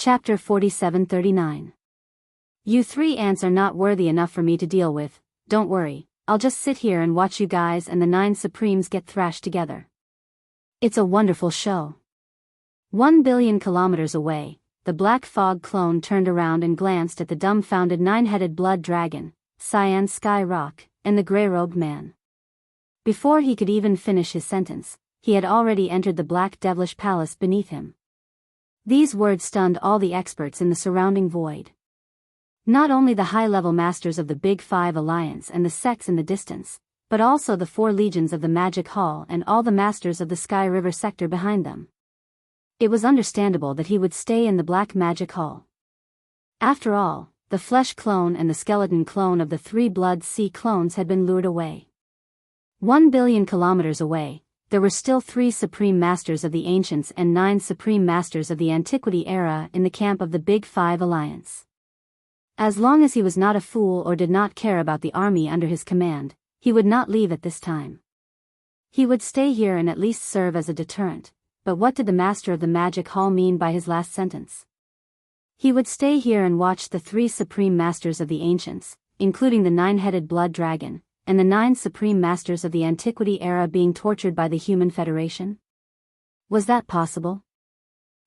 Chapter 4739. You three ants are not worthy enough for me to deal with. Don't worry, I'll just sit here and watch you guys and the 9 Supremes get thrashed together. It's a wonderful show. 1 billion kilometers away, the black fog clone turned around and glanced at the dumbfounded 9-headed blood dragon, Cyan Sky Rock, and the gray-robed man. Before he could even finish his sentence, he had already entered the black devilish palace beneath him. These words stunned all the experts in the surrounding void. Not only the high-level masters of the Big Five Alliance and the sects in the distance, but also the 4 legions of the Magic Hall and all the masters of the Sky River sector behind them. It was understandable that he would stay in the Black Magic Hall. After all, the flesh clone and the skeleton clone of the 3 Blood Sea clones had been lured away. 1 billion kilometers away, there were still 3 Supreme Masters of the Ancients and 9 Supreme Masters of the Antiquity era in the camp of the Big Five Alliance. As long as he was not a fool or did not care about the army under his command, he would not leave at this time. He would stay here and at least serve as a deterrent, but what did the Master of the Magic Hall mean by his last sentence? He would stay here and watch the 3 Supreme Masters of the Ancients, including the 9-headed blood dragon, and the 9 Supreme Masters of the Antiquity era being tortured by the Human Federation? Was that possible?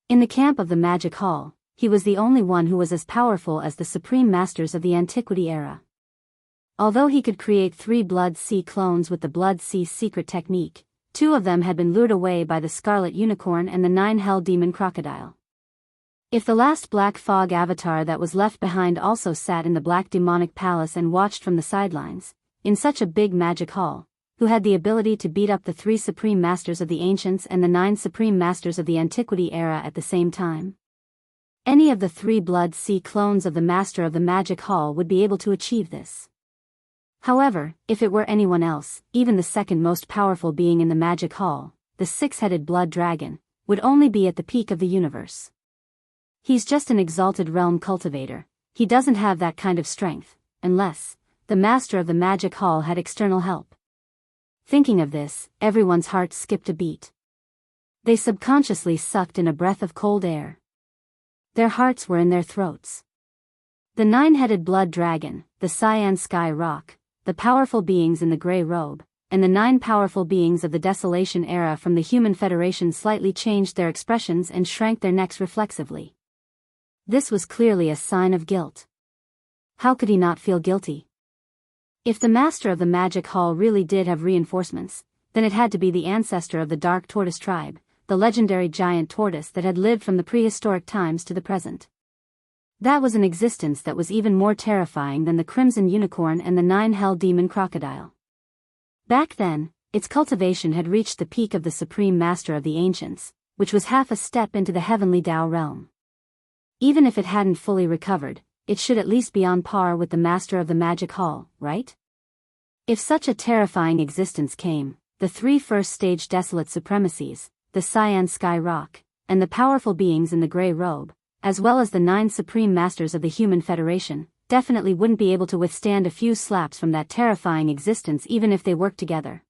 In the camp of the Magic Hall, he was the only one who was as powerful as the Supreme Masters of the Antiquity era. Although he could create 3 Blood Sea clones with the Blood Sea secret technique, 2 of them had been lured away by the Scarlet Unicorn and the 9 Hell Demon Crocodile. If the last Black Fog avatar that was left behind also sat in the Black Demonic Palace and watched from the sidelines, in such a big magic hall, who had the ability to beat up the 3 Supreme Masters of the Ancients and the 9 Supreme Masters of the Antiquity era at the same time? Any of the 3 Blood Sea clones of the Master of the Magic Hall would be able to achieve this. However, if it were anyone else, even the second most powerful being in the Magic Hall, the 6-headed Blood Dragon, would only be at the peak of the universe. He's just an exalted realm cultivator. He doesn't have that kind of strength, unless the Master of the Magic Hall had external help. Thinking of this, everyone's heart skipped a beat. They subconsciously sucked in a breath of cold air. Their hearts were in their throats. The 9-headed blood dragon, the Cyan Sky Rock, the powerful beings in the gray robe, and the 9 powerful beings of the Desolation era from the Human Federation slightly changed their expressions and shrank their necks reflexively. This was clearly a sign of guilt. How could he not feel guilty? If the Master of the Magic Hall really did have reinforcements, then it had to be the ancestor of the Dark Tortoise tribe, the legendary giant tortoise that had lived from the prehistoric times to the present. That was an existence that was even more terrifying than the Crimson Unicorn and the 9 Hell Demon Crocodile. Back then, its cultivation had reached the peak of the Supreme Master of the Ancients, which was half a step into the heavenly Tao realm. Even if it hadn't fully recovered, it should at least be on par with the Master of the Magic Hall, right? If such a terrifying existence came, the 3 first-stage desolate supremacies, the Cyan Sky Rock, and the powerful beings in the gray robe, as well as the 9 Supreme Masters of the Human Federation, definitely wouldn't be able to withstand a few slaps from that terrifying existence even if they worked together.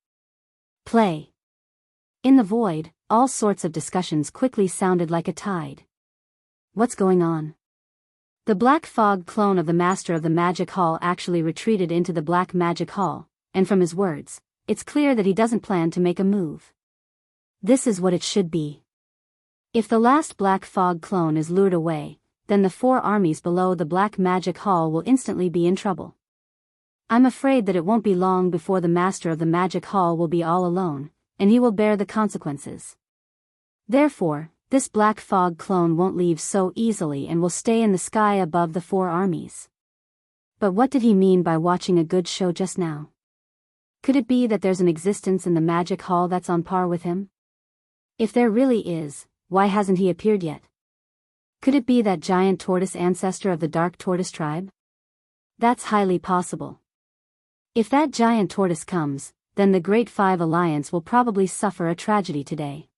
Play. In the void, all sorts of discussions quickly sounded like a tide. What's going on? The Black Fog clone of the Master of the Magic Hall actually retreated into the Black Magic Hall, and from his words, it's clear that he doesn't plan to make a move. This is what it should be. If the last Black Fog clone is lured away, then the 4 armies below the Black Magic Hall will instantly be in trouble. I'm afraid that it won't be long before the Master of the Magic Hall will be all alone, and he will bear the consequences. Therefore, this Black Fog clone won't leave so easily and will stay in the sky above the 4 armies. But what did he mean by watching a good show just now? Could it be that there's an existence in the Magic Hall that's on par with him? If there really is, why hasn't he appeared yet? Could it be that giant tortoise ancestor of the Dark Tortoise tribe? That's highly possible. If that giant tortoise comes, then the Great Five Alliance will probably suffer a tragedy today.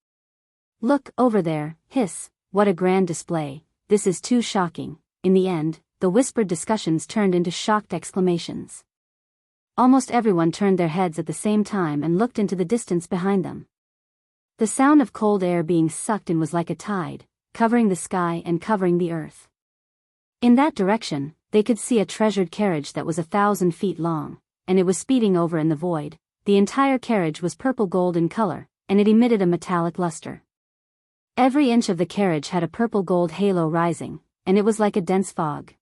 Look, over there, hiss, what a grand display, this is too shocking. In the end, the whispered discussions turned into shocked exclamations. Almost everyone turned their heads at the same time and looked into the distance behind them. The sound of cold air being sucked in was like a tide, covering the sky and covering the earth. In that direction, they could see a treasured carriage that was 1,000 feet long, and it was speeding over in the void. The entire carriage was purple gold in color, and it emitted a metallic luster. Every inch of the carriage had a purple gold halo rising, and it was like a dense fog.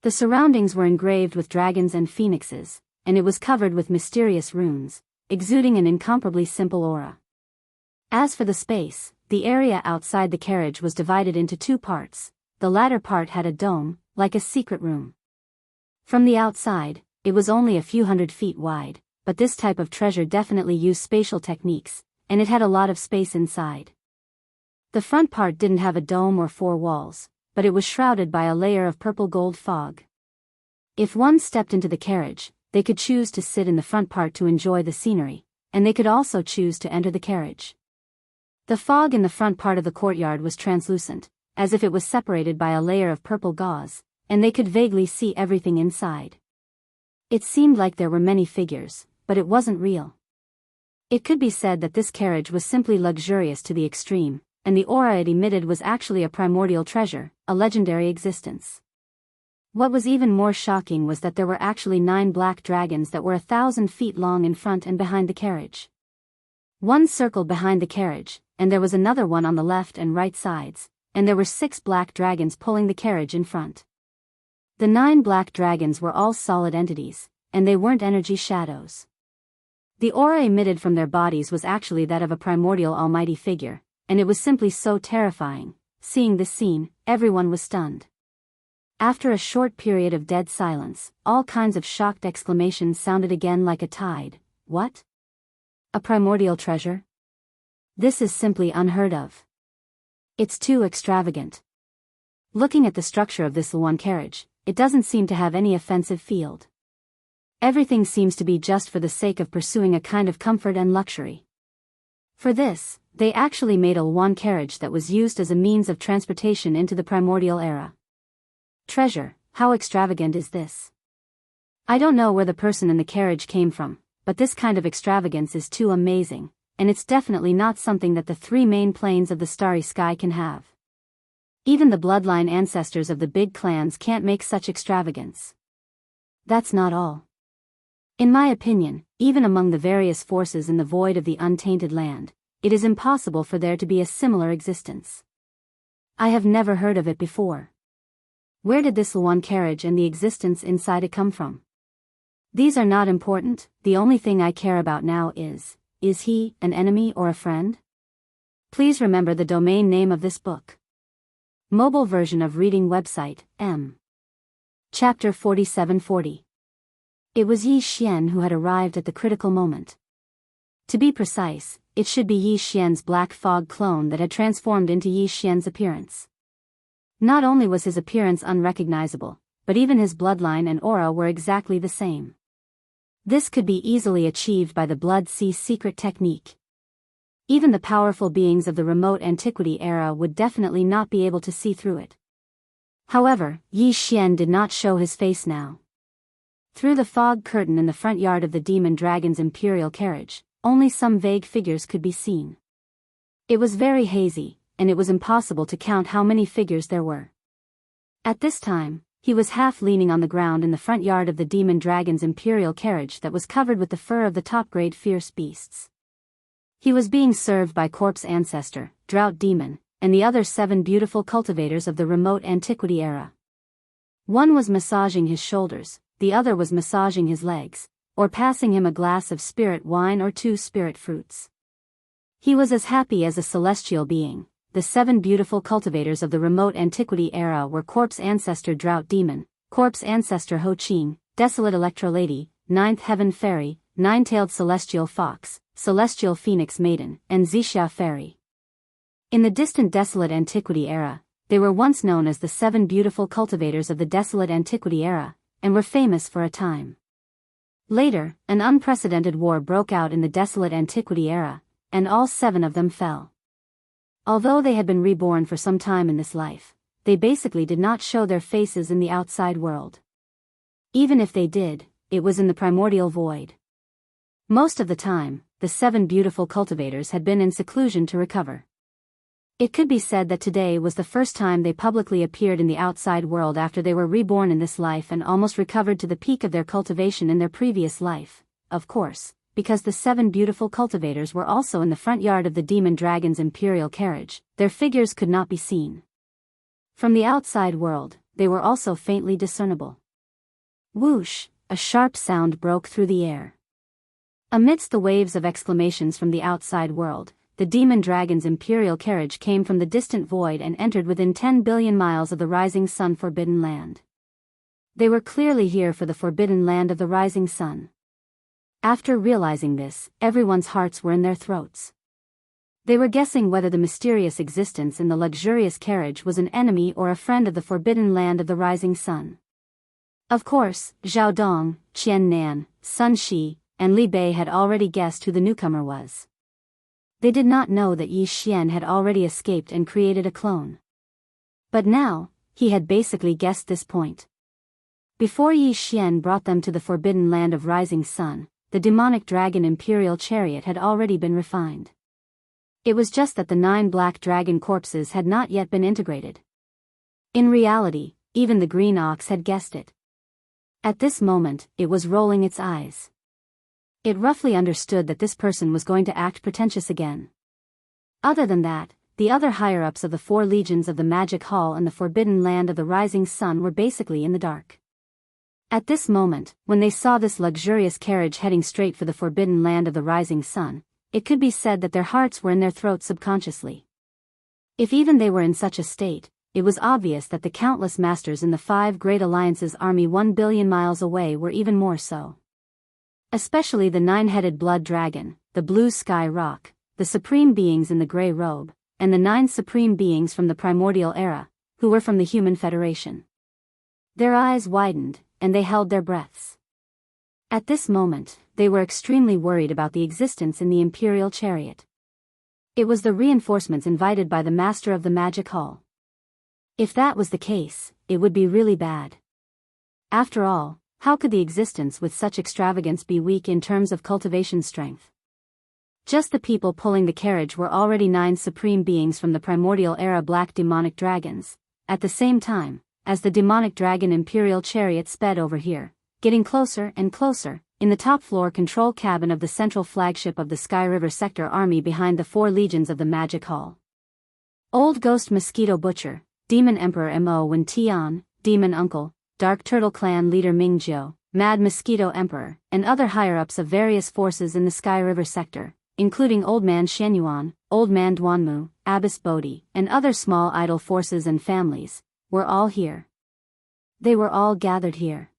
The surroundings were engraved with dragons and phoenixes, and it was covered with mysterious runes, exuding an incomparably simple aura. As for the space, the area outside the carriage was divided into two parts. The latter part had a dome, like a secret room. From the outside, it was only a few hundred feet wide, but this type of treasure definitely used spatial techniques, and it had a lot of space inside. The front part didn't have a dome or four walls, but it was shrouded by a layer of purple gold fog. If one stepped into the carriage, they could choose to sit in the front part to enjoy the scenery, and they could also choose to enter the carriage. The fog in the front part of the courtyard was translucent, as if it was separated by a layer of purple gauze, and they could vaguely see everything inside. It seemed like there were many figures, but it wasn't real. It could be said that this carriage was simply luxurious to the extreme, and the aura it emitted was actually a primordial treasure, a legendary existence. What was even more shocking was that there were actually 9 black dragons that were 1,000 feet long in front and behind the carriage. One circled behind the carriage, and there was another one on the left and right sides, and there were 6 black dragons pulling the carriage in front. The 9 black dragons were all solid entities, and they weren't energy shadows. The aura emitted from their bodies was actually that of a primordial almighty figure, and it was simply so terrifying. Seeing this scene, everyone was stunned. After a short period of dead silence, all kinds of shocked exclamations sounded again like a tide. What? A primordial treasure? This is simply unheard of. It's too extravagant. Looking at the structure of this Luan carriage, it doesn't seem to have any offensive field. Everything seems to be just for the sake of pursuing a kind of comfort and luxury. For this, they actually made a Luan carriage that was used as a means of transportation into the primordial era. Treasure, how extravagant is this? I don't know where the person in the carriage came from, but this kind of extravagance is too amazing, and it's definitely not something that the 3 main planes of the starry sky can have. Even the bloodline ancestors of the big clans can't make such extravagance. That's not all. In my opinion, even among the various forces in the void of the untainted land, it is impossible for there to be a similar existence. I have never heard of it before. Where did this Luan carriage and the existence inside it come from? These are not important. The only thing I care about now is he an enemy or a friend? Please remember the domain name of this book. Mobile version of reading website, M. Chapter 4740. It was Yi Xian who had arrived at the critical moment. To be precise, it should be Yi Xian's black fog clone that had transformed into Yi Xian's appearance. Not only was his appearance unrecognizable, but even his bloodline and aura were exactly the same. This could be easily achieved by the Blood Sea secret technique. Even the powerful beings of the remote antiquity era would definitely not be able to see through it. However, Yi Xian did not show his face now. Through the fog curtain in the front yard of the demon dragon's imperial carriage, only some vague figures could be seen. It was very hazy, and it was impossible to count how many figures there were. At this time, he was half leaning on the ground in the front yard of the demon dragon's imperial carriage that was covered with the fur of the top-grade fierce beasts. He was being served by Corpse Ancestor, Drought Demon, and the other 7 beautiful cultivators of the remote antiquity era. One was massaging his shoulders, the other was massaging his legs, or passing him a glass of spirit wine or 2 spirit fruits. He was as happy as a celestial being. The 7 beautiful cultivators of the remote antiquity era were Corpse Ancestor Drought Demon, Corpse Ancestor Ho Qing, Desolate Electro Lady, 9th Heaven Fairy, 9-tailed Celestial Fox, Celestial Phoenix Maiden, and Xixia Fairy. In the distant Desolate Antiquity era, they were once known as the 7 beautiful cultivators of the Desolate Antiquity era, and were famous for a time. Later, an unprecedented war broke out in the Desolate Antiquity era, and all 7 of them fell. Although they had been reborn for some time in this life, they basically did not show their faces in the outside world. Even if they did, it was in the primordial void. Most of the time, the 7 beautiful cultivators had been in seclusion to recover. It could be said that today was the first time they publicly appeared in the outside world after they were reborn in this life and almost recovered to the peak of their cultivation in their previous life, of course, because the 7 beautiful cultivators were also in the front yard of the demon dragon's imperial carriage. Their figures could not be seen. From the outside world, they were also faintly discernible. Whoosh, a sharp sound broke through the air. Amidst the waves of exclamations from the outside world, the demon dragon's imperial carriage came from the distant void and entered within 10 billion miles of the rising sun forbidden land. They were clearly here for the forbidden land of the rising sun. After realizing this, everyone's hearts were in their throats. They were guessing whether the mysterious existence in the luxurious carriage was an enemy or a friend of the forbidden land of the rising sun. Of course, Zhao Dong, Qian Nan, Sun Shi, and Li Bei had already guessed who the newcomer was. They did not know that Yi Xian had already escaped and created a clone. But now, he had basically guessed this point. Before Yi Xian brought them to the forbidden land of rising sun, the demonic dragon imperial chariot had already been refined. It was just that the 9 black dragon corpses had not yet been integrated. In reality, even the green ox had guessed it. At this moment, it was rolling its eyes. It roughly understood that this person was going to act pretentious again. Other than that, the other higher-ups of the 4 legions of the Magic Hall and the forbidden land of the rising sun were basically in the dark. At this moment, when they saw this luxurious carriage heading straight for the forbidden land of the rising sun, it could be said that their hearts were in their throats subconsciously. If even they were in such a state, it was obvious that the countless masters in the 5 Great Alliance's army 1 billion miles away were even more so. Especially the 9-headed blood dragon, the blue sky rock, the supreme beings in the grey robe, and the 9 supreme beings from the primordial era, who were from the Human Federation. Their eyes widened, and they held their breaths. At this moment, they were extremely worried about the existence in the Imperial chariot. It was the reinforcements invited by the Master of the Magic Hall. If that was the case, it would be really bad. After all, how could the existence with such extravagance be weak in terms of cultivation strength? Just the people pulling the carriage were already 9 supreme beings from the primordial era black demonic dragons. At the same time, as the demonic dragon imperial chariot sped over here, getting closer and closer, in the top floor control cabin of the central flagship of the Sky River Sector Army behind the 4 legions of the Magic Hall. Old Ghost Mosquito Butcher, Demon Emperor Mo Wen Tian, Demon Uncle, Dark Turtle Clan leader Ming Jiu, Mad Mosquito Emperor, and other higher-ups of various forces in the Sky River sector, including Old Man Shenyuan, Old Man Duanmu, Abbess Bodhi, and other small idol forces and families, were all here. They were all gathered here.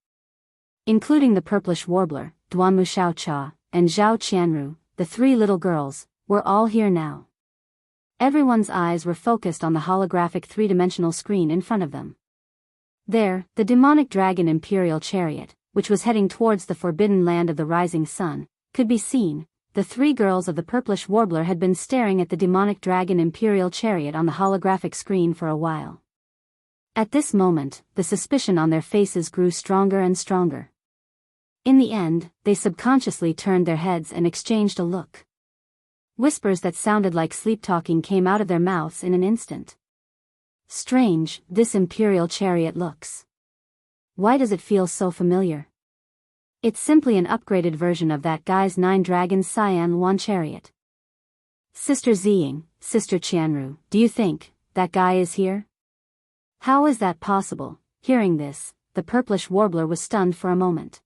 Including the purplish warbler, Duanmu Xiaocha, and Zhao Qianru, the 3 little girls, were all here now. Everyone's eyes were focused on the holographic 3-dimensional screen in front of them. There, the demonic dragon imperial chariot, which was heading towards the forbidden land of the rising sun, could be seen. The 3 girls of the purplish warbler had been staring at the demonic dragon imperial chariot on the holographic screen for a while. At this moment, the suspicion on their faces grew stronger and stronger. In the end, they subconsciously turned their heads and exchanged a look. Whispers that sounded like sleep-talking came out of their mouths in an instant. Strange, this imperial chariot looks. Why does it feel so familiar? It's simply an upgraded version of that guy's 9 dragons Cyan Luan chariot. Sister Ziying, Sister Qianru, do you think that guy is here? How is that possible? Hearing this, the purplish warbler was stunned for a moment.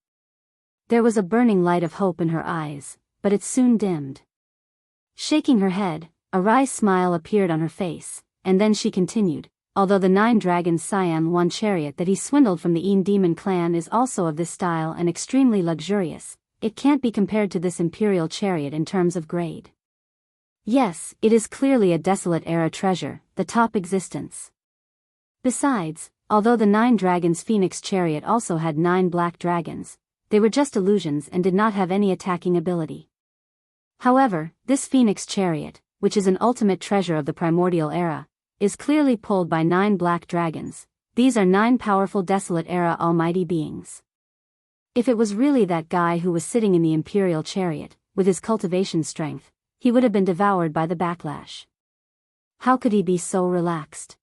There was a burning light of hope in her eyes, but it soon dimmed. Shaking her head, a wry smile appeared on her face, and then she continued, although the 9 dragons Cyan Luan chariot that he swindled from the Een Demon clan is also of this style and extremely luxurious, it can't be compared to this imperial chariot in terms of grade. Yes, it is clearly a desolate era treasure, the top existence. Besides, although the 9 dragons Phoenix chariot also had 9 black dragons, they were just illusions and did not have any attacking ability. However, this Phoenix chariot, which is an ultimate treasure of the primordial era, is clearly pulled by 9 black dragons. These are 9 powerful desolate era almighty beings. If it was really that guy who was sitting in the imperial chariot, with his cultivation strength, he would have been devoured by the backlash. How could he be so relaxed?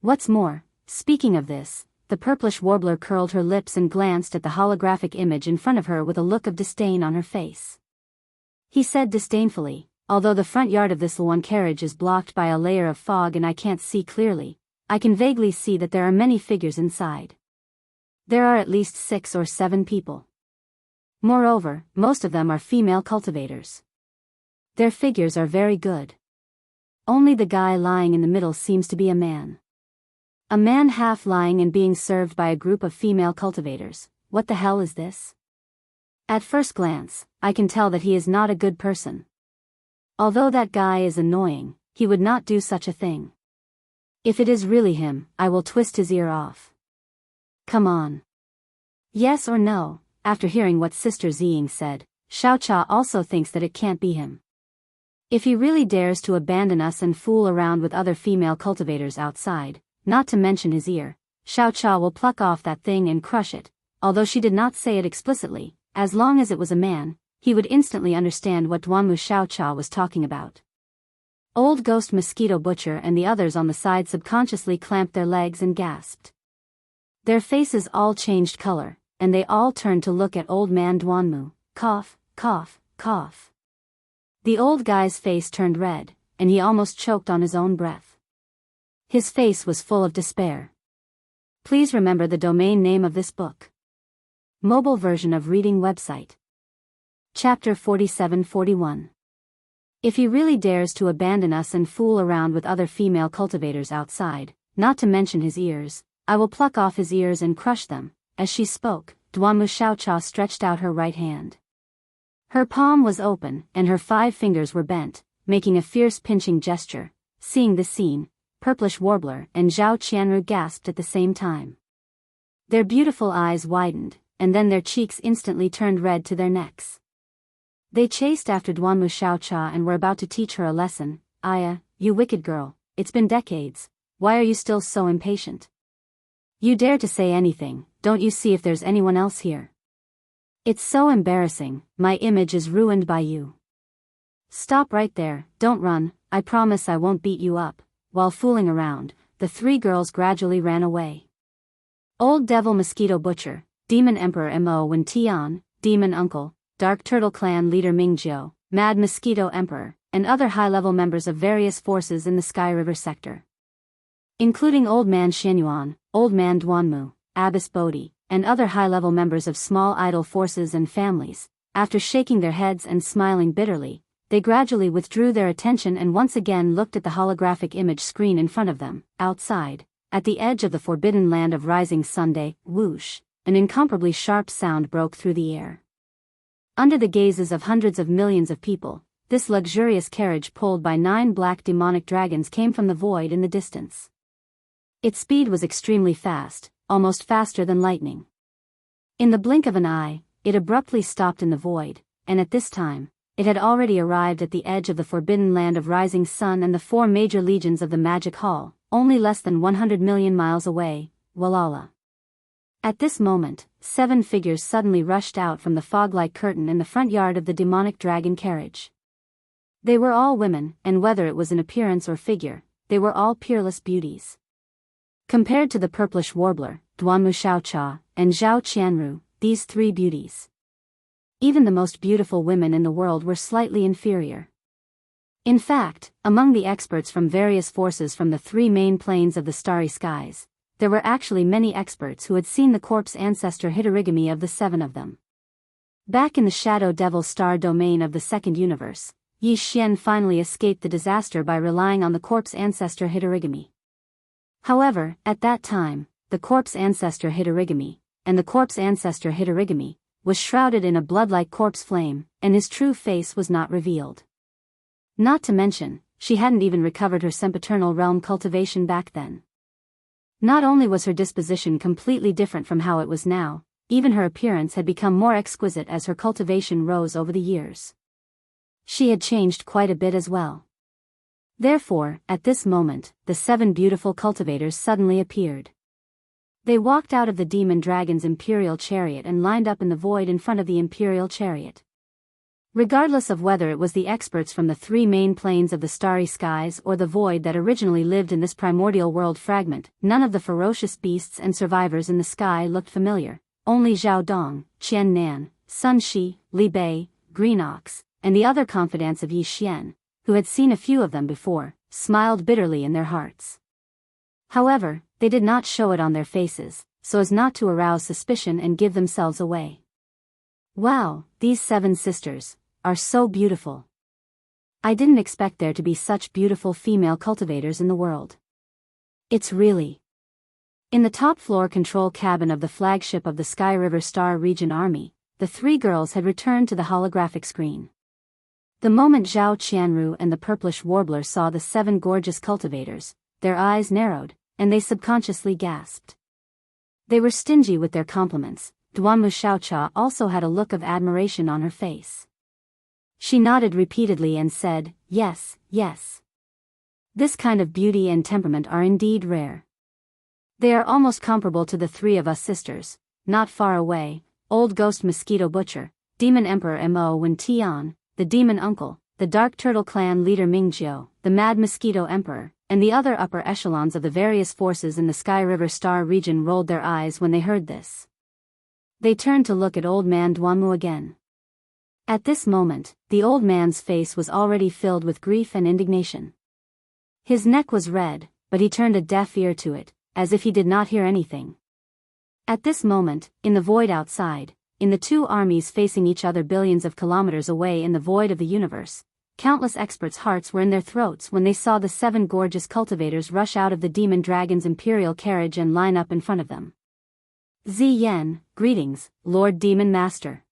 What's more, speaking of this, the purplish warbler curled her lips and glanced at the holographic image in front of her with a look of disdain on her face. He said disdainfully, although the front yard of this one carriage is blocked by a layer of fog and I can't see clearly, I can vaguely see that there are many figures inside. There are at least 6 or 7 people. Moreover, most of them are female cultivators. Their figures are very good. Only the guy lying in the middle seems to be a man. A man half lying and being served by a group of female cultivators. What the hell is this? At first glance, I can tell that he is not a good person. Although that guy is annoying, he would not do such a thing. If it is really him, I will twist his ear off. Come on. Yes or no? After hearing what Sister Ziying said, Xiaocha also thinks that it can't be him. If he really dares to abandon us and fool around with other female cultivators outside, not to mention his ear, Xiaocha will pluck off that thing and crush it. Although she did not say it explicitly, as long as it was a man, he would instantly understand what Duanmu Xiaocha was talking about. Old Ghost Mosquito Butcher and the others on the side subconsciously clamped their legs and gasped. Their faces all changed color, and they all turned to look at Old Man Duanmu. Cough, cough, cough. The old guy's face turned red, and he almost choked on his own breath. His face was full of despair. Please remember the domain name of this book. Mobile version of reading website. Chapter 47-41. If he really dares to abandon us and fool around with other female cultivators outside, not to mention his ears, I will pluck off his ears and crush them. As she spoke, Duanmu Xiaocha stretched out her right hand. Her palm was open, and her 5 fingers were bent, making a fierce pinching gesture. Seeing this scene, Purplish Warbler and Zhao Qianru gasped at the same time. Their beautiful eyes widened, and then their cheeks instantly turned red to their necks. They chased after Duanmu Xiaocha and were about to teach her a lesson. Aya, you wicked girl, it's been decades, why are you still so impatient? You dare to say anything, don't you see if there's anyone else here? It's so embarrassing, my image is ruined by you. Stop right there, don't run, I promise I won't beat you up. While fooling around, the 3 girls gradually ran away. Old Devil Mosquito Butcher, Demon Emperor Mo Wen Tian, Demon Uncle, Dark Turtle Clan Leader Mingjiu, Mad Mosquito Emperor, and other high-level members of various forces in the Sky River sector. Including Old Man Xianyuan, Old Man Duanmu, Abbess Bodhi, and other high-level members of small idol forces and families. After shaking their heads and smiling bitterly, they gradually withdrew their attention and once again looked at the holographic image screen in front of them. Outside, at the edge of the forbidden land of rising Sunday, whoosh, an incomparably sharp sound broke through the air. Under the gazes of hundreds of millions of people, this luxurious carriage pulled by 9 black demonic dragons came from the void in the distance. Its speed was extremely fast, almost faster than lightning. In the blink of an eye, it abruptly stopped in the void, and at this time, it had already arrived at the edge of the forbidden land of rising sun and the 4 major legions of the Magic Hall, only less than 100 million miles away. Walala. At this moment, 7 figures suddenly rushed out from the fog-like curtain in the front yard of the demonic dragon carriage. They were all women, and whether it was in appearance or figure, they were all peerless beauties. Compared to the Purplish Warbler, Duanmu Xiaocha, and Zhao Qianru, these 3 beauties, even the most beautiful women in the world were slightly inferior. In fact, among the experts from various forces from the 3 main planes of the starry skies, there were actually many experts who had seen the corpse ancestor Hitorigami of the 7 of them. Back in the Shadow Devil star domain of the 2nd universe, Yi Xian finally escaped the disaster by relying on the corpse ancestor Hitorigami. However, at that time, the corpse ancestor Hitorigami, and the corpse ancestor Hitorigami, was shrouded in a blood-like corpse flame, and his true face was not revealed. Not to mention, she hadn't even recovered her sempiternal realm cultivation back then. Not only was her disposition completely different from how it was now, even her appearance had become more exquisite as her cultivation rose over the years. She had changed quite a bit as well. Therefore, at this moment, the 7 beautiful cultivators suddenly appeared. They walked out of the demon dragon's imperial chariot and lined up in the void in front of the imperial chariot. Regardless of whether it was the experts from the three main planes of the starry skies or the void that originally lived in this primordial world fragment, none of the ferocious beasts and survivors in the sky looked familiar. Only Zhao Dong, Qian Nan, Sun Shi, Li Bei, Green Ox, and the other confidants of Yi Xian, who had seen a few of them before, smiled bitterly in their hearts. However, they did not show it on their faces, so as not to arouse suspicion and give themselves away. Wow, these 7 sisters are so beautiful. I didn't expect there to be such beautiful female cultivators in the world. It's really... In the top floor control cabin of the flagship of the Sky River Star Region Army, the 3 girls had returned to the holographic screen. The moment Zhao Qianru and the purplish warbler saw the 7 gorgeous cultivators, their eyes narrowed, and they subconsciously gasped. They were stingy with their compliments. Duanmu Xiaocha also had a look of admiration on her face. She nodded repeatedly and said, "Yes, yes. This kind of beauty and temperament are indeed rare. They are almost comparable to the 3 of us sisters, not far away, Old Ghost Mosquito Butcher, Demon Emperor Mo Wen Tian, the Demon Uncle, the Dark Turtle Clan leader Mingjiu, the Mad Mosquito Emperor, and the other upper echelons of the various forces in the Sky River Star region rolled their eyes when they heard this. They turned to look at Old Man Duanmu again. At this moment, the old man's face was already filled with grief and indignation. His neck was red, but he turned a deaf ear to it, as if he did not hear anything. At this moment, in the void outside, in the 2 armies facing each other billions of kilometers away in the void of the universe, countless experts' hearts were in their throats when they saw the 7 gorgeous cultivators rush out of the demon dragon's imperial carriage and line up in front of them. Ziyan, greetings, Lord Demon Master.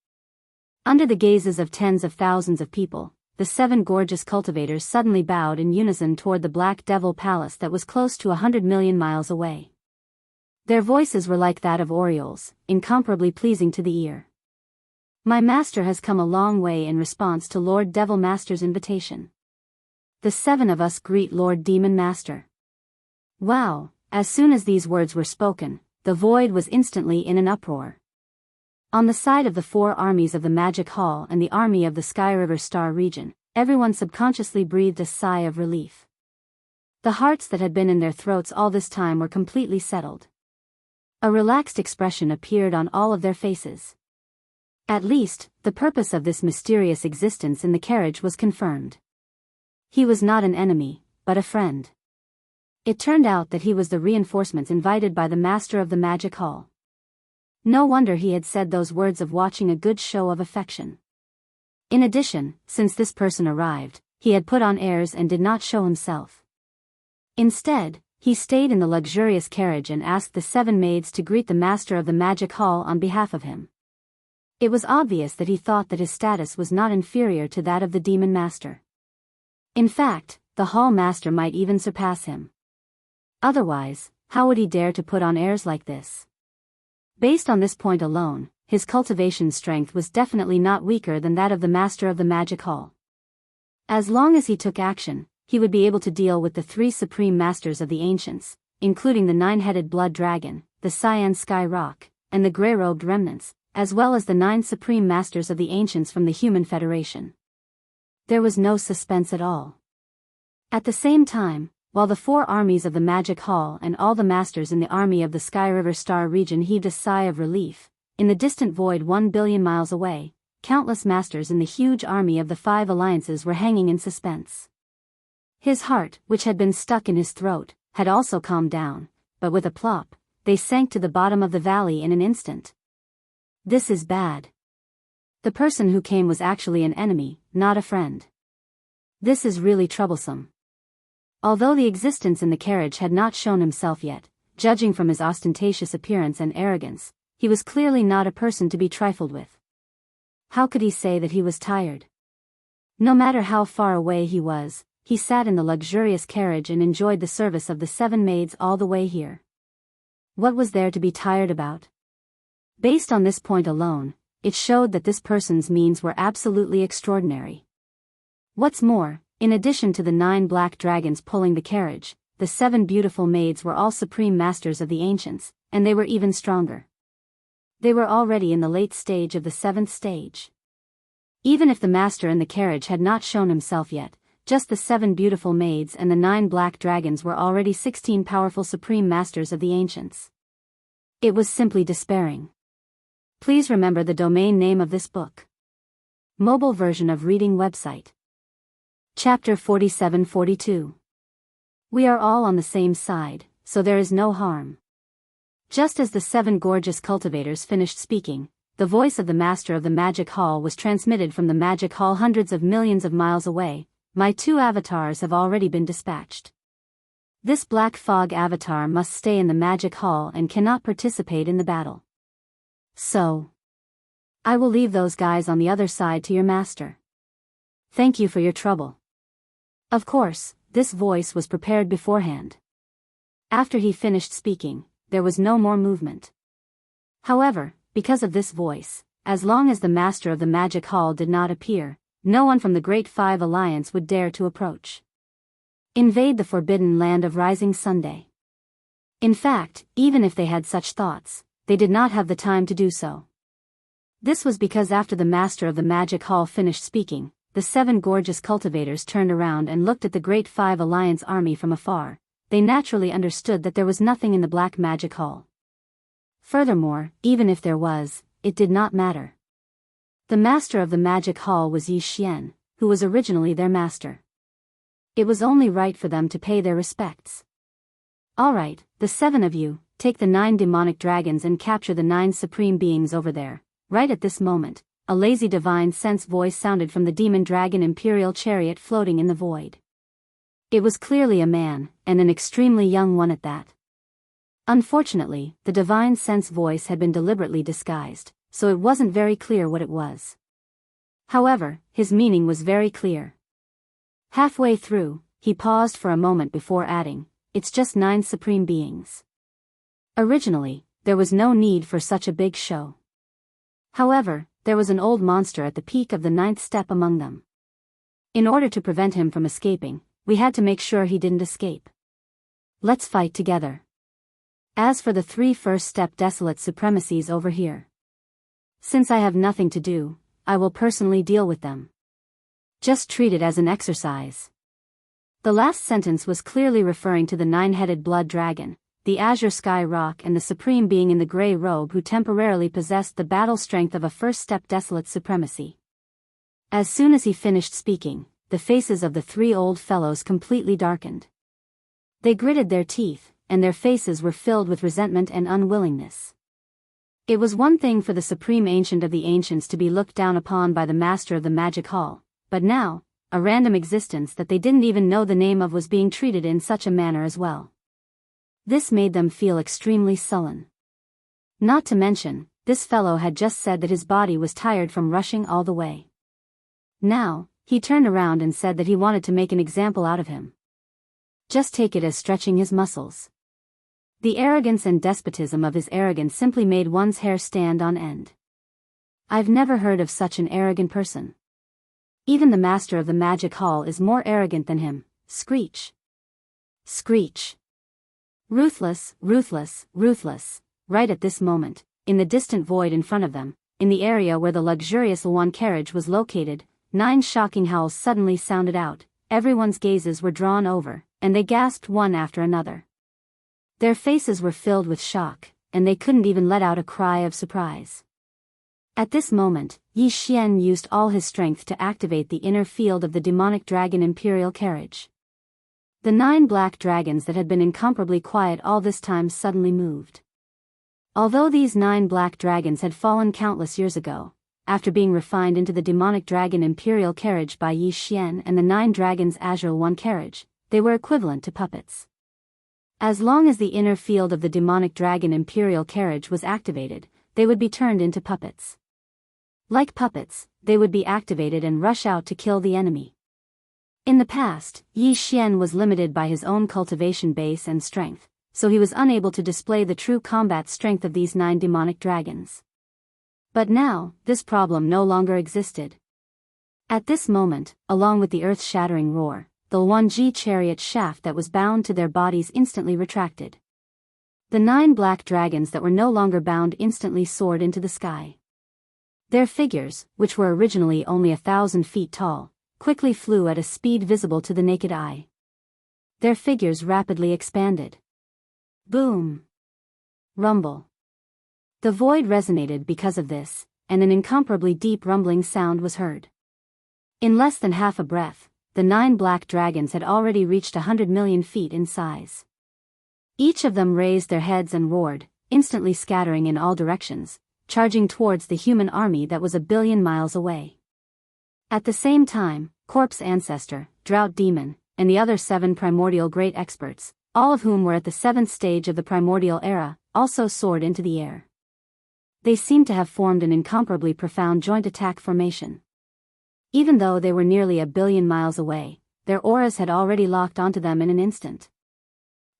Under the gazes of tens of thousands of people, the 7 gorgeous cultivators suddenly bowed in unison toward the Black Devil Palace that was close to 100 million miles away. Their voices were like that of orioles, incomparably pleasing to the ear. My master has come a long way in response to Lord Devil Master's invitation. The 7 of us greet Lord Demon Master. Wow, as soon as these words were spoken, the void was instantly in an uproar. On the side of the 4 armies of the Magic Hall and the army of the Sky River Star region, everyone subconsciously breathed a sigh of relief. The hearts that had been in their throats all this time were completely settled. A relaxed expression appeared on all of their faces. At least, the purpose of this mysterious existence in the carriage was confirmed. He was not an enemy, but a friend. It turned out that he was the reinforcements invited by the master of the Magic Hall. No wonder he had said those words of watching a good show of affection. In addition, since this person arrived, he had put on airs and did not show himself. Instead, he stayed in the luxurious carriage and asked the 7 maids to greet the master of the Magic Hall on behalf of him. It was obvious that he thought that his status was not inferior to that of the Demon Master. In fact, the Hall Master might even surpass him. Otherwise, how would he dare to put on airs like this? Based on this point alone, his cultivation strength was definitely not weaker than that of the Master of the Magic Hall. As long as he took action, he would be able to deal with the 3 supreme masters of the ancients, including the 9-headed blood dragon, the Cyan Sky Rock, and the gray-robed remnants, as well as the 9 supreme masters of the ancients from the Human Federation. There was no suspense at all. At the same time, while the 4 armies of the Magic Hall and all the masters in the army of the Sky River Star region heaved a sigh of relief, in the distant void 1 billion miles away, countless masters in the huge army of the 5 alliances were hanging in suspense. His heart, which had been stuck in his throat, had also calmed down, but with a plop, they sank to the bottom of the valley in an instant. This is bad. The person who came was actually an enemy, not a friend. This is really troublesome. Although the existence in the carriage had not shown himself yet, judging from his ostentatious appearance and arrogance, he was clearly not a person to be trifled with. How could he say that he was tired? No matter how far away he was, he sat in the luxurious carriage and enjoyed the service of the 7 maids all the way here. What was there to be tired about? Based on this point alone, it showed that this person's means were absolutely extraordinary. What's more, in addition to the 9 black dragons pulling the carriage, the 7 beautiful maids were all supreme masters of the ancients, and they were even stronger. They were already in the late stage of the 7th stage. Even if the master in the carriage had not shown himself yet, just the 7 beautiful maids and the 9 black dragons were already 16 powerful supreme masters of the ancients. It was simply despairing. Please remember the domain name of this book. Mobile version of reading website. Chapter 47-42. We are all on the same side, so there is no harm. Just as the 7 gorgeous cultivators finished speaking, the voice of the master of the magic hall was transmitted from the magic hall hundreds of millions of miles away. My 2 avatars have already been dispatched. This black fog avatar must stay in the magic hall and cannot participate in the battle. So, I will leave those guys on the other side to your master. Thank you for your trouble. Of course, this voice was prepared beforehand. After he finished speaking, there was no more movement. However, because of this voice, as long as the master of the magic hall did not appear, no one from the Great 5 Alliance would dare to approach. Invade the forbidden land of Rising Sunday. In fact, even if they had such thoughts, they did not have the time to do so. This was because after the master of the magic hall finished speaking, the 7 gorgeous cultivators turned around and looked at the Great 5 Alliance army from afar. They naturally understood that there was nothing in the black magic hall. Furthermore, even if there was, it did not matter. The master of the magic hall was Yi Xian, who was originally their master. It was only right for them to pay their respects. Alright, the 7 of you, take the 9 demonic dragons and capture the 9 supreme beings over there. Right at this moment, a lazy divine sense voice sounded from the demon dragon imperial chariot floating in the void. It was clearly a man, and an extremely young one at that. Unfortunately, the divine sense voice had been deliberately disguised, so it wasn't very clear what it was. However, his meaning was very clear. Halfway through, he paused for a moment before adding, "It's just 9 supreme beings." Originally, there was no need for such a big show. However, there was an old monster at the peak of the 9th step among them. In order to prevent him from escaping, we had to make sure he didn't escape. Let's fight together. As for the 3 first step desolate supremacies over here, since I have nothing to do, I will personally deal with them. Just treat it as an exercise. The last sentence was clearly referring to the 9-headed blood dragon, the azure sky rock and the supreme being in the gray robe who temporarily possessed the battle strength of a first step desolate supremacy. As soon as he finished speaking, the faces of the 3 old fellows completely darkened. They gritted their teeth, and their faces were filled with resentment and unwillingness. It was one thing for the supreme ancient of the ancients to be looked down upon by the master of the magic hall, but now, a random existence that they didn't even know the name of was being treated in such a manner as well. This made them feel extremely sullen. Not to mention, this fellow had just said that his body was tired from rushing all the way. Now, he turned around and said that he wanted to make an example out of him. Just take it as stretching his muscles. The arrogance and despotism of his arrogance simply made one's hair stand on end. I've never heard of such an arrogant person. Even the master of the magic hall is more arrogant than him. Screech. Screech. Ruthless, ruthless, ruthless. Right at this moment, in the distant void in front of them, in the area where the luxurious L1 carriage was located, 9 shocking howls suddenly sounded out. Everyone's gazes were drawn over, and they gasped one after another. Their faces were filled with shock, and they couldn't even let out a cry of surprise. At this moment, Yi Xian used all his strength to activate the inner field of the demonic dragon imperial carriage. The 9 black dragons that had been incomparably quiet all this time suddenly moved. Although these 9 black dragons had fallen countless years ago, after being refined into the demonic dragon imperial carriage by Yi Xian and the 9 dragons azure one carriage, they were equivalent to puppets. As long as the inner field of the demonic dragon imperial carriage was activated, they would be turned into puppets. Like puppets, they would be activated and rush out to kill the enemy. In the past, Yi Xian was limited by his own cultivation base and strength, so he was unable to display the true combat strength of these 9 demonic dragons. But now, this problem no longer existed. At this moment, along with the earth-shattering roar, the Wuxia chariot shaft that was bound to their bodies instantly retracted. The 9 black dragons that were no longer bound instantly soared into the sky. Their figures, which were originally only 1,000 feet tall, quickly flew at a speed visible to the naked eye. Their figures rapidly expanded. Boom! Rumble. The void resonated because of this, and an incomparably deep rumbling sound was heard. In less than half a breath, the 9 black dragons had already reached 100 million feet in size. Each of them raised their heads and roared, instantly scattering in all directions, charging towards the human army that was 1 billion miles away. At the same time, Corpse Ancestor, Drought Demon, and the other 7 primordial great experts, all of whom were at the 7th stage of the primordial era, also soared into the air. They seemed to have formed an incomparably profound joint attack formation. Even though they were nearly 1 billion miles away, their auras had already locked onto them in an instant.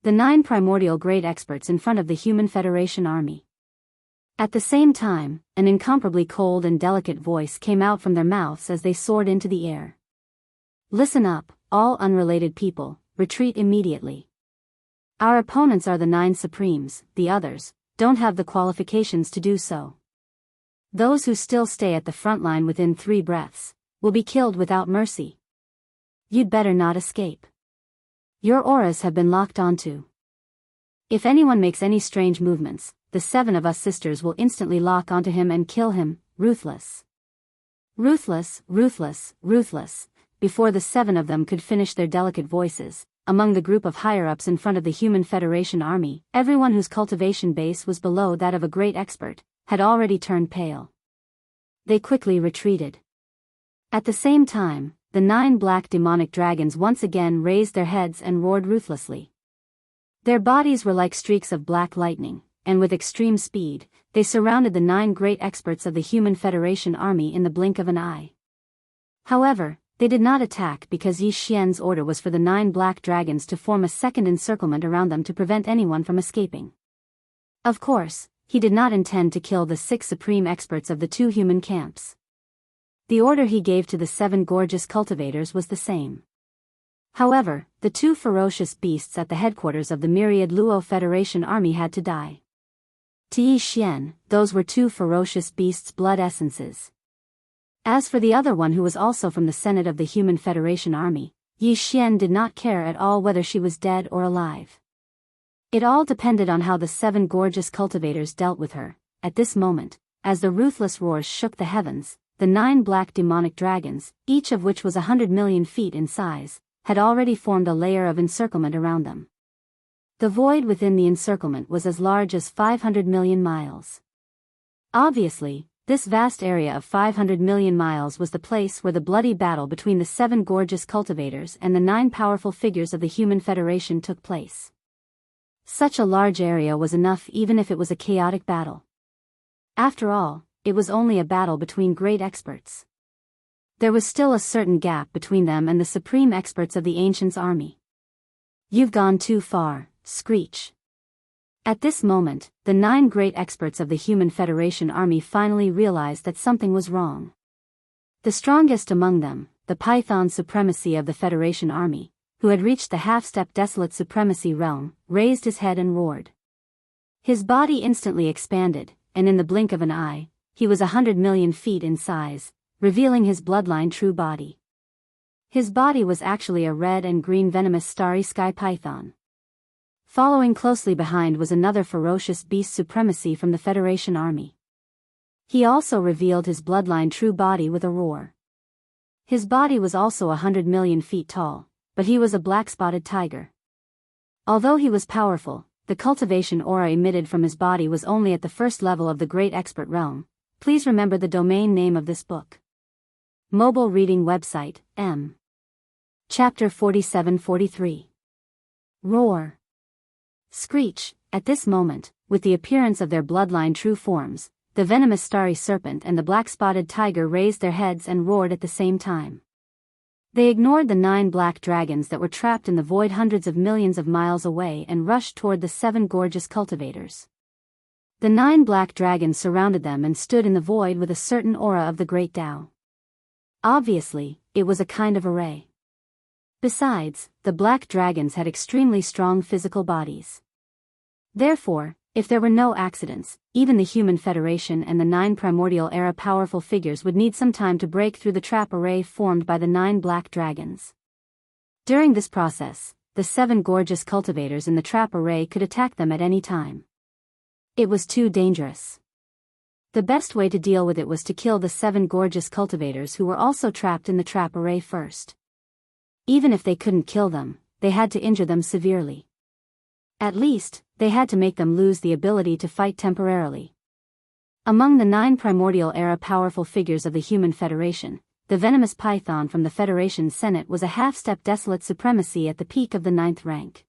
The 9 primordial great experts in front of the Human Federation army. At the same time, an incomparably cold and delicate voice came out from their mouths as they soared into the air. Listen up, all unrelated people, retreat immediately. Our opponents are the 9 Supremes, the others don't have the qualifications to do so. Those who still stay at the front line within 3 breaths will be killed without mercy. You'd better not escape. Your auras have been locked onto. If anyone makes any strange movements, the 7 of us sisters will instantly lock onto him and kill him, ruthless. Ruthless, ruthless, ruthless. Before the 7 of them could finish their delicate voices, among the group of higher-ups in front of the Human Federation army, everyone whose cultivation base was below that of a great expert, had already turned pale. They quickly retreated. At the same time, the 9 black demonic dragons once again raised their heads and roared ruthlessly. Their bodies were like streaks of black lightning, and with extreme speed, they surrounded the 9 great experts of the Human Federation army in the blink of an eye. However, they did not attack because Yi Xian's order was for the 9 black dragons to form a second encirclement around them to prevent anyone from escaping. Of course, he did not intend to kill the 6 supreme experts of the 2 human camps. The order he gave to the 7 gorgeous cultivators was the same. However, the 2 ferocious beasts at the headquarters of the myriad Luo Federation army had to die. To Yi Xian, those were 2 ferocious beasts' blood essences. As for the other one who was also from the Senate of the Human Federation army, Yi Xian did not care at all whether she was dead or alive. It all depended on how the 7 gorgeous cultivators dealt with her. At this moment, as the ruthless roars shook the heavens, the 9 black demonic dragons, each of which was 100 million feet in size, had already formed a layer of encirclement around them. The void within the encirclement was as large as 500 million miles. Obviously, this vast area of 500 million miles was the place where the bloody battle between the 7 gorgeous cultivators and the 9 powerful figures of the Human Federation took place. Such a large area was enough even if it was a chaotic battle. After all, it was only a battle between great experts. There was still a certain gap between them and the supreme experts of the Ancients' army. You've gone too far, Screech. At this moment, the 9 great experts of the Human Federation army finally realized that something was wrong. The strongest among them, the Python supremacy of the Federation army, who had reached the half-step desolate supremacy realm, raised his head and roared. His body instantly expanded, and in the blink of an eye, he was 100 million feet in size, revealing his bloodline true body. His body was actually a red and green venomous starry sky python. Following closely behind was another ferocious beast supremacy from the Federation army. He also revealed his bloodline true body with a roar. His body was also 100 million feet tall, but he was a black-spotted tiger. Although he was powerful, the cultivation aura emitted from his body was only at the first level of the Great Expert realm. Please remember the domain name of this book. Mobile reading website, M. Chapter 47-43. Roar. Screech. At this moment, with the appearance of their bloodline true forms, the venomous starry serpent and the black-spotted tiger raised their heads and roared at the same time. They ignored the 9 black dragons that were trapped in the void hundreds of millions of miles away and rushed toward the 7 gorgeous cultivators. The 9 black dragons surrounded them and stood in the void with a certain aura of the great Tao. Obviously, it was a kind of array. Besides, the black dragons had extremely strong physical bodies. Therefore, If there were no accidents, even the Human Federation and the 9 primordial era powerful figures would need some time to break through the trap array formed by the 9 black dragons. During this process, the 7 gorgeous cultivators in the trap array could attack them at any time. It was too dangerous. The best way to deal with it was to kill the 7 gorgeous cultivators who were also trapped in the trap array first. Even if they couldn't kill them, they had to injure them severely. At least, they had to make them lose the ability to fight temporarily. Among the 9 primordial era powerful figures of the Human Federation, the venomous python from the Federation Senate was a half-step desolate supremacy at the peak of the 9th rank.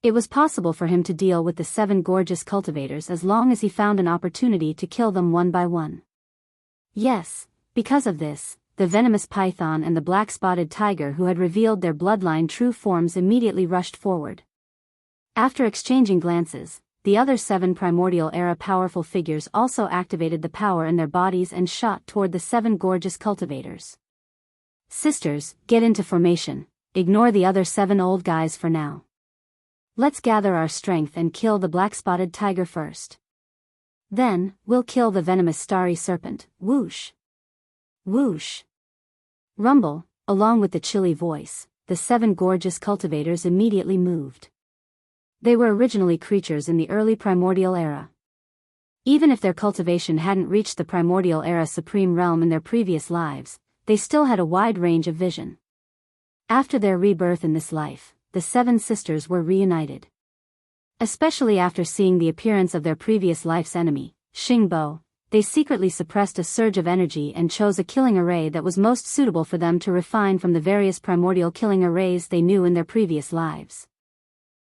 It was possible for him to deal with the 7 gorgeous cultivators as long as he found an opportunity to kill them one by one. Yes, because of this, the venomous python and the black-spotted tiger who had revealed their bloodline true forms immediately rushed forward. After exchanging glances, the other 7 primordial era powerful figures also activated the power in their bodies and shot toward the 7 gorgeous cultivators. Sisters, get into formation, ignore the other 7 old guys for now. Let's gather our strength and kill the black-spotted tiger first. Then, we'll kill the venomous starry serpent, whoosh. Whoosh. Rumble, along with the chilly voice, the 7 gorgeous cultivators immediately moved. They were originally creatures in the early primordial era. Even if their cultivation hadn't reached the primordial era supreme realm in their previous lives, they still had a wide range of vision. After their rebirth in this life, the 7 sisters were reunited. Especially after seeing the appearance of their previous life's enemy, Xingbo, they secretly suppressed a surge of energy and chose a killing array that was most suitable for them to refine from the various primordial killing arrays they knew in their previous lives.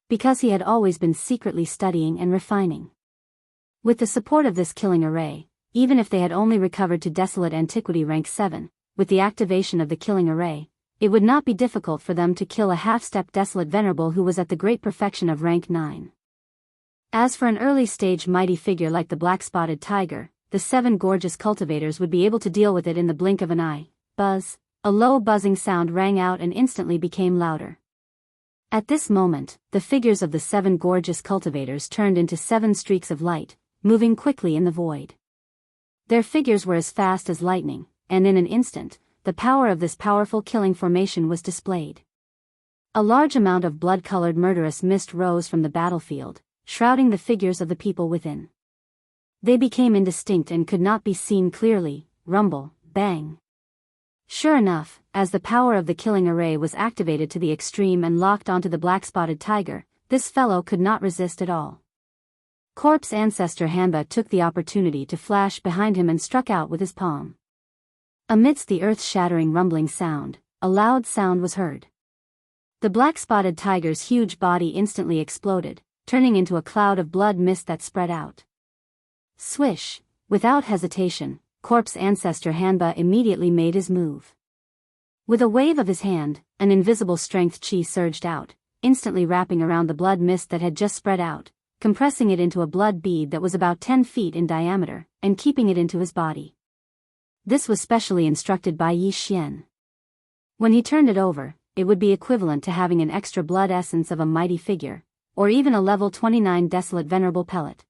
Because he had always been secretly studying and refining. With the support of this killing array, even if they had only recovered to Desolate Antiquity rank 7, with the activation of the killing array, it would not be difficult for them to kill a half-step Desolate Venerable who was at the great perfection of rank 9. As for an early-stage mighty figure like the black-spotted tiger, the 7 gorgeous cultivators would be able to deal with it in the blink of an eye. Buzz, a low buzzing sound rang out and instantly became louder. At this moment, the figures of the 7 gorgeous cultivators turned into 7 streaks of light, moving quickly in the void. Their figures were as fast as lightning, and in an instant, the power of this powerful killing formation was displayed. A large amount of blood-colored murderous mist rose from the battlefield, shrouding the figures of the people within. They became indistinct and could not be seen clearly. Rumble, bang. Sure enough, as the power of the killing array was activated to the extreme and locked onto the black-spotted tiger, this fellow could not resist at all. Corpse Ancestor Hanba took the opportunity to flash behind him and struck out with his palm. Amidst the earth-shattering rumbling sound, a loud sound was heard. The black-spotted tiger's huge body instantly exploded, turning into a cloud of blood mist that spread out. Swish! Without hesitation, Corpse Ancestor Hanba immediately made his move. With a wave of his hand, an invisible strength chi surged out, instantly wrapping around the blood mist that had just spread out, compressing it into a blood bead that was about 10 feet in diameter, and keeping it into his body. This was specially instructed by Yi Xian. When he turned it over, it would be equivalent to having an extra blood essence of a mighty figure, or even a level 29 desolate venerable pellet.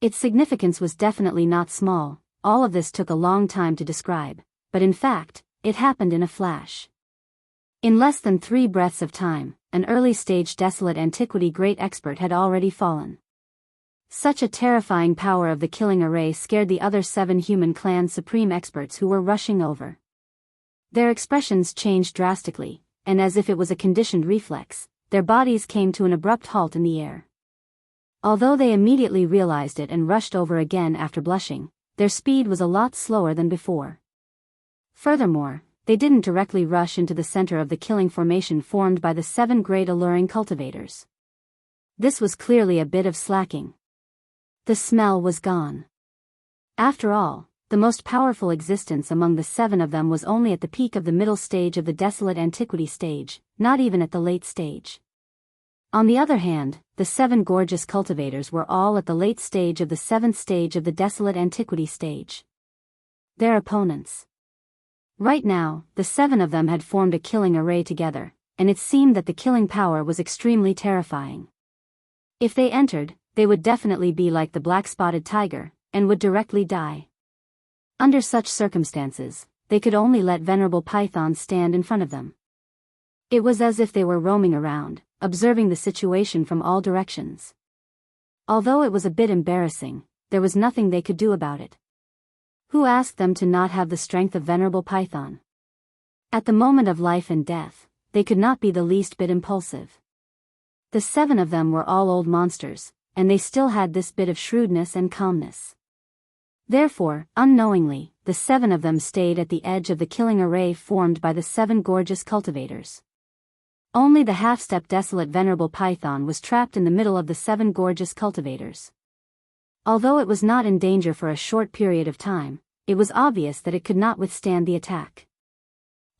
Its significance was definitely not small. All of this took a long time to describe, but in fact, it happened in a flash. In less than 3 breaths of time, an early-stage Desolate Antiquity great expert had already fallen. Such a terrifying power of the killing array scared the other 7 human clan supreme experts who were rushing over. Their expressions changed drastically, and as if it was a conditioned reflex, their bodies came to an abrupt halt in the air. Although they immediately realized it and rushed over again after blushing, their speed was a lot slower than before. Furthermore, they didn't directly rush into the center of the killing formation formed by the 7 great alluring cultivators. This was clearly a bit of slacking. The smell was gone. After all, the most powerful existence among the 7 of them was only at the peak of the middle stage of the Desolate Antiquity stage, not even at the late stage. On the other hand, the 7 gorgeous cultivators were all at the late stage of the 7th stage of the Desolate Antiquity stage. Their opponents. Right now, the 7 of them had formed a killing array together, and it seemed that the killing power was extremely terrifying. If they entered, they would definitely be like the black-spotted tiger, and would directly die. Under such circumstances, they could only let venerable pythons stand in front of them. It was as if they were roaming around, observing the situation from all directions. Although it was a bit embarrassing, there was nothing they could do about it. Who asked them to not have the strength of venerable python? At the moment of life and death, they could not be the least bit impulsive. The 7 of them were all old monsters, and they still had this bit of shrewdness and calmness. Therefore, unknowingly, the 7 of them stayed at the edge of the killing array formed by the 7 gorgeous cultivators. Only the half-step desolate venerable python was trapped in the middle of the 7 gorgeous cultivators. Although it was not in danger for a short period of time, it was obvious that it could not withstand the attack.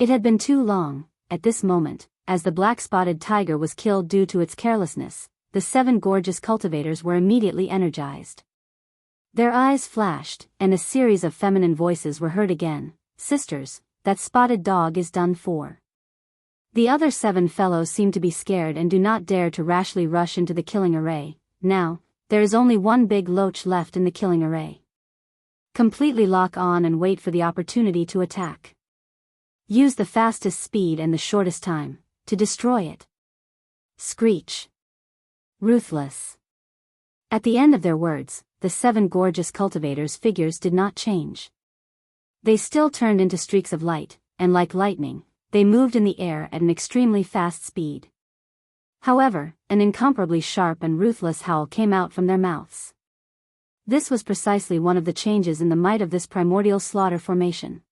It had been too long. At this moment, as the black-spotted tiger was killed due to its carelessness, the 7 gorgeous cultivators were immediately energized. Their eyes flashed, and a series of feminine voices were heard again. "Sisters, that spotted dog is done for." The other 7 fellows seem to be scared and do not dare to rashly rush into the killing array. Now, there is only one big loach left in the killing array. Completely lock on and wait for the opportunity to attack. Use the fastest speed and the shortest time to destroy it. Screech. Ruthless. At the end of their words, the 7 gorgeous cultivators' figures did not change. They still turned into streaks of light, and like lightning, they moved in the air at an extremely fast speed. However, an incomparably sharp and ruthless howl came out from their mouths. This was precisely one of the changes in the might of this primordial slaughter formation.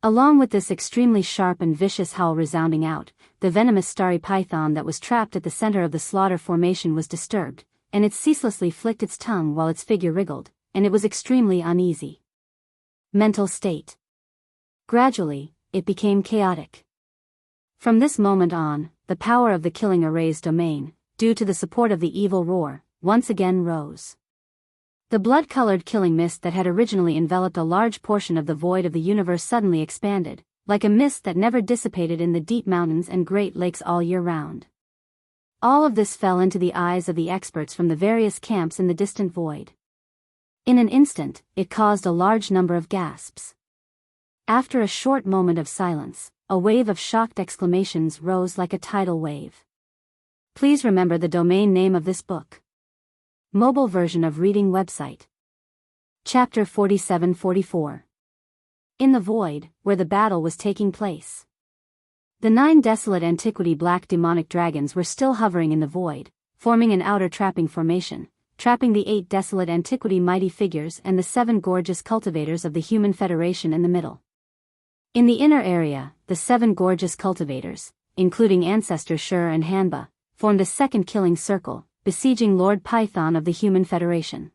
Along with this extremely sharp and vicious howl resounding out, the venomous starry python that was trapped at the center of the slaughter formation was disturbed, and it ceaselessly flicked its tongue while its figure wriggled, and it was extremely uneasy. Mental state. Gradually, it became chaotic. From this moment on, the power of the killing array's domain, due to the support of the evil roar, once again rose. The blood-colored killing mist that had originally enveloped a large portion of the void of the universe suddenly expanded, like a mist that never dissipated in the deep mountains and great lakes all year round. All of this fell into the eyes of the experts from the various camps in the distant void. In an instant, it caused a large number of gasps. After a short moment of silence, a wave of shocked exclamations rose like a tidal wave. Please remember the domain name of this book. Mobile version of reading website. Chapter 47-44. In the void, where the battle was taking place. The 9 desolate antiquity black demonic dragons were still hovering in the void, forming an outer trapping formation, trapping the 8 desolate antiquity mighty figures and the 7 gorgeous cultivators of the human federation in the middle. In the inner area, the 7 gorgeous cultivators, including Ancestor Shur and Hanba, formed a second killing circle, besieging Lord Python of the Human Federation.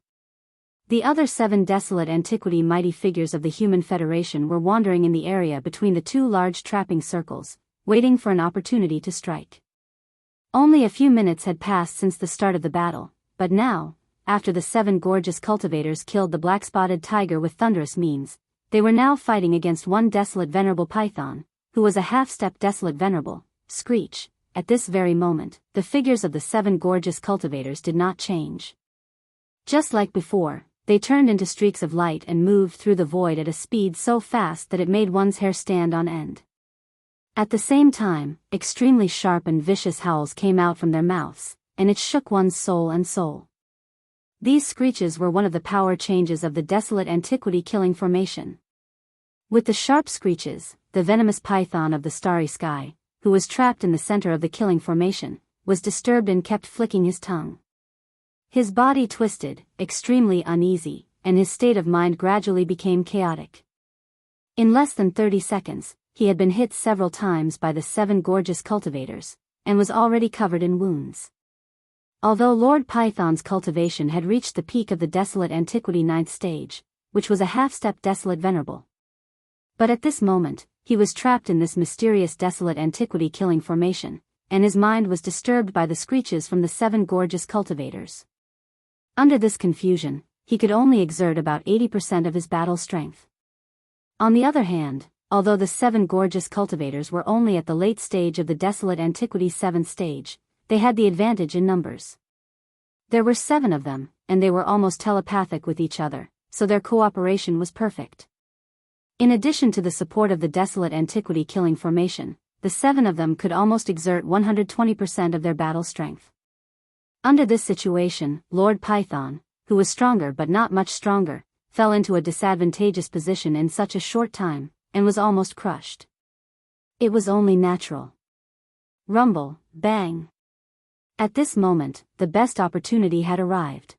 The other 7 desolate antiquity mighty figures of the Human Federation were wandering in the area between the 2 large trapping circles, waiting for an opportunity to strike. Only a few minutes had passed since the start of the battle, but now, after the 7 gorgeous cultivators killed the black-spotted tiger with thunderous means, they were now fighting against one desolate venerable python, who was a half-step desolate venerable, Screech. At this very moment, the figures of the 7 gorgeous cultivators did not change. Just like before, they turned into streaks of light and moved through the void at a speed so fast that it made one's hair stand on end. At the same time, extremely sharp and vicious howls came out from their mouths, and it shook one's soul and soul. These screeches were one of the power changes of the desolate antiquity killing formation. With the sharp screeches, the venomous python of the starry sky, who was trapped in the center of the killing formation, was disturbed and kept flicking his tongue. His body twisted, extremely uneasy, and his state of mind gradually became chaotic. In less than 30 seconds, he had been hit several times by the 7 gorgeous cultivators, and was already covered in wounds. Although Lord Python's cultivation had reached the peak of the desolate antiquity 9th stage, which was a half-step desolate venerable. But at this moment, he was trapped in this mysterious desolate antiquity killing formation, and his mind was disturbed by the screeches from the 7 gorgeous cultivators. Under this confusion, he could only exert about 80% of his battle strength. On the other hand, although the 7 gorgeous cultivators were only at the late stage of the desolate antiquity 7th stage, they had the advantage in numbers. There were 7 of them, and they were almost telepathic with each other, so their cooperation was perfect. In addition to the support of the desolate antiquity killing formation, the 7 of them could almost exert 120% of their battle strength. Under this situation, Lord Python, who was stronger but not much stronger, fell into a disadvantageous position in such a short time, and was almost crushed. It was only natural. Rumble, bang. At this moment, the best opportunity had arrived.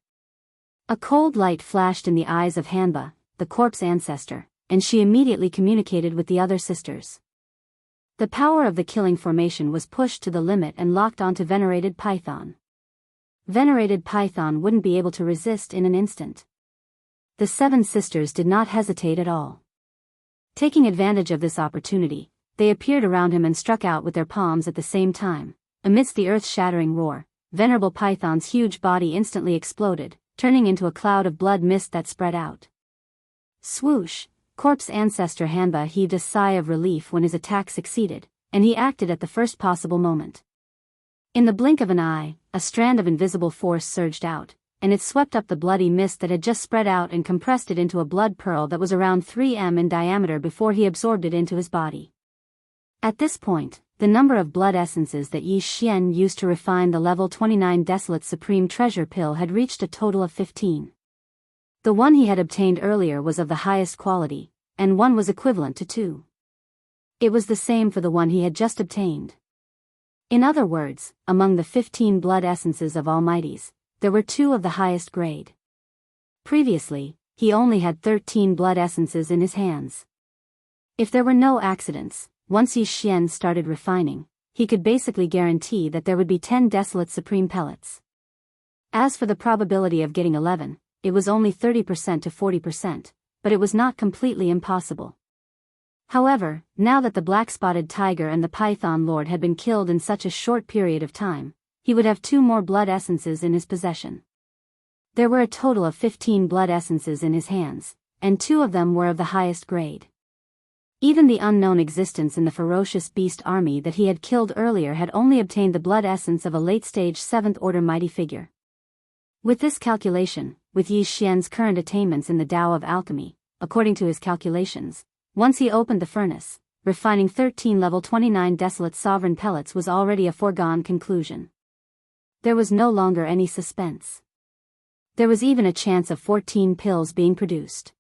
A cold light flashed in the eyes of Hanba, the corpse ancestor, and she immediately communicated with the other sisters. The power of the killing formation was pushed to the limit and locked onto Venerated Python. Venerated Python wouldn't be able to resist in an instant. The 7 sisters did not hesitate at all. Taking advantage of this opportunity, they appeared around him and struck out with their palms at the same time. Amidst the earth-shattering roar, Venerable Python's huge body instantly exploded, turning into a cloud of blood mist that spread out. Swoosh! Corpse ancestor Hanba heaved a sigh of relief when his attack succeeded, and he acted at the first possible moment. In the blink of an eye, a strand of invisible force surged out, and it swept up the bloody mist that had just spread out and compressed it into a blood pearl that was around 3 m in diameter before he absorbed it into his body. At this point, the number of blood essences that Yi Xian used to refine the level 29 Desolate Supreme Treasure Pill had reached a total of 15. The one he had obtained earlier was of the highest quality, and one was equivalent to 2. It was the same for the one he had just obtained. In other words, among the 15 blood essences of Almighties, there were 2 of the highest grade. Previously, he only had 13 blood essences in his hands. If there were no accidents, once Yi Xian started refining, he could basically guarantee that there would be 10 Desolate Supreme Pellets. As for the probability of getting 11, it was only 30% to 40%, but it was not completely impossible. However, now that the black-spotted tiger and the Python Lord had been killed in such a short period of time, he would have 2 more blood essences in his possession. There were a total of 15 blood essences in his hands, and 2 of them were of the highest grade. Even the unknown existence in the ferocious beast army that he had killed earlier had only obtained the blood essence of a late-stage 7th-order mighty figure. With this calculation, with Yi Xian's current attainments in the Tao of Alchemy, according to his calculations, once he opened the furnace, refining 13 level 29 Desolate Sovereign Pellets was already a foregone conclusion. There was no longer any suspense. There was even a chance of 14 pills being produced.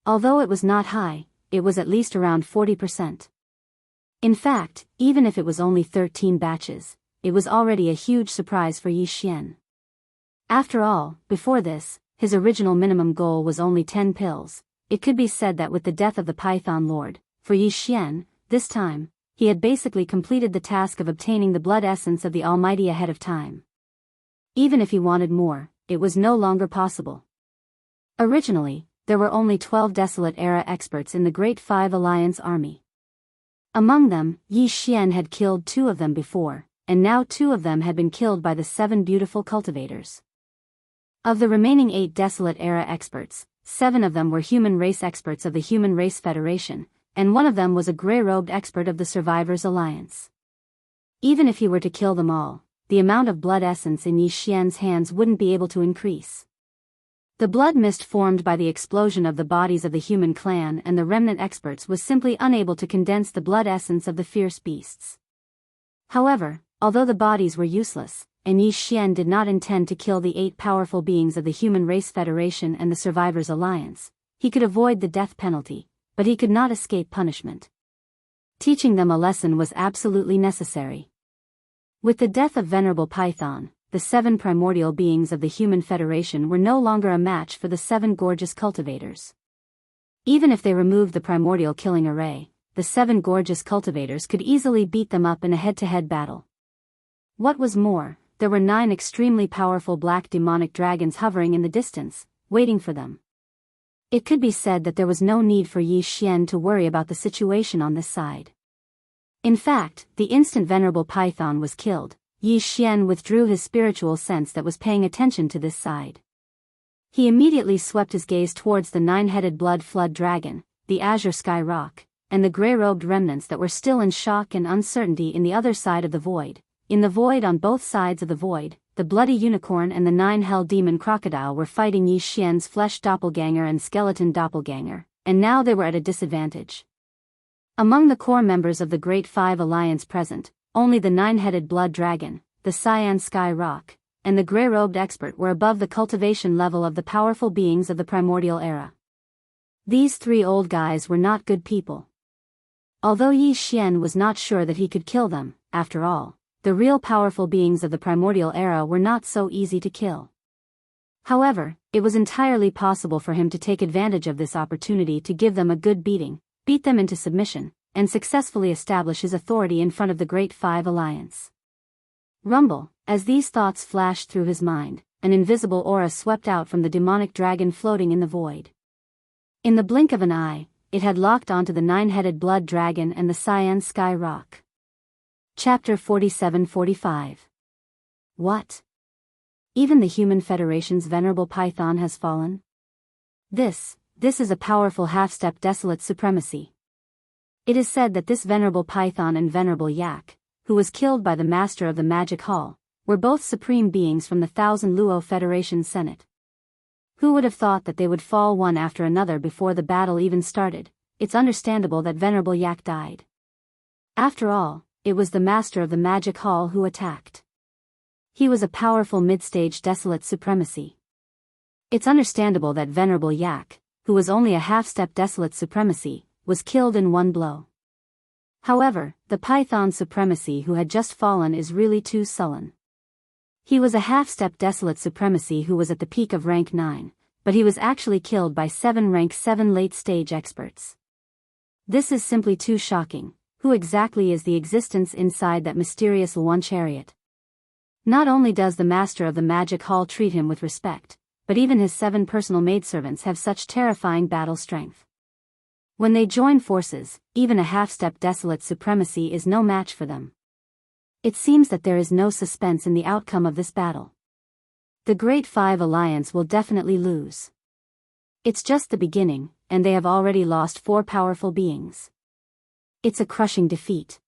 Although it was not high, it was at least around 40%. In fact, even if it was only 13 batches, it was already a huge surprise for Yi Xian. After all, before this, his original minimum goal was only 10 pills. It could be said that with the death of the Python Lord, for Yi Xian, this time, he had basically completed the task of obtaining the blood essence of the Almighty ahead of time. Even if he wanted more, it was no longer possible. Originally, there were only 12 Desolate Era experts in the Great Five Alliance army. Among them, Yi Xian had killed 2 of them before, and now 2 of them had been killed by the 7 beautiful cultivators. Of the remaining 8 Desolate Era experts, 7 of them were human race experts of the Human Race Federation, and 1 of them was a grey-robed expert of the Survivors Alliance. Even if he were to kill them all, the amount of blood essence in Yi Xian's hands wouldn't be able to increase. The blood mist formed by the explosion of the bodies of the human clan and the remnant experts was simply unable to condense the blood essence of the fierce beasts. However, although the bodies were useless, and Yi Xian did not intend to kill the 8 powerful beings of the Human Race Federation and the Survivors Alliance, he could avoid the death penalty, but he could not escape punishment. Teaching them a lesson was absolutely necessary. With the death of Venerable Python, the 7 primordial beings of the Human Federation were no longer a match for the 7 gorgeous cultivators. Even if they removed the primordial killing array, the 7 gorgeous cultivators could easily beat them up in a head-to-head battle. What was more, there were 9 extremely powerful black demonic dragons hovering in the distance, waiting for them. It could be said that there was no need for Yi Xian to worry about the situation on this side. In fact, the instant Venerable Python was killed, Yi Xian withdrew his spiritual sense that was paying attention to this side. He immediately swept his gaze towards the 9-headed blood flood dragon, the azure sky rock, and the grey-robed remnants that were still in shock and uncertainty in the other side of the void. In the void on both sides of the void, the bloody unicorn and the 9 hell demon crocodile were fighting Yi Xian's flesh doppelganger and skeleton doppelganger, and now they were at a disadvantage. Among the core members of the Great Five Alliance present, only the 9-headed blood dragon, the cyan sky rock, and the grey-robed expert were above the cultivation level of the powerful beings of the primordial era. These 3 old guys were not good people. Although Yi Xian was not sure that he could kill them, after all, the real powerful beings of the primordial era were not so easy to kill. However, it was entirely possible for him to take advantage of this opportunity to give them a good beating, beat them into submission, and successfully establish his authority in front of the Great Five Alliance. Rumble, as these thoughts flashed through his mind, an invisible aura swept out from the demonic dragon floating in the void. In the blink of an eye, it had locked onto the 9-headed blood dragon and the cyan sky rock. Chapter 47-45. What? Even the Human Federation's venerable python has fallen? This is a powerful half-step desolate supremacy. It is said that this venerable python and venerable yak, who was killed by the master of the magic hall, were both supreme beings from the Thousand Luo Federation Senate. Who would have thought that they would fall one after another before the battle even started? It's understandable that venerable yak died. After all, it was the master of the magic hall who attacked. He was a powerful mid-stage desolate supremacy. It's understandable that venerable yak, who was only a half-step desolate supremacy, was killed in one blow. However, the python supremacy who had just fallen is really too sullen. He was a half-step desolate supremacy who was at the peak of rank 9, but he was actually killed by 7 rank 7 late-stage experts. This is simply too shocking. Who exactly is the existence inside that mysterious Luan chariot? Not only does the master of the magic hall treat him with respect, but even his 7 personal maidservants have such terrifying battle strength. When they join forces, even a half-step desolate supremacy is no match for them. It seems that there is no suspense in the outcome of this battle. The Great Five Alliance will definitely lose. It's just the beginning, and they have already lost 4 powerful beings. It's a crushing defeat.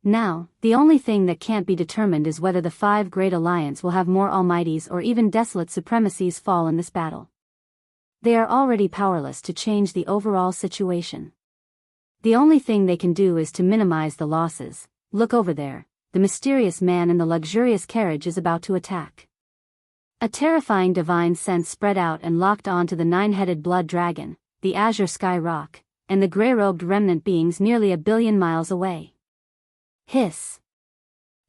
Now, the only thing that can't be determined is whether the 5 Great Alliance will have more almighties or even desolate supremacies fall in this battle. They are already powerless to change the overall situation. The only thing they can do is to minimize the losses. Look over there, the mysterious man in the luxurious carriage is about to attack. A terrifying divine sense spread out and locked onto the 9-headed blood dragon, the azure sky rock, and the grey-robed remnant beings nearly 1 billion miles away. Hiss.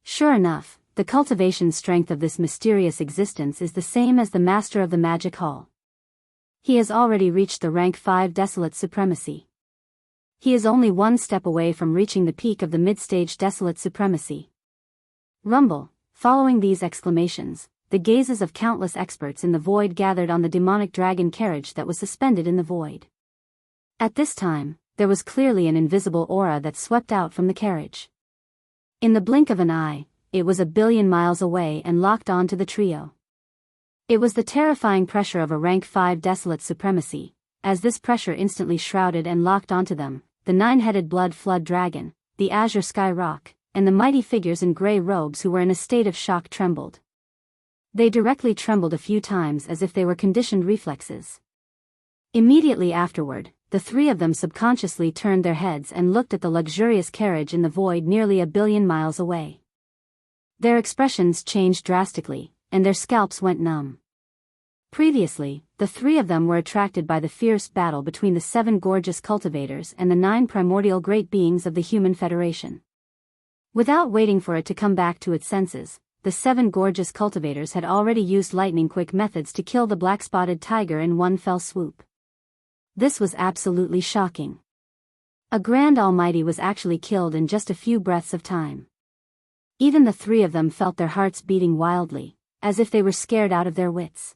Sure enough, the cultivation strength of this mysterious existence is the same as the master of the magic hall. He has already reached the rank 5 desolate supremacy. He is only 1 step away from reaching the peak of the mid-stage desolate supremacy. Rumble. Following these exclamations, the gazes of countless experts in the void gathered on the demonic dragon carriage that was suspended in the void. At this time, there was clearly an invisible aura that swept out from the carriage. In the blink of an eye, it was 1 billion miles away and locked onto the trio. It was the terrifying pressure of a rank 5 desolate supremacy. As this pressure instantly shrouded and locked onto them, the 9-headed blood flood dragon, the azure sky rock, and the mighty figures in grey robes who were in a state of shock trembled. They directly trembled a few times as if they were conditioned reflexes. Immediately afterward, the 3 of them subconsciously turned their heads and looked at the luxurious carriage in the void nearly 1 billion miles away. Their expressions changed drastically, and their scalps went numb. Previously, the 3 of them were attracted by the fierce battle between the 7 gorgeous cultivators and the 9 primordial great beings of the Human Federation. Without waiting for it to come back to its senses, the 7 gorgeous cultivators had already used lightning-quick methods to kill the black-spotted tiger in one fell swoop. This was absolutely shocking. A grand almighty was actually killed in just a few breaths of time. Even the 3 of them felt their hearts beating wildly, as if they were scared out of their wits.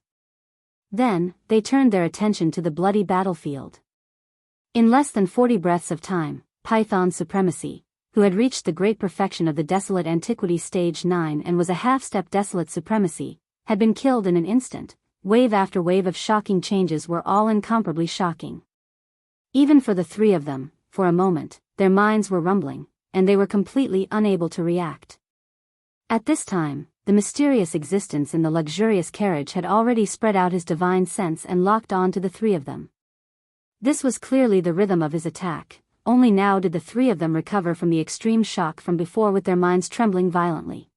Then, they turned their attention to the bloody battlefield. In less than 40 breaths of time, Python Supremacy, who had reached the great perfection of the Desolate Antiquity Stage 9 and was a half-step Desolate Supremacy, had been killed in an instant. Wave after wave of shocking changes were all incomparably shocking. Even for the 3 of them, for a moment, their minds were rumbling, and they were completely unable to react. At this time, the mysterious existence in the luxurious carriage had already spread out his divine sense and locked on to the three of them. This was clearly the rhythm of his attack, only now did the three of them recover from the extreme shock from before with their minds trembling violently.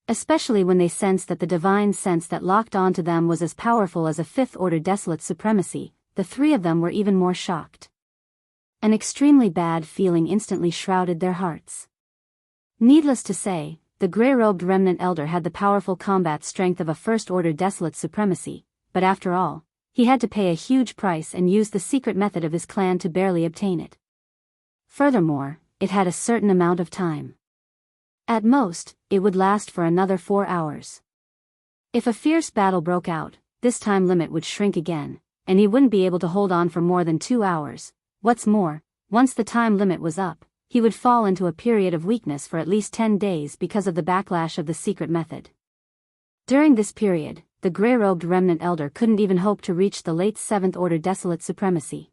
Especially when they sensed that the divine sense that locked onto them was as powerful as a fifth-order desolate supremacy, the three of them were even more shocked. An extremely bad feeling instantly shrouded their hearts. Needless to say, the grey-robed remnant elder had the powerful combat strength of a first-order desolate supremacy, but after all, he had to pay a huge price and use the secret method of his clan to barely obtain it. Furthermore, it had a certain amount of time. At most, it would last for another 4 hours. If a fierce battle broke out, this time limit would shrink again, and he wouldn't be able to hold on for more than 2 hours. What's more, once the time limit was up, he would fall into a period of weakness for at least 10 days because of the backlash of the secret method. During this period, the grey-robed remnant elder couldn't even hope to reach the late 7th-order desolate supremacy.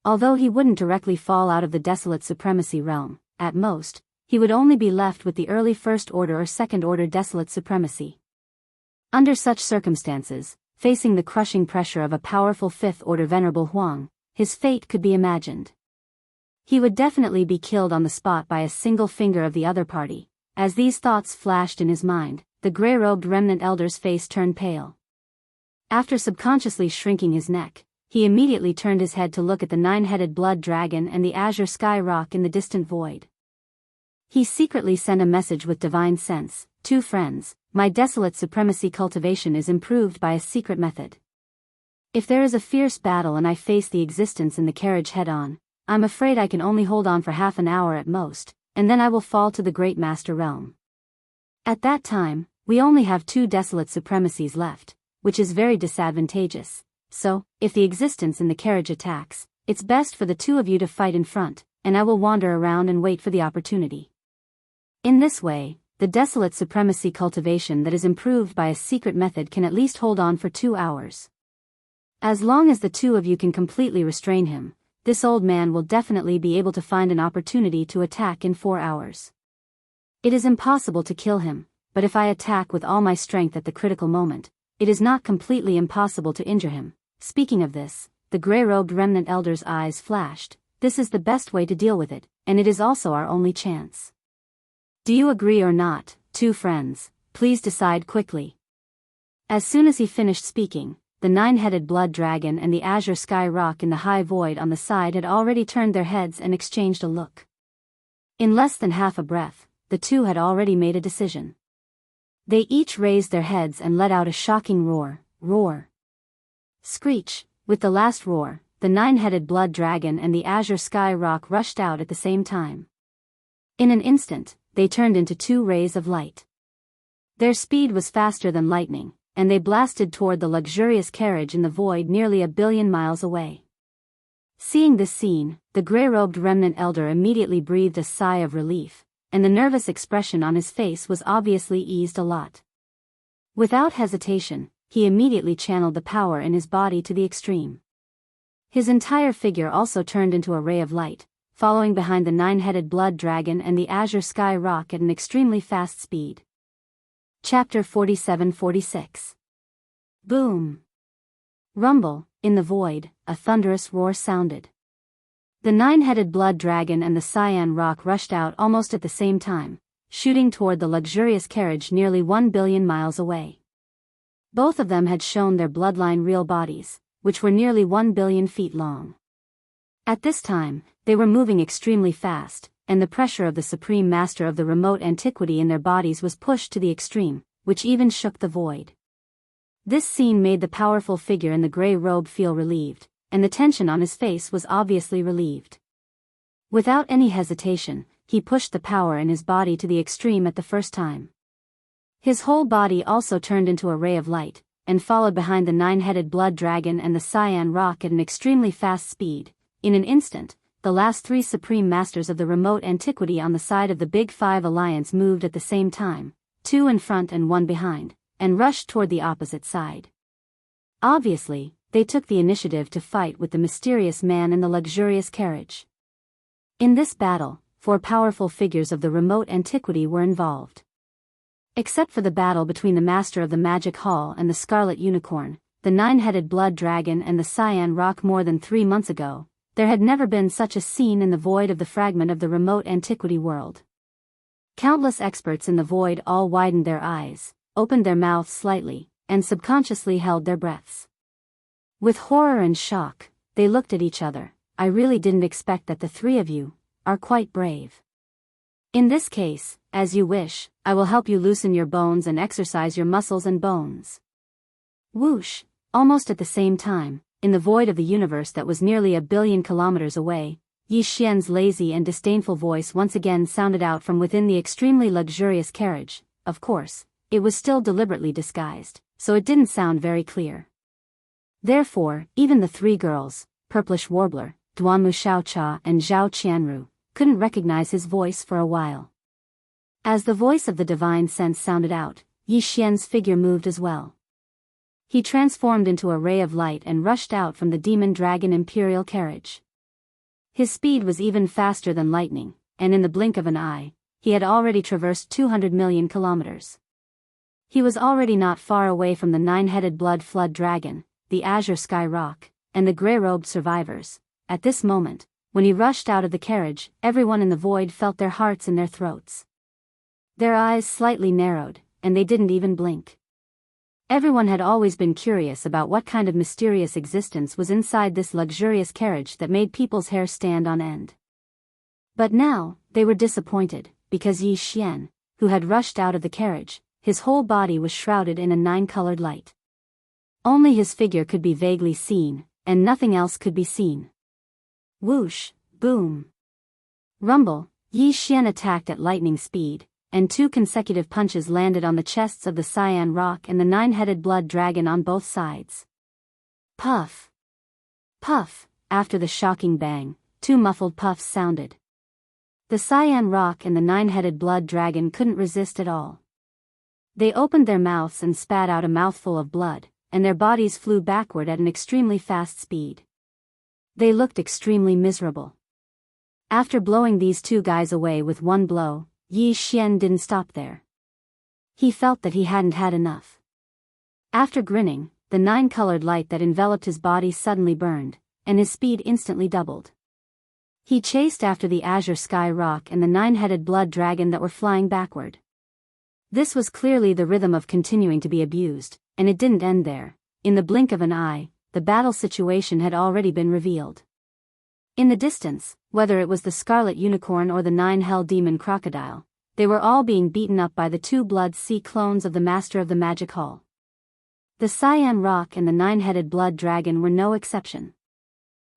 Although he wouldn't directly fall out of the desolate supremacy realm, at most, he would only be left with the early 1st-order or 2nd-order desolate supremacy. Under such circumstances, facing the crushing pressure of a powerful 5th-order venerable Huang, his fate could be imagined. He would definitely be killed on the spot by a single finger of the other party. As these thoughts flashed in his mind, the grey-robed remnant elder's face turned pale. After subconsciously shrinking his neck, he immediately turned his head to look at the 9-headed blood dragon and the azure sky rock in the distant void. He secretly sent a message with divine sense: "Two friends, my desolate supremacy cultivation is improved by a secret method. If there is a fierce battle and I face the existence in the carriage head-on, I'm afraid I can only hold on for half an hour at most, and then I will fall to the Great Master Realm. At that time, we only have 2 desolate supremacies left, which is very disadvantageous, so, if the existence in the carriage attacks, it's best for the 2 of you to fight in front, and I will wander around and wait for the opportunity." In this way, the desolate supremacy cultivation that is improved by a secret method can at least hold on for 2 hours. As long as the 2 of you can completely restrain him, this old man will definitely be able to find an opportunity to attack in 4 hours. It is impossible to kill him, but if I attack with all my strength at the critical moment, it is not completely impossible to injure him. Speaking of this, the grey-robed remnant elder's eyes flashed. This is the best way to deal with it, and it is also our only chance. Do you agree or not, 2 friends? Please decide quickly. As soon as he finished speaking, the 9-headed blood dragon and the azure sky rock in the high void on the side had already turned their heads and exchanged a look. In less than half a breath, the 2 had already made a decision. They each raised their heads and let out a shocking roar, roar. Screech. With the last roar, the 9-headed blood dragon and the azure sky rock rushed out at the same time. In an instant, they turned into 2 rays of light. Their speed was faster than lightning, and they blasted toward the luxurious carriage in the void nearly 1 billion miles away. Seeing this scene, the grey-robed remnant elder immediately breathed a sigh of relief, and the nervous expression on his face was obviously eased a lot. Without hesitation, he immediately channeled the power in his body to the extreme. His entire figure also turned into a ray of light, following behind the 9-headed blood dragon and the azure sky rock at an extremely fast speed. Chapter 47-46. Boom! Rumble. In the void, a thunderous roar sounded. The 9-headed blood dragon and the cyan rock rushed out almost at the same time, shooting toward the luxurious carriage nearly 1 billion miles away. Both of them had shown their bloodline real bodies, which were nearly 1 billion feet long. At this time, they were moving extremely fast, and the pressure of the Supreme Master of the remote antiquity in their bodies was pushed to the extreme, which even shook the void. This scene made the powerful figure in the grey robe feel relieved, and the tension on his face was obviously relieved. Without any hesitation, he pushed the power in his body to the extreme at the first time. His whole body also turned into a ray of light, and followed behind the 9-headed blood dragon and the cyan rock at an extremely fast speed. In an instant, the last 3 Supreme Masters of the remote antiquity on the side of the Big Five Alliance moved at the same time, 2 in front and 1 behind, and rushed toward the opposite side. Obviously, they took the initiative to fight with the mysterious man in the luxurious carriage. In this battle, 4 powerful figures of the remote antiquity were involved. Except for the battle between the Master of the Magic Hall and the Scarlet Unicorn, the nine-headed blood dragon and the Cyan Rock more than 3 months ago, there had never been such a scene in the void of the fragment of the remote antiquity world. Countless experts in the void all widened their eyes, opened their mouths slightly, and subconsciously held their breaths. With horror and shock, they looked at each other. I really didn't expect that the three of you are quite brave. In this case, as you wish, I will help you loosen your bones and exercise your muscles and bones. Whoosh, almost at the same time, in the void of the universe that was nearly 1 billion kilometers away, Yi Xian's lazy and disdainful voice once again sounded out from within the extremely luxurious carriage. Of course, it was still deliberately disguised, so it didn't sound very clear. Therefore, even the three girls, Purplish Warbler, Duanmu Xiaocha and Zhao Qianru, couldn't recognize his voice for a while. As the voice of the divine sense sounded out, Yi Xian's figure moved as well. He transformed into a ray of light and rushed out from the demon dragon imperial carriage. His speed was even faster than lightning, and in the blink of an eye, he had already traversed 200 million kilometers. He was already not far away from the nine-headed blood flood dragon, the azure sky rock, and the grey-robed survivors. At this moment, when he rushed out of the carriage, everyone in the void felt their hearts in their throats. Their eyes slightly narrowed, and they didn't even blink. Everyone had always been curious about what kind of mysterious existence was inside this luxurious carriage that made people's hair stand on end. But now, they were disappointed, because Yi Xian, who had rushed out of the carriage, his whole body was shrouded in a 9-colored light. Only his figure could be vaguely seen, and nothing else could be seen. Whoosh, boom. Rumble, Yi Xian attacked at lightning speed, and 2 consecutive punches landed on the chests of the Cyan Rock and the nine-headed blood dragon on both sides. Puff. Puff, after the shocking bang, 2 muffled puffs sounded. The Cyan Rock and the nine-headed blood dragon couldn't resist at all. They opened their mouths and spat out a mouthful of blood, and their bodies flew backward at an extremely fast speed. They looked extremely miserable. After blowing these 2 guys away with 1 blow, Yi Xian didn't stop there. He felt that he hadn't had enough. After grinning, the 9-colored light that enveloped his body suddenly burned, and his speed instantly doubled. He chased after the azure sky rock and the nine-headed blood dragon that were flying backward. This was clearly the rhythm of continuing to be abused, and it didn't end there. In the blink of an eye, the battle situation had already been revealed. In the distance, whether it was the Scarlet Unicorn or the 9-Hell Demon Crocodile, they were all being beaten up by the 2 Blood Sea clones of the Master of the Magic Hall. The Cyan Rock and the 9-headed blood dragon were no exception.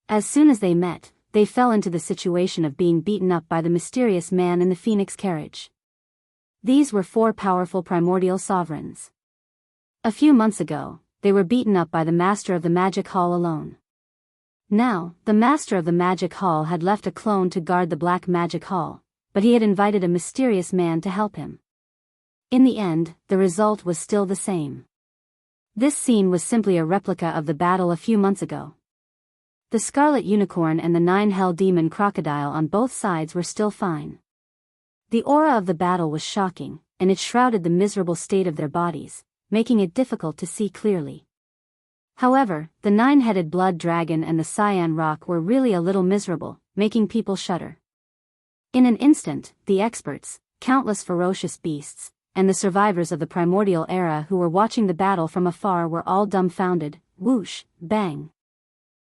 As soon as they met, they fell into the situation of being beaten up by the mysterious man in the Phoenix carriage. These were 4 powerful primordial sovereigns. A few months ago, they were beaten up by the Master of the Magic Hall alone. Now, the Master of the Magic Hall had left a clone to guard the Black Magic Hall, but he had invited a mysterious man to help him. In the end, the result was still the same. This scene was simply a replica of the battle a few months ago. The Scarlet Unicorn and the 9-Hell Demon Crocodile on both sides were still fine. The aura of the battle was shocking, and it shrouded the miserable state of their bodies, making it difficult to see clearly. However, the 9-headed blood dragon and the Cyan Rock were really a little miserable, making people shudder. In an instant, the experts, countless ferocious beasts, and the survivors of the primordial era who were watching the battle from afar were all dumbfounded. Whoosh, bang.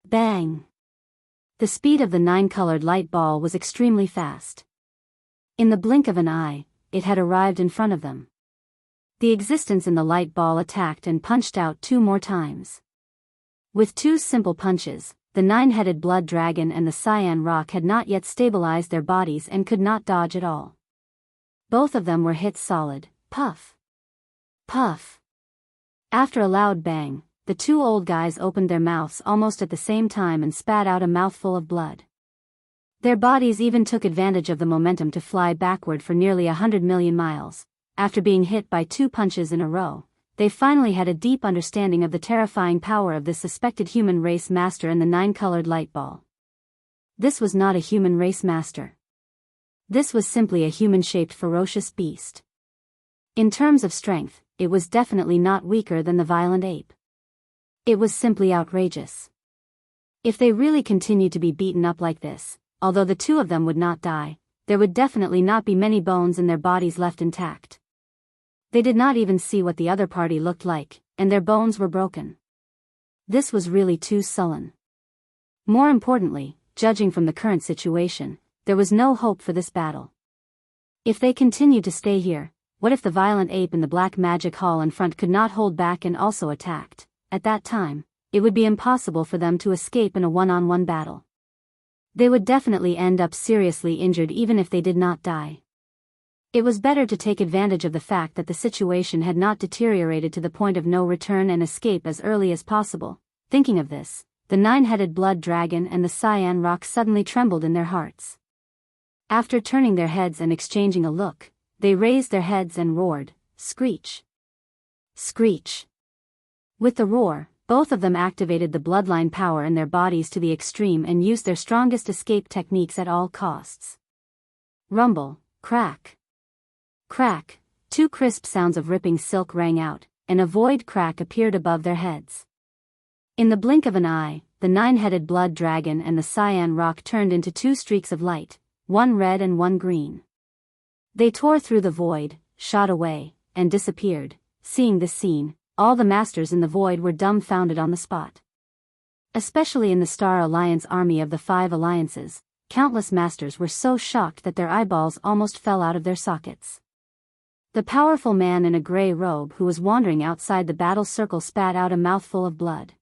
Bang. The speed of the 9-colored light ball was extremely fast. In the blink of an eye, it had arrived in front of them. The existence in the light ball attacked and punched out 2 more times. With 2 simple punches, the 9-headed blood dragon and the Cyan Rock had not yet stabilized their bodies and could not dodge at all. Both of them were hit solid. Puff. Puff. After a loud bang, the 2 old guys opened their mouths almost at the same time and spat out a mouthful of blood. Their bodies even took advantage of the momentum to fly backward for nearly 100 million miles. After being hit by 2 punches in a row, they finally had a deep understanding of the terrifying power of this suspected human race master in the 9-colored light ball. This was not a human race master. This was simply a human-shaped ferocious beast. In terms of strength, it was definitely not weaker than the violent ape. It was simply outrageous. If they really continued to be beaten up like this, although the two of them would not die, there would definitely not be many bones in their bodies left intact. They did not even see what the other party looked like, and their bones were broken. This was really too sullen. More importantly, judging from the current situation, there was no hope for this battle. If they continued to stay here, what if the violent ape in the black magic hall in front could not hold back and also attacked? At that time, it would be impossible for them to escape in a one-on-one battle. They would definitely end up seriously injured even if they did not die. It was better to take advantage of the fact that the situation had not deteriorated to the point of no return and escape as early as possible. Thinking of this, the nine-headed blood dragon and the cyan roc suddenly trembled in their hearts. After turning their heads and exchanging a look, they raised their heads and roared, "Screech! Screech!" With the roar, both of them activated the bloodline power in their bodies to the extreme and used their strongest escape techniques at all costs. Rumble, crack. Crack, two crisp sounds of ripping silk rang out, and a void crack appeared above their heads. In the blink of an eye, the nine-headed blood dragon and the cyan roc turned into two streaks of light, one red and one green. They tore through the void, shot away, and disappeared. Seeing this scene, all the masters in the void were dumbfounded on the spot. Especially in the Star Alliance army of the 5 alliances, countless masters were so shocked that their eyeballs almost fell out of their sockets. The powerful man in a gray robe who was wandering outside the battle circle spat out a mouthful of blood.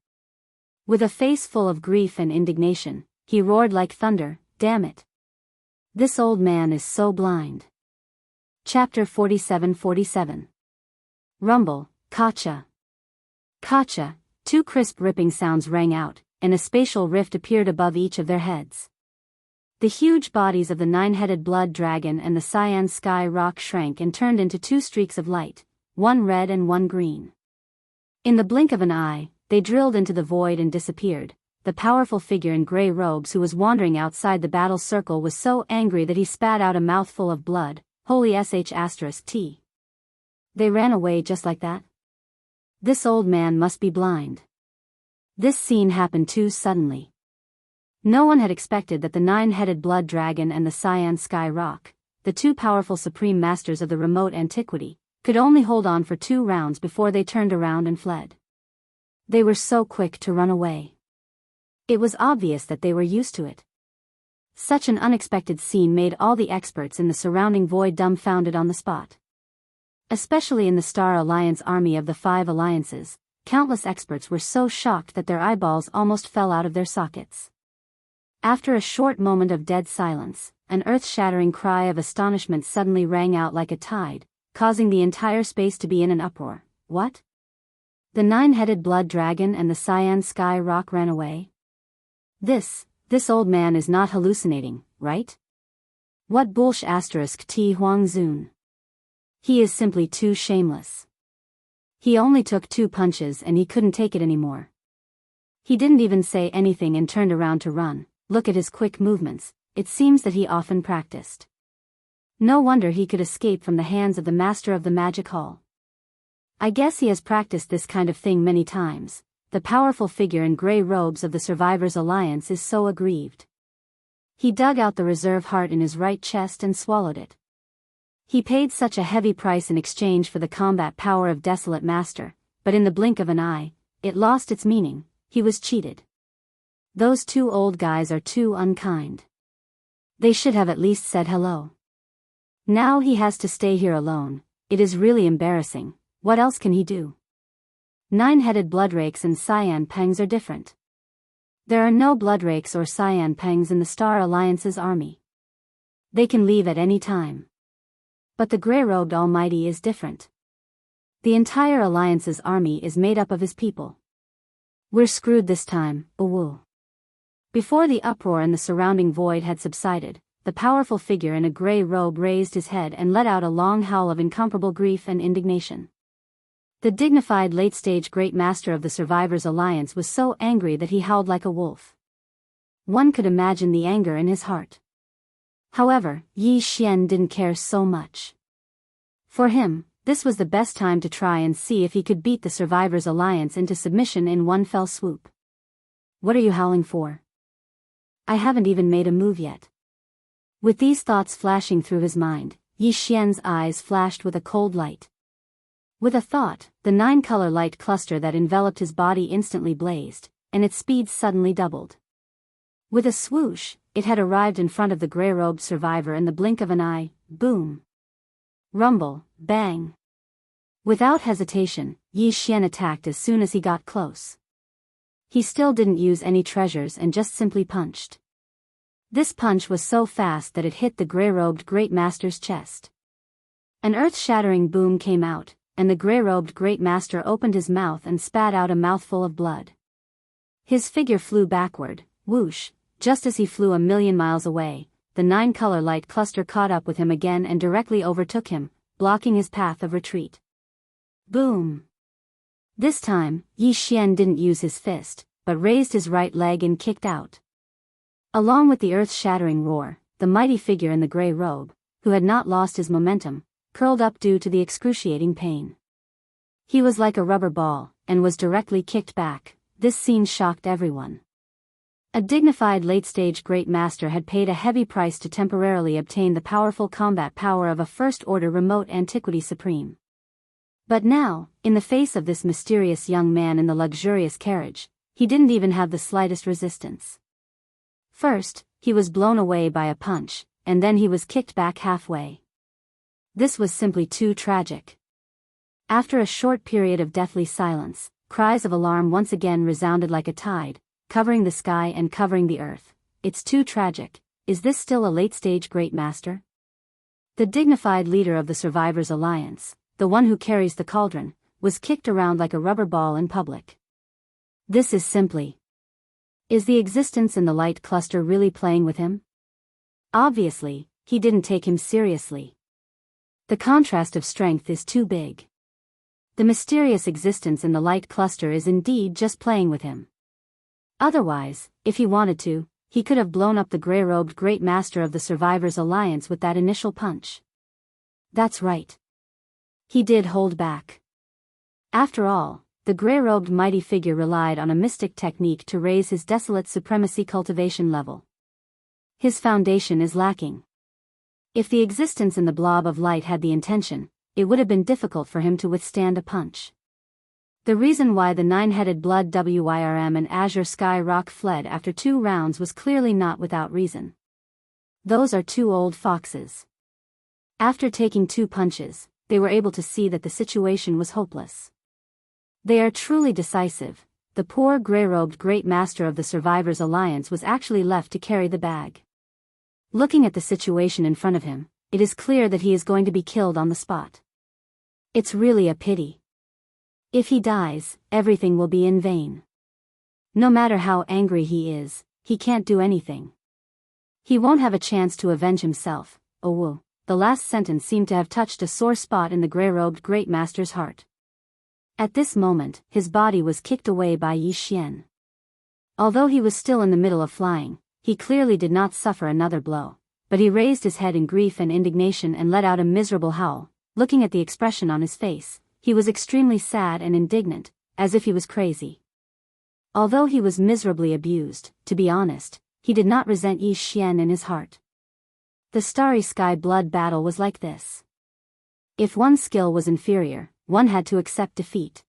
With a face full of grief and indignation, he roared like thunder, "Damn it! This old man is so blind." Chapter 47-47. Rumble, Kacha. Kacha, two crisp ripping sounds rang out, and a spatial rift appeared above each of their heads. The huge bodies of the nine-headed blood dragon and the cyan sky roc shrank and turned into two streaks of light, one red and one green. In the blink of an eye, they drilled into the void and disappeared. The powerful figure in gray robes who was wandering outside the battle circle was so angry that he spat out a mouthful of blood. Holy sh*t. They ran away just like that? This old man must be blind. This scene happened too suddenly. No one had expected that the nine-headed blood dragon and the cyan sky roc, the two powerful supreme masters of the remote antiquity, could only hold on for 2 rounds before they turned around and fled. They were so quick to run away. It was obvious that they were used to it. Such an unexpected scene made all the experts in the surrounding void dumbfounded on the spot. Especially in the Star Alliance army of the 5 alliances, countless experts were so shocked that their eyeballs almost fell out of their sockets. After a short moment of dead silence, an earth-shattering cry of astonishment suddenly rang out like a tide, causing the entire space to be in an uproar. What? The nine-headed blood dragon and the cyan sky roc ran away? This old man is not hallucinating, right? What bullsh*t Huang Zun. He is simply too shameless. He only took 2 punches and he couldn't take it anymore. He didn't even say anything and turned around to run. Look at his quick movements, it seems that he often practiced. No wonder he could escape from the hands of the master of the magic hall. I guess he has practiced this kind of thing many times. The powerful figure in gray robes of the Survivors Alliance is so aggrieved. He dug out the reserve heart in his right chest and swallowed it. He paid such a heavy price in exchange for the combat power of Desolate Master, but in the blink of an eye, it lost its meaning. He was cheated. Those 2 old guys are too unkind. They should have at least said hello. Now he has to stay here alone. It is really embarrassing. What else can he do? Nine-headed bloodrakes and cyan pangs are different. There are no bloodrakes or cyan pangs in the Star Alliance's army. They can leave at any time. But the grey-robed Almighty is different. The entire Alliance's army is made up of his people. We're screwed this time, Awoo. Before the uproar and the surrounding void had subsided, the powerful figure in a gray robe raised his head and let out a long howl of incomparable grief and indignation. The dignified late-stage Great Master of the Survivors Alliance was so angry that he howled like a wolf. One could imagine the anger in his heart. However, Yi Xian didn't care so much. For him, This was the best time to try and see if he could beat the Survivors Alliance into submission in one fell swoop. What are you howling for? I haven't even made a move yet. With these thoughts flashing through his mind, Yi Xian's eyes flashed with a cold light. With a thought, the 9-color light cluster that enveloped his body instantly blazed, and its speed suddenly doubled. With a swoosh, it had arrived in front of the gray-robed survivor in the blink of an eye. Boom! Rumble, bang! Without hesitation, Yi Xian attacked as soon as he got close. He still didn't use any treasures and just simply punched. This punch was so fast that it hit the gray-robed Great Master's chest. An earth-shattering boom came out, and the gray-robed Great Master opened his mouth and spat out a mouthful of blood. His figure flew backward, whoosh, just as he flew 1,000,000 miles away. The 9-color light cluster caught up with him again and directly overtook him, blocking his path of retreat. Boom! This time, Yi Xian didn't use his fist, but raised his right leg and kicked out. Along with the earth-shattering roar, the mighty figure in the gray robe, who had not lost his momentum, curled up due to the excruciating pain. He was like a rubber ball, and was directly kicked back. This scene shocked everyone. A dignified late-stage Great Master had paid a heavy price to temporarily obtain the powerful combat power of a First-Order Remote Antiquity Supreme. But now, in the face of this mysterious young man in the luxurious carriage, he didn't even have the slightest resistance. First, he was blown away by a punch, and then he was kicked back halfway. This was simply too tragic. After a short period of deathly silence, cries of alarm once again resounded like a tide, covering the sky and covering the earth. It's too tragic. Is this still a late-stage Great Master? The dignified leader of the Survivors Alliance, the one who carries the cauldron, was kicked around like a rubber ball in public. This is simply... Is the existence in the light cluster really playing with him? Obviously, he didn't take him seriously. The contrast of strength is too big. The mysterious existence in the light cluster is indeed just playing with him. Otherwise, if he wanted to, he could have blown up the gray-robed Great Master of the Survivors Alliance with that initial punch. That's right. He did hold back. After all, the gray-robed mighty figure relied on a mystic technique to raise his desolate supremacy cultivation level. His foundation is lacking. If the existence in the blob of light had the intention, it would have been difficult for him to withstand a punch. The reason why the 9-headed Blood Wyrm and Azure Sky Rock fled after 2 rounds was clearly not without reason. Those are 2 old foxes. After taking 2 punches, they were able to see that the situation was hopeless. They are truly decisive. The poor gray-robed Great Master of the Survivors Alliance was actually left to carry the bag. Looking at the situation in front of him, it is clear that he is going to be killed on the spot. It's really a pity. If he dies, everything will be in vain. No matter how angry he is, he can't do anything. He won't have a chance to avenge himself. Oh woo. The last sentence seemed to have touched a sore spot in the gray-robed Great Master's heart. At this moment, his body was kicked away by Yi Xian. Although he was still in the middle of flying, he clearly did not suffer another blow, but he raised his head in grief and indignation and let out a miserable howl. Looking at the expression on his face, he was extremely sad and indignant, as if he was crazy. Although he was miserably abused, to be honest, he did not resent Yi Xian in his heart. The Starry Sky blood battle was like this. If one's skill was inferior, one had to accept defeat.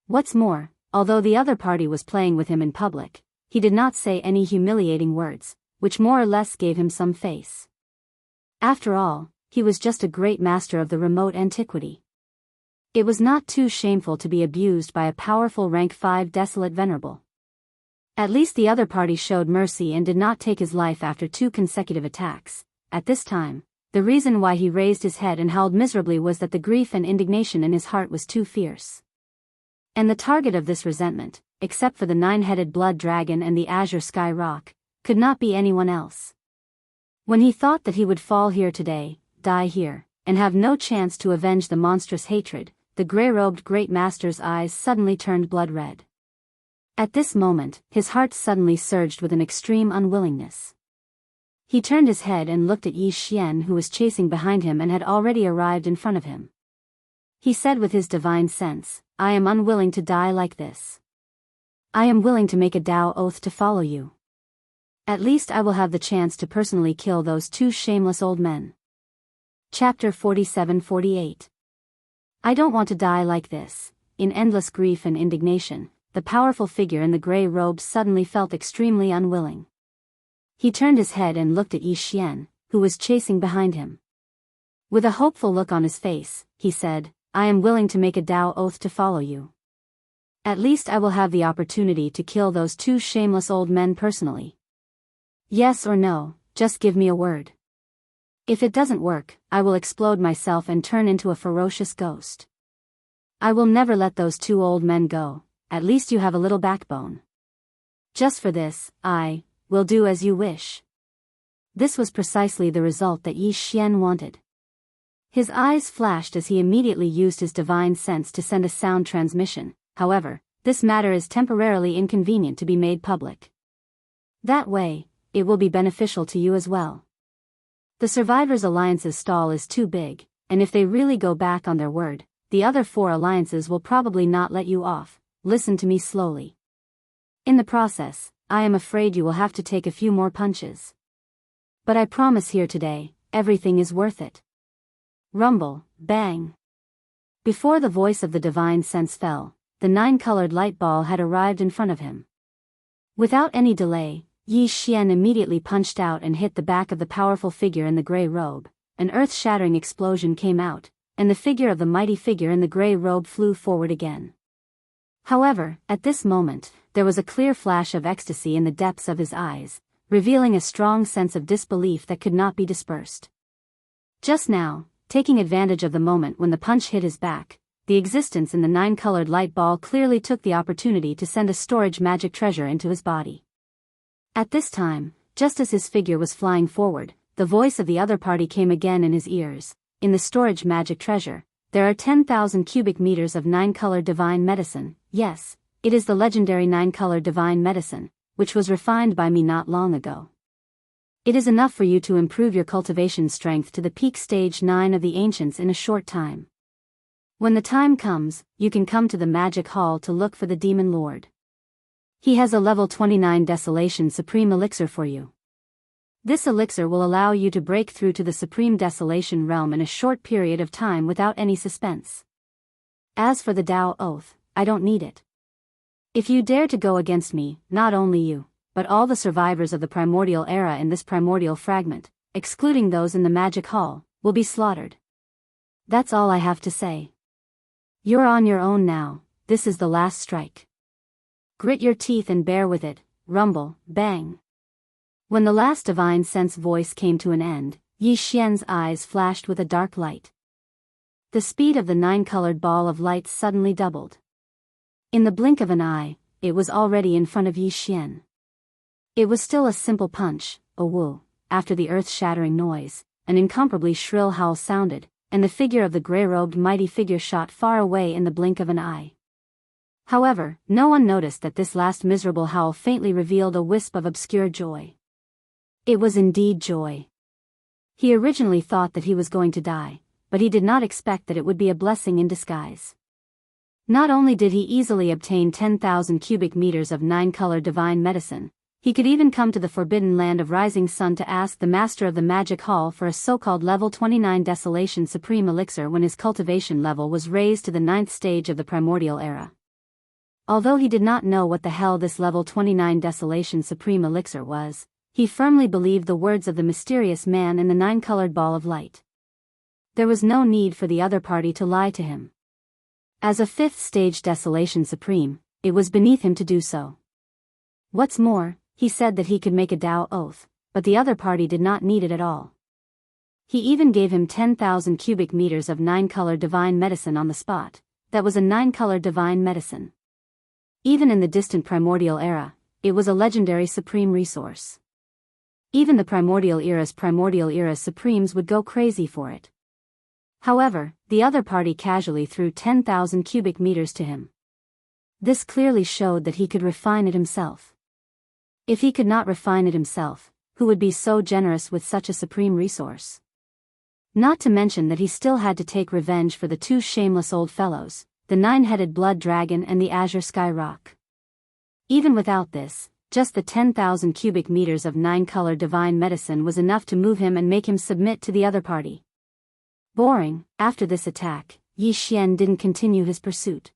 What's more, although the other party was playing with him in public, he did not say any humiliating words, which more or less gave him some face. After all, he was just a Great Master of the remote antiquity. It was not too shameful to be abused by a powerful rank 5 desolate venerable. At least the other party showed mercy and did not take his life after 2 consecutive attacks. At this time, the reason why he raised his head and howled miserably was that the grief and indignation in his heart was too fierce. And the target of this resentment, except for the 9-headed blood dragon and the Azure Sky Rock, could not be anyone else. When he thought that he would fall here today, die here, and have no chance to avenge the monstrous hatred, the gray-robed Great Master's eyes suddenly turned blood red. At this moment, his heart suddenly surged with an extreme unwillingness. He turned his head and looked at Yi Xian, who was chasing behind him and had already arrived in front of him. He said with his divine sense, I am unwilling to die like this. I am willing to make a Dao oath to follow you. At least I will have the chance to personally kill those two shameless old men. Chapter 47-48. I don't want to die like this. In endless grief and indignation, the powerful figure in the gray robes suddenly felt extremely unwilling. He turned his head and looked at Yi Xian, who was chasing behind him. With a hopeful look on his face, he said, I am willing to make a Dao oath to follow you. At least I will have the opportunity to kill those two shameless old men personally. Yes or no, just give me a word. If it doesn't work, I will explode myself and turn into a ferocious ghost. I will never let those two old men go, at least you have a little backbone. Just for this, I will do as you wish. This was precisely the result that Yi Xian wanted. His eyes flashed as he immediately used his divine sense to send a sound transmission. However, this matter is temporarily inconvenient to be made public. That way, it will be beneficial to you as well. The Survivors Alliance's stall is too big, and if they really go back on their word, the other 4 alliances will probably not let you off. Listen to me slowly. In the process, I am afraid you will have to take a few more punches. But I promise here today, everything is worth it. Rumble, bang. Before the voice of the divine sense fell, the 9-colored light ball had arrived in front of him. Without any delay, Yi Xian immediately punched out and hit the back of the powerful figure in the gray robe. An earth-shattering explosion came out, and the figure of the mighty figure in the gray robe flew forward again. However, at this moment, there was a clear flash of ecstasy in the depths of his eyes, revealing a strong sense of disbelief that could not be dispersed. Just now, taking advantage of the moment when the punch hit his back, the existence in the 9-colored light ball clearly took the opportunity to send a storage magic treasure into his body. At this time, just as his figure was flying forward, the voice of the other party came again in his ears. In the storage magic treasure, there are 10,000 cubic meters of 9-colored divine medicine. Yes, it is the legendary 9-colored divine medicine, which was refined by me not long ago. It is enough for you to improve your cultivation strength to the peak stage 9 of the ancients in a short time. When the time comes, you can come to the magic hall to look for the demon lord. He has a level 29 Desolation Supreme Elixir for you. This elixir will allow you to break through to the Supreme Desolation realm in a short period of time without any suspense. As for the Dao Oath, I don't need it. If you dare to go against me, not only you, but all the survivors of the primordial era in this primordial fragment, excluding those in the magic hall, will be slaughtered. That's all I have to say. You're on your own now, this is the last strike. Grit your teeth and bear with it. Rumble, bang. When the last divine sense voice came to an end, Yi Xian's eyes flashed with a dark light. The speed of the 9-colored ball of light suddenly doubled. In the blink of an eye, it was already in front of Yi Xian. It was still a simple punch, a woo. After the earth-shattering noise, an incomparably shrill howl sounded, and the figure of the grey-robed mighty figure shot far away in the blink of an eye. However, no one noticed that this last miserable howl faintly revealed a wisp of obscure joy. It was indeed joy. He originally thought that he was going to die, but he did not expect that it would be a blessing in disguise. Not only did he easily obtain 10,000 cubic meters of 9-colored divine medicine, he could even come to the forbidden land of Rising Sun to ask the master of the magic hall for a so-called level 29 Desolation Supreme Elixir when his cultivation level was raised to the 9th stage of the primordial era. Although he did not know what the hell this level 29 Desolation Supreme Elixir was, he firmly believed the words of the mysterious man in the 9-colored ball of light. There was no need for the other party to lie to him. As a 5th stage Desolation Supreme, it was beneath him to do so. What's more, he said that he could make a Dao oath, but the other party did not need it at all. He even gave him 10,000 cubic meters of 9-colored divine medicine on the spot. That was a 9-colored divine medicine. Even in the distant primordial era, it was a legendary supreme resource. Even the primordial era's supremes would go crazy for it. However, the other party casually threw 10,000 cubic meters to him. This clearly showed that he could refine it himself. If he could not refine it himself, who would be so generous with such a supreme resource? Not to mention that he still had to take revenge for the two shameless old fellows, the nine-headed blood dragon and the azure sky rock. Even without this, just the 10,000 cubic meters of nine-color divine medicine was enough to move him and make him submit to the other party. Boring. After this attack, Yi Xian didn't continue his pursuit.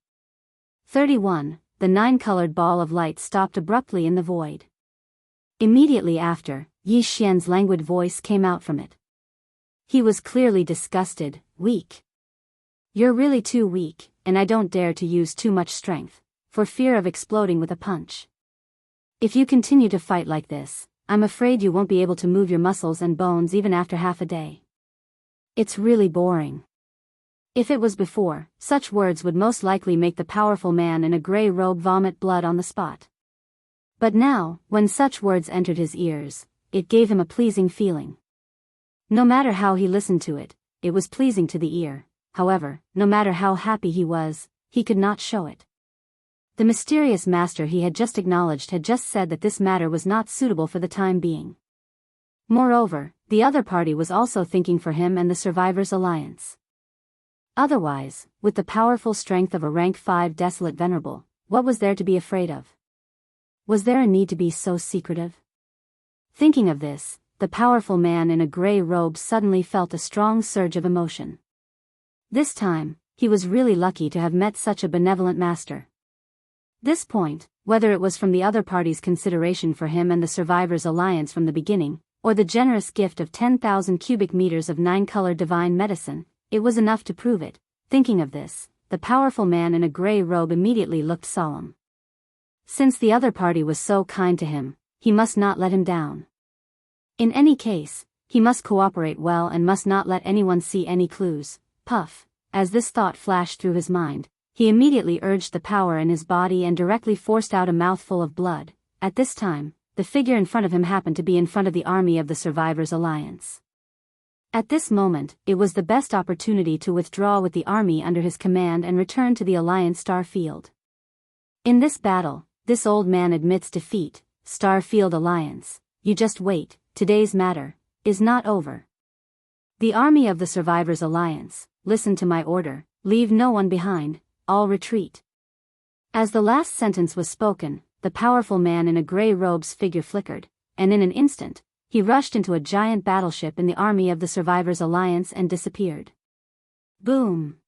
31. The nine-colored ball of light stopped abruptly in the void. Immediately after, Yi Xian's languid voice came out from it. He was clearly disgusted. Weak. You're really too weak, and I don't dare to use too much strength, for fear of exploding with a punch. If you continue to fight like this, I'm afraid you won't be able to move your muscles and bones even after half a day. It's really boring. If it was before, such words would most likely make the powerful man in a gray robe vomit blood on the spot. But now, when such words entered his ears, it gave him a pleasing feeling. No matter how he listened to it, it was pleasing to the ear. However, no matter how happy he was, he could not show it. The mysterious master he had just acknowledged had just said that this matter was not suitable for the time being. Moreover, the other party was also thinking for him and the Survivors' Alliance. Otherwise, with the powerful strength of a rank 5 desolate venerable, what was there to be afraid of? Was there a need to be so secretive? Thinking of this, the powerful man in a gray robe suddenly felt a strong surge of emotion. This time, he was really lucky to have met such a benevolent master. This point, whether it was from the other party's consideration for him and the Survivors' Alliance from the beginning, or the generous gift of 10,000 cubic meters of nine-color divine medicine, it was enough to prove it. Thinking of this, the powerful man in a gray robe immediately looked solemn. Since the other party was so kind to him, he must not let him down. In any case, he must cooperate well and must not let anyone see any clues. Puff. As this thought flashed through his mind, he immediately urged the power in his body and directly forced out a mouthful of blood. At this time, the figure in front of him happened to be in front of the army of the Survivors' Alliance. At this moment, it was the best opportunity to withdraw with the army under his command and return to the Alliance Star Field. In this battle, this old man admits defeat. Star Field Alliance, you just wait, today's matter is not over. The army of the Survivors' Alliance, listen to my order, leave no one behind, all retreat. As the last sentence was spoken, the powerful man in a gray robe's figure flickered, and in an instant, he rushed into a giant battleship in the army of the Survivors' Alliance and disappeared. Boom!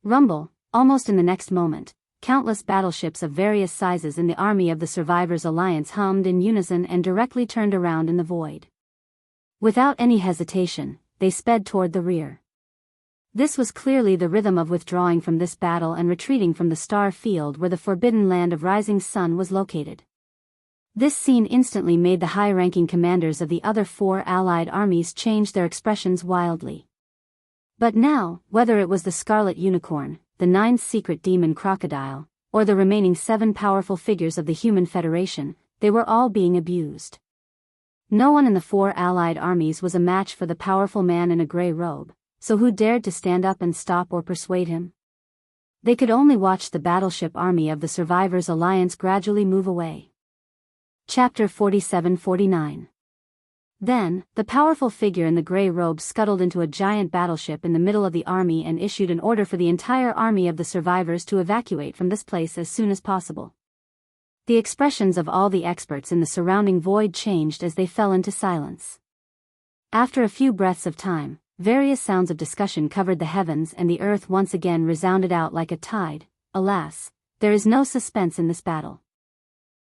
Rumble. Almost in the next moment, countless battleships of various sizes in the army of the Survivors' Alliance hummed in unison and directly turned around in the void. Without any hesitation, they sped toward the rear. This was clearly the rhythm of withdrawing from this battle and retreating from the star field where the forbidden land of rising sun was located. This scene instantly made the high-ranking commanders of the other 4 allied armies change their expressions wildly. But now, whether it was the Scarlet Unicorn, the 9th secret demon crocodile, or the remaining 7 powerful figures of the Human Federation, they were all being abused. No one in the 4 allied armies was a match for the powerful man in a gray robe, so who dared to stand up and stop or persuade him? They could only watch the battleship army of the Survivors' Alliance gradually move away. Chapter 47-49. Then, the powerful figure in the gray robe scuttled into a giant battleship in the middle of the army and issued an order for the entire army of the survivors to evacuate from this place as soon as possible. The expressions of all the experts in the surrounding void changed as they fell into silence. After a few breaths of time, various sounds of discussion covered the heavens and the earth once again resounded out like a tide. Alas, there is no suspense in this battle.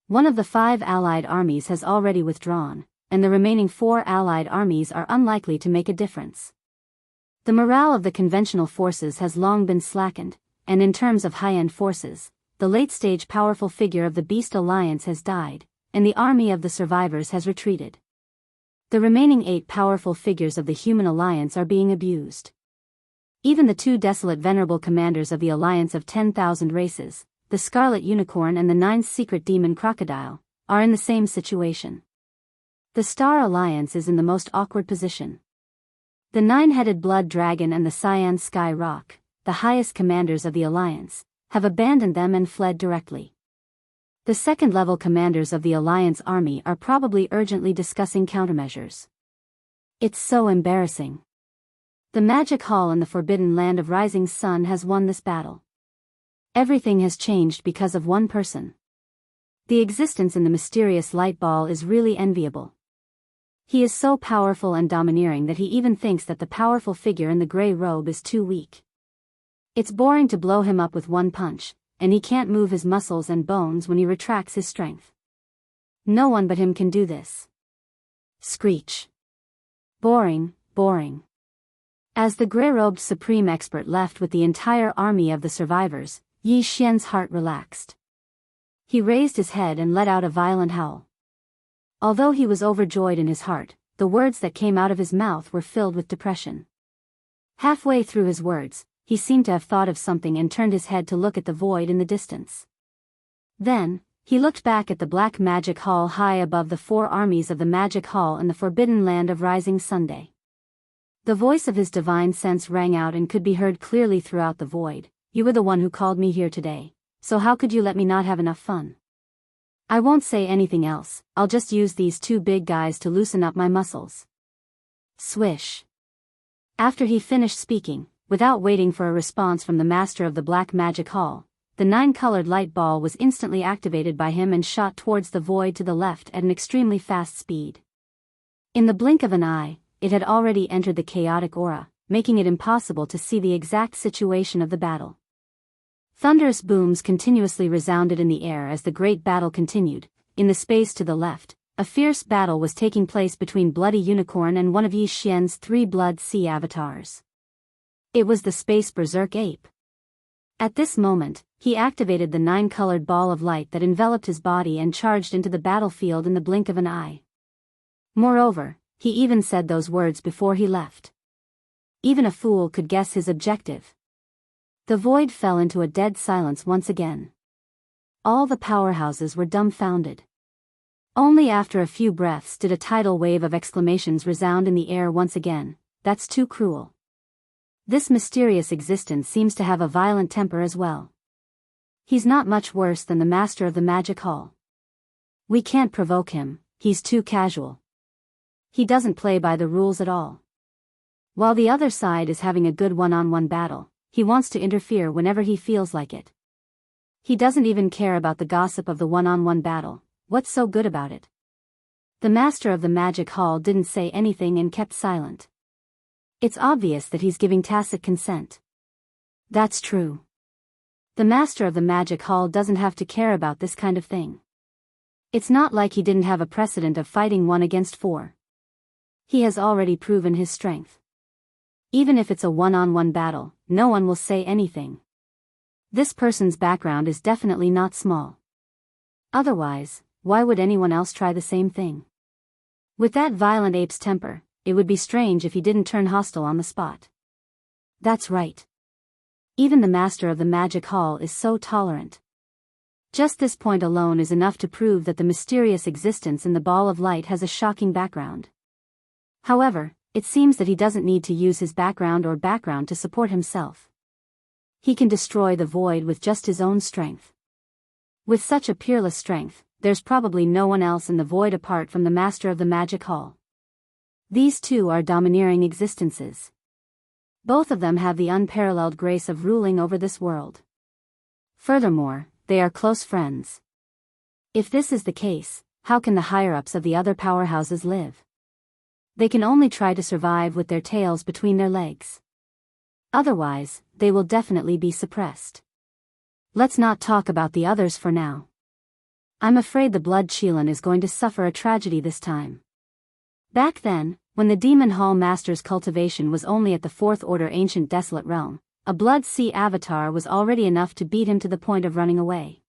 One of the 5 allied armies has already withdrawn, and the remaining 4 allied armies are unlikely to make a difference. The morale of the conventional forces has long been slackened, and in terms of high-end forces, the late-stage powerful figure of the Beast Alliance has died, and the army of the survivors has retreated. The remaining 8 powerful figures of the Human Alliance are being abused. Even the 2 desolate venerable commanders of the Alliance of 10,000 races, the Scarlet Unicorn and the 9th secret demon crocodile, are in the same situation. The Star Alliance is in the most awkward position. The 9-headed blood dragon and the Cyan Sky Rock, the highest commanders of the Alliance, have abandoned them and fled directly. The second-level commanders of the Alliance army are probably urgently discussing countermeasures. It's so embarrassing. The Magic Hall in the Forbidden Land of Rising Sun has won this battle. Everything has changed because of one person. The existence in the mysterious light ball is really enviable. He is so powerful and domineering that he even thinks that the powerful figure in the gray robe is too weak. It's boring to blow him up with one punch, and he can't move his muscles and bones when he retracts his strength. No one but him can do this. Screech. Boring, boring. As the gray-robed supreme expert left with the entire army of the survivors, Yi Xian's heart relaxed. He raised his head and let out a violent howl. Although he was overjoyed in his heart, the words that came out of his mouth were filled with depression. Halfway through his words, he seemed to have thought of something and turned his head to look at the void in the distance. Then, he looked back at the black magic hall high above the four armies of the magic hall in the forbidden land of Rising Sunday. The voice of his divine sense rang out and could be heard clearly throughout the void. You were the one who called me here today, so how could you let me not have enough fun? I won't say anything else, I'll just use these two big guys to loosen up my muscles. Swish. After he finished speaking, without waiting for a response from the master of the Black Magic Hall, the 9-colored light ball was instantly activated by him and shot towards the void to the left at an extremely fast speed. In the blink of an eye, it had already entered the chaotic aura, making it impossible to see the exact situation of the battle. Thunderous booms continuously resounded in the air as the great battle continued. In the space to the left, a fierce battle was taking place between Bloody Unicorn and one of Yi Xian's 3 Blood Sea avatars. It was the Space Berserk Ape. At this moment, he activated the 9-colored ball of light that enveloped his body and charged into the battlefield in the blink of an eye. Moreover, he even said those words before he left. Even a fool could guess his objective. The void fell into a dead silence once again. All the powerhouses were dumbfounded. Only after a few breaths did a tidal wave of exclamations resound in the air once again. That's too cruel. This mysterious existence seems to have a violent temper as well. He's not much worse than the master of the Magic Hall. We can't provoke him, he's too casual. He doesn't play by the rules at all. While the other side is having a good one-on-one battle, he wants to interfere whenever he feels like it. He doesn't even care about the gossip of the one-on-one battle. What's so good about it? The master of the Magic Hall didn't say anything and kept silent. It's obvious that he's giving tacit consent. That's true. The master of the Magic Hall doesn't have to care about this kind of thing. It's not like he didn't have a precedent of fighting 1 against 4. He has already proven his strength. Even if it's a one-on-one battle, no one will say anything. This person's background is definitely not small. Otherwise, why would anyone else try the same thing? With that violent ape's temper, it would be strange if he didn't turn hostile on the spot. That's right. Even the master of the Magic Hall is so tolerant. Just this point alone is enough to prove that the mysterious existence in the ball of light has a shocking background. However, it seems that he doesn't need to use his background to support himself. He can destroy the void with just his own strength. With such a peerless strength, there's probably no one else in the void apart from the master of the Magic Hall. These two are domineering existences. Both of them have the unparalleled grace of ruling over this world. Furthermore, they are close friends. If this is the case, how can the higher-ups of the other powerhouses live? They can only try to survive with their tails between their legs. Otherwise, they will definitely be suppressed. Let's not talk about the others for now. I'm afraid the Blood Qilin is going to suffer a tragedy this time. Back then, when the Demon Hall Master's cultivation was only at the 4th Order Ancient Desolate Realm, a Blood Sea avatar was already enough to beat him to the point of running away.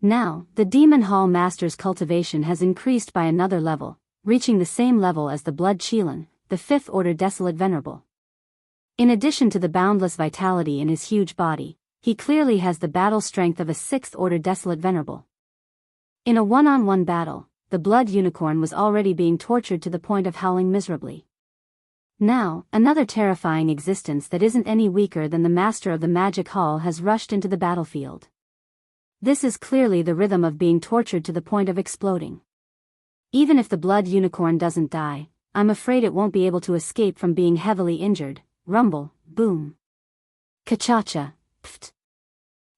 Now, the Demon Hall Master's cultivation has increased by another level, reaching the same level as the Blood Qilin, the 5th Order Desolate Venerable. In addition to the boundless vitality in his huge body, he clearly has the battle strength of a 6th Order Desolate Venerable. In a one-on-one battle, the Blood Unicorn was already being tortured to the point of howling miserably. Now, another terrifying existence that isn't any weaker than the Master of the Magic Hall has rushed into the battlefield. This is clearly the rhythm of being tortured to the point of exploding. Even if the Blood Unicorn doesn't die, I'm afraid it won't be able to escape from being heavily injured, rumble, boom. Ka-cha-cha, pft.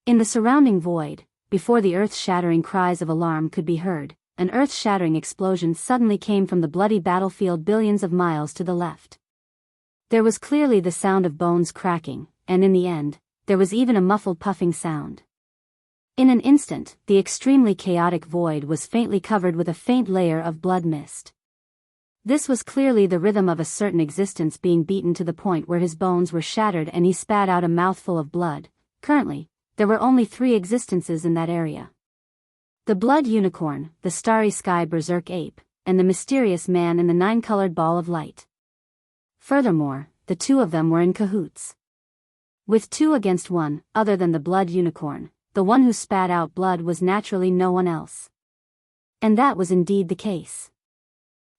In the surrounding void, before the earth-shattering cries of alarm could be heard, an earth-shattering explosion suddenly came from the bloody battlefield billions of miles to the left. There was clearly the sound of bones cracking, and in the end, there was even a muffled puffing sound. In an instant, the extremely chaotic void was faintly covered with a faint layer of blood mist. This was clearly the rhythm of a certain existence being beaten to the point where his bones were shattered and he spat out a mouthful of blood. Currently, there were only 3 existences in that area. The blood unicorn, the starry sky berserk ape, and the mysterious man in the 9-colored ball of light. Furthermore, the 2 of them were in cahoots. With 2 against 1, other than the blood unicorn, the one who spat out blood was naturally no one else. And that was indeed the case.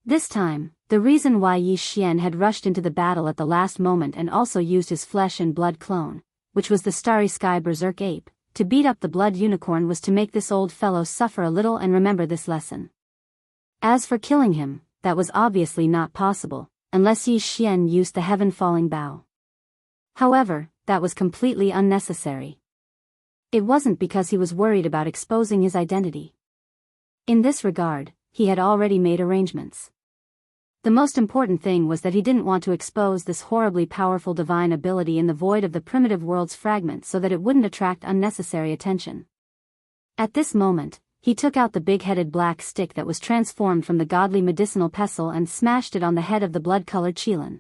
This time, the reason why Yi Xian had rushed into the battle at the last moment and also used his flesh and blood clone, which was the starry sky berserk ape, to beat up the blood unicorn was to make this old fellow suffer a little and remember this lesson. As for killing him, that was obviously not possible, unless Yi Xian used the heaven-falling bow. However, that was completely unnecessary. It wasn't because he was worried about exposing his identity. In this regard, he had already made arrangements. The most important thing was that he didn't want to expose this horribly powerful divine ability in the void of the primitive world's fragment so that it wouldn't attract unnecessary attention. At this moment, he took out the big-headed black stick that was transformed from the godly medicinal pestle and smashed it on the head of the blood-colored Qilin.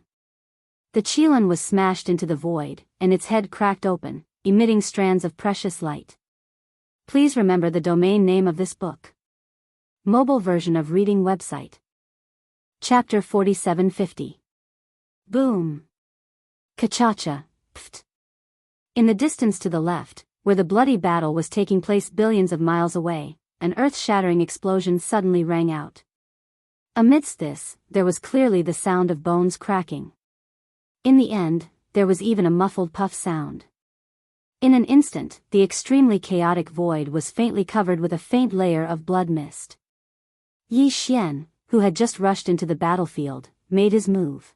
The Qilin was smashed into the void, and its head cracked open, emitting strands of precious light. Please remember the domain name of this book. Mobile version of reading website. Chapter 4750. Boom. Ka-cha-cha, pft. In the distance to the left, where the bloody battle was taking place billions of miles away, an earth-shattering explosion suddenly rang out. Amidst this, there was clearly the sound of bones cracking. In the end, there was even a muffled puff sound. In an instant, the extremely chaotic void was faintly covered with a faint layer of blood mist. Yi Xian, who had just rushed into the battlefield, made his move.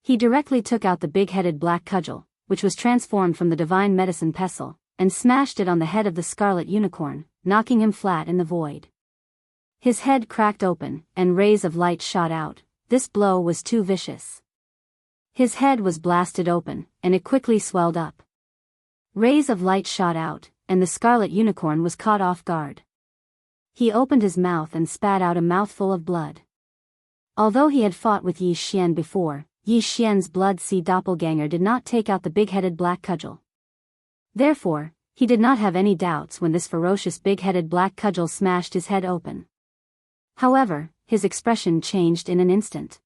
He directly took out the big-headed black cudgel, which was transformed from the divine medicine pestle, and smashed it on the head of the scarlet unicorn, knocking him flat in the void. His head cracked open, and rays of light shot out. This blow was too vicious. His head was blasted open, and it quickly swelled up. Rays of light shot out, and the scarlet unicorn was caught off guard. He opened his mouth and spat out a mouthful of blood. Although he had fought with Yi Xian before, Yi Xian's blood-sea doppelganger did not take out the big-headed black cudgel. Therefore, he did not have any doubts when this ferocious big-headed black cudgel smashed his head open. However, his expression changed in an instant.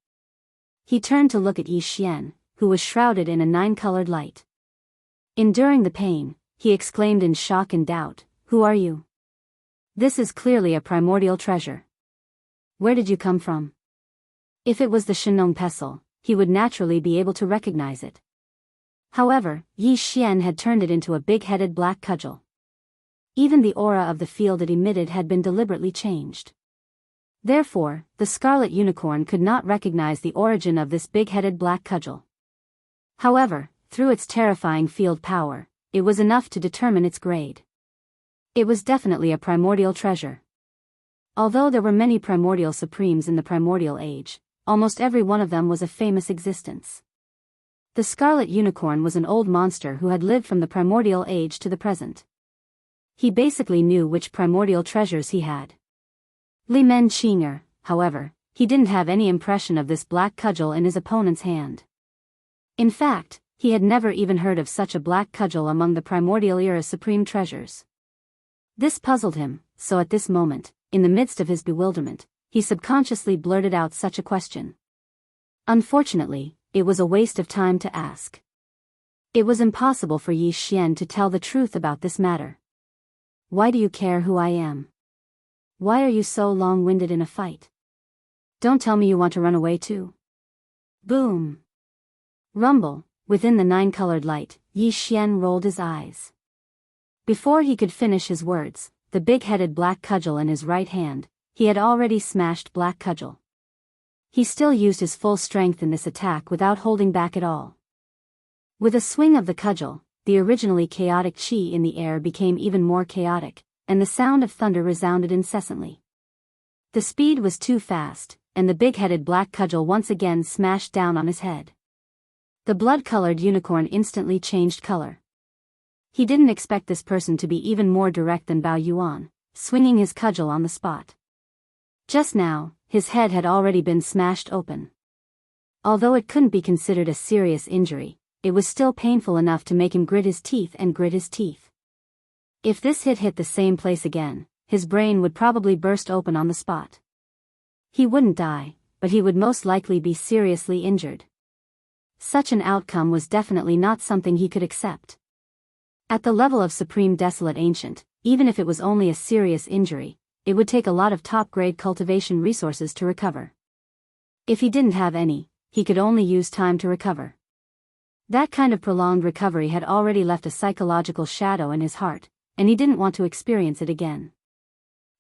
He turned to look at Yi Xian, who was shrouded in a 9-colored light. Enduring the pain, he exclaimed in shock and doubt, "Who are you? This is clearly a primordial treasure. Where did you come from?" If it was the Shenong pestle, he would naturally be able to recognize it. However, Yi Xian had turned it into a big-headed black cudgel. Even the aura of the field it emitted had been deliberately changed. Therefore, the scarlet unicorn could not recognize the origin of this big-headed black cudgel. However, through its terrifying field power, it was enough to determine its grade. It was definitely a primordial treasure. Although there were many primordial supremes in the primordial age, almost every one of them was a famous existence. The scarlet unicorn was an old monster who had lived from the primordial age to the present. He basically knew which primordial treasures he had. Li Men Qinger, however, he didn't have any impression of this black cudgel in his opponent's hand. In fact, he had never even heard of such a black cudgel among the primordial era supreme treasures. This puzzled him, so at this moment, in the midst of his bewilderment, he subconsciously blurted out such a question. Unfortunately, it was a waste of time to ask. It was impossible for Yi Xian to tell the truth about this matter. "Why do you care who I am? Why are you so long-winded in a fight? Don't tell me you want to run away too." Boom. Rumble, within the 9-colored light, Yi Xian rolled his eyes. Before he could finish his words, the big-headed black cudgel in his right hand, he had already smashed black cudgel. He still used his full strength in this attack without holding back at all. With a swing of the cudgel, the originally chaotic qi in the air became even more chaotic, and the sound of thunder resounded incessantly. The speed was too fast, and the big-headed black cudgel once again smashed down on his head. The blood-colored unicorn instantly changed color. He didn't expect this person to be even more direct than Bao Yuan, swinging his cudgel on the spot. Just now, his head had already been smashed open. Although it couldn't be considered a serious injury, it was still painful enough to make him grit his teeth and grit his teeth. If this hit the same place again, his brain would probably burst open on the spot. He wouldn't die, but he would most likely be seriously injured. Such an outcome was definitely not something he could accept. At the level of Supreme Desolate Ancient, even if it was only a serious injury, it would take a lot of top-grade cultivation resources to recover. If he didn't have any, he could only use time to recover. That kind of prolonged recovery had already left a psychological shadow in his heart, and he didn't want to experience it again.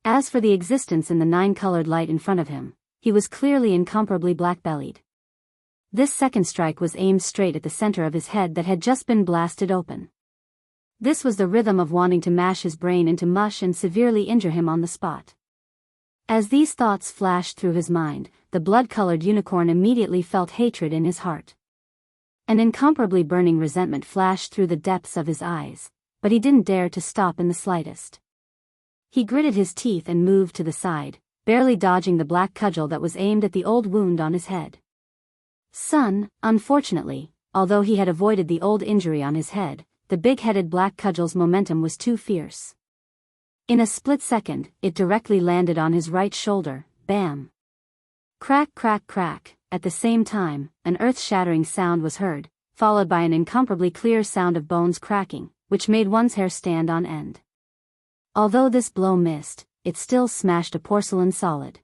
As for the existence in the nine-colored light in front of him, he was clearly incomparably black-bellied. This second strike was aimed straight at the center of his head that had just been blasted open. This was the rhythm of wanting to mash his brain into mush and severely injure him on the spot. As these thoughts flashed through his mind, the blood-colored unicorn immediately felt hatred in his heart. An incomparably burning resentment flashed through the depths of his eyes, but he didn't dare to stop in the slightest. He gritted his teeth and moved to the side, barely dodging the black cudgel that was aimed at the old wound on his head. Unfortunately, although he had avoided the old injury on his head, the big-headed black cudgel's momentum was too fierce. In a split second, it directly landed on his right shoulder, bam! Crack, crack, crack. At the same time, an earth-shattering sound was heard, followed by an incomparably clear sound of bones cracking, which made one's hair stand on end. Although this blow missed, it still smashed a porcelain solid.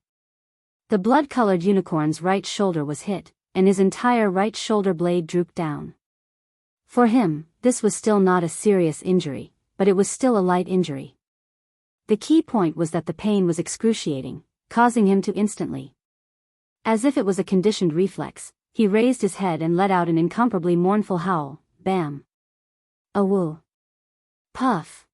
The blood-colored unicorn's right shoulder was hit, and his entire right shoulder blade drooped down. For him, this was still not a serious injury, but it was still a light injury. The key point was that the pain was excruciating, causing him to instantly. As if it was a conditioned reflex, he raised his head and let out an incomparably mournful howl, bam! Awoo! Puff!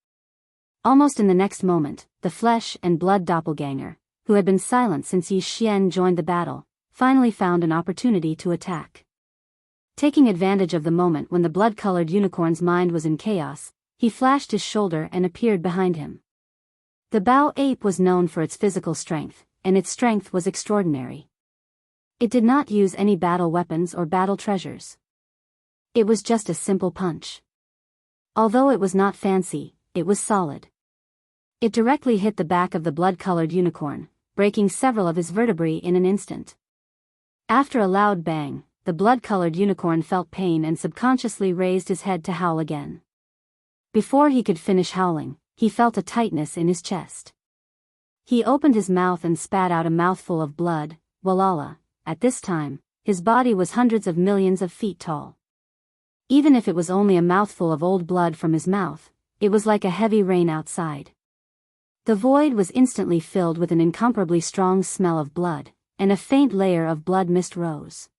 Almost in the next moment, the flesh and blood doppelganger, who had been silent since Yi Xian joined the battle, finally found an opportunity to attack. Taking advantage of the moment when the blood-colored unicorn's mind was in chaos, he flashed his shoulder and appeared behind him. The Bao ape was known for its physical strength, and its strength was extraordinary. It did not use any battle weapons or battle treasures. It was just a simple punch. Although it was not fancy, it was solid. It directly hit the back of the blood-colored unicorn, breaking several of his vertebrae in an instant. After a loud bang, the blood-colored unicorn felt pain and subconsciously raised his head to howl again. Before he could finish howling, he felt a tightness in his chest. He opened his mouth and spat out a mouthful of blood. Walala, at this time, his body was hundreds of millions of feet tall. Even if it was only a mouthful of old blood from his mouth, it was like a heavy rain outside. The void was instantly filled with an incomparably strong smell of blood, and a faint layer of blood mist rose.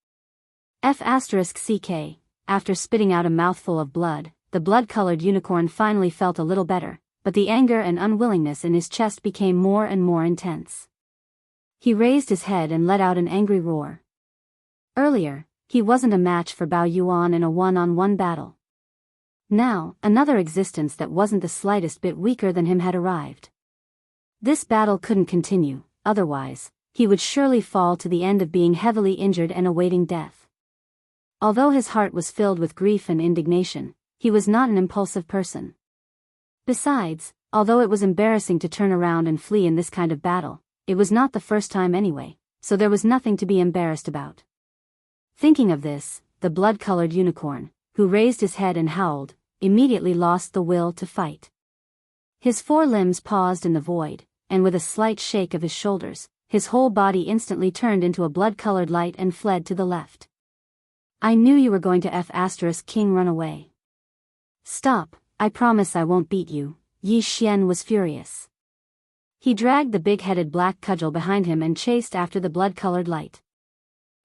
F***ck, after spitting out a mouthful of blood, the blood-colored unicorn finally felt a little better, but the anger and unwillingness in his chest became more and more intense. He raised his head and let out an angry roar. Earlier, he wasn't a match for Bao Yuan in a one-on-one battle. Now, another existence that wasn't the slightest bit weaker than him had arrived. This battle couldn't continue, otherwise, he would surely fall to the end of being heavily injured and awaiting death. Although his heart was filled with grief and indignation, he was not an impulsive person. Besides, although it was embarrassing to turn around and flee in this kind of battle, it was not the first time anyway, so there was nothing to be embarrassed about. Thinking of this, the blood-colored unicorn, who raised his head and howled, immediately lost the will to fight. His four limbs paused in the void, and with a slight shake of his shoulders, his whole body instantly turned into a blood-colored light and fled to the left. I knew you were going to F***king run away. Stop, I promise I won't beat you, Yi Xian was furious. He dragged the big-headed black cudgel behind him and chased after the blood-colored light.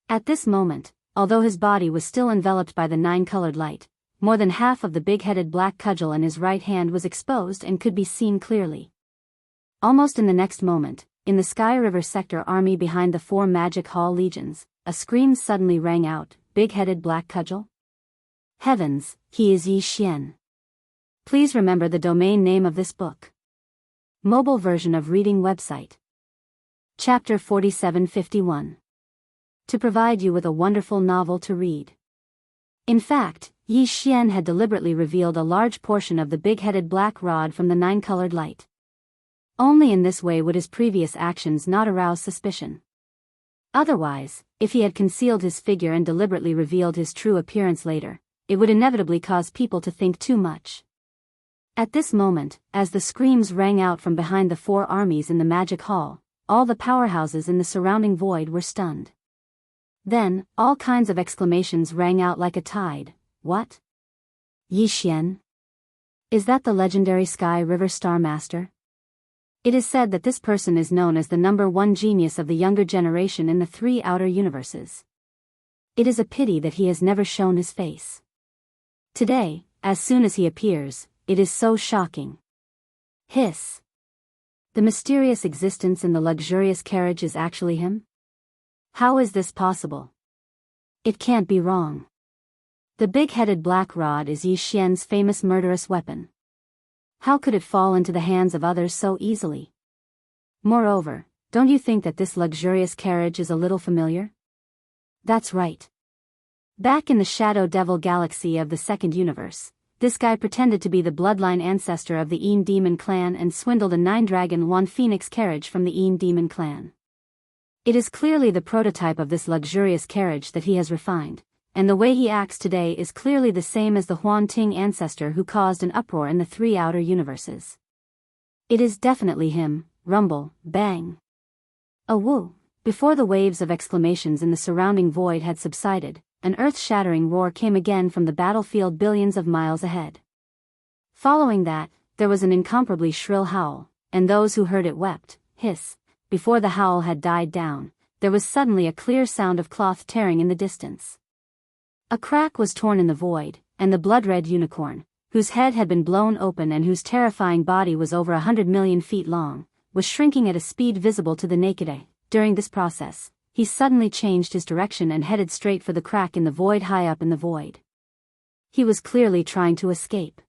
At this moment, although his body was still enveloped by the nine-colored light, More than half of the big-headed black cudgel in his right hand was exposed and could be seen clearly. Almost in the next moment, in the Sky River sector army behind the 4 Magic Hall legions, a scream suddenly rang out, "Big-headed black cudgel? Heavens, he is Yi Xian." Please remember the domain name of this book. Mobile version of reading website. Chapter 4751. To provide you with a wonderful novel to read. In fact, Yi Xian had deliberately revealed a large portion of the big-headed black rod from the 9-colored light. Only in this way would his previous actions not arouse suspicion. Otherwise, if he had concealed his figure and deliberately revealed his true appearance later, it would inevitably cause people to think too much. At this moment, as the screams rang out from behind the 4 armies in the Magic Hall, all the powerhouses in the surrounding void were stunned. Then, all kinds of exclamations rang out like a tide. What? Yi Xian? Is that the legendary Sky River Star Master? It is said that this person is known as the #1 genius of the younger generation in the 3 outer universes. It is a pity that he has never shown his face. Today, as soon as he appears, it is so shocking. Hiss. The mysterious existence in the luxurious carriage is actually him? How is this possible? It can't be wrong. The big-headed black rod is Yi Xian's famous murderous weapon. How could it fall into the hands of others so easily? Moreover, don't you think that this luxurious carriage is a little familiar? That's right. Back in the Shadow Devil galaxy of the second universe, this guy pretended to be the bloodline ancestor of the Een Demon clan and swindled a 9-dragon Wan Phoenix carriage from the Een Demon clan. It is clearly the prototype of this luxurious carriage that he has refined, and the way he acts today is clearly the same as the Huan Ting ancestor who caused an uproar in the 3 outer universes. It is definitely him. Rumble, bang. A woo. Before the waves of exclamations in the surrounding void had subsided, an earth-shattering roar came again from the battlefield billions of miles ahead. Following that, there was an incomparably shrill howl, and those who heard it wept, hiss. Before the howl had died down, there was suddenly a clear sound of cloth tearing in the distance. A crack was torn in the void, and the blood-red unicorn, whose head had been blown open and whose terrifying body was over 100 million feet long, was shrinking at a speed visible to the naked eye. During this process, he suddenly changed his direction and headed straight for the crack in the void high up in the void. He was clearly trying to escape.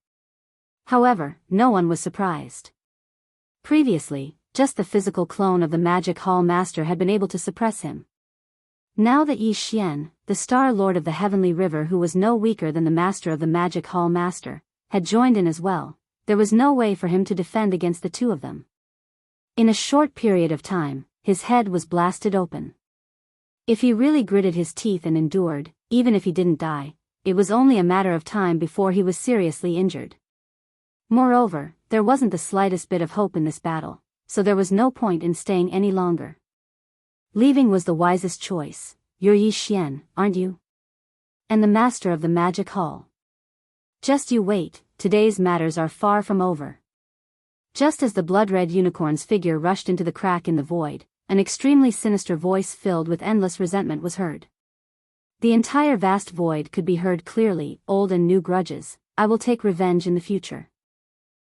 However, no one was surprised. Previously, just the physical clone of the Magic Hall Master had been able to suppress him. Now that Yi Xian, the Star Lord of the Heavenly River who was no weaker than the Master of the Magic Hall Master, had joined in as well, there was no way for him to defend against the two of them. In a short period of time, his head was blasted open. If he really gritted his teeth and endured, even if he didn't die, it was only a matter of time before he was seriously injured. Moreover, there wasn't the slightest bit of hope in this battle, so there was no point in staying any longer. Leaving was the wisest choice. You're Yi Xian, aren't you? And the master of the Magic Hall. Just you wait, today's matters are far from over. Just as the blood-red unicorn's figure rushed into the crack in the void, an extremely sinister voice filled with endless resentment was heard. The entire vast void could be heard clearly. Old and new grudges, I will take revenge in the future.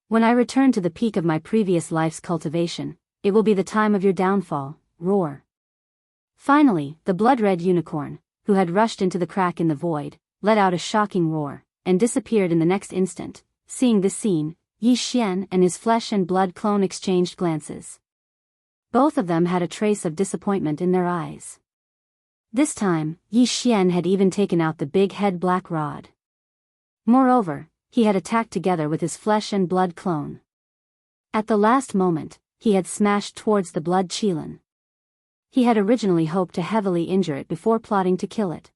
When I return to the peak of my previous life's cultivation, it will be the time of your downfall. Roar. Finally, the blood-red unicorn, who had rushed into the crack in the void, let out a shocking roar, and disappeared in the next instant. Seeing this scene, Yi Xian and his flesh and blood clone exchanged glances. Both of them had a trace of disappointment in their eyes. This time, Yi Xian had even taken out the big-head black rod. Moreover, he had attacked together with his flesh and blood clone. At the last moment, he had smashed towards the blood qilin. He had originally hoped to heavily injure it before plotting to kill it.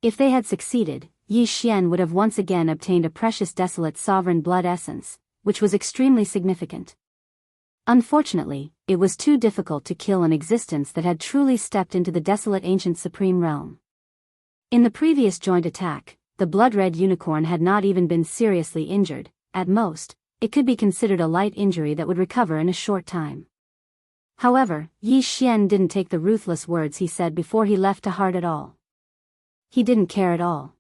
If they had succeeded, Yi Xian would have once again obtained a precious desolate sovereign blood essence, which was extremely significant. Unfortunately, it was too difficult to kill an existence that had truly stepped into the desolate ancient supreme realm. In the previous joint attack, the blood-red unicorn had not even been seriously injured. At most, it could be considered a light injury that would recover in a short time. However, Yi Xian didn't take the ruthless words he said before he left to heart at all. He didn't care at all.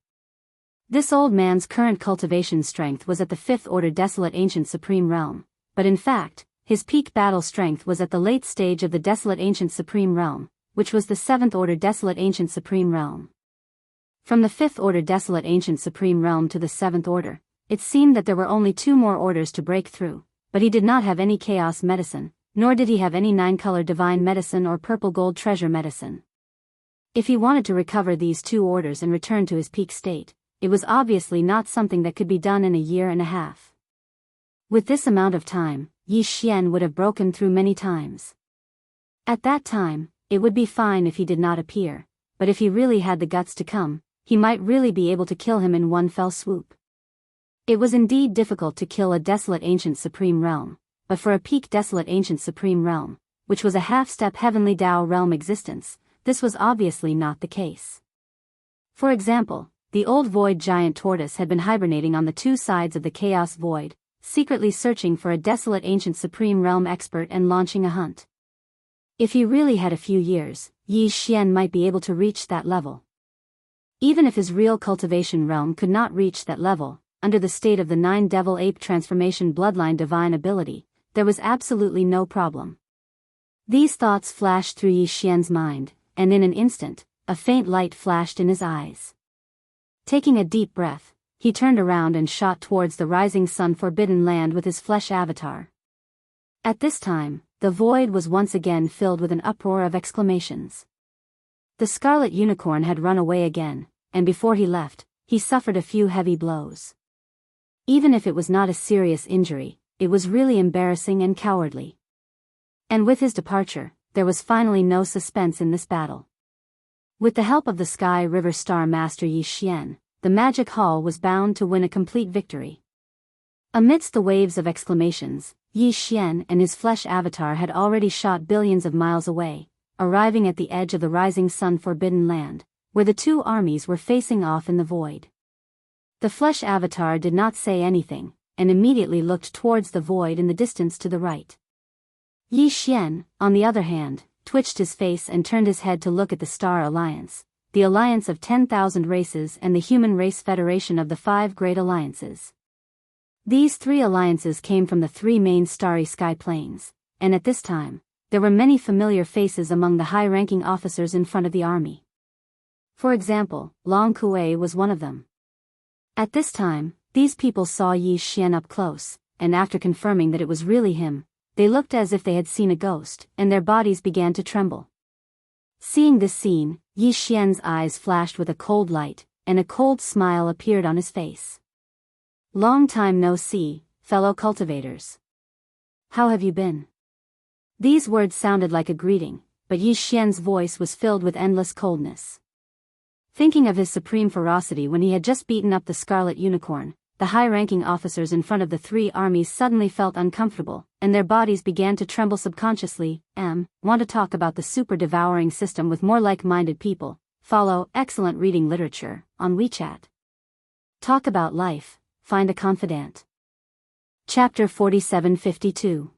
This old man's current cultivation strength was at the 5th order Desolate Ancient Supreme Realm, but in fact, his peak battle strength was at the late stage of the Desolate Ancient Supreme Realm, which was the 7th order Desolate Ancient Supreme Realm. From the 5th order Desolate Ancient Supreme Realm to the 7th order, it seemed that there were only 2 more orders to break through, but he did not have any chaos medicine, nor did he have any 9-color divine medicine or purple gold treasure medicine. If he wanted to recover these 2 orders and return to his peak state, it was obviously not something that could be done in a year and a half. With this amount of time, Yi Xian would have broken through many times. At that time, it would be fine if he did not appear, but if he really had the guts to come, he might really be able to kill him in one fell swoop. It was indeed difficult to kill a Desolate Ancient Supreme Realm, but for a peak Desolate Ancient Supreme Realm, which was a half-step Heavenly Dao Realm existence, this was obviously not the case. For example, the old void giant tortoise had been hibernating on the 2 sides of the Chaos Void, secretly searching for a Desolate Ancient Supreme Realm expert and launching a hunt. If he really had a few years, Yi Xian might be able to reach that level. Even if his real cultivation realm could not reach that level, under the state of the 9 Devil Ape Transformation Bloodline Divine Ability, there was absolutely no problem. These thoughts flashed through Yi Xian's mind, and in an instant, a faint light flashed in his eyes. Taking a deep breath, he turned around and shot towards the rising sun forbidden land with his flesh avatar. At this time, the void was once again filled with an uproar of exclamations. The scarlet unicorn had run away again, and before he left, he suffered a few heavy blows. Even if it was not a serious injury, it was really embarrassing and cowardly. And with his departure, there was finally no suspense in this battle. With the help of the Sky River Star Master Yi Xian, the Magic Hall was bound to win a complete victory. Amidst the waves of exclamations, Yi Xian and his flesh avatar had already shot billions of miles away, arriving at the edge of the rising sun forbidden land, where the 2 armies were facing off in the void. The flesh avatar did not say anything, and immediately looked towards the void in the distance to the right. Yi Xian, on the other hand, twitched his face and turned his head to look at the Star Alliance, the alliance of 10,000 races and the Human Race Federation of the 5 Great Alliances. These 3 alliances came from the 3 main starry sky planes, and at this time, there were many familiar faces among the high-ranking officers in front of the army. For example, Long Kuei was one of them. At this time, these people saw Yi Xian up close, and after confirming that it was really him, they looked as if they had seen a ghost, and their bodies began to tremble. Seeing this scene, Yi Xian's eyes flashed with a cold light, and a cold smile appeared on his face. Long time no see, fellow cultivators. How have you been? These words sounded like a greeting, but Yi Xian's voice was filled with endless coldness. Thinking of his supreme ferocity when he had just beaten up the Scarlet Unicorn, the high-ranking officers in front of the 3 armies suddenly felt uncomfortable, and their bodies began to tremble subconsciously. Want to talk about the super-devouring system with more like-minded people? Follow excellent reading literature on WeChat. Talk about life, find a confidant. Chapter 4752.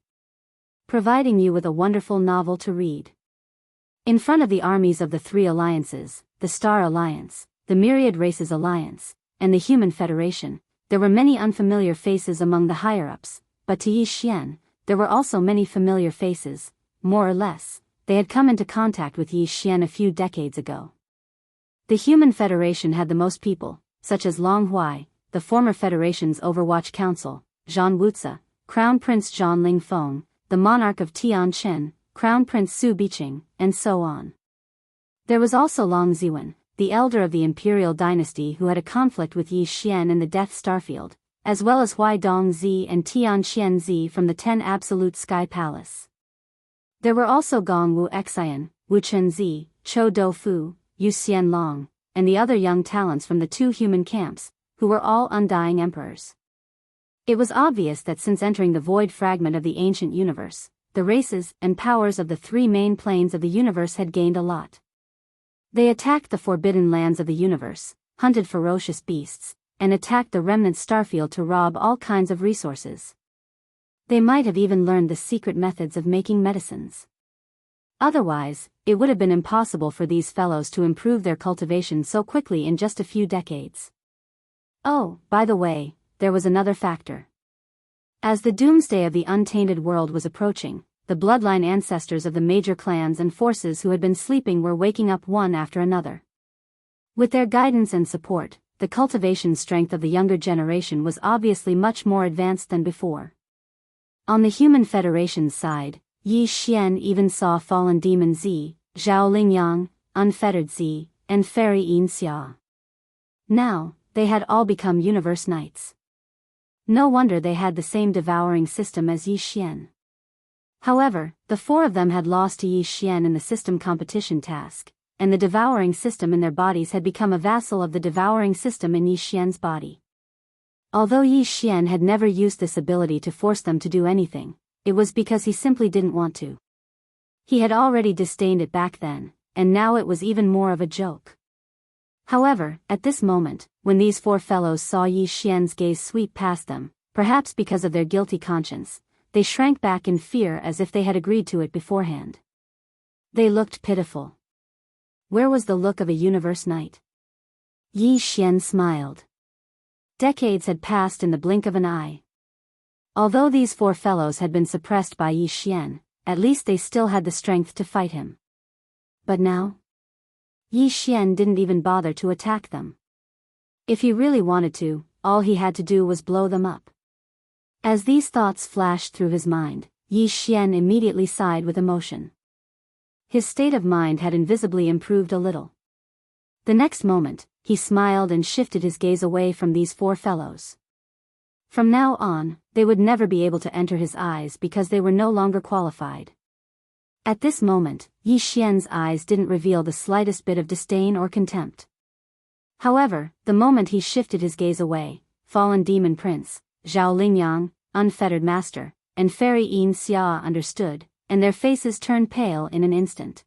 Providing you with a wonderful novel to read. In front of the armies of the 3 alliances, the Star Alliance, the Myriad Races Alliance, and the Human Federation, there were many unfamiliar faces among the higher-ups, but to Yi Xian, there were also many familiar faces. More or less, they had come into contact with Yi Xian a few decades ago. The Human Federation had the most people, such as Long Huai, the former Federation's Overwatch Council, Zhan Wuxia, Crown Prince Zhan Lingfeng, the monarch of Tianchen, Crown Prince Su Biqing, and so on. There was also Long Ziwen, the elder of the imperial dynasty who had a conflict with Yi Xian in the Death Starfield, as well as Huai Dongzi and Tian Qianzi from the 10 Absolute Sky Palace. There were also Gong Wu Xian, Wu Chenzi, Chou Doufu, Yu Xianlong, and the other young talents from the 2 human camps, who were all undying emperors. It was obvious that since entering the void fragment of the ancient universe, the races and powers of the 3 main planes of the universe had gained a lot. They attacked the forbidden lands of the universe, hunted ferocious beasts, and attacked the remnant starfield to rob all kinds of resources. They might have even learned the secret methods of making medicines. Otherwise, it would have been impossible for these fellows to improve their cultivation so quickly in just a few decades. Oh, by the way, there was another factor. As the doomsday of the untainted world was approaching, the bloodline ancestors of the major clans and forces who had been sleeping were waking up one after another. With their guidance and support, the cultivation strength of the younger generation was obviously much more advanced than before. On the Human Federation's side, Yi Xian even saw fallen demon Z, Zhao Lingyang, unfettered Z, and fairy Yin Xia. Now, they had all become universe knights. No wonder they had the same devouring system as Yi Xian. However, the four of them had lost to Yi Xian in the system competition task, and the devouring system in their bodies had become a vassal of the devouring system in Yi Xian's body. Although Yi Xian had never used this ability to force them to do anything, it was because he simply didn't want to. He had already disdained it back then, and now it was even more of a joke. However, at this moment, when these four fellows saw Yi Xian's gaze sweep past them, perhaps because of their guilty conscience, they shrank back in fear as if they had agreed to it beforehand. They looked pitiful. Where was the look of a universe knight? Yi Xian smiled. Decades had passed in the blink of an eye. Although these four fellows had been suppressed by Yi Xian, at least they still had the strength to fight him. But now? Yi Xian didn't even bother to attack them. If he really wanted to, all he had to do was blow them up. As these thoughts flashed through his mind, Yi Xian immediately sighed with emotion. His state of mind had invisibly improved a little. The next moment, he smiled and shifted his gaze away from these four fellows. From now on, they would never be able to enter his eyes because they were no longer qualified. At this moment, Yi Xian's eyes didn't reveal the slightest bit of disdain or contempt. However, the moment he shifted his gaze away, fallen demon prince, Zhao Lingyang, unfettered master, and fairy Yin Xia understood, and their faces turned pale in an instant.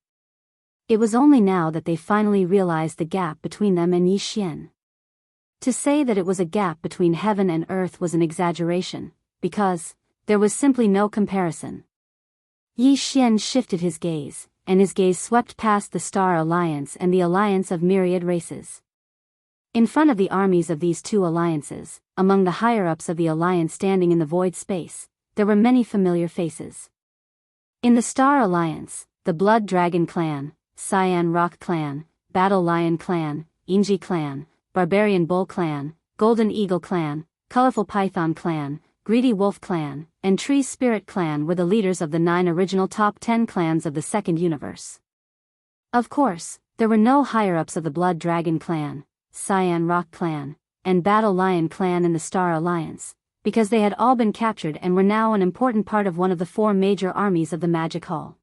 It was only now that they finally realized the gap between them and Yi Xian. To say that it was a gap between heaven and earth was an exaggeration, because there was simply no comparison. Yi Xian shifted his gaze, and his gaze swept past the Star Alliance and the Alliance of Myriad Races. In front of the armies of these two alliances, among the higher-ups of the alliance standing in the void space, there were many familiar faces. In the Star Alliance, the Blood Dragon Clan, Cyan Rock Clan, Battle Lion Clan, Inji Clan, Barbarian Bull Clan, Golden Eagle Clan, Colorful Python Clan, Greedy Wolf Clan, and Tree Spirit Clan were the leaders of the 9 original top 10 clans of the Second Universe. Of course, there were no higher-ups of the Blood Dragon Clan, Cyan Rock Clan, and Battle Lion Clan in the Star Alliance, because they had all been captured and were now an important part of one of the 4 major armies of the Magic Hall.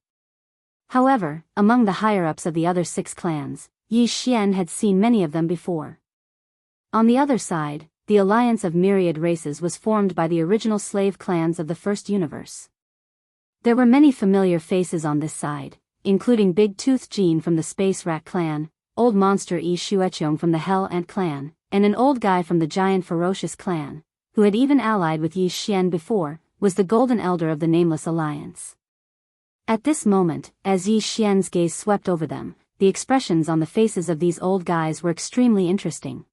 However, among the higher-ups of the other 6 clans, Yi Xian had seen many of them before. On the other side, the Alliance of Myriad Races was formed by the original slave clans of the First Universe. There were many familiar faces on this side, including Big Tooth Jean from the Space Rat Clan, Old Monster Yi Shueqiong from the Hell Ant Clan, and an old guy from the Giant Ferocious Clan, who had even allied with Yi Xian before, was the Golden Elder of the Nameless Alliance. At this moment, as Yi Xian's gaze swept over them, the expressions on the faces of these old guys were extremely interesting.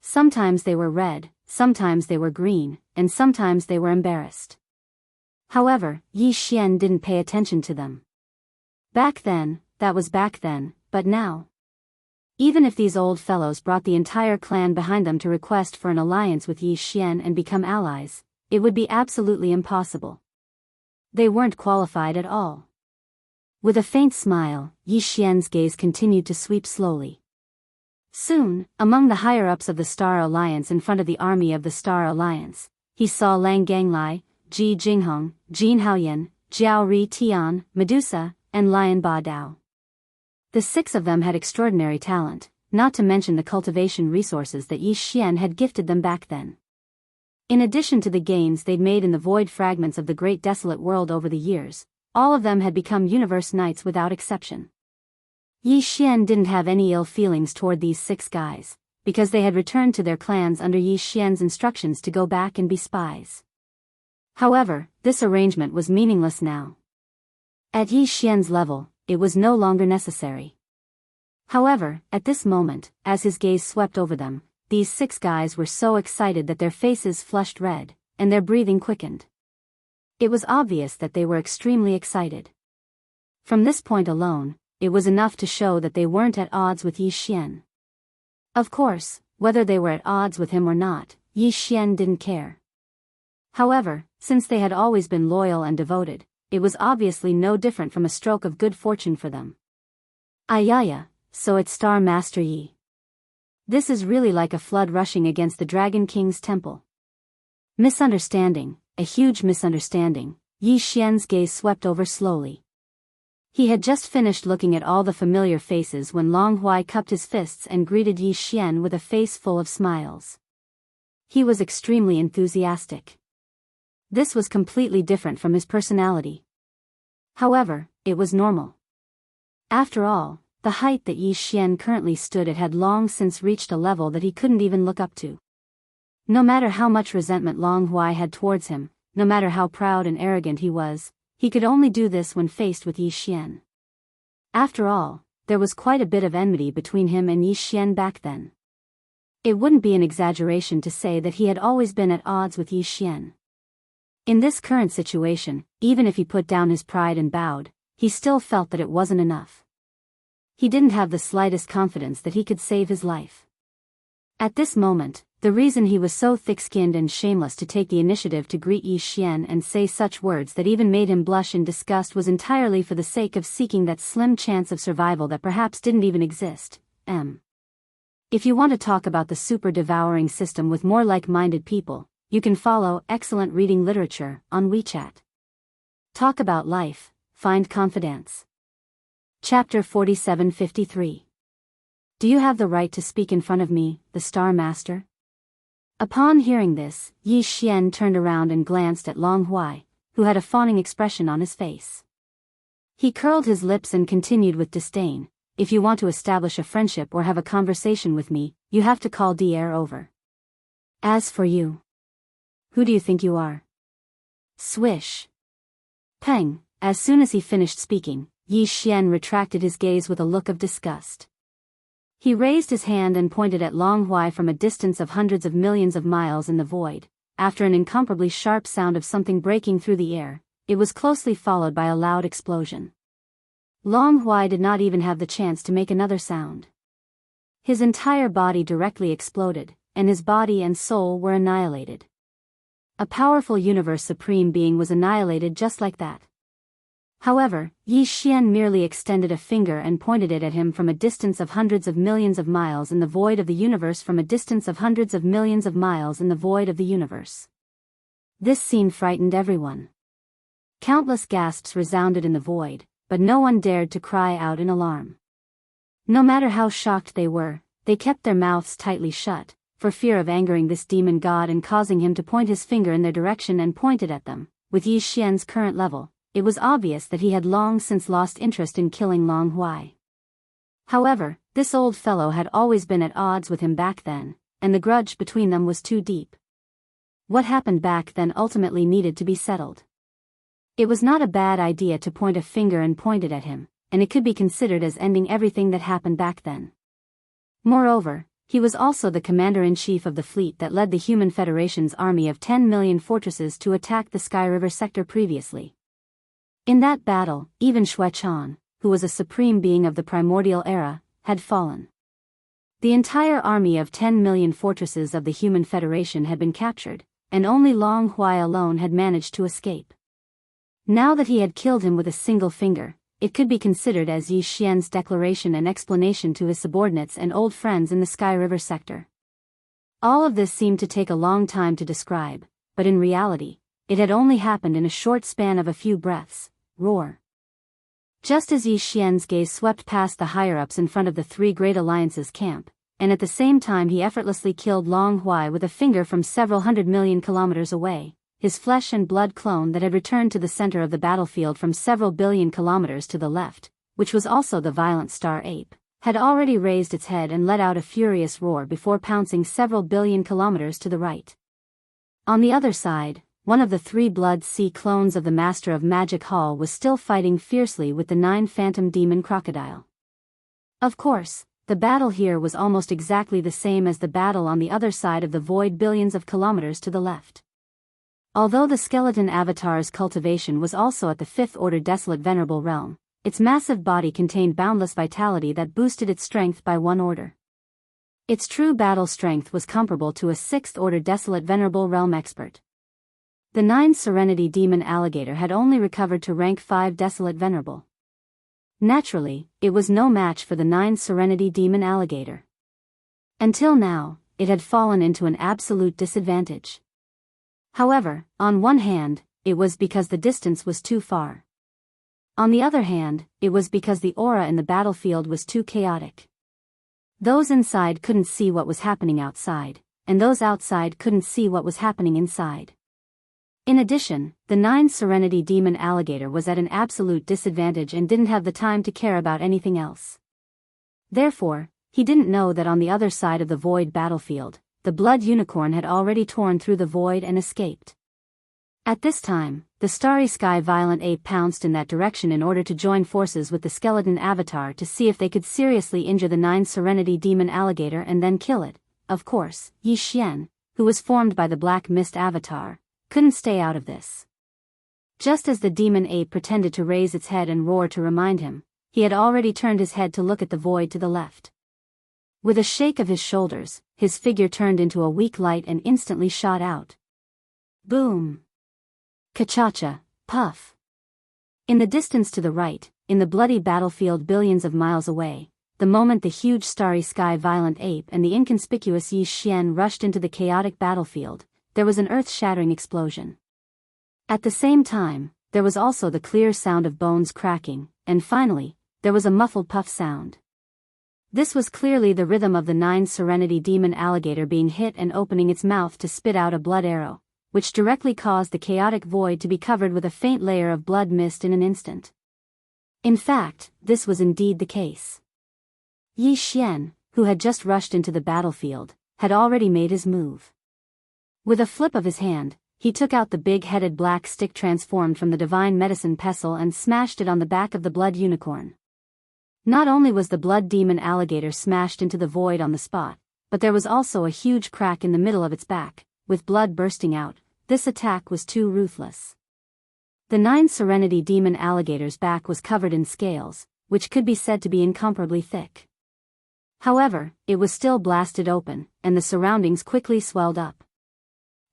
Sometimes they were red, sometimes they were green, and sometimes they were embarrassed. However, Yi Xian didn't pay attention to them. Back then, that was back then, but now? Even if these old fellows brought the entire clan behind them to request for an alliance with Yi Xian and become allies, it would be absolutely impossible. They weren't qualified at all. With a faint smile, Yi Xian's gaze continued to sweep slowly. Soon, among the higher-ups of the Star Alliance in front of the army of the Star Alliance, he saw Lang Ganglai, Ji Jinghong, Jin Haoyan, Jiao Ri Tian, Medusa, and Lion Ba Dao. The 6 of them had extraordinary talent, not to mention the cultivation resources that Yi Xian had gifted them back then. In addition to the gains they'd made in the void fragments of the great desolate world over the years, all of them had become universe knights without exception. Yi Xian didn't have any ill feelings toward these 6 guys, because they had returned to their clans under Yi Xian's instructions to go back and be spies. However, this arrangement was meaningless now. At Yi Xian's level, it was no longer necessary. However, at this moment, as his gaze swept over them, these 6 guys were so excited that their faces flushed red, and their breathing quickened. It was obvious that they were extremely excited. From this point alone, it was enough to show that they weren't at odds with Yi Xian. Of course, whether they were at odds with him or not, Yi Xian didn't care. However, since they had always been loyal and devoted, it was obviously no different from a stroke of good fortune for them. Ayaya, so it's Star Master Yi. This is really like a flood rushing against the Dragon King's temple. Misunderstanding, a huge misunderstanding, Yi Xian's gaze swept over slowly. He had just finished looking at all the familiar faces when Long Huai cupped his fists and greeted Yi Xian with a face full of smiles. He was extremely enthusiastic. This was completely different from his personality. However, it was normal. After all, the height that Yi Xian currently stood at had long since reached a level that he couldn't even look up to. No matter how much resentment Long Huai had towards him, no matter how proud and arrogant he was, he could only do this when faced with Yi Xian. After all, there was quite a bit of enmity between him and Yi Xian back then. It wouldn't be an exaggeration to say that he had always been at odds with Yi Xian. In this current situation, even if he put down his pride and bowed, he still felt that it wasn't enough. He didn't have the slightest confidence that he could save his life. At this moment, the reason he was so thick-skinned and shameless to take the initiative to greet Yi Xian and say such words that even made him blush in disgust was entirely for the sake of seeking that slim chance of survival that perhaps didn't even exist. If you want to talk about the super-devouring system with more like-minded people, you can follow Excellent Reading Literature on WeChat. Talk about life, find confidence. Chapter 4753. Do you have the right to speak in front of me, the Star Master? Upon hearing this, Yi Xian turned around and glanced at Long Huai, who had a fawning expression on his face. He curled his lips and continued with disdain, "If you want to establish a friendship or have a conversation with me, you have to call the air over. As for you, who do you think you are?" Swish. Peng. As soon as he finished speaking, Yi Xian retracted his gaze with a look of disgust. He raised his hand and pointed at Long Huai from a distance of hundreds of millions of miles in the void. After an incomparably sharp sound of something breaking through the air, it was closely followed by a loud explosion. Long Huai did not even have the chance to make another sound. His entire body directly exploded, and his body and soul were annihilated. A powerful universe supreme being was annihilated just like that. However, Yi Xian merely extended a finger and pointed it at him from a distance of hundreds of millions of miles in the void of the universe from a distance of hundreds of millions of miles in the void of the universe. This scene frightened everyone. Countless gasps resounded in the void, but no one dared to cry out in alarm. No matter how shocked they were, they kept their mouths tightly shut, for fear of angering this demon god and causing him to point his finger in their direction and point it at them. With Yi Xian's current level, it was obvious that he had long since lost interest in killing Long Huai. However, this old fellow had always been at odds with him back then, and the grudge between them was too deep. What happened back then ultimately needed to be settled. It was not a bad idea to point a finger and point it at him, and it could be considered as ending everything that happened back then. Moreover, he was also the commander-in-chief of the fleet that led the Human Federation's army of 10 million fortresses to attack the Sky River sector previously. In that battle, even Xuechan, who was a supreme being of the primordial era, had fallen. The entire army of 10 million fortresses of the Human Federation had been captured, and only Long Huai alone had managed to escape. Now that he had killed him with a single finger, it could be considered as Yi Xian's declaration and explanation to his subordinates and old friends in the Sky River sector. All of this seemed to take a long time to describe, but in reality, it had only happened in a short span of a few breaths. Roar. Just as Yi Xian's gaze swept past the higher-ups in front of the Three Great Alliances camp, and at the same time he effortlessly killed Long Huai with a finger from several hundred million kilometers away, his flesh and blood clone that had returned to the center of the battlefield from several billion kilometers to the left, which was also the violent star ape, had already raised its head and let out a furious roar before pouncing several billion kilometers to the right. On the other side, one of the 3 Blood Sea clones of the Master of Magic Hall was still fighting fiercely with the 9 Phantom Demon Crocodile. Of course, the battle here was almost exactly the same as the battle on the other side of the void billions of kilometers to the left. Although the skeleton avatar's cultivation was also at the fifth-order desolate venerable realm, its massive body contained boundless vitality that boosted its strength by one order. Its true battle strength was comparable to a sixth-order desolate venerable realm expert. The 9 Serenity Demon Alligator had only recovered to rank 5 desolate venerable. Naturally, it was no match for the 9 Serenity Demon Alligator. Until now, it had fallen into an absolute disadvantage. However, on one hand, it was because the distance was too far. On the other hand, it was because the aura in the battlefield was too chaotic. Those inside couldn't see what was happening outside, and those outside couldn't see what was happening inside. In addition, the 9 Serenity Demon Alligator was at an absolute disadvantage and didn't have the time to care about anything else. Therefore, he didn't know that on the other side of the void battlefield, the blood unicorn had already torn through the void and escaped. At this time, the Starry Sky Violent Ape pounced in that direction in order to join forces with the skeleton avatar to see if they could seriously injure the 9 Serenity Demon Alligator and then kill it. Of course, Yi Xian, who was formed by the Black Mist avatar, couldn't stay out of this. Just as the demon ape pretended to raise its head and roar to remind him, he had already turned his head to look at the void to the left. With a shake of his shoulders, his figure turned into a weak light and instantly shot out. Boom! Ka-cha-cha, puff! In the distance to the right, in the bloody battlefield billions of miles away, the moment the huge Starry Sky Violent Ape and the inconspicuous Yi Xian rushed into the chaotic battlefield, there was an earth-shattering explosion. At the same time, there was also the clear sound of bones cracking, and finally, there was a muffled puff sound. This was clearly the rhythm of the 9 Serenity Demon Alligator being hit and opening its mouth to spit out a blood arrow, which directly caused the chaotic void to be covered with a faint layer of blood mist in an instant. In fact, this was indeed the case. Yi Xian, who had just rushed into the battlefield, had already made his move. With a flip of his hand, he took out the big-headed black stick transformed from the divine medicine pestle and smashed it on the back of the blood unicorn. Not only was the blood demon alligator smashed into the void on the spot, but there was also a huge crack in the middle of its back, with blood bursting out. This attack was too ruthless. The 9 Serenity Demon Alligator's back was covered in scales, which could be said to be incomparably thick. However, it was still blasted open, and the surroundings quickly swelled up.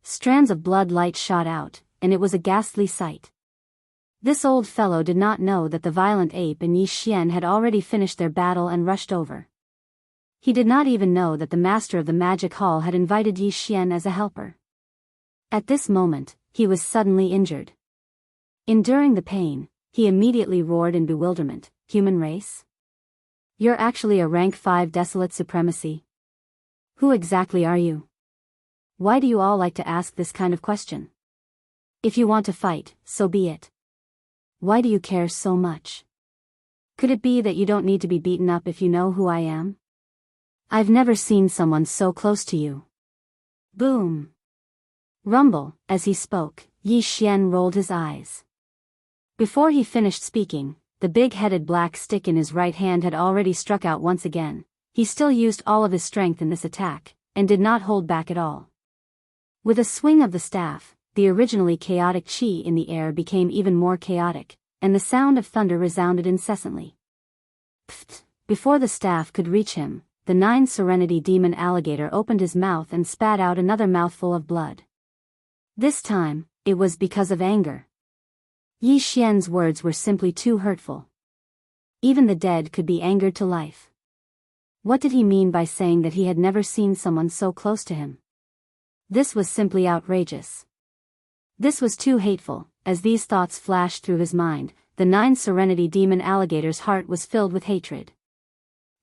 Strands of blood light shot out, and it was a ghastly sight. This old fellow did not know that the violent ape and Yi Xian had already finished their battle and rushed over. He did not even know that the master of the magic hall had invited Yi Xian as a helper. At this moment, he was suddenly injured. Enduring the pain, he immediately roared in bewilderment, "Human race? You're actually a rank 5 desolate supremacy? Who exactly are you? Why do you all like to ask this kind of question? If you want to fight, so be it. Why do you care so much? Could it be that you don't need to be beaten up if you know who I am? I've never seen someone so close to you." Boom! Rumble. As he spoke, Yi Xian rolled his eyes. Before he finished speaking, the big-headed black stick in his right hand had already struck out once again. He still used all of his strength in this attack, and did not hold back at all. With a swing of the staff, the originally chaotic chi in the air became even more chaotic, and the sound of thunder resounded incessantly. Pfft! Before the staff could reach him, the 9 Serenity Demon Alligator opened his mouth and spat out another mouthful of blood. This time, it was because of anger. Yi Xian's words were simply too hurtful. Even the dead could be angered to life. What did he mean by saying that he had never seen someone so close to him? This was simply outrageous. This was too hateful. As these thoughts flashed through his mind, the 9 Serenity Demon Alligator's heart was filled with hatred.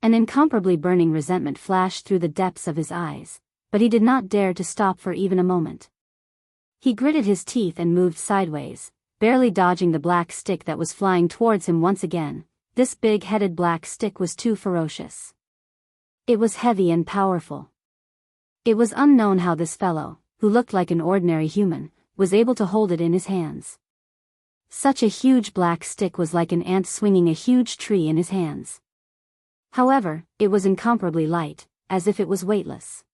An incomparably burning resentment flashed through the depths of his eyes, but he did not dare to stop for even a moment. He gritted his teeth and moved sideways, barely dodging the black stick that was flying towards him once again. This big-headed black stick was too ferocious. It was heavy and powerful. It was unknown how this fellow, who looked like an ordinary human, was able to hold it in his hands. Such a huge black stick was like an ant swinging a huge tree in his hands. However, it was incomparably light, as if it was weightless.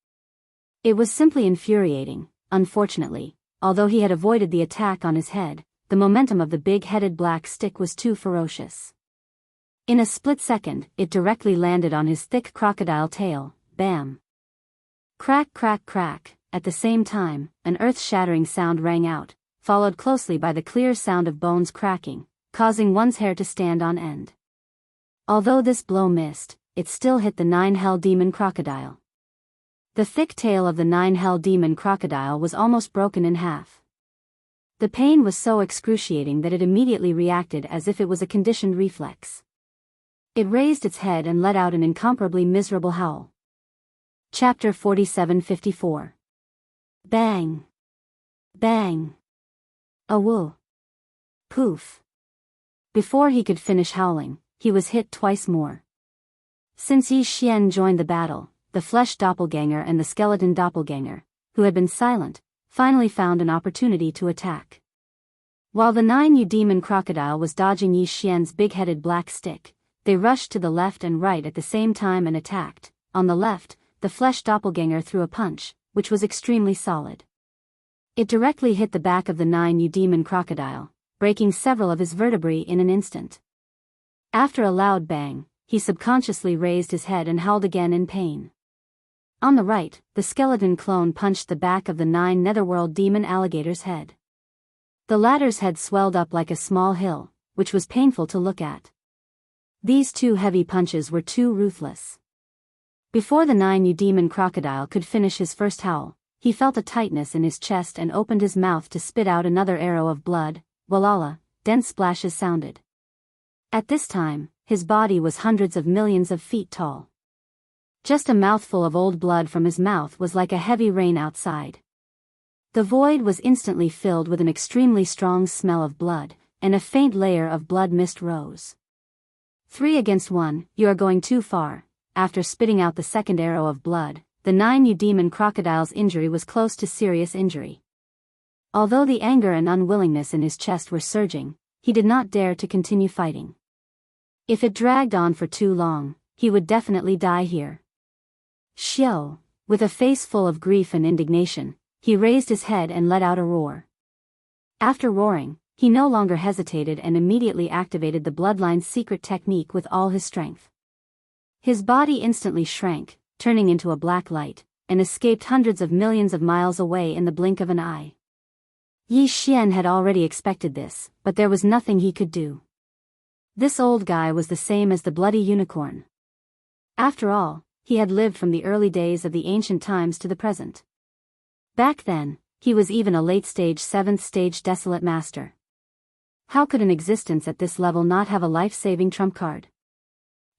It was simply infuriating. Unfortunately, although he had avoided the attack on his head, the momentum of the big-headed black stick was too ferocious. In a split second, it directly landed on his thick crocodile tail. Bam! Crack, crack, crack. At the same time, an earth-shattering sound rang out, followed closely by the clear sound of bones cracking, causing one's hair to stand on end. Although this blow missed, it still hit the nine-hell demon crocodile. The thick tail of the nine-hell demon crocodile was almost broken in half. The pain was so excruciating that it immediately reacted as if it was a conditioned reflex. It raised its head and let out an incomparably miserable howl. Chapter 47-54. Bang! Bang! Awoo! Poof! Before he could finish howling, he was hit twice more. Since Yi Xian joined the battle, the flesh doppelganger and the skeleton doppelganger, who had been silent, finally found an opportunity to attack. While the 9-yu demon crocodile was dodging Yi Xian's big-headed black stick, they rushed to the left and right at the same time and attacked. On the left, the flesh doppelganger threw a punch, which was extremely solid. It directly hit the back of the 9-yu demon crocodile, breaking several of his vertebrae in an instant. After a loud bang, he subconsciously raised his head and howled again in pain. On the right, the skeleton clone punched the back of the 9 netherworld demon alligator's head. The latter's head swelled up like a small hill, which was painful to look at. These two heavy punches were too ruthless. Before the 9-yu demon crocodile could finish his first howl, he felt a tightness in his chest and opened his mouth to spit out another arrow of blood. Walala, dense splashes sounded. At this time, his body was hundreds of millions of feet tall. Just a mouthful of old blood from his mouth was like a heavy rain outside. The void was instantly filled with an extremely strong smell of blood, and a faint layer of blood mist rose. 3 against 1, you are going too far. After spitting out the second arrow of blood, the 9-yu demon crocodile's injury was close to serious injury. Although the anger and unwillingness in his chest were surging, he did not dare to continue fighting. If it dragged on for too long, he would definitely die here. Xiao, with a face full of grief and indignation, he raised his head and let out a roar. After roaring, he no longer hesitated and immediately activated the bloodline's secret technique with all his strength. His body instantly shrank, turning into a black light, and escaped hundreds of millions of miles away in the blink of an eye. Yi Xian had already expected this, but there was nothing he could do. This old guy was the same as the bloody unicorn. After all, he had lived from the early days of the ancient times to the present. Back then, he was even a late-stage 7th-stage desolate master. How could an existence at this level not have a life-saving trump card?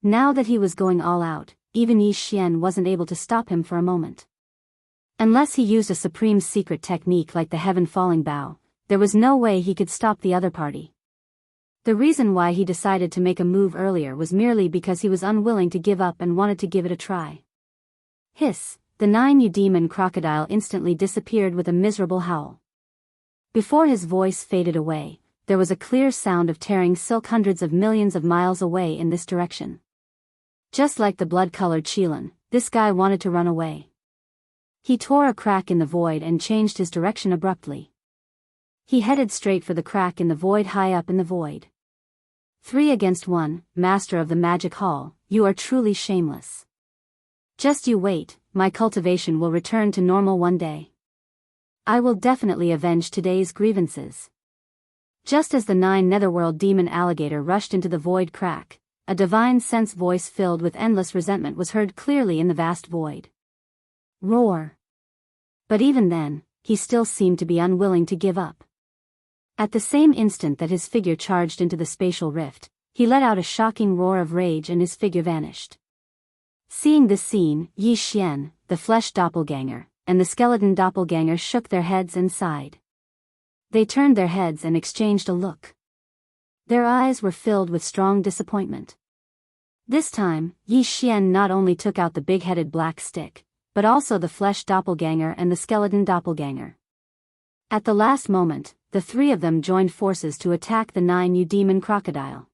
Now that he was going all out, even Yi Xian wasn't able to stop him for a moment. Unless he used a supreme secret technique like the heaven-falling bow, there was no way he could stop the other party. The reason why he decided to make a move earlier was merely because he was unwilling to give up and wanted to give it a try. Hiss, the 9-yu demon crocodile instantly disappeared with a miserable howl. Before his voice faded away, there was a clear sound of tearing silk hundreds of millions of miles away in this direction. Just like the blood-colored Qilin, this guy wanted to run away. He tore a crack in the void and changed his direction abruptly. He headed straight for the crack in the void high up in the void. 3 against 1, Master of the Magic Hall, you are truly shameless. Just you wait, my cultivation will return to normal one day. I will definitely avenge today's grievances. Just as the 9 netherworld demon alligator rushed into the void crack, a divine sense voice filled with endless resentment was heard clearly in the vast void. Roar! But even then, he still seemed to be unwilling to give up. At the same instant that his figure charged into the spatial rift, he let out a shocking roar of rage and his figure vanished. Seeing this scene, Yi Xian, the flesh doppelganger, and the skeleton doppelganger shook their heads and sighed. They turned their heads and exchanged a look. Their eyes were filled with strong disappointment. This time, Yi Xian not only took out the big-headed black stick, but also the flesh doppelganger and the skeleton doppelganger. At the last moment, the 3 of them joined forces to attack the 9-yu demon crocodile.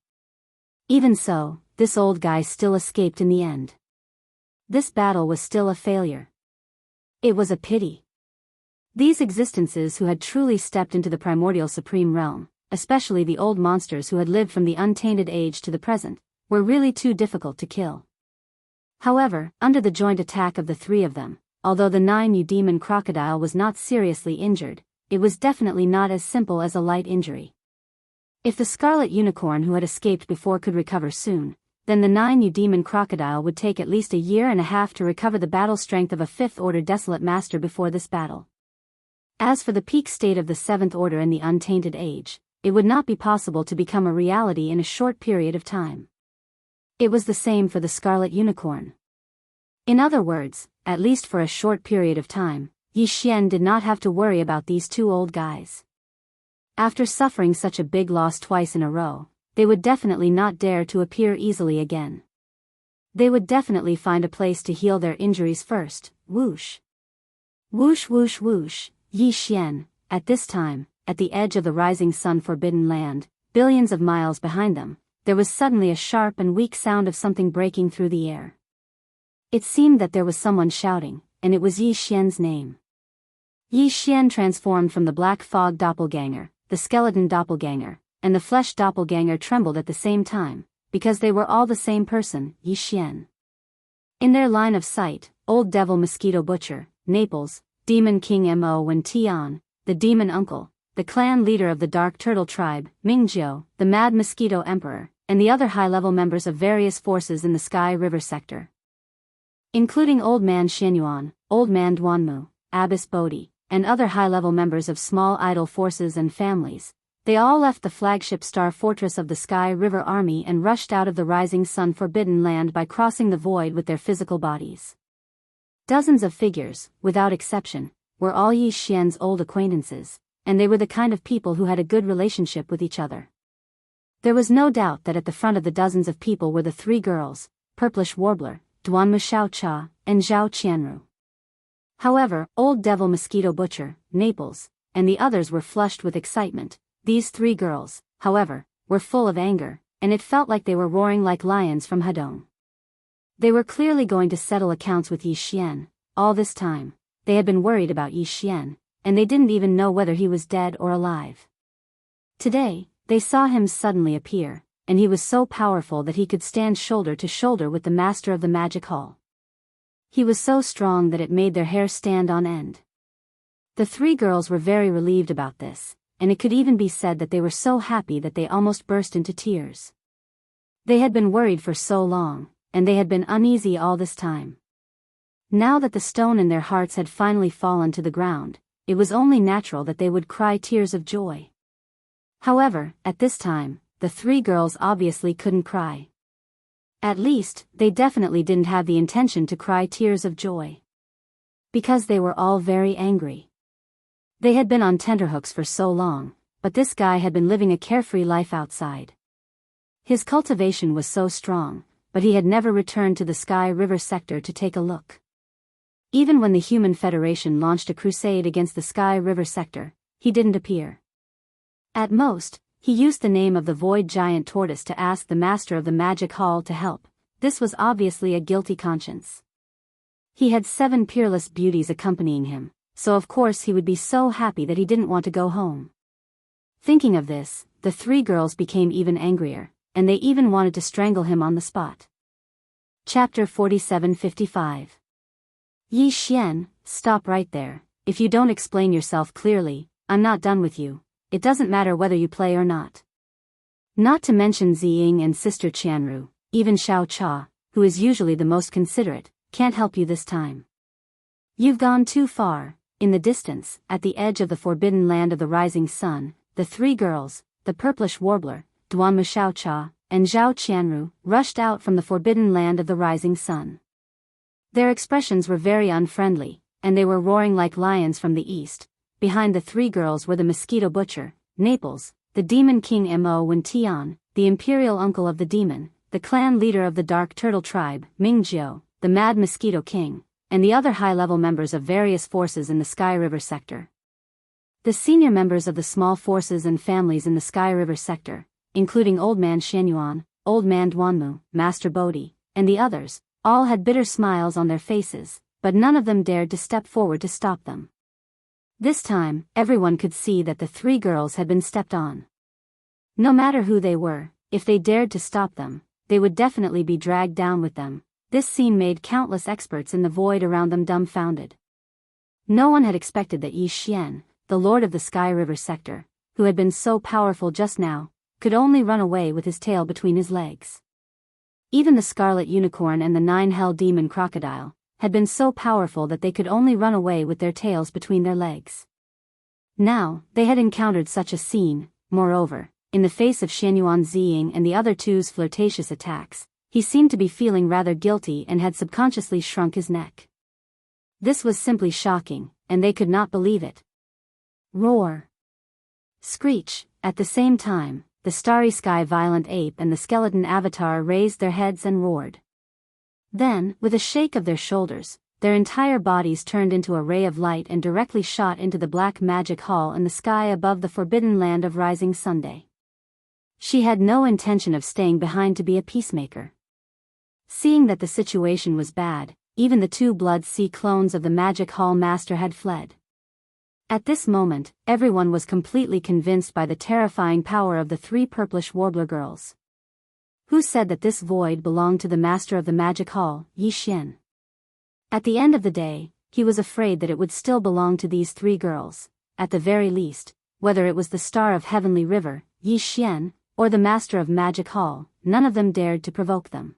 Even so, this old guy still escaped in the end. This battle was still a failure. It was a pity. These existences who had truly stepped into the primordial supreme realm, especially the old monsters who had lived from the untainted age to the present, were really too difficult to kill. However, under the joint attack of the three of them, although the 9 demon crocodile was not seriously injured, it was definitely not as simple as a light injury. If the scarlet unicorn who had escaped before could recover soon, then the 9 demon crocodile would take at least a year and a half to recover the battle strength of a 5th order desolate master before this battle. As for the peak state of the 7th order in the untainted age, it would not be possible to become a reality in a short period of time. It was the same for the scarlet unicorn. In other words, at least for a short period of time, Yi Xian did not have to worry about these two old guys. After suffering such a big loss twice in a row, they would definitely not dare to appear easily again. They would definitely find a place to heal their injuries first. Whoosh. Whoosh whoosh whoosh. Yi Xian, at this time, at the edge of the rising sun forbidden land, billions of miles behind them, there was suddenly a sharp and weak sound of something breaking through the air. It seemed that there was someone shouting, and it was Yi Xian's name. Yi Xian transformed from the black fog doppelganger, the skeleton doppelganger, and the flesh doppelganger trembled at the same time, because they were all the same person, Yi Xian. In their line of sight, Old Devil Mosquito Butcher, Naples, Demon King Mo Wen Tian, the Demon Uncle, the clan leader of the Dark Turtle Tribe, Mingjiu, the Mad Mosquito Emperor, and the other high-level members of various forces in the Sky River sector. Including Old Man Xianyuan, Old Man Duanmu, Abbess Bodhi, and other high-level members of small idol forces and families, they all left the flagship star fortress of the Sky River Army and rushed out of the rising sun forbidden land by crossing the void with their physical bodies. Dozens of figures, without exception, were all Yi Xian's old acquaintances, and they were the kind of people who had a good relationship with each other. There was no doubt that at the front of the dozens of people were the three girls, Purplish Warbler, Duanmu Xiaocha, and Zhao Qianru. However, Old Devil Mosquito Butcher, Naples, and the others were flushed with excitement. These three girls, however, were full of anger, and it felt like they were roaring like lions from Hedong. They were clearly going to settle accounts with Yi Xian. All this time, they had been worried about Yi Xian, and they didn't even know whether he was dead or alive. Today, they saw him suddenly appear, and he was so powerful that he could stand shoulder to shoulder with the master of the magic hall. He was so strong that it made their hair stand on end. The three girls were very relieved about this, and it could even be said that they were so happy that they almost burst into tears. They had been worried for so long, and they had been uneasy all this time. Now that the stone in their hearts had finally fallen to the ground, it was only natural that they would cry tears of joy. However, at this time, the three girls obviously couldn't cry. At least, they definitely didn't have the intention to cry tears of joy. Because they were all very angry. They had been on tenterhooks for so long, but this guy had been living a carefree life outside. His cultivation was so strong, but he had never returned to the Sky River sector to take a look. Even when the Human Federation launched a crusade against the Sky River sector, he didn't appear. At most, he used the name of the Void Giant Tortoise to ask the master of the Magic Hall to help. This was obviously a guilty conscience. He had 7 peerless beauties accompanying him, so of course he would be so happy that he didn't want to go home. Thinking of this, the three girls became even angrier, and they even wanted to strangle him on the spot. Chapter 47:55. Yi Xian, stop right there. If you don't explain yourself clearly, I'm not done with you. It doesn't matter whether you play or not. Not to mention Ziying and Sister Qianru, even Xiao Cha, who is usually the most considerate, can't help you this time. You've gone too far. In the distance, at the edge of the forbidden land of the rising sun, the three girls, the Purplish Warbler, Duanmu Xiaocha, and Zhao Qianru, rushed out from the forbidden land of the rising sun. Their expressions were very unfriendly, and they were roaring like lions from the east. Behind the three girls were the Mosquito Butcher, Naples, the Demon King Mo Wen Tian, the Imperial Uncle of the Demon, the clan leader of the Dark Turtle Tribe, Mingjiu, the Mad Mosquito King, and the other high-level members of various forces in the Sky River sector. The senior members of the small forces and families in the Sky River sector, including Old Man Xianyuan, Old Man Duanmu, Master Bodhi, and the others, all had bitter smiles on their faces, but none of them dared to step forward to stop them. This time, everyone could see that the three girls had been stepped on. No matter who they were, if they dared to stop them, they would definitely be dragged down with them. This scene made countless experts in the void around them dumbfounded. No one had expected that Yi Xian, the lord of the Sky River sector, who had been so powerful just now, could only run away with his tail between his legs. Even the Scarlet Unicorn and the Nine-Hell Demon Crocodile had been so powerful that they could only run away with their tails between their legs. Now, they had encountered such a scene. Moreover, in the face of Xianyuan Ziying and the other two's flirtatious attacks, he seemed to be feeling rather guilty and had subconsciously shrunk his neck. This was simply shocking, and they could not believe it. Roar! Screech! At the same time, the Starry Sky Violent Ape and the Skeleton Avatar raised their heads and roared. Then, with a shake of their shoulders, their entire bodies turned into a ray of light and directly shot into the black magic hall in the sky above the forbidden land of Rising Sunday. She had no intention of staying behind to be a peacemaker. Seeing that the situation was bad, even the two Blood Sea clones of the Magic Hall Master had fled. At this moment, everyone was completely convinced by the terrifying power of the three purplish warbler girls. Who said that this void belonged to the Master of the Magic Hall, Yi Xian? At the end of the day, he was afraid that it would still belong to these three girls, at the very least, whether it was the Star of Heavenly River, Yi Xian, or the Master of Magic Hall, none of them dared to provoke them.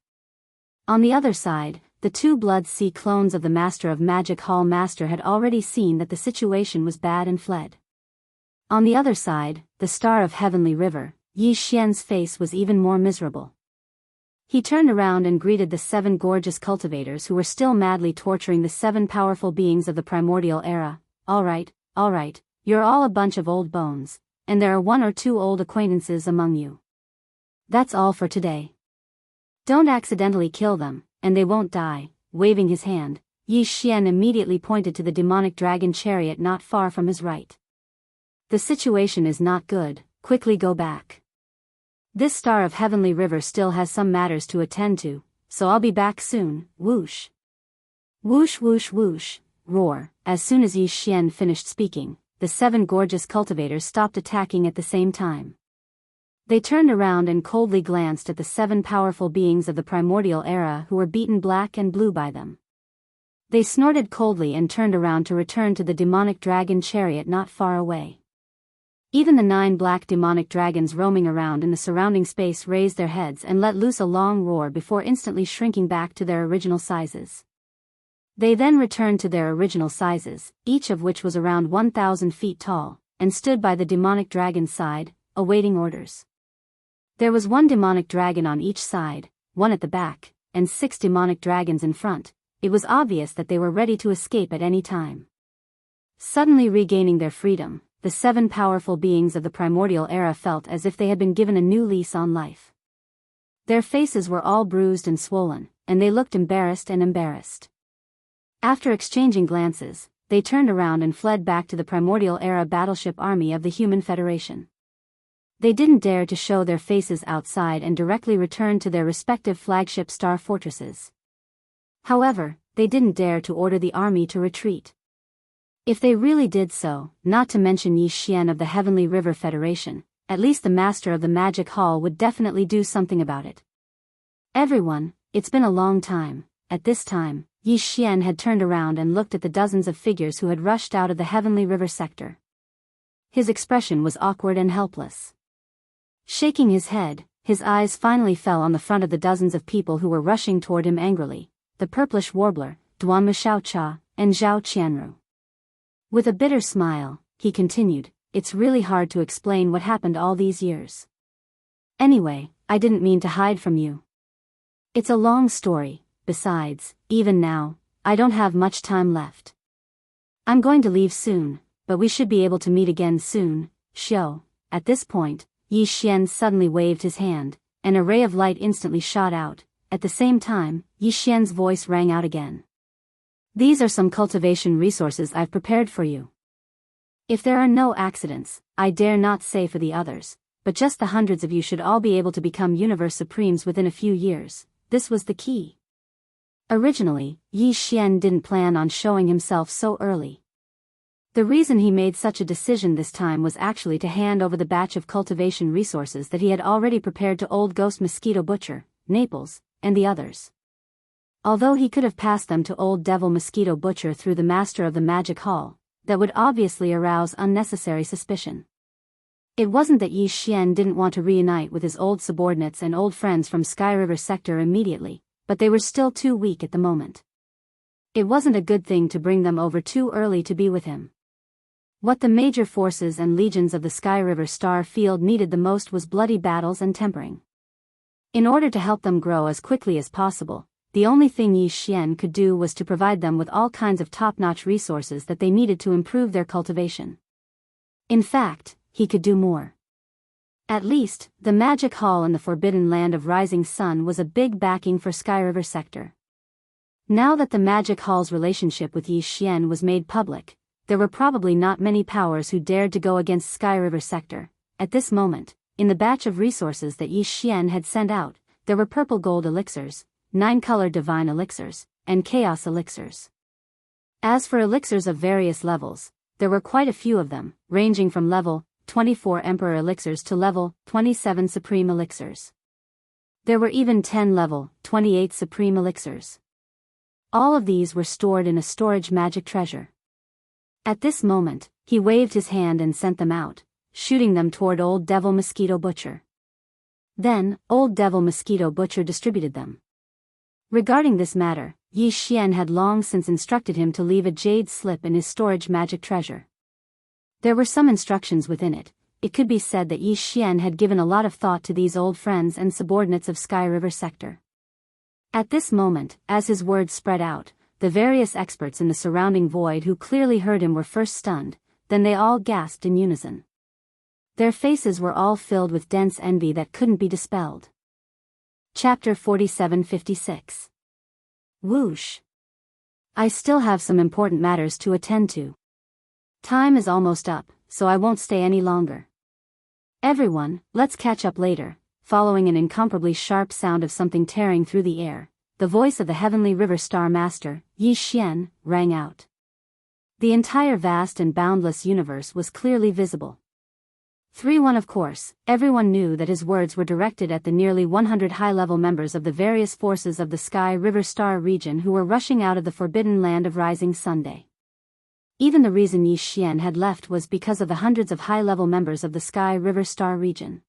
On the other side, the two Blood Sea clones of the Master of Magic Hall Master had already seen that the situation was bad and fled. On the other side, the Star of Heavenly River, Yi Xian's face was even more miserable. He turned around and greeted the 7 gorgeous cultivators who were still madly torturing the 7 powerful beings of the primordial era. All right, you're all a bunch of old bones, and there are 1 or 2 old acquaintances among you. That's all for today. Don't accidentally kill them, and they won't die. Waving his hand, Yi Xian immediately pointed to the demonic dragon chariot not far from his right. The situation is not good, quickly go back. This Star of Heavenly River still has some matters to attend to, so I'll be back soon. Whoosh! Whoosh whoosh whoosh, roar. As soon as Yi Xian finished speaking, the 7 gorgeous cultivators stopped attacking at the same time. They turned around and coldly glanced at the 7 powerful beings of the primordial era who were beaten black and blue by them. They snorted coldly and turned around to return to the demonic dragon chariot not far away. Even the 9 black demonic dragons roaming around in the surrounding space raised their heads and let loose a long roar before instantly shrinking back to their original sizes. They then returned to their original sizes, each of which was around 1,000 feet tall, and stood by the demonic dragon's side, awaiting orders. There was 1 demonic dragon on each side, 1 at the back, and 6 demonic dragons in front. It was obvious that they were ready to escape at any time. Suddenly regaining their freedom, the 7 powerful beings of the primordial era felt as if they had been given a new lease on life. Their faces were all bruised and swollen, and they looked embarrassed. After exchanging glances, they turned around and fled back to the primordial era battleship army of the Human Federation. They didn't dare to show their faces outside and directly returned to their respective flagship star fortresses. However, they didn't dare to order the army to retreat. If they really did so, not to mention Yi Xian of the Heavenly River Federation, at least the Master of the Magic Hall would definitely do something about it. Everyone, it's been a long time. At this time, Yi Xian had turned around and looked at the dozens of figures who had rushed out of the Heavenly River sector. His expression was awkward and helpless. Shaking his head, his eyes finally fell on the front of the dozens of people who were rushing toward him angrily, the purplish warbler, Duanmu Xiaocha, and Zhao Qianru. With a bitter smile, he continued, it's really hard to explain what happened all these years. Anyway, I didn't mean to hide from you. It's a long story, besides, even now, I don't have much time left. I'm going to leave soon, but we should be able to meet again soon, Xiao. At this point, Yi Xian suddenly waved his hand, and a ray of light instantly shot out. At the same time, Yi Xian's voice rang out again. These are some cultivation resources I've prepared for you. If there are no accidents, I dare not say for the others, but just the hundreds of you should all be able to become universe supremes within a few years. This was the key. Originally, Yi Xian didn't plan on showing himself so early. The reason he made such a decision this time was actually to hand over the batch of cultivation resources that he had already prepared to Old Ghost Mosquito Butcher, Naples, and the others. Although he could have passed them to Old Devil Mosquito Butcher through the Master of the Magic Hall, that would obviously arouse unnecessary suspicion. It wasn't that Yi Xian didn't want to reunite with his old subordinates and old friends from Sky River Sector immediately, but they were still too weak at the moment. It wasn't a good thing to bring them over too early to be with him. What the major forces and legions of the Sky River Star Field needed the most was bloody battles and tempering. In order to help them grow as quickly as possible, the only thing Yi Xian could do was to provide them with all kinds of top-notch resources that they needed to improve their cultivation. In fact, he could do more. At least, the Magic Hall in the Forbidden Land of Rising Sun was a big backing for Sky River Sector. Now that the Magic Hall's relationship with Yi Xian was made public, there were probably not many powers who dared to go against Sky River Sector. At this moment, in the batch of resources that Yi Xian had sent out, there were purple gold elixirs, 9-color divine elixirs, and chaos elixirs. As for elixirs of various levels, there were quite a few of them, ranging from level 24 Emperor elixirs to level 27 Supreme elixirs. There were even 10 level 28 Supreme elixirs. All of these were stored in a storage magic treasure. At this moment, he waved his hand and sent them out, shooting them toward Old Devil Mosquito Butcher. Then, Old Devil Mosquito Butcher distributed them. Regarding this matter, Yi Xian had long since instructed him to leave a jade slip in his storage magic treasure. There were some instructions within it. It could be said that Yi Xian had given a lot of thought to these old friends and subordinates of Sky River Sector. At this moment, as his words spread out, the various experts in the surrounding void who clearly heard him were first stunned, then they all gasped in unison. Their faces were all filled with dense envy that couldn't be dispelled. Chapter 47-56. Whoosh. I still have some important matters to attend to. Time is almost up, so I won't stay any longer. Everyone, let's catch up later. Following an incomparably sharp sound of something tearing through the air, the voice of the Heavenly River Star Master, Yi Xian, rang out. The entire vast and boundless universe was clearly visible. 3-1 Of course, everyone knew that his words were directed at the nearly 100 high-level members of the various forces of the Sky River Star region who were rushing out of the Forbidden Land of Rising Sunday. Even the reason Yi Xian had left was because of the hundreds of high-level members of the Sky River Star region.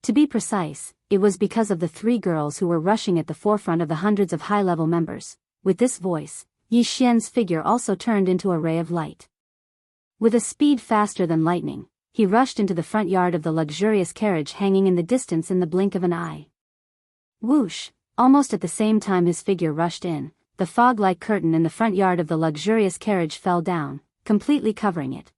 To be precise, it was because of the 3 girls who were rushing at the forefront of the hundreds of high-level members. With this voice, Yi Xian's figure also turned into a ray of light. With a speed faster than lightning, he rushed into the front yard of the luxurious carriage hanging in the distance in the blink of an eye. Whoosh! Almost at the same time his figure rushed in, the fog-like curtain in the front yard of the luxurious carriage fell down, completely covering it.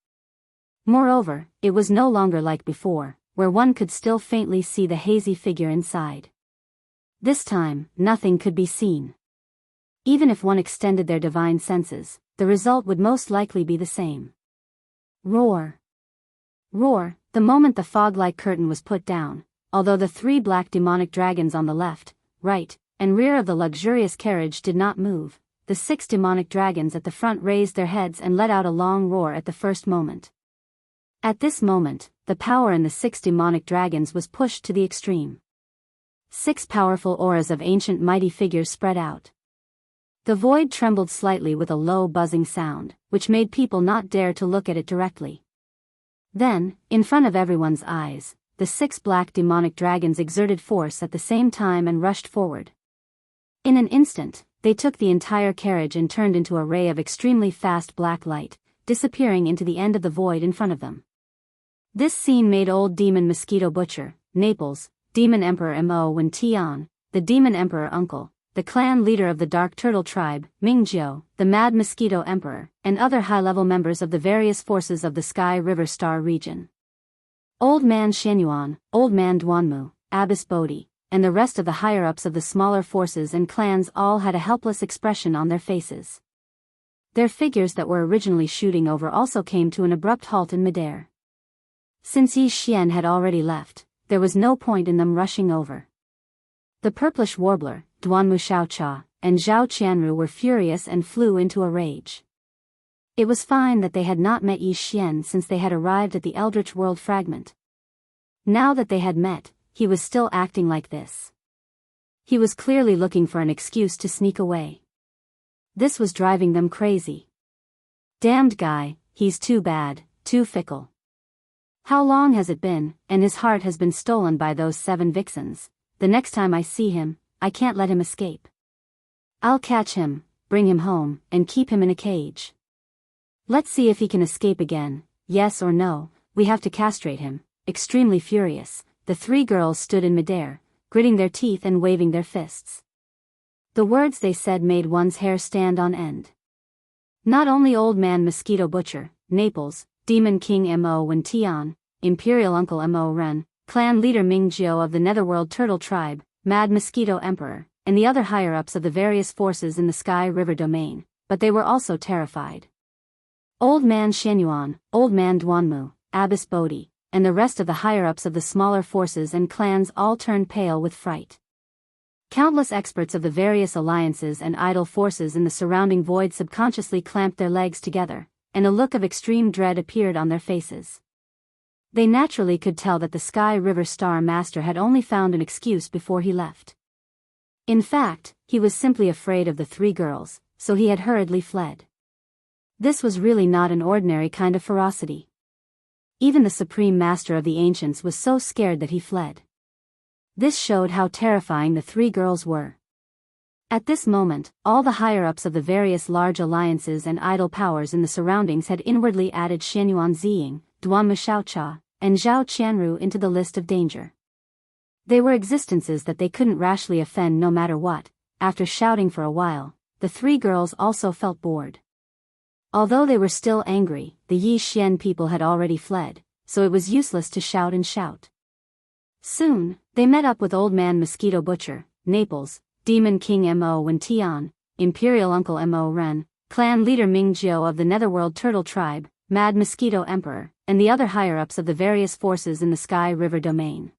Moreover, it was no longer like before, where one could still faintly see the hazy figure inside. This time, nothing could be seen. Even if one extended their divine senses, the result would most likely be the same. Roar! Roar! The moment the fog-like curtain was put down, although the 3 black demonic dragons on the left, right, and rear of the luxurious carriage did not move, the 6 demonic dragons at the front raised their heads and let out a long roar at the first moment. At this moment, the power in the 6 demonic dragons was pushed to the extreme. 6 powerful auras of ancient mighty figures spread out. The void trembled slightly with a low buzzing sound, which made people not dare to look at it directly. Then, in front of everyone's eyes, the 6 black demonic dragons exerted force at the same time and rushed forward. In an instant, they took the entire carriage and turned into a ray of extremely fast black light, disappearing into the end of the void in front of them. This scene made Old Demon Mosquito Butcher, Naples, Demon Emperor Mo Wen Tian, the Demon Emperor Uncle, the clan leader of the Dark Turtle Tribe, Mingjiu, the Mad Mosquito Emperor, and other high-level members of the various forces of the Sky River Star region. Old Man Xianyuan, Old Man Duanmu, Abbess Bodhi, and the rest of the higher-ups of the smaller forces and clans all had a helpless expression on their faces. Their figures that were originally shooting over also came to an abrupt halt in midair. Since Yi Xian had already left, there was no point in them rushing over. The purplish warbler, Duanmu Xiaocha, and Zhao Qianru were furious and flew into a rage. It was fine that they had not met Yi Xian since they had arrived at the Eldritch World Fragment. Now that they had met, he was still acting like this. He was clearly looking for an excuse to sneak away. This was driving them crazy. Damned guy, he's too bad, too fickle. How long has it been, and his heart has been stolen by those 7 vixens. The next time I see him, I can't let him escape. I'll catch him, bring him home, and keep him in a cage. Let's see if he can escape again, yes or no, we have to castrate him. Extremely furious, the 3 girls stood in midair, gritting their teeth and waving their fists. The words they said made one's hair stand on end. Not only Old Man Mosquito Butcher, Naples, Demon King Mo Wen Tian, Imperial Uncle Mo Ren, Clan Leader Ming Jiao of the Netherworld Turtle Tribe, Mad Mosquito Emperor, and the other higher-ups of the various forces in the Sky River Domain, but they were also terrified. Old Man Xianyuan, Old Man Duanmu, Abbess Bodhi, and the rest of the higher-ups of the smaller forces and clans all turned pale with fright. Countless experts of the various alliances and idle forces in the surrounding void subconsciously clamped their legs together, and a look of extreme dread appeared on their faces. They naturally could tell that the Sky River Star Master had only found an excuse before he left. In fact, he was simply afraid of the 3 girls, so he had hurriedly fled. This was really not an ordinary kind of ferocity. Even the Supreme Master of the Ancients was so scared that he fled. This showed how terrifying the 3 girls were. At this moment, all the higher-ups of the various large alliances and idle powers in the surroundings had inwardly added Xianyuan Ziying, Duanmu Xiaocha, and Zhao Qianru into the list of danger. They were existences that they couldn't rashly offend no matter what. After shouting for a while, the 3 girls also felt bored. Although they were still angry, the Yi Xian people had already fled, so it was useless to shout and shout. Soon, they met up with Old Man Mosquito Butcher, Naples, Demon King Mo Wen Tian, Imperial Uncle Mo Ren, Clan Leader Ming Jiao of the Netherworld Turtle Tribe, Mad Mosquito Emperor, and the other higher-ups of the various forces in the Sky River Domain.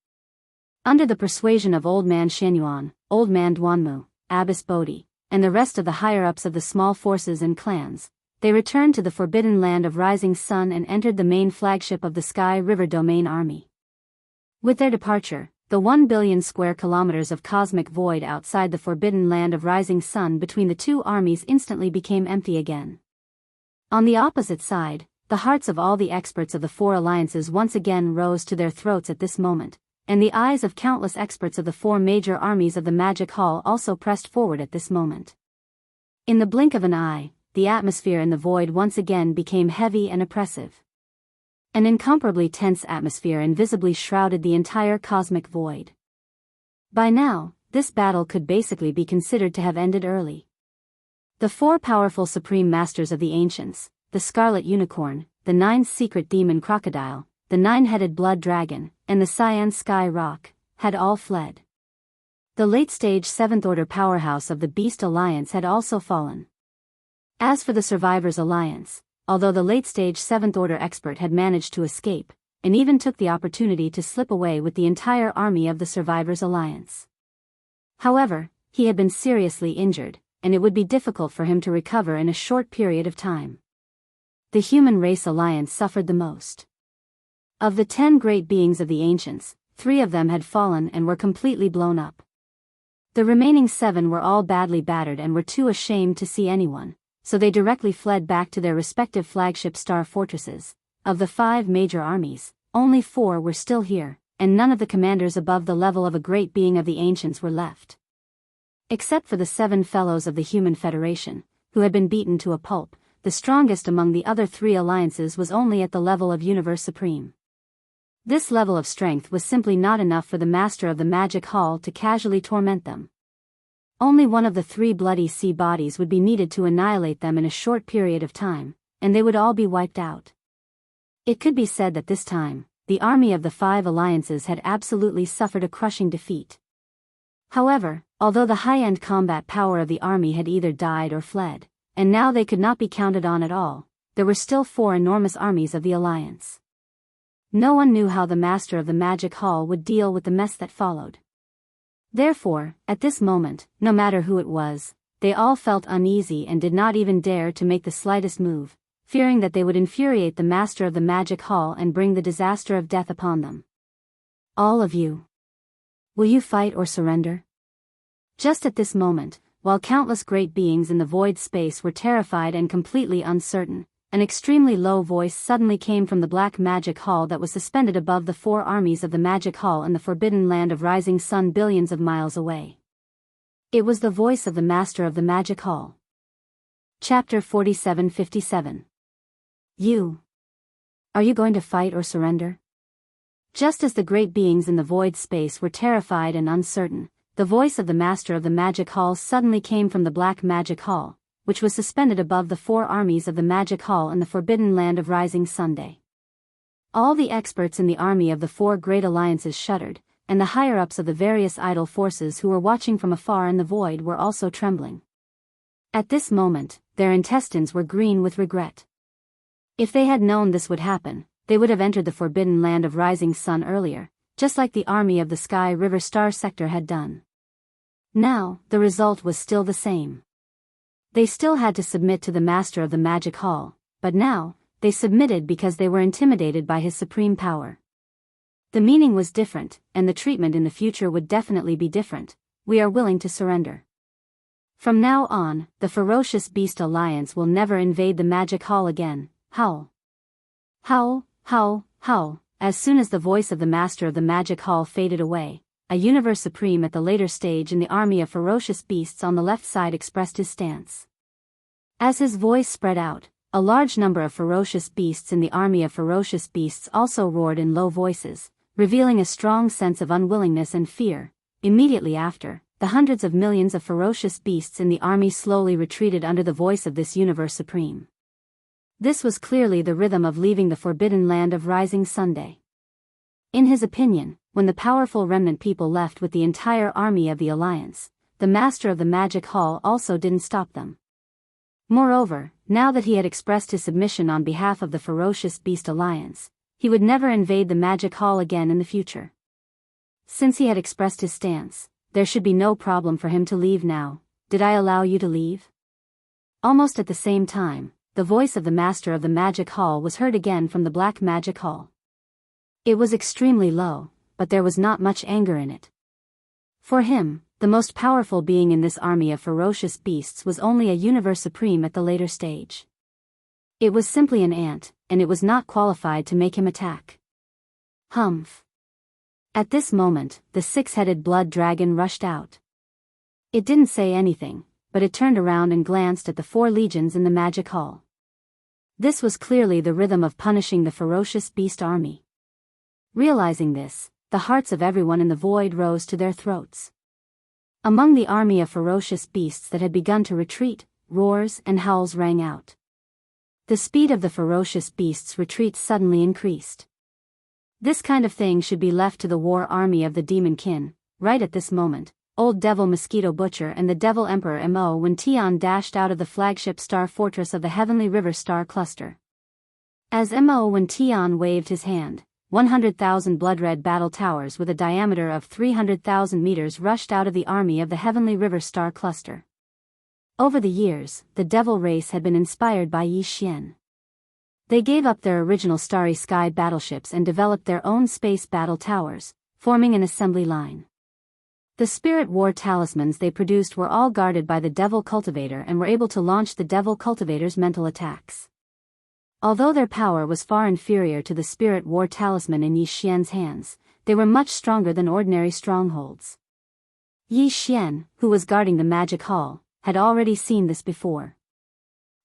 Under the persuasion of Old Man Xianyuan, Old Man Duanmu, Abbess Bodhi, and the rest of the higher-ups of the small forces and clans, they returned to the forbidden land of Rising Sun and entered the main flagship of the Sky River Domain army. With their departure, the 1 billion square kilometers of cosmic void outside the forbidden land of Rising Sun between the 2 armies instantly became empty again. On the opposite side, the hearts of all the experts of the 4 alliances once again rose to their throats at this moment, and the eyes of countless experts of the 4 major armies of the Magic Hall also pressed forward at this moment. In the blink of an eye, the atmosphere in the void once again became heavy and oppressive. An incomparably tense atmosphere invisibly shrouded the entire cosmic void. By now, this battle could basically be considered to have ended early. The 4 powerful supreme masters of the ancients, the Scarlet Unicorn, the 9th secret demon crocodile, the 9-headed blood dragon, and the Cyan Sky Rock, had all fled. The late-stage 7th Order powerhouse of the Beast Alliance had also fallen. As for the Survivors Alliance, although the late-stage 7th Order expert had managed to escape, and even took the opportunity to slip away with the entire army of the Survivors Alliance. However, he had been seriously injured, and it would be difficult for him to recover in a short period of time. The Human Race Alliance suffered the most. Of the 10 great beings of the ancients, 3 of them had fallen and were completely blown up. The remaining 7 were all badly battered and were too ashamed to see anyone, so they directly fled back to their respective flagship star fortresses. Of the 5 major armies, only 4 were still here, and none of the commanders above the level of a great being of the ancients were left. Except for the 7 fellows of the Human Federation, who had been beaten to a pulp, the strongest among the other 3 alliances was only at the level of Universe Supreme. This level of strength was simply not enough for the Master of the Magic Hall to casually torment them. Only one of the 3 bloody sea bodies would be needed to annihilate them in a short period of time, and they would all be wiped out. It could be said that this time, the army of the 5 alliances had absolutely suffered a crushing defeat. However, although the high-end combat power of the army had either died or fled, and now they could not be counted on at all, there were still 4 enormous armies of the alliance. No one knew how the master of the magic hall would deal with the mess that followed. Therefore, at this moment, no matter who it was, they all felt uneasy and did not even dare to make the slightest move, fearing that they would infuriate the master of the magic hall and bring the disaster of death upon them. All of you. Will you fight or surrender? Just at this moment, while countless great beings in the void space were terrified and completely uncertain, an extremely low voice suddenly came from the black magic hall that was suspended above the four armies of the magic hall in the forbidden land of rising sun billions of miles away. It was the voice of the master of the magic hall. Chapter 47:57. You. Are you going to fight or surrender? Just as the great beings in the void space were terrified and uncertain, the voice of the master of the magic hall suddenly came from the black magic hall, which was suspended above the four armies of the magic hall in the forbidden land of rising Sunday. All the experts in the army of the four great alliances shuddered, and the higher-ups of the various idol forces who were watching from afar in the void were also trembling. At this moment, their intestines were green with regret. If they had known this would happen, they would have entered the forbidden land of rising sun earlier, just like the army of the Sky River Star sector had done. Now, the result was still the same. They still had to submit to the master of the magic hall, but now, they submitted because they were intimidated by his supreme power. The meaning was different, and the treatment in the future would definitely be different. We are willing to surrender. From now on, the Ferocious Beast Alliance will never invade the magic hall again. Howl. Howl, howl, howl. As soon as the voice of the master of the magic hall faded away, a universe supreme at the later stage in the army of ferocious beasts on the left side expressed his stance. As his voice spread out, a large number of ferocious beasts in the army of ferocious beasts also roared in low voices, revealing a strong sense of unwillingness and fear. Immediately after, the hundreds of millions of ferocious beasts in the army slowly retreated under the voice of this universe supreme. This was clearly the rhythm of leaving the forbidden land of rising Sunday. In his opinion, when the powerful remnant people left with the entire army of the Alliance, the master of the magic hall also didn't stop them. Moreover, now that he had expressed his submission on behalf of the Ferocious Beast Alliance, he would never invade the magic hall again in the future. Since he had expressed his stance, there should be no problem for him to leave now. Did I allow you to leave? Almost at the same time, the voice of the master of the magic hall was heard again from the black magic hall. It was extremely low, but there was not much anger in it. For him, the most powerful being in this army of ferocious beasts was only a universe supreme at the later stage. It was simply an ant, and it was not qualified to make him attack. Humph. At this moment, the six-headed blood dragon rushed out. It didn't say anything, but it turned around and glanced at the four legions in the magic hall. This was clearly the rhythm of punishing the ferocious beast army. Realizing this, the hearts of everyone in the void rose to their throats. Among the army of ferocious beasts that had begun to retreat, roars and howls rang out. The speed of the ferocious beasts' retreat suddenly increased. This kind of thing should be left to the war army of the demon kin. Right at this moment, Old Devil Mosquito Butcher and the Devil Emperor Mo Wen Tian dashed out of the flagship star fortress of the Heavenly River Star Cluster. As Mo Wen Tian waved his hand, 100,000 blood-red battle towers with a diameter of 300,000 meters rushed out of the army of the Heavenly River Star Cluster. Over the years, the Devil race had been inspired by Yi Xian. They gave up their original Starry Sky battleships and developed their own space battle towers, forming an assembly line. The spirit war talismans they produced were all guarded by the Devil Cultivator and were able to launch the Devil Cultivator's mental attacks. Although their power was far inferior to the spirit war talisman in Yi Xian's hands, they were much stronger than ordinary strongholds. Yi Xian, who was guarding the magic hall, had already seen this before.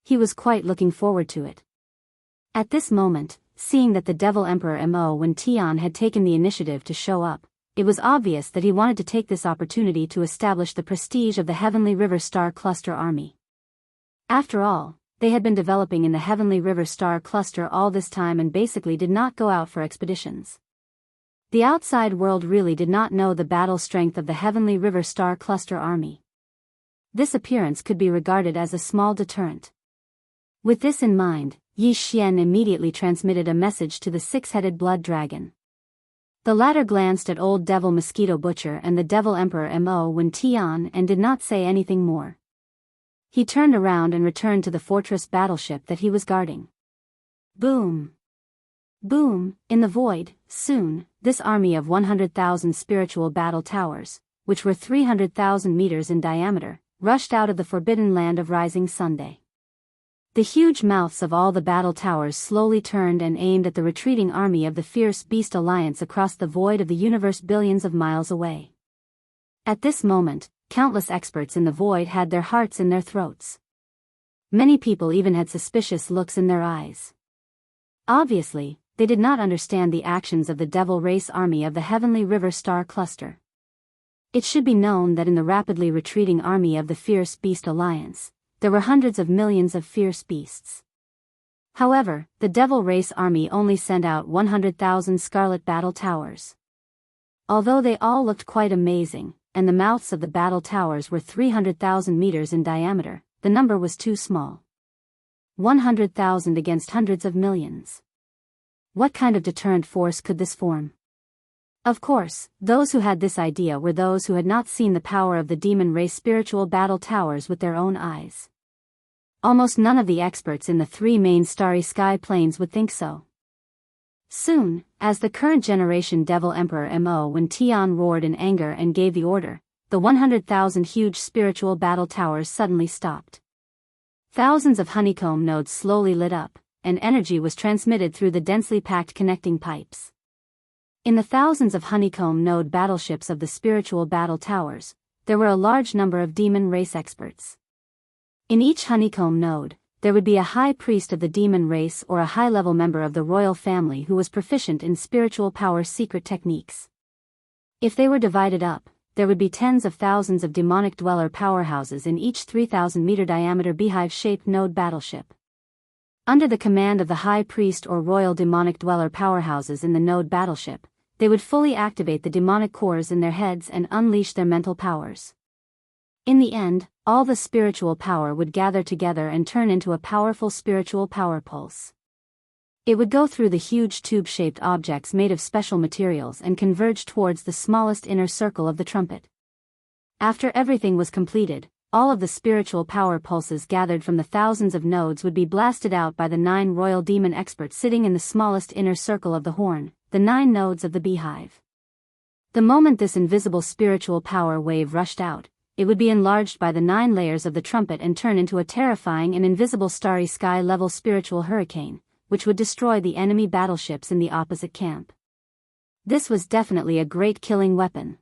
He was quite looking forward to it. At this moment, seeing that the Devil Emperor Mo Wen Tian had taken the initiative to show up, it was obvious that he wanted to take this opportunity to establish the prestige of the Heavenly River Star Cluster army. After all, they had been developing in the Heavenly River Star Cluster all this time and basically did not go out for expeditions. The outside world really did not know the battle strength of the Heavenly River Star Cluster army. This appearance could be regarded as a small deterrent. With this in mind, Yi Xian immediately transmitted a message to the six-headed blood dragon. The latter glanced at Old Devil Mosquito Butcher and the Devil Emperor Mo Wen Tian and did not say anything more. He turned around and returned to the fortress battleship that he was guarding. Boom! Boom! In the void, soon, this army of 100,000 spiritual battle towers, which were 300,000 meters in diameter, rushed out of the forbidden land of Rising Sunday. The huge mouths of all the battle towers slowly turned and aimed at the retreating army of the Fierce Beast Alliance across the void of the universe billions of miles away. At this moment, countless experts in the void had their hearts in their throats. Many people even had suspicious looks in their eyes. Obviously, they did not understand the actions of the Devil Race army of the Heavenly River Star Cluster. It should be known that in the rapidly retreating army of the Fierce Beast Alliance, there were hundreds of millions of fierce beasts. However, the Devil Race army only sent out 100,000 scarlet battle towers. Although they all looked quite amazing, and the mouths of the battle towers were 300,000 meters in diameter, the number was too small. 100,000 against hundreds of millions. What kind of deterrent force could this form? Of course, those who had this idea were those who had not seen the power of the demon race spiritual battle towers with their own eyes. Almost none of the experts in the three main starry sky planes would think so. Soon, as the current generation Devil Emperor Mo Wen Tian roared in anger and gave the order, the 100,000 huge spiritual battle towers suddenly stopped. Thousands of honeycomb nodes slowly lit up, and energy was transmitted through the densely packed connecting pipes. In the thousands of honeycomb node battleships of the spiritual battle towers, there were a large number of demon race experts. In each honeycomb node, there would be a high priest of the demon race or a high-level member of the royal family who was proficient in spiritual power secret techniques. If they were divided up, there would be tens of thousands of demonic dweller powerhouses in each 3,000-meter diameter beehive-shaped node battleship. Under the command of the high priest or royal demonic dweller powerhouses in the node battleship, they would fully activate the demonic cores in their heads and unleash their mental powers. In the end, all the spiritual power would gather together and turn into a powerful spiritual power pulse. It would go through the huge tube-shaped objects made of special materials and converge towards the smallest inner circle of the trumpet. After everything was completed, all of the spiritual power pulses gathered from the thousands of nodes would be blasted out by the 9 royal demon experts sitting in the smallest inner circle of the horn, the 9 nodes of the beehive. The moment this invisible spiritual power wave rushed out, it would be enlarged by the 9 layers of the trumpet and turn into a terrifying and invisible starry sky-level spiritual hurricane, which would destroy the enemy battleships in the opposite camp. This was definitely a great killing weapon.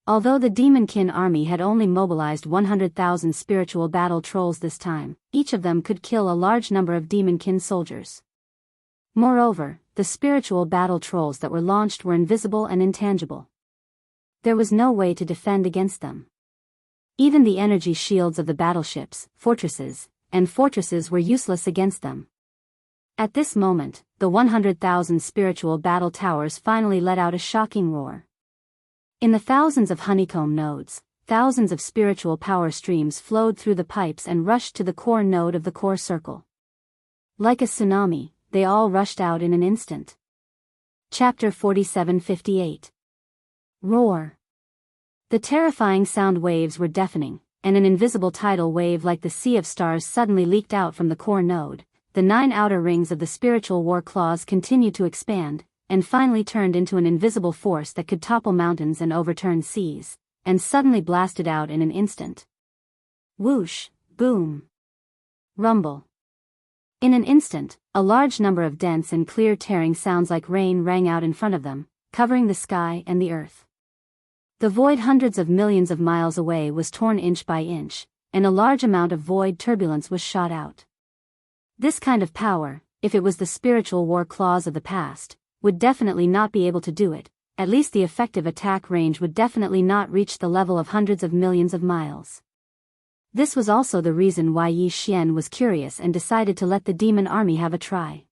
Although the Demonkin army had only mobilized 100,000 spiritual battle trolls this time, each of them could kill a large number of Demonkin soldiers. Moreover, the spiritual battle trolls that were launched were invisible and intangible. There was no way to defend against them. Even the energy shields of the battleships, fortresses were useless against them. At this moment, the 100,000 spiritual battle towers finally let out a shocking roar. In the thousands of honeycomb nodes, thousands of spiritual power streams flowed through the pipes and rushed to the core node of the core circle. Like a tsunami, they all rushed out in an instant. Chapter 47:58. Roar. The terrifying sound waves were deafening, and an invisible tidal wave like the sea of stars suddenly leaked out from the core node. The 9 outer rings of the spiritual war claws continued to expand, and finally turned into an invisible force that could topple mountains and overturn seas, and suddenly blasted out in an instant. Whoosh, boom, rumble. In an instant, a large number of dense and clear tearing sounds like rain rang out in front of them, covering the sky and the earth. The void hundreds of millions of miles away was torn inch by inch, and a large amount of void turbulence was shot out. This kind of power, if it was the spiritual war claws of the past, would definitely not be able to do it. At least the effective attack range would definitely not reach the level of hundreds of millions of miles. This was also the reason why Yi Xian was curious and decided to let the demon army have a try.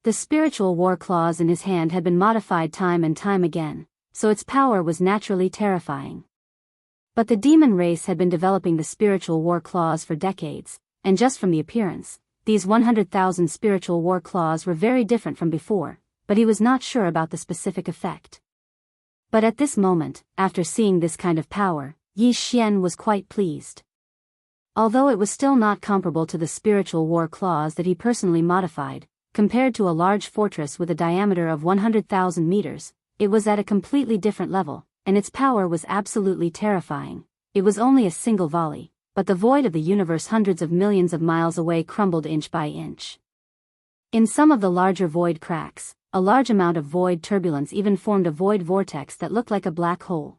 The spiritual war claws in his hand had been modified time and time again, so its power was naturally terrifying. But the demon race had been developing the spiritual war claws for decades, and just from the appearance, these 100,000 spiritual war claws were very different from before, but he was not sure about the specific effect. But at this moment, after seeing this kind of power, Yi Xian was quite pleased. Although it was still not comparable to the spiritual war claws that he personally modified, compared to a large fortress with a diameter of 100,000 meters, it was at a completely different level, and its power was absolutely terrifying. It was only a single volley, but the void of the universe hundreds of millions of miles away crumbled inch by inch. In some of the larger void cracks, a large amount of void turbulence even formed a void vortex that looked like a black hole.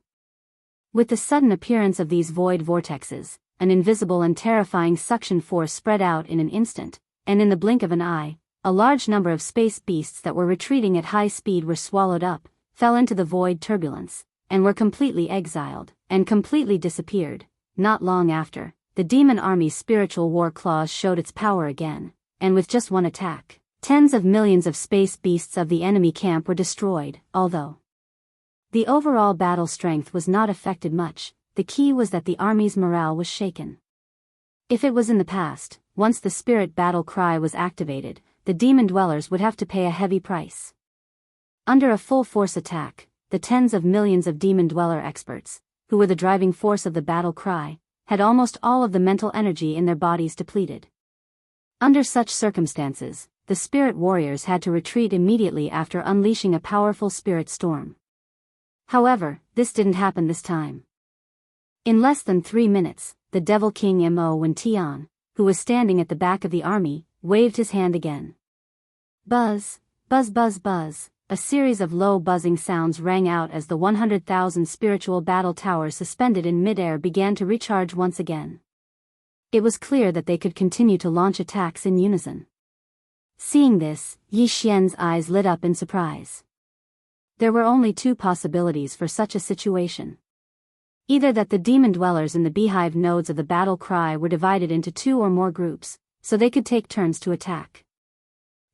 With the sudden appearance of these void vortexes, an invisible and terrifying suction force spread out in an instant, and in the blink of an eye, a large number of space beasts that were retreating at high speed were swallowed up, fell into the void turbulence, and were completely exiled, and completely disappeared. Not long after, the demon army's spiritual war claws showed its power again, and with just one attack, tens of millions of space beasts of the enemy camp were destroyed. Although the overall battle strength was not affected much, the key was that the army's morale was shaken. If it was in the past, once the spirit battle cry was activated, the demon dwellers would have to pay a heavy price. Under a full force attack, the tens of millions of demon dweller experts, who were the driving force of the battle cry, had almost all of the mental energy in their bodies depleted. Under such circumstances, the spirit warriors had to retreat immediately after unleashing a powerful spirit storm. However, this didn't happen this time. In less than 3 minutes, the Devil King Mo Wen-Tian, who was standing at the back of the army, waved his hand again. Buzz, buzz buzz buzz, a series of low buzzing sounds rang out as the 100,000 spiritual battle towers suspended in midair began to recharge once again. It was clear that they could continue to launch attacks in unison. Seeing this, Yi Xian's eyes lit up in surprise. There were only 2 possibilities for such a situation. Either that the demon dwellers in the beehive nodes of the battle cry were divided into 2 or more groups, so they could take turns to attack.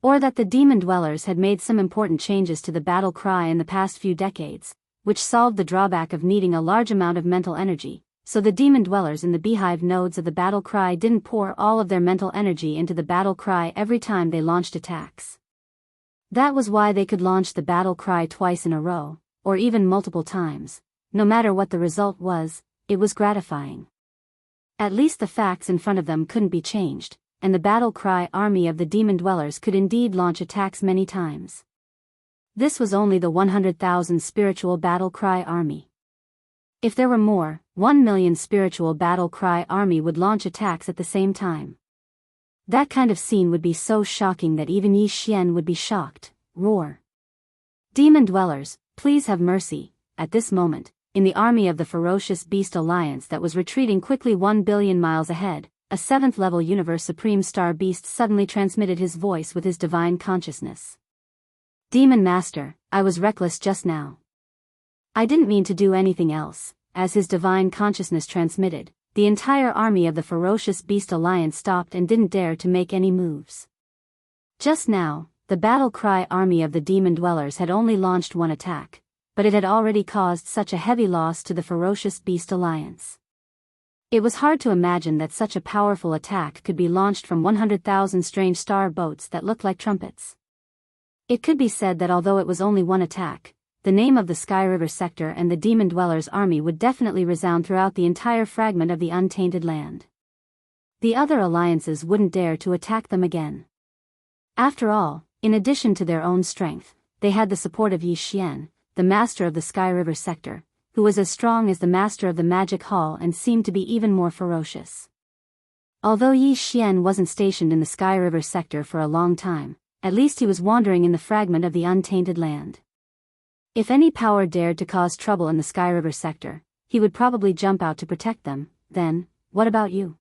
Or that the demon dwellers had made some important changes to the battle cry in the past few decades, which solved the drawback of needing a large amount of mental energy, so the demon dwellers in the beehive nodes of the battle cry didn't pour all of their mental energy into the battle cry every time they launched attacks. That was why they could launch the battle cry twice in a row, or even multiple times. No matter what the result was, it was gratifying. At least the facts in front of them couldn't be changed, and the battle cry army of the demon dwellers could indeed launch attacks many times. This was only the 100,000 spiritual battle cry army. If there were more, 1 million spiritual battle cry army would launch attacks at the same time. That kind of scene would be so shocking that even Yi Xian would be shocked. Roar. Demon dwellers, please have mercy. At this moment, in the army of the ferocious beast alliance that was retreating quickly 1 billion miles ahead, a 7th-level universe supreme star beast suddenly transmitted his voice with his divine consciousness. Demon Master, I was reckless just now. I didn't mean to do anything else. As his divine consciousness transmitted, the entire army of the ferocious beast alliance stopped and didn't dare to make any moves. Just now, the battle cry army of the demon dwellers had only launched 1 attack, but it had already caused such a heavy loss to the ferocious beast alliance. It was hard to imagine that such a powerful attack could be launched from 100,000 strange star boats that looked like trumpets. It could be said that although it was only 1 attack, the name of the Sky River sector and the demon dwellers' army would definitely resound throughout the entire fragment of the untainted land. The other alliances wouldn't dare to attack them again. After all, in addition to their own strength, they had the support of Yi Xian, the master of the Sky River sector, who was as strong as the master of the Magic Hall and seemed to be even more ferocious. Although Yi Xian wasn't stationed in the Sky River sector for a long time, at least he was wandering in the fragment of the untainted land. If any power dared to cause trouble in the Sky River sector, he would probably jump out to protect them. Then, what about you?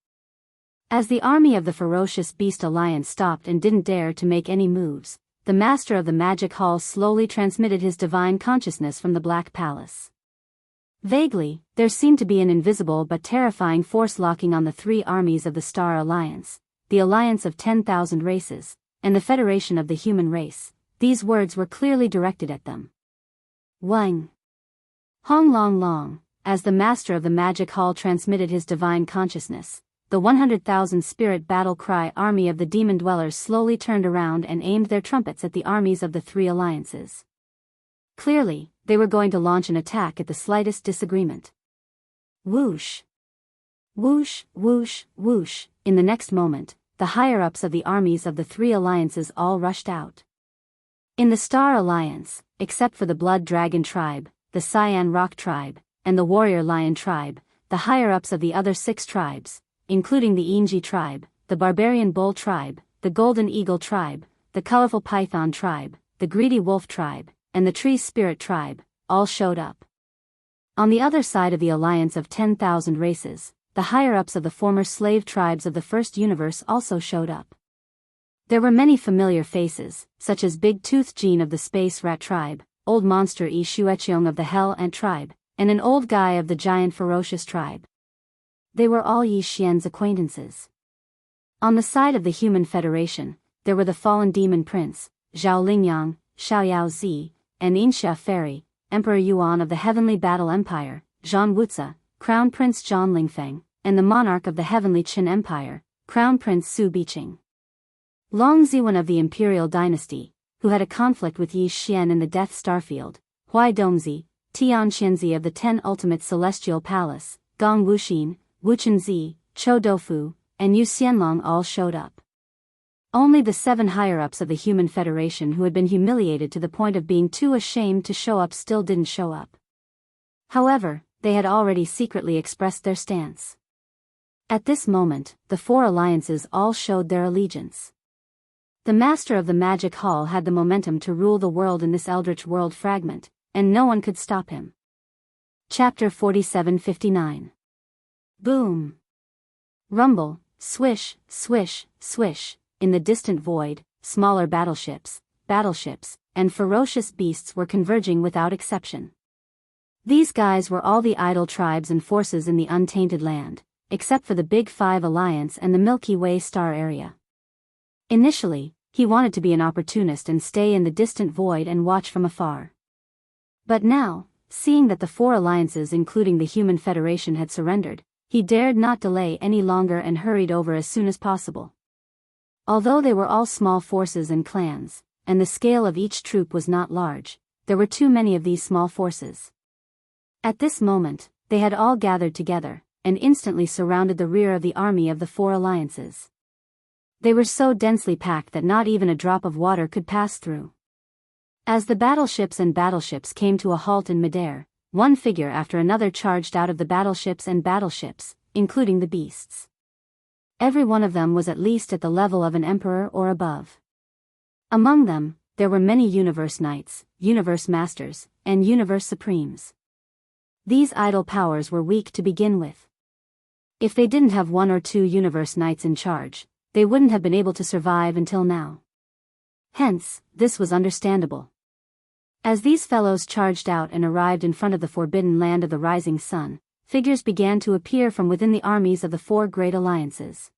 As the army of the ferocious beast alliance stopped and didn't dare to make any moves, the master of the Magic Hall slowly transmitted his divine consciousness from the Black Palace. Vaguely, there seemed to be an invisible but terrifying force locking on the 3 armies of the Star Alliance, the Alliance of 10,000 Races, and the Federation of the Human Race. These words were clearly directed at them. Wang. Hong Long Long, as the master of the Magic Hall transmitted his divine consciousness, the 100,000 spirit battle cry army of the demon dwellers slowly turned around and aimed their trumpets at the armies of the three alliances. Clearly, they were going to launch an attack at the slightest disagreement. Whoosh! Whoosh, whoosh, whoosh. In the next moment, the higher-ups of the armies of the three alliances all rushed out. In the Star Alliance, except for the Blood Dragon tribe, the Cyan Rock tribe, and the Warrior Lion tribe, the higher-ups of the other 6 tribes, including the Inji tribe, the Barbarian Bull tribe, the Golden Eagle tribe, the Colorful Python tribe, the Greedy Wolf tribe, and the Tree Spirit tribe, all showed up. On the other side of the alliance of 10,000 races, the higher-ups of the former slave tribes of the First Universe also showed up. There were many familiar faces, such as Big Tooth Jean of the Space Rat tribe, Old Monster Yi Shueqiong of the Hell Ant tribe, and an old guy of the Giant Ferocious tribe. They were all Yi Xian's acquaintances. On the side of the Human Federation, there were the fallen demon prince, Zhao Lingyang, Xiaoyao Zi, and Inxia Fairy, Emperor Yuan of the Heavenly Battle Empire, Zhan Wuxia, Crown Prince Zhang Lingfeng, and the monarch of the Heavenly Qin Empire, Crown Prince Su Biqing. Long Ziwen of the Imperial Dynasty, who had a conflict with Yi Xian in the Death Starfield, Huai Dongzi, Tian Qianzi of the 10 Ultimate Celestial Palace, Gong Wuxin, Wuchenzi, Chou Doufu, and Yu Xianlong all showed up. Only the 7 higher-ups of the Human Federation who had been humiliated to the point of being too ashamed to show up still didn't show up. However, they had already secretly expressed their stance. At this moment, the 4 alliances all showed their allegiance. The Master of the Magic Hall had the momentum to rule the world in this Eldritch World fragment, and no one could stop him. Chapter 4759. Boom! Rumble, swish, swish, swish. In the distant void, smaller battleships, and ferocious beasts were converging without exception. These guys were all the idle tribes and forces in the untainted land, except for the Big 5 Alliance and the Milky Way star area. Initially, he wanted to be an opportunist and stay in the distant void and watch from afar. But now, seeing that the 4 alliances including the Human Federation had surrendered, he dared not delay any longer and hurried over as soon as possible. Although they were all small forces and clans, and the scale of each troop was not large, there were too many of these small forces. At this moment, they had all gathered together, and instantly surrounded the rear of the army of the 4 alliances. They were so densely packed that not even a drop of water could pass through. As the battleships came to a halt in midair, one figure after another charged out of the battleships, including the beasts. Every one of them was at least at the level of an emperor or above. Among them, there were many Universe Knights, Universe Masters, and Universe Supremes. These idle powers were weak to begin with. If they didn't have 1 or 2 Universe Knights in charge, they wouldn't have been able to survive until now. Hence, this was understandable. As these fellows charged out and arrived in front of the forbidden land of the rising sun, figures began to appear from within the armies of the 4 great alliances.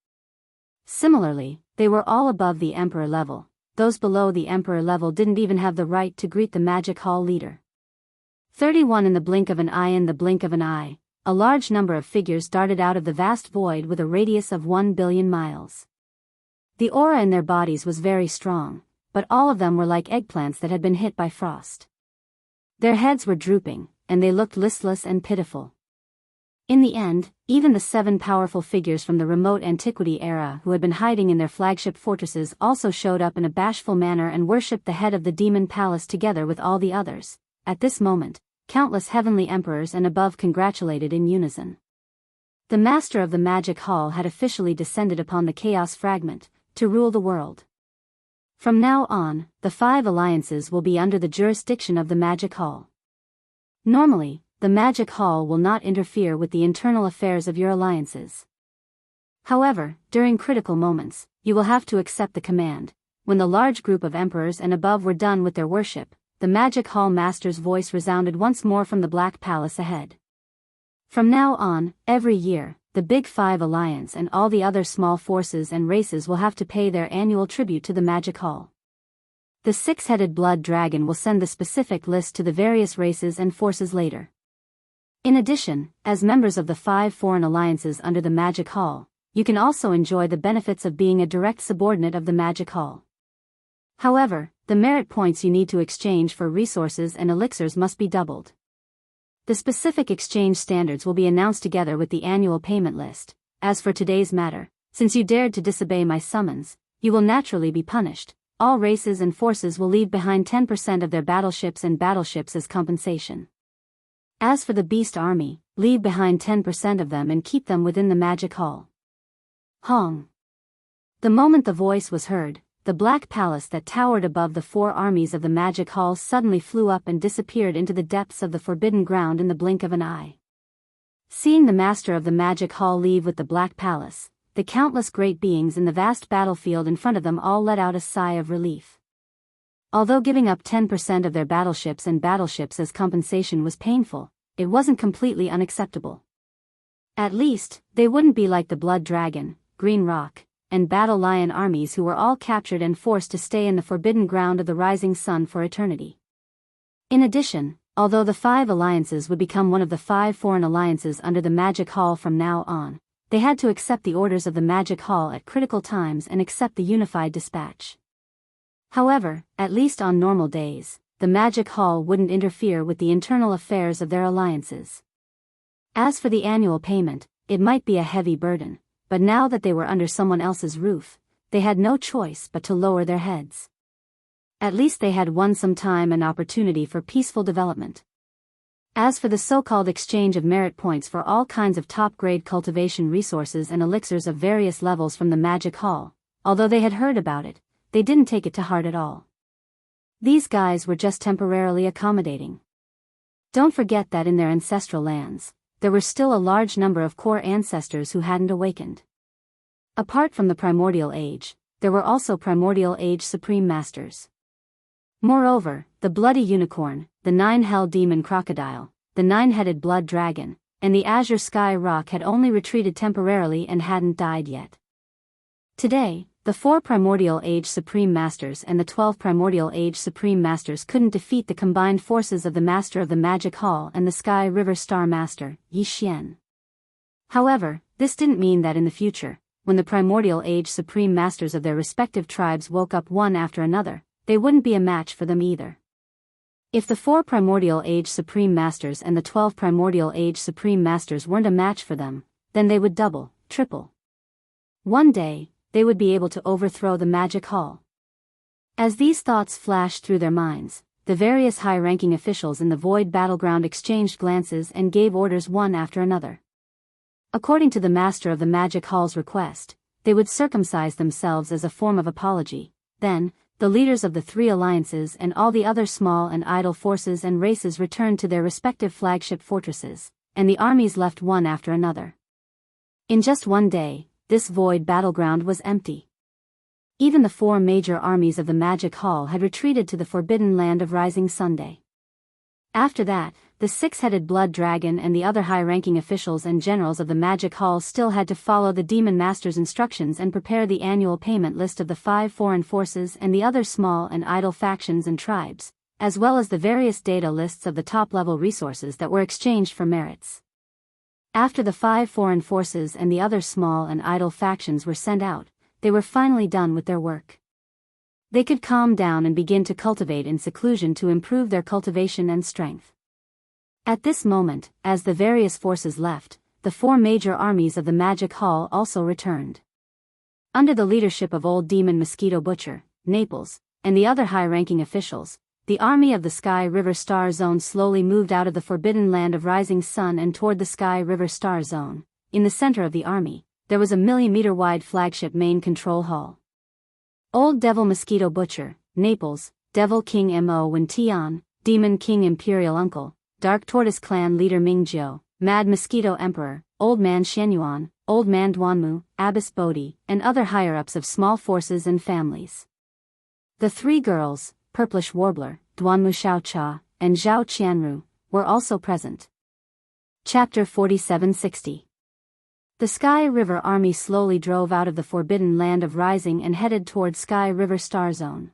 Similarly, they were all above the Emperor level. Those below the Emperor level didn't even have the right to greet the Magic Hall leader. 31 in the blink of an eye, a large number of figures darted out of the vast void with a radius of 1 billion miles. The aura in their bodies was very strong, but all of them were like eggplants that had been hit by frost. Their heads were drooping, and they looked listless and pitiful. In the end, even the 7 powerful figures from the remote antiquity era who had been hiding in their flagship fortresses also showed up in a bashful manner and worshipped the head of the demon palace together with all the others. At this moment, countless heavenly emperors and above congratulated in unison. The Master of the Magic Hall had officially descended upon the Chaos Fragment, to rule the world. From now on, the 5 alliances will be under the jurisdiction of the Magic Hall. Normally, the Magic Hall will not interfere with the internal affairs of your alliances. However, during critical moments, you will have to accept the command. When the large group of emperors and above were done with their worship, the Magic Hall Master's voice resounded once more from the Black Palace ahead. From now on, every year, the Big 5 Alliance and all the other small forces and races will have to pay their annual tribute to the Magic Hall. The 6-headed blood dragon will send the specific list to the various races and forces later. In addition, as members of the 5 foreign alliances under the Magic Hall, you can also enjoy the benefits of being a direct subordinate of the Magic Hall. However, the merit points you need to exchange for resources and elixirs must be doubled. The specific exchange standards will be announced together with the annual payment list. As for today's matter, since you dared to disobey my summons, you will naturally be punished. All races and forces will leave behind 10% of their battleships as compensation. As for the Beast Army, leave behind 10% of them and keep them within the Magic Hall. Hong. The moment the voice was heard, the Black Palace that towered above the 4 armies of the Magic Hall suddenly flew up and disappeared into the depths of the Forbidden Ground in the blink of an eye. Seeing the master of the Magic Hall leave with the Black Palace, the countless great beings in the vast battlefield in front of them all let out a sigh of relief. Although giving up 10% of their battleships as compensation was painful, it wasn't completely unacceptable. At least, they wouldn't be like the Blood Dragon, Green Rock, and Battle Lion armies who were all captured and forced to stay in the Forbidden Ground of the Rising Sun for eternity. In addition, although the 5 alliances would become one of the 5 foreign alliances under the Magic Hall from now on, they had to accept the orders of the Magic Hall at critical times and accept the unified dispatch. However, at least on normal days, the Magic Hall wouldn't interfere with the internal affairs of their alliances. As for the annual payment, it might be a heavy burden, but now that they were under someone else's roof, they had no choice but to lower their heads. At least they had won some time and opportunity for peaceful development. As for the so-called exchange of merit points for all kinds of top-grade cultivation resources and elixirs of various levels from the Magic Hall, although they had heard about it, they didn't take it to heart at all. These guys were just temporarily accommodating. Don't forget that in their ancestral lands, there were still a large number of core ancestors who hadn't awakened. Apart from the Primordial Age, there were also Primordial Age Supreme Masters. Moreover, the Bloody Unicorn, the 9-Hell Demon Crocodile, the 9-Headed Blood Dragon, and the Azure Sky Rock had only retreated temporarily and hadn't died yet. Today, the 4 Primordial Age Supreme Masters and the 12 Primordial Age Supreme Masters couldn't defeat the combined forces of the Master of the Magic Hall and the Sky River Star Master, Yi Xian. However, this didn't mean that in the future, when the Primordial Age Supreme Masters of their respective tribes woke up one after another, they wouldn't be a match for them either. If the 4 Primordial Age Supreme Masters and the 12 Primordial Age Supreme Masters weren't a match for them, then they would double, triple. One day, they would be able to overthrow the Magic Hall. As these thoughts flashed through their minds, the various high-ranking officials in the Void Battleground exchanged glances and gave orders one after another. According to the Master of the Magic Hall's request, they would circumcise themselves as a form of apology. Then, the leaders of the 3 alliances and all the other small and idle forces and races returned to their respective flagship fortresses, and the armies left one after another. In just one day, this void battleground was empty. Even the 4 major armies of the Magic Hall had retreated to the Forbidden Land of Rising Sunday. After that, the 6-Headed Blood Dragon and the other high-ranking officials and generals of the Magic Hall still had to follow the Demon Master's instructions and prepare the annual payment list of the 5 foreign forces and the other small and idle factions and tribes, as well as the various data lists of the top-level resources that were exchanged for merits. After the 5 foreign forces and the other small and idle factions were sent out, they were finally done with their work. They could calm down and begin to cultivate in seclusion to improve their cultivation and strength. At this moment, as the various forces left, the 4 major armies of the Magic Hall also returned. Under the leadership of Old Demon Mosquito Butcher, Naples, and the other high-ranking officials, the army of the Sky River Star Zone slowly moved out of the Forbidden Land of Rising Sun and toward the Sky River Star Zone. In the center of the army, there was a millimeter-wide flagship main control hall. Old Devil Mosquito Butcher, Naples, Devil King Mo Wen Tian, Demon King Imperial Uncle, Dark Tortoise Clan Leader Mingjiu, Mad Mosquito Emperor, Old Man Shenyuan, Old Man Duanmu, Abbess Bodhi, and other higher-ups of small forces and families. The 3 girls, Purplish Warbler, Duanmu Xiaocha, and Zhao Qianru, were also present. Chapter 4760. The Sky River Army slowly drove out of the Forbidden Land of Rising and headed toward Sky River Star Zone.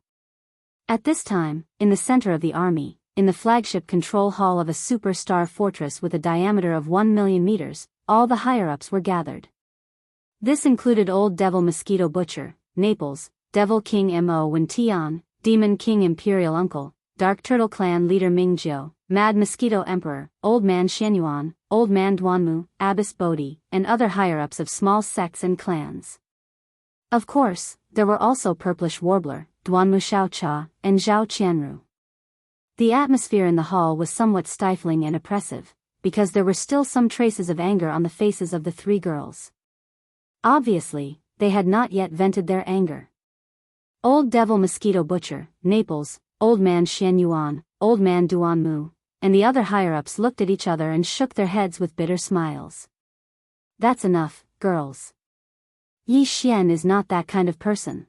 At this time, in the center of the army, in the flagship control hall of a superstar fortress with a diameter of 1 million meters, all the higher-ups were gathered. This included Old Devil Mosquito Butcher, Naples, Devil King Mo Wen Tian, Demon King Imperial Uncle, Dark Turtle Clan Leader Mingjiu, Mad Mosquito Emperor, Old Man Xianyuan, Old Man Duanmu, Abbess Bodhi, and other higher-ups of small sects and clans. Of course, there were also Purplish Warbler, Duanmu Xiaocha, and Zhao Qianru. The atmosphere in the hall was somewhat stifling and oppressive, because there were still some traces of anger on the faces of the three girls. Obviously, they had not yet vented their anger. Old Devil Mosquito Butcher, Naples, Old Man Xianyuan, Old Man Duanmu, and the other higher-ups looked at each other and shook their heads with bitter smiles. That's enough, girls. Yi Xian is not that kind of person.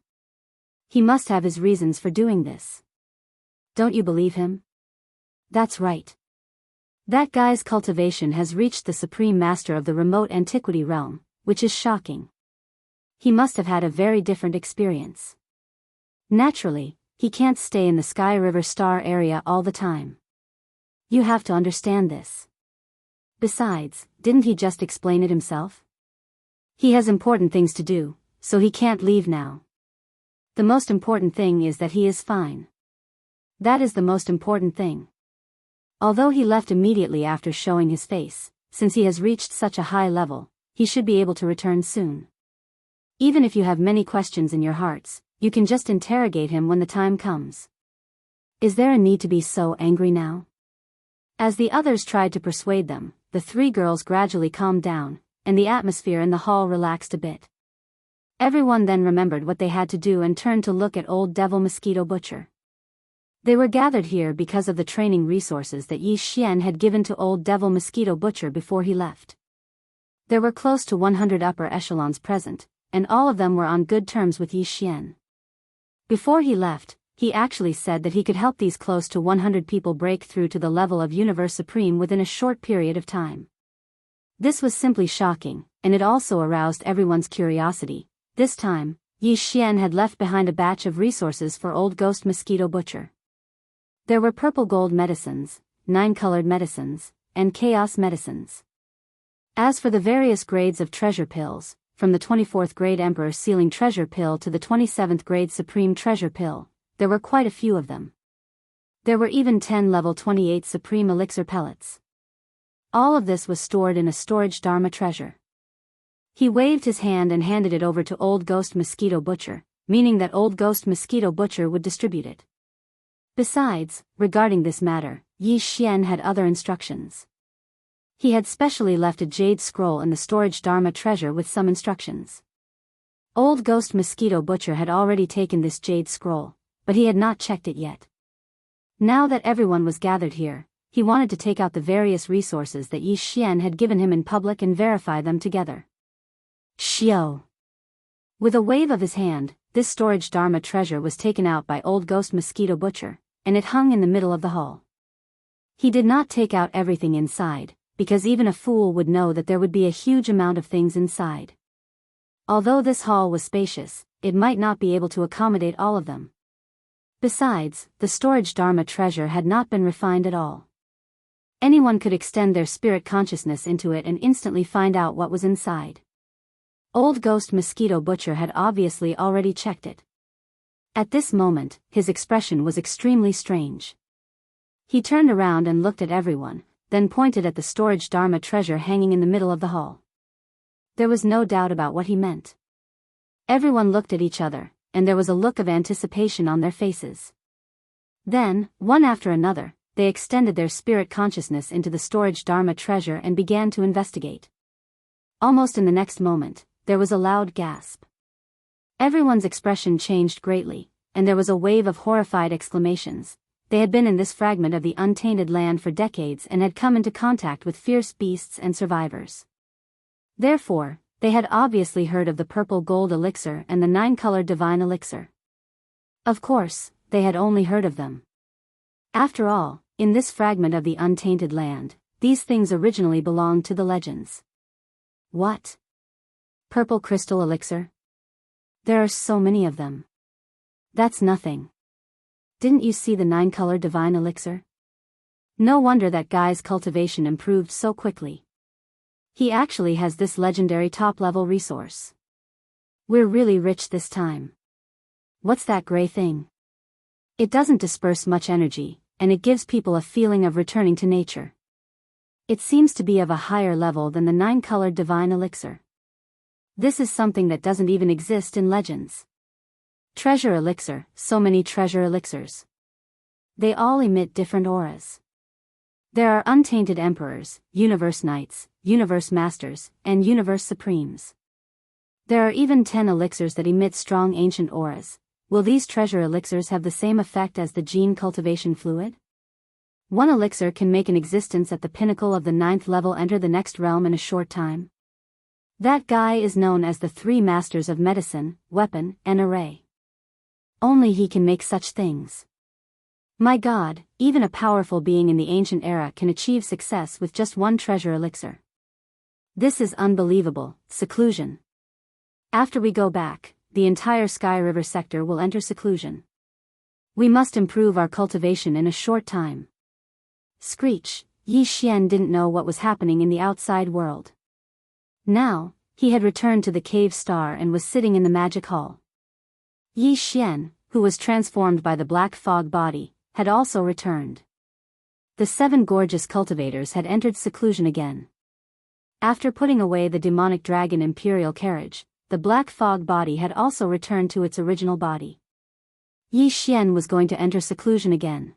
He must have his reasons for doing this. Don't you believe him? That's right. That guy's cultivation has reached the supreme master of the remote antiquity realm, which is shocking. He must have had a very different experience. Naturally, he can't stay in the Sky River Star area all the time. You have to understand this. Besides, didn't he just explain it himself? He has important things to do, so he can't leave now. The most important thing is that he is fine. That is the most important thing. Although he left immediately after showing his face, since he has reached such a high level, he should be able to return soon. Even if you have many questions in your hearts, you can just interrogate him when the time comes. Is there a need to be so angry now? As the others tried to persuade them, the three girls gradually calmed down, and the atmosphere in the hall relaxed a bit. Everyone then remembered what they had to do and turned to look at Old Devil Mosquito Butcher. They were gathered here because of the training resources that Yi Xian had given to Old Devil Mosquito Butcher before he left. There were close to 100 upper echelons present, and all of them were on good terms with Yi Xian. Before he left, he actually said that he could help these close to 100 people break through to the level of Universe Supreme within a short period of time. This was simply shocking, and it also aroused everyone's curiosity. This time, Yi Xian had left behind a batch of resources for Old Ghost Mosquito Butcher. There were purple gold medicines, 9-colored medicines, and chaos medicines. As for the various grades of treasure pills, from the 24th grade Emperor Sealing Treasure Pill to the 27th grade Supreme Treasure Pill, there were quite a few of them. There were even 10 level 28 Supreme Elixir pellets. All of this was stored in a storage Dharma treasure. He waved his hand and handed it over to Old Ghost Mosquito Butcher, meaning that Old Ghost Mosquito Butcher would distribute it. Besides, regarding this matter, Yi Xian had other instructions. He had specially left a jade scroll in the storage Dharma treasure with some instructions. Old Ghost Mosquito Butcher had already taken this jade scroll, but he had not checked it yet. Now that everyone was gathered here, he wanted to take out the various resources that Yi Xian had given him in public and verify them together. Xiao. With a wave of his hand, this storage Dharma treasure was taken out by Old Ghost Mosquito Butcher, and it hung in the middle of the hall. He did not take out everything inside, because even a fool would know that there would be a huge amount of things inside. Although this hall was spacious, it might not be able to accommodate all of them. Besides, the storage Dharma treasure had not been refined at all. Anyone could extend their spirit consciousness into it and instantly find out what was inside. Old Ghost Mosquito Butcher had obviously already checked it. At this moment, his expression was extremely strange. He turned around and looked at everyone, then pointed at the storage Dharma treasure hanging in the middle of the hall. There was no doubt about what he meant. Everyone looked at each other, and there was a look of anticipation on their faces. Then, one after another, they extended their spirit consciousness into the storage Dharma treasure and began to investigate. Almost in the next moment, there was a loud gasp. Everyone's expression changed greatly, and there was a wave of horrified exclamations. They had been in this fragment of the untainted land for decades and had come into contact with fierce beasts and survivors. Therefore, they had obviously heard of the purple gold elixir and the 9-colored divine elixir. Of course, they had only heard of them. After all, in this fragment of the untainted land, these things originally belonged to the legends. What? Purple crystal elixir? There are so many of them. That's nothing. Didn't you see the 9-colored divine elixir? No wonder that guy's cultivation improved so quickly. He actually has this legendary top-level resource. We're really rich this time. What's that gray thing? It doesn't disperse much energy, and it gives people a feeling of returning to nature. It seems to be of a higher level than the 9-colored divine elixir. This is something that doesn't even exist in legends. Treasure elixir, so many treasure elixirs. They all emit different auras. There are untainted emperors, universe knights, universe masters, and universe supremes. There are even 10 elixirs that emit strong ancient auras. Will these treasure elixirs have the same effect as the gene cultivation fluid? One elixir can make an existence at the pinnacle of the 9th level enter the next realm in a short time. That guy is known as the 3 masters of medicine, weapon, and array. Only he can make such things. My God, even a powerful being in the ancient era can achieve success with just one treasure elixir. This is unbelievable. Seclusion. After we go back, the entire Sky River sector will enter seclusion. We must improve our cultivation in a short time. Screech. Yi Xian didn't know what was happening in the outside world. Now, he had returned to the cave star and was sitting in the magic hall. Yi Xian, who was transformed by the black fog body, had also returned. The 7 gorgeous cultivators had entered seclusion again. After putting away the demonic dragon imperial carriage, the black fog body had also returned to its original body. Yi Xian was going to enter seclusion again.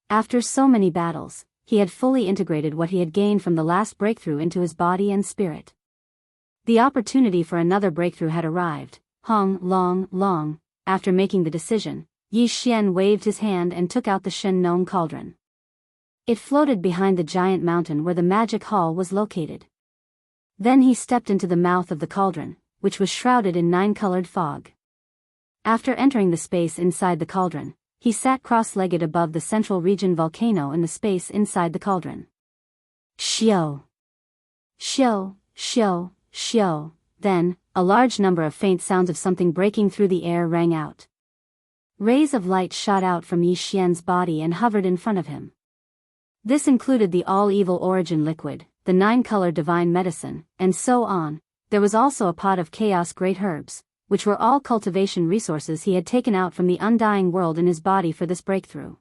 After so many battles, he had fully integrated what he had gained from the last breakthrough into his body and spirit. The opportunity for another breakthrough had arrived. Long, after making the decision, Yi Xian waved his hand and took out the Shen Nong cauldron. It floated behind the giant mountain where the magic hall was located. Then he stepped into the mouth of the cauldron, which was shrouded in 9-colored fog. After entering the space inside the cauldron, he sat cross-legged above the central region volcano in the space inside the cauldron. Shio. Then, a large number of faint sounds of something breaking through the air rang out. Rays of light shot out from Yi Xian's body and hovered in front of him. This included the all-evil origin liquid, the 9-color divine medicine, and so on. There was also a pot of chaos great herbs, which were all cultivation resources he had taken out from the undying world in his body for this breakthrough.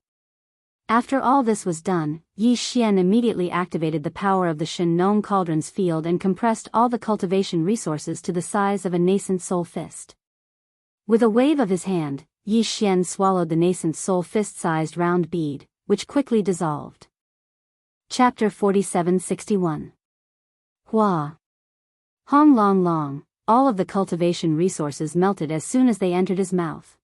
After all this was done, Yi Xian immediately activated the power of the Shen Nong cauldron's field and compressed all the cultivation resources to the size of a nascent soul fist. With a wave of his hand, Yi Xian swallowed the nascent soul fist-sized round bead, which quickly dissolved. Chapter 4761. Hua. Hong Long. All of the cultivation resources melted as soon as they entered his mouth.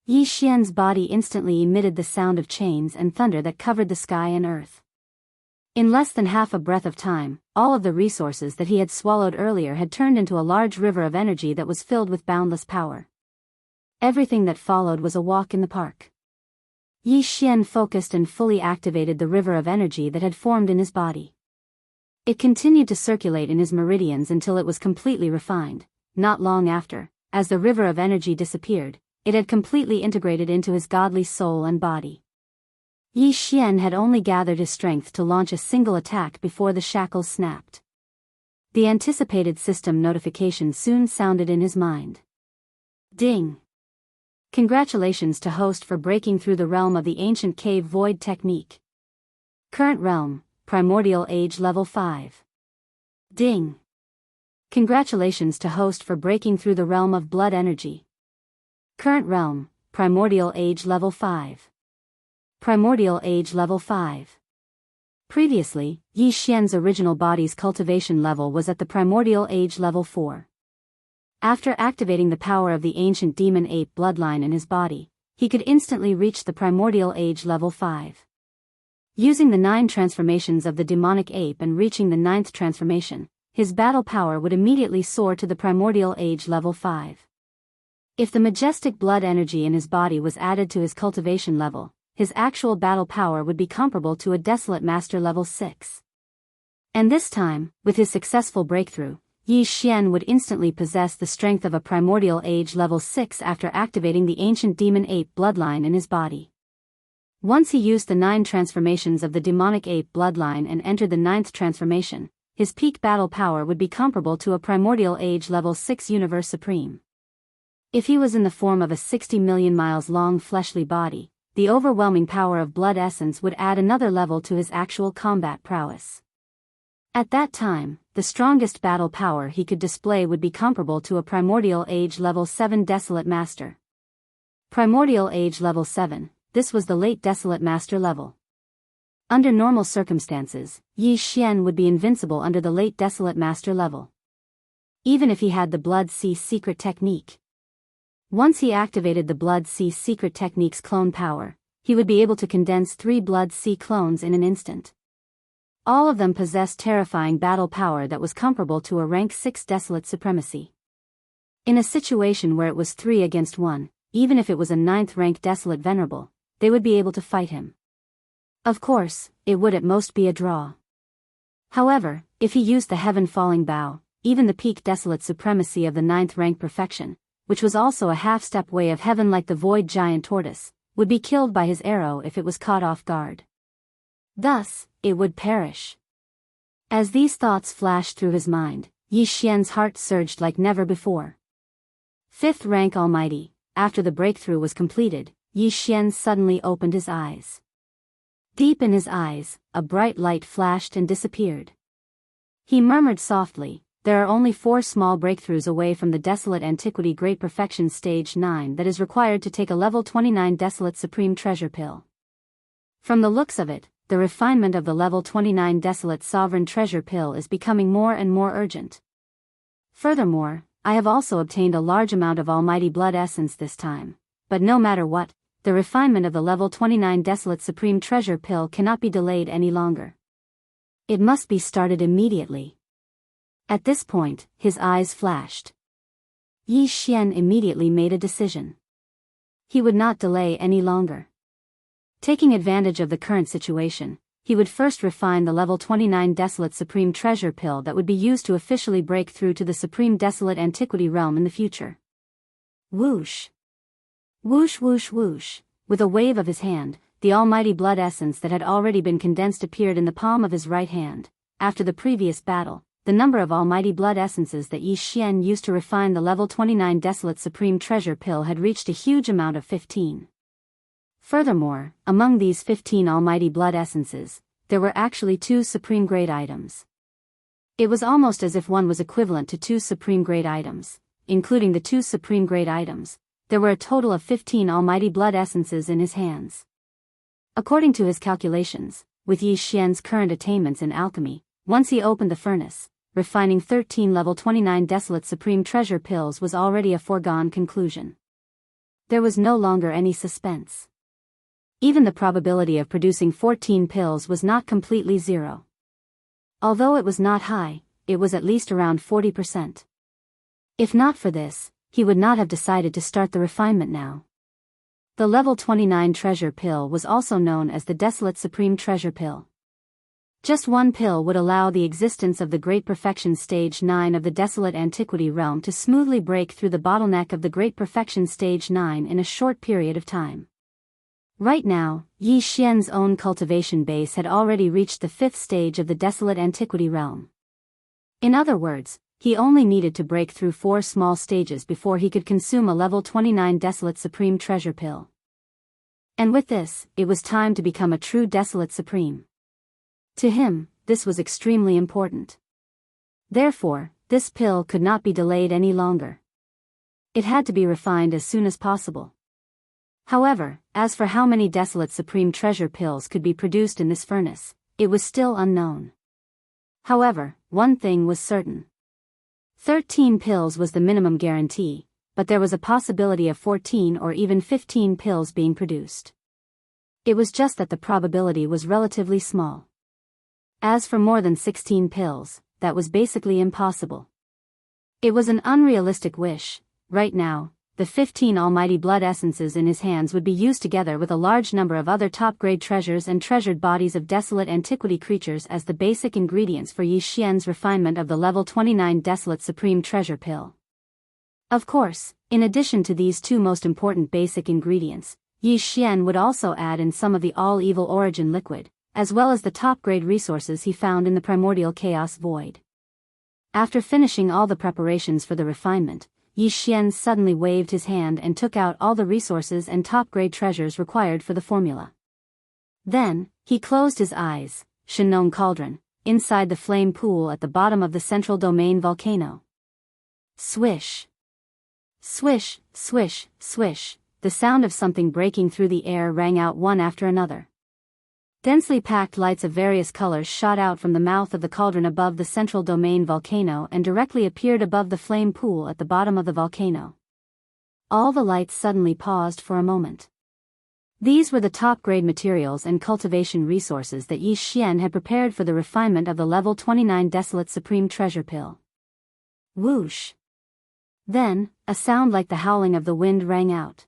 Yi Xian's body instantly emitted the sound of chains and thunder that covered the sky and earth. In less than half a breath of time, all of the resources that he had swallowed earlier had turned into a large river of energy that was filled with boundless power. Everything that followed was a walk in the park. Yi Xian focused and fully activated the river of energy that had formed in his body. It continued to circulate in his meridians until it was completely refined. Not long after, as the river of energy disappeared, it had completely integrated into his godly soul and body. Yi Xian had only gathered his strength to launch a single attack before the shackles snapped. The anticipated system notification soon sounded in his mind. Ding! Congratulations to host for breaking through the realm of the ancient cave void technique. Current realm, Primordial Age Level 5. Ding! Congratulations to host for breaking through the realm of blood energy. Current realm, Primordial Age Level 5. Primordial Age Level 5. Previously, Yi Xian's original body's cultivation level was at the Primordial Age Level 4. After activating the power of the ancient demon ape bloodline in his body, he could instantly reach the Primordial Age Level 5. Using the 9 transformations of the demonic ape and reaching the 9th transformation, his battle power would immediately soar to the Primordial Age Level 5. If the majestic blood energy in his body was added to his cultivation level, his actual battle power would be comparable to a Desolate Master Level 6. And this time, with his successful breakthrough, Yi Xian would instantly possess the strength of a Primordial Age Level 6 after activating the ancient demon ape bloodline in his body. Once he used the 9 transformations of the demonic ape bloodline and entered the 9th transformation, his peak battle power would be comparable to a primordial age level 6 universe supreme. If he was in the form of a 60 million miles long fleshly body, the overwhelming power of blood essence would add another level to his actual combat prowess. At that time, the strongest battle power he could display would be comparable to a primordial age level 7 desolate master. Primordial age level 7, this was the late desolate master level. Under normal circumstances, Yi Xian would be invincible under the late desolate master level. Even if he had the Blood Sea secret technique. Once he activated the Blood Sea secret technique's clone power, he would be able to condense 3 Blood Sea clones in an instant. All of them possessed terrifying battle power that was comparable to a rank 6 desolate supremacy. In a situation where it was 3 against 1, even if it was a 9th rank desolate venerable, they would be able to fight him. Of course, it would at most be a draw. However, if he used the heaven falling bow, even the peak desolate supremacy of the 9th rank perfection, which was also a half-step way of heaven like the void giant tortoise, would be killed by his arrow if it was caught off guard. Thus, it would perish. As these thoughts flashed through his mind, Yi Xian's heart surged like never before. 5th rank Almighty, after the breakthrough was completed, Yi Xian suddenly opened his eyes. Deep in his eyes, a bright light flashed and disappeared. He murmured softly, "There are only 4 small breakthroughs away from the Desolate Antiquity Great Perfection Stage 9 that is required to take a level 29 Desolate Supreme Treasure Pill." From the looks of it, the refinement of the level 29 Desolate Sovereign Treasure Pill is becoming more and more urgent. Furthermore, I have also obtained a large amount of Almighty Blood Essence this time, but no matter what, the refinement of the level 29 Desolate Supreme Treasure Pill cannot be delayed any longer. It must be started immediately. At this point, his eyes flashed. Yi Xian immediately made a decision. He would not delay any longer. Taking advantage of the current situation, he would first refine the level 29 Desolate Supreme Treasure Pill that would be used to officially break through to the Supreme Desolate Antiquity realm in the future. Whoosh! Whoosh whoosh whoosh! With a wave of his hand, the almighty blood essence that had already been condensed appeared in the palm of his right hand. After the previous battle, the number of almighty blood essences that Yi Xian used to refine the level 29 Desolate Supreme Treasure Pill had reached a huge amount of 15. Furthermore, among these 15 almighty blood essences, there were actually 2 supreme grade items. It was almost as if one was equivalent to 2 supreme grade items. Including the 2 supreme grade items, there were a total of 15 almighty blood essences in his hands. According to his calculations, with Yi Xian's current attainments in alchemy, once he opened the furnace, refining 13 level 29 Desolate Supreme Treasure Pills was already a foregone conclusion. There was no longer any suspense. Even the probability of producing 14 pills was not completely zero. Although it was not high, it was at least around 40%. If not for this, he would not have decided to start the refinement now. The level 29 treasure pill was also known as the Desolate Supreme Treasure Pill. Just one pill would allow the existence of the Great Perfection Stage 9 of the Desolate Antiquity realm to smoothly break through the bottleneck of the Great Perfection Stage 9 in a short period of time. Right now, Yi Xian's own cultivation base had already reached the 5th stage of the Desolate Antiquity realm. In other words, he only needed to break through 4 small stages before he could consume a level 29 Desolate Supreme Treasure Pill. And with this, it was time to become a true Desolate Supreme. To him, this was extremely important. Therefore, this pill could not be delayed any longer. It had to be refined as soon as possible. However, as for how many Desolate Supreme Treasure Pills could be produced in this furnace, it was still unknown. However, one thing was certain. 13 pills was the minimum guarantee, but there was a possibility of 14 or even 15 pills being produced. It was just that the probability was relatively small. As for more than 16 pills, that was basically impossible. It was an unrealistic wish. Right now, the 15 almighty blood essences in his hands would be used together with a large number of other top-grade treasures and treasured bodies of desolate antiquity creatures as the basic ingredients for Yi Xian's refinement of the level 29 Desolate Supreme Treasure Pill. Of course, in addition to these 2 most important basic ingredients, Yi Xian would also add in some of the all-evil origin liquid, as well as the top-grade resources he found in the primordial chaos void. After finishing all the preparations for the refinement, Yi Xian suddenly waved his hand and took out all the resources and top-grade treasures required for the formula. Then, he closed his eyes, Shenong Cauldron, inside the flame pool at the bottom of the central domain volcano. Swish! Swish, swish, swish, the sound of something breaking through the air rang out one after another. Densely packed lights of various colors shot out from the mouth of the cauldron above the central domain volcano and directly appeared above the flame pool at the bottom of the volcano. All the lights suddenly paused for a moment. These were the top-grade materials and cultivation resources that Yi Xian had prepared for the refinement of the level 29 Desolate Supreme Treasure Pill. Whoosh! Then, a sound like the howling of the wind rang out.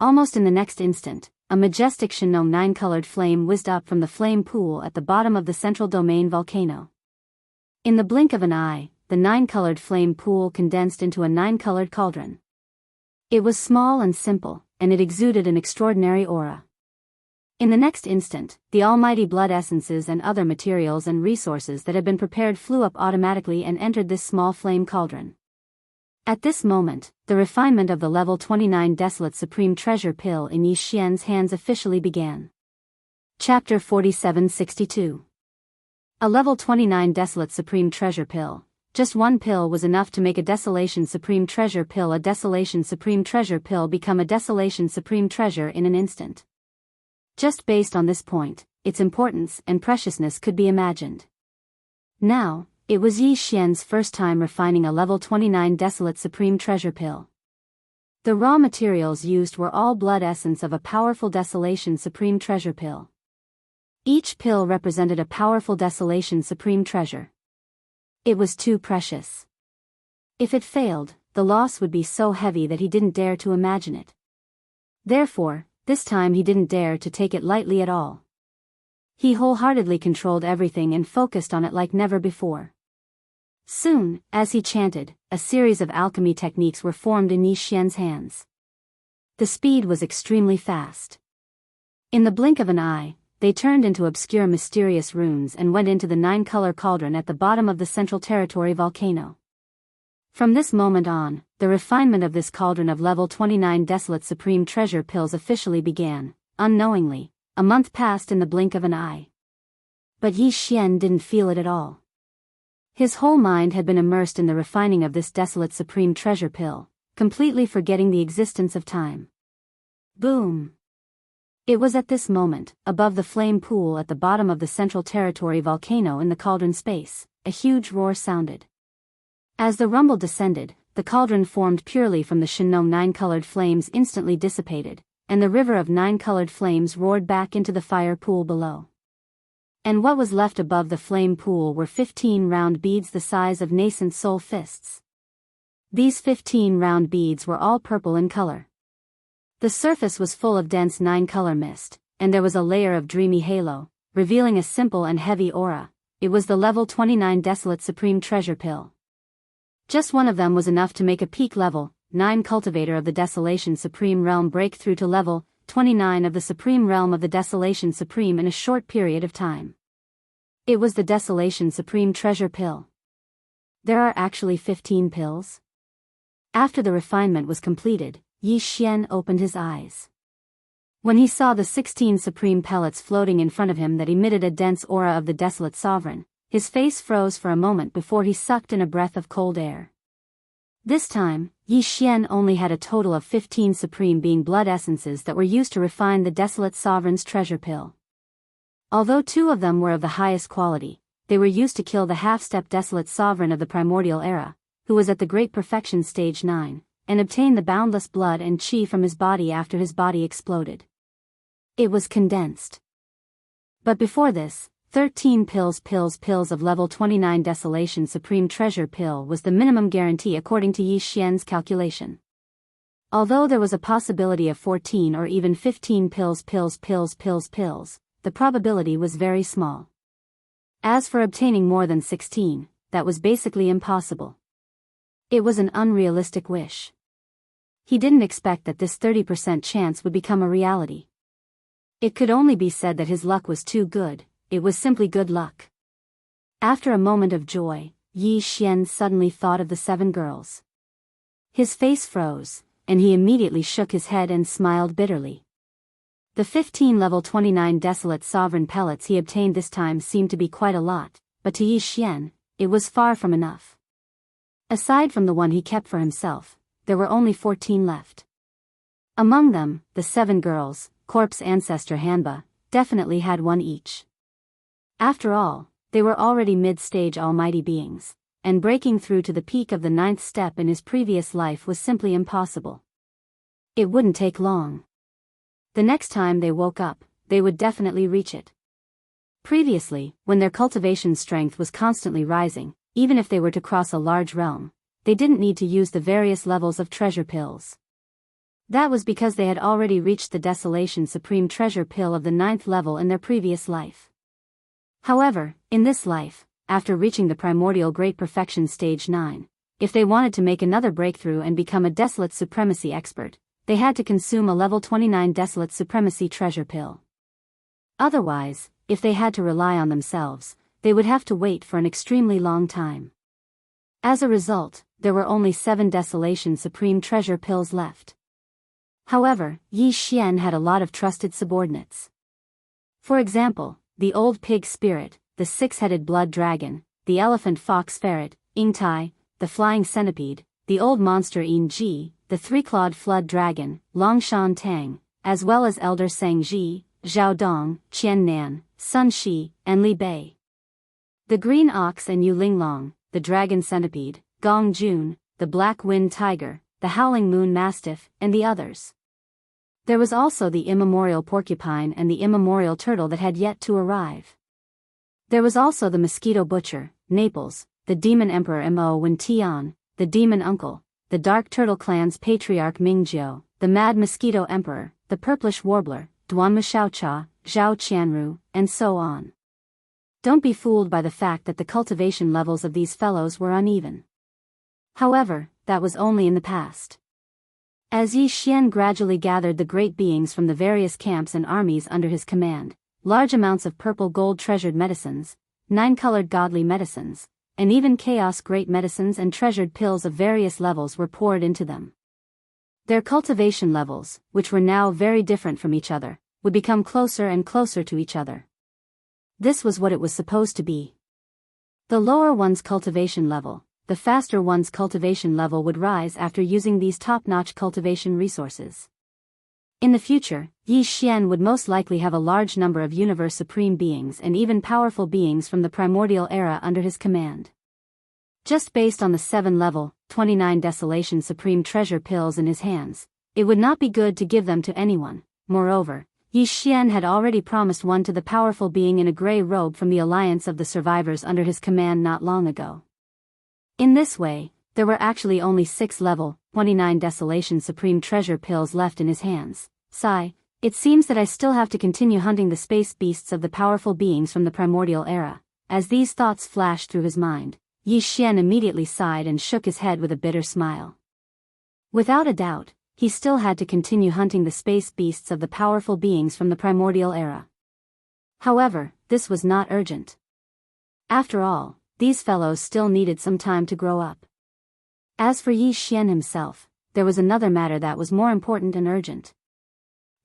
Almost in the next instant, a majestic Shenong 9-colored flame whizzed up from the flame pool at the bottom of the central domain volcano. In the blink of an eye, the 9-colored flame pool condensed into a 9-colored cauldron. It was small and simple, and it exuded an extraordinary aura. In the next instant, the almighty blood essences and other materials and resources that had been prepared flew up automatically and entered this small flame cauldron. At this moment, the refinement of the level 29 Desolate Supreme Treasure Pill in Yi Xian's hands officially began. Chapter 4762. A level 29 Desolate Supreme Treasure Pill. Just one pill was enough to make a Desolation Supreme Treasure Pill a Desolation Supreme Treasure Pill become a Desolation Supreme Treasure in an instant. Just based on this point, its importance and preciousness could be imagined. Now, it was Yi Xian's first time refining a level 29 Desolate Supreme Treasure Pill. The raw materials used were all blood essence of a powerful Desolation Supreme Treasure Pill. Each pill represented a powerful Desolation Supreme Treasure. It was too precious. If it failed, the loss would be so heavy that he didn't dare to imagine it. Therefore, this time he didn't dare to take it lightly at all. He wholeheartedly controlled everything and focused on it like never before. Soon, as he chanted, a series of alchemy techniques were formed in Yi Xian's hands. The speed was extremely fast. In the blink of an eye, they turned into obscure mysterious runes and went into the 9-color cauldron at the bottom of the Central Territory volcano. From this moment on, the refinement of this cauldron of level 29 Desolate Supreme Treasure Pills officially began. Unknowingly, a month passed in the blink of an eye. But Yi Xian didn't feel it at all. His whole mind had been immersed in the refining of this Desolate Supreme Treasure Pill, completely forgetting the existence of time. Boom! It was at this moment, above the flame pool at the bottom of the Central Territory volcano in the cauldron space, a huge roar sounded. As the rumble descended, the cauldron formed purely from the Shenong 9-colored flames instantly dissipated, and the river of 9-colored flames roared back into the fire pool below. And what was left above the flame pool were 15 round beads the size of nascent soul fists. These 15 round beads were all purple in color. The surface was full of dense 9-color mist, and there was a layer of dreamy halo, revealing a simple and heavy aura. It was the level 29 Desolate Supreme Treasure Pill. Just one of them was enough to make a peak level 9 cultivator of the Desolation Supreme Realm break through to level 29 of the Supreme Realm of the Desolation Supreme in a short period of time. It was the Desolation Supreme Treasure Pill. There are actually 15 pills? After the refinement was completed, Yi Xian opened his eyes. When he saw the 16 supreme pellets floating in front of him that emitted a dense aura of the Desolate Sovereign, his face froze for a moment before he sucked in a breath of cold air. This time, Yi Xian only had a total of 15 supreme being blood essences that were used to refine the Desolate Sovereign's treasure pill. Although 2 of them were of the highest quality, they were used to kill the half-step Desolate Sovereign of the Primordial Era, who was at the Great Perfection Stage 9, and obtain the boundless blood and chi from his body after his body exploded. It was condensed. But before this, 13 pills of level 29 Desolation Supreme Treasure Pill was the minimum guarantee according to Yi Xian's calculation. Although there was a possibility of 14 or even 15 pills, the probability was very small. As for obtaining more than 16, that was basically impossible. It was an unrealistic wish. He didn't expect that this 30% chance would become a reality. It could only be said that his luck was too good, it was simply good luck. After a moment of joy, Yi Xian suddenly thought of the 7 girls. His face froze, and he immediately shook his head and smiled bitterly. The 15 level 29 desolate sovereign pellets he obtained this time seemed to be quite a lot, but to Yi Xian, it was far from enough. Aside from the one he kept for himself, there were only 14 left. Among them, the 7 girls, Corpse Ancestor Hanba, definitely had one each. After all, they were already mid-stage almighty beings, and breaking through to the peak of the 9th step in his previous life was simply impossible. It wouldn't take long. The next time they woke up, they would definitely reach it. Previously, when their cultivation strength was constantly rising, even if they were to cross a large realm, they didn't need to use the various levels of treasure pills. That was because they had already reached the Desolation Supreme Treasure Pill of the 9th level in their previous life. However, in this life, after reaching the Primordial Great Perfection Stage 9, if they wanted to make another breakthrough and become a Desolate Supremacy expert, they had to consume a level 29 Desolate Supremacy Treasure Pill. Otherwise, if they had to rely on themselves, they would have to wait for an extremely long time. As a result, there were only 7 Desolation Supreme Treasure Pills left. However, Yi Xian had a lot of trusted subordinates. For example, the old pig spirit, the 6-headed blood dragon, the elephant fox ferret, Ingtai, the flying centipede, the old monster Yin Ji, the 3-clawed flood dragon, Longshan Tang, as well as Elder Sang Ji, Zhao Dong, Qian Nan, Sun Shi, and Li Bei. The green ox and Yu Linglong, the dragon centipede, Gong Jun, the black wind tiger, the howling moon mastiff, and the others. There was also the immemorial porcupine and the immemorial turtle that had yet to arrive. There was also the mosquito butcher, Naples, the demon emperor Mo Wen Tian, the demon uncle, the dark turtle clan's patriarch Mingjiu, the mad mosquito emperor, the purplish warbler, Duan Xiaocha, Zhao Qianru, and so on. Don't be fooled by the fact that the cultivation levels of these fellows were uneven. However, that was only in the past. As Yi Xian gradually gathered the great beings from the various camps and armies under his command, large amounts of purple gold treasured medicines, 9-colored godly medicines, and even chaos great medicines and treasured pills of various levels were poured into them. Their cultivation levels, which were now very different from each other, would become closer and closer to each other. This was what it was supposed to be. The lower one's cultivation level, the faster one's cultivation level would rise after using these top-notch cultivation resources. In the future, Yi Xian would most likely have a large number of Universe Supreme beings and even powerful beings from the Primordial Era under his command. Just based on the 7-level, 29 Desolation Supreme Treasure Pills in his hands, it would not be good to give them to anyone. Moreover, Yi Xian had already promised one to the powerful being in a grey robe from the Alliance of the Survivors under his command not long ago. In this way, there were actually only 6 level, 29 Desolation Supreme Treasure Pills left in his hands. Sigh, it seems that I still have to continue hunting the space beasts of the powerful beings from the Primordial Era. As these thoughts flashed through his mind, Yi Xian immediately sighed and shook his head with a bitter smile. Without a doubt, he still had to continue hunting the space beasts of the powerful beings from the Primordial Era. However, this was not urgent. After all, these fellows still needed some time to grow up. As for Yi Xian himself, there was another matter that was more important and urgent.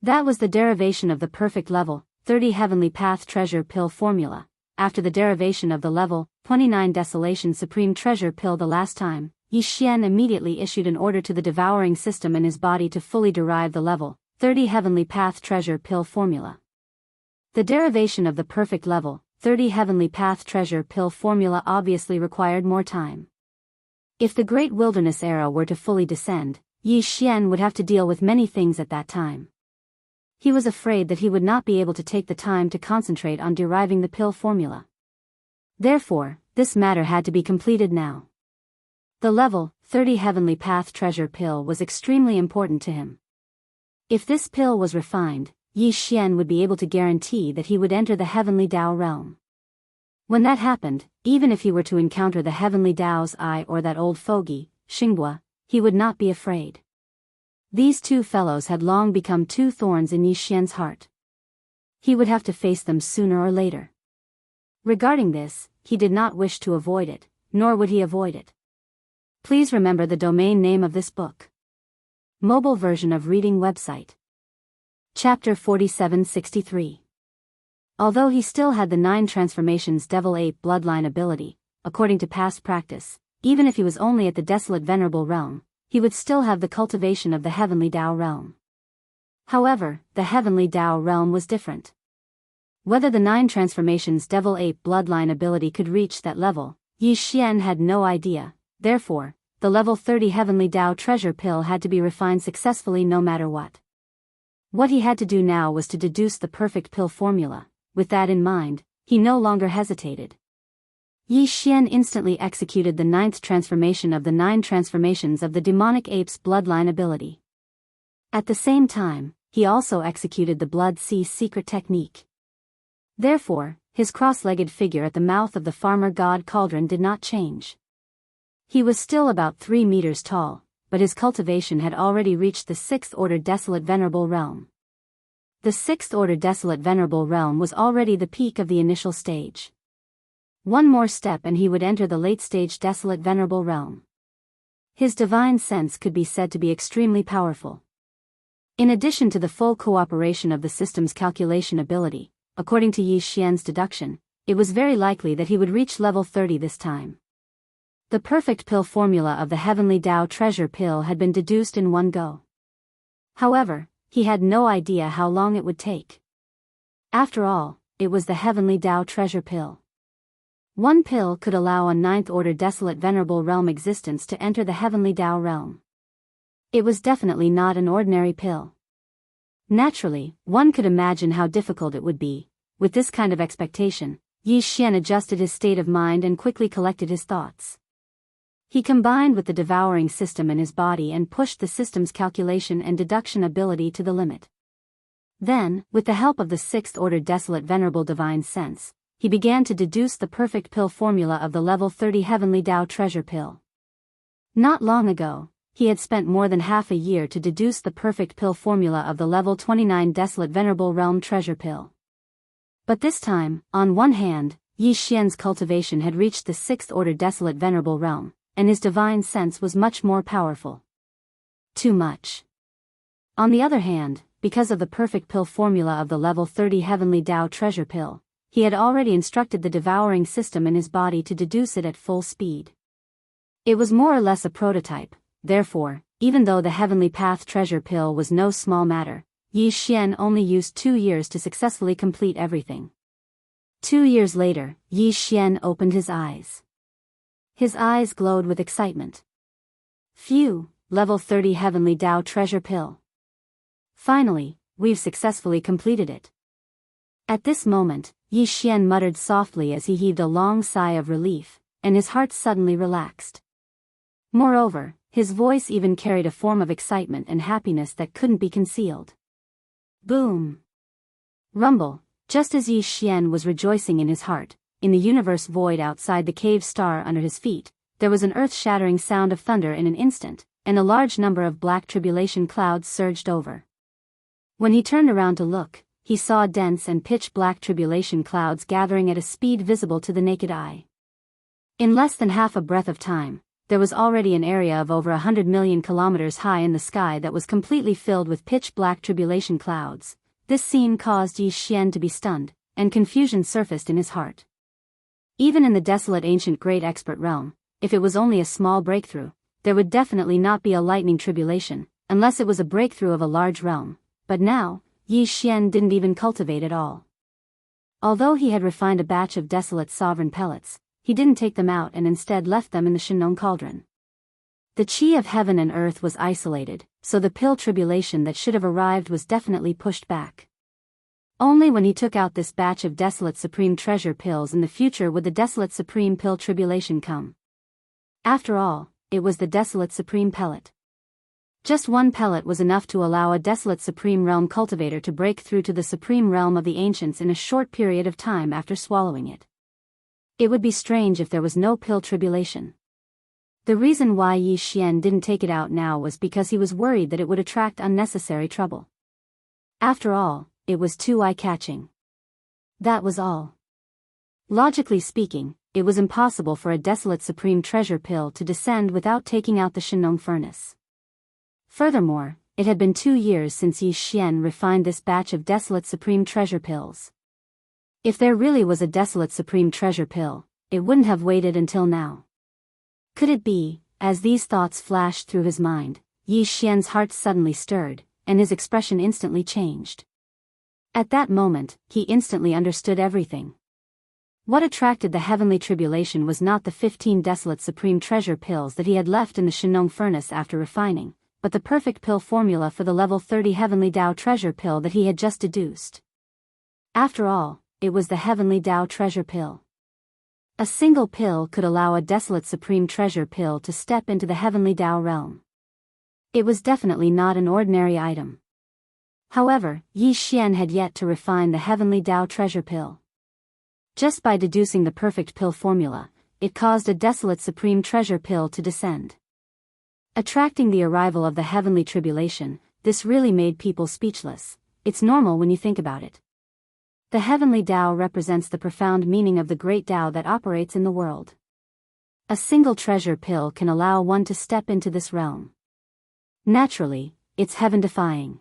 That was the derivation of the perfect level, 30 Heavenly Path Treasure Pill formula. After the derivation of the level, 29 Desolation Supreme Treasure Pill the last time, Yi Xian immediately issued an order to the devouring system in his body to fully derive the level, 30 Heavenly Path Treasure Pill formula. The derivation of the perfect level, 30 Heavenly Path Treasure Pill formula obviously required more time. If the Great Wilderness Era were to fully descend, Yi Xian would have to deal with many things at that time. He was afraid that he would not be able to take the time to concentrate on deriving the pill formula. Therefore, this matter had to be completed now. The level, 30 Heavenly Path Treasure Pill was extremely important to him. If this pill was refined, Yi Xian would be able to guarantee that he would enter the Heavenly Dao realm. When that happened, even if he were to encounter the Heavenly Dao's Eye or that old fogey, Xinghua, he would not be afraid. These two fellows had long become two thorns in Yi Xian's heart. He would have to face them sooner or later. Regarding this, he did not wish to avoid it, nor would he avoid it. Please remember the domain name of this book. Mobile version of reading website. Chapter 4763. Although he still had the 9 transformations devil-ape bloodline ability, according to past practice, even if he was only at the desolate venerable realm, he would still have the cultivation of the heavenly Tao realm. However, the heavenly Tao realm was different. Whether the 9 transformations devil-ape bloodline ability could reach that level, Yi Xian had no idea. Therefore, the level 30 heavenly Tao treasure pill had to be refined successfully no matter what. What he had to do now was to deduce the perfect pill formula. With that in mind, he no longer hesitated. Yi Xian instantly executed the 9th transformation of the 9 transformations of the demonic ape's bloodline ability. At the same time, he also executed the Blood Sea secret technique. Therefore, his cross-legged figure at the mouth of the farmer god cauldron did not change. He was still about 3 meters tall, but his cultivation had already reached the 6th order desolate venerable realm. The 6th order desolate venerable realm was already the peak of the initial stage. One more step and he would enter the late stage desolate venerable realm. His divine sense could be said to be extremely powerful. In addition to the full cooperation of the system's calculation ability, according to Yi Xian's deduction, it was very likely that he would reach level 30 this time. The perfect pill formula of the heavenly Tao treasure pill had been deduced in one go. However, he had no idea how long it would take. After all, it was the heavenly Tao treasure pill. One pill could allow a 9th order desolate venerable realm existence to enter the heavenly Tao realm. It was definitely not an ordinary pill. Naturally, one could imagine how difficult it would be. With this kind of expectation, Yi Xian adjusted his state of mind and quickly collected his thoughts. He combined with the devouring system in his body and pushed the system's calculation and deduction ability to the limit. Then, with the help of the 6th order desolate venerable divine sense, he began to deduce the perfect pill formula of the level 30 heavenly Tao treasure pill. Not long ago, he had spent more than half a year to deduce the perfect pill formula of the level 29 desolate venerable realm treasure pill. But this time, on one hand, Yi Xian's cultivation had reached the 6th order desolate venerable realm, and his divine sense was much more powerful. Too much. On the other hand, because of the perfect pill formula of the level 30 heavenly Tao treasure pill, he had already instructed the devouring system in his body to deduce it at full speed. It was more or less a prototype, therefore, even though the heavenly path treasure pill was no small matter, Yi Xian only used 2 years to successfully complete everything. 2 years later, Yi Xian opened his eyes. His eyes glowed with excitement. Phew, level 30 heavenly Tao treasure pill. Finally, we've successfully completed it. At this moment, Yi Xian muttered softly as he heaved a long sigh of relief, and his heart suddenly relaxed. Moreover, his voice even carried a form of excitement and happiness that couldn't be concealed. Boom! Rumble, just as Yi Xian was rejoicing in his heart, in the universe void outside the cave star under his feet, there was an earth-shattering sound of thunder in an instant, and a large number of black tribulation clouds surged over. When he turned around to look, he saw dense and pitch-black tribulation clouds gathering at a speed visible to the naked eye. In less than half a breath of time, there was already an area of over 100 million kilometers high in the sky that was completely filled with pitch-black tribulation clouds. This scene caused Yi Xian to be stunned, and confusion surfaced in his heart. Even in the desolate ancient great expert realm, if it was only a small breakthrough, there would definitely not be a lightning tribulation, unless it was a breakthrough of a large realm. But now, Yi Xian didn't even cultivate at all. Although he had refined a batch of desolate sovereign pellets, he didn't take them out and instead left them in the Shinong cauldron. The chi of heaven and earth was isolated, so the pill tribulation that should have arrived was definitely pushed back. Only when he took out this batch of desolate supreme treasure pills in the future would the desolate supreme pill tribulation come. After all, it was the desolate supreme pellet. Just one pellet was enough to allow a desolate supreme realm cultivator to break through to the supreme realm of the ancients in a short period of time after swallowing it. It would be strange if there was no pill tribulation. The reason why Yi Xian didn't take it out now was because he was worried that it would attract unnecessary trouble. After all, it was too eye-catching. That was all. Logically speaking, it was impossible for a desolate supreme treasure pill to descend without taking out the Shenong furnace. Furthermore, it had been 2 years since Yi Xian refined this batch of desolate supreme treasure pills. If there really was a desolate supreme treasure pill, it wouldn't have waited until now. Could it be, as these thoughts flashed through his mind, Yi Xian's heart suddenly stirred, and his expression instantly changed. At that moment, he instantly understood everything. What attracted the heavenly tribulation was not the 15 desolate supreme treasure pills that he had left in the Shenong furnace after refining, but the perfect pill formula for the level 30 heavenly Dao treasure pill that he had just deduced. After all, it was the heavenly Dao treasure pill. A single pill could allow a desolate supreme treasure pill to step into the heavenly Dao realm. It was definitely not an ordinary item. However, Yi Xian had yet to refine the heavenly Dao treasure pill. Just by deducing the perfect pill formula, it caused a desolate supreme treasure pill to descend. Attracting the arrival of the heavenly tribulation, this really made people speechless. It's normal when you think about it. The heavenly Dao represents the profound meaning of the great Dao that operates in the world. A single treasure pill can allow one to step into this realm. Naturally, it's heaven-defying.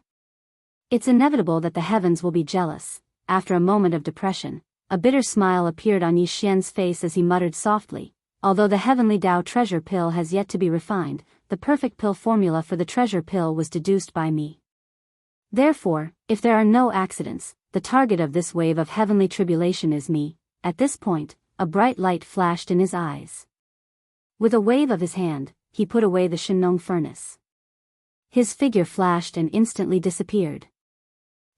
It's inevitable that the heavens will be jealous. After a moment of depression, a bitter smile appeared on Yi Xian's face as he muttered softly, "Although the heavenly Dao treasure pill has yet to be refined, the perfect pill formula for the treasure pill was deduced by me. Therefore, if there are no accidents, the target of this wave of heavenly tribulation is me." At this point, a bright light flashed in his eyes. With a wave of his hand, he put away the Shenong furnace. His figure flashed and instantly disappeared.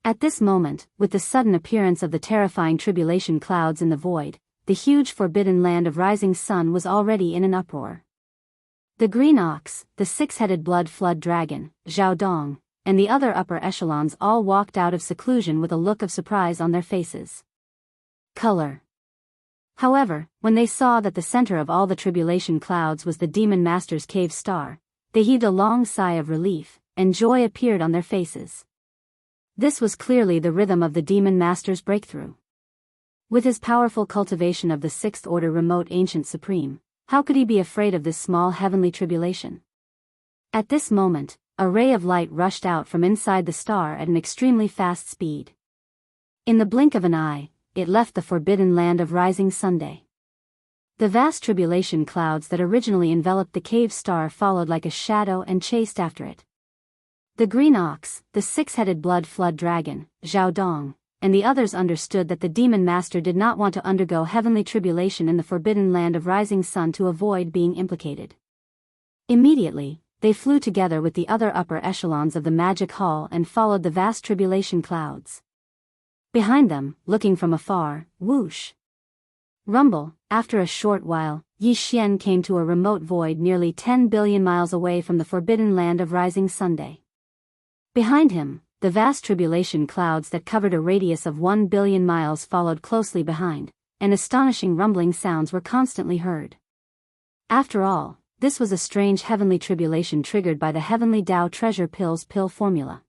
At this moment, with the sudden appearance of the terrifying tribulation clouds in the void, the huge forbidden land of rising sun was already in an uproar. The green ox, the six-headed blood flood dragon, Zhao Dong, and the other upper echelons all walked out of seclusion with a look of surprise on their faces. Color. However, when they saw that the center of all the tribulation clouds was the Demon Master's cave star, they heaved a long sigh of relief, and joy appeared on their faces. This was clearly the rhythm of the Demon Master's breakthrough. With his powerful cultivation of the Sixth Order Remote Ancient Supreme, how could he be afraid of this small heavenly tribulation? At this moment, a ray of light rushed out from inside the star at an extremely fast speed. In the blink of an eye, it left the forbidden land of rising Sunday. The vast tribulation clouds that originally enveloped the cave star followed like a shadow and chased after it. The green ox, the six-headed blood flood dragon, Zhao Dong, and the others understood that the Demon Master did not want to undergo heavenly tribulation in the forbidden land of rising sun to avoid being implicated. Immediately, they flew together with the other upper echelons of the magic hall and followed the vast tribulation clouds. Behind them, looking from afar, whoosh! Rumble. After a short while, Yi Xian came to a remote void nearly 10 billion miles away from the forbidden land of rising Sunday. Behind him, the vast tribulation clouds that covered a radius of 1 billion miles followed closely behind, and astonishing rumbling sounds were constantly heard. After all, this was a strange heavenly tribulation triggered by the heavenly Dao treasure pill's pill formula.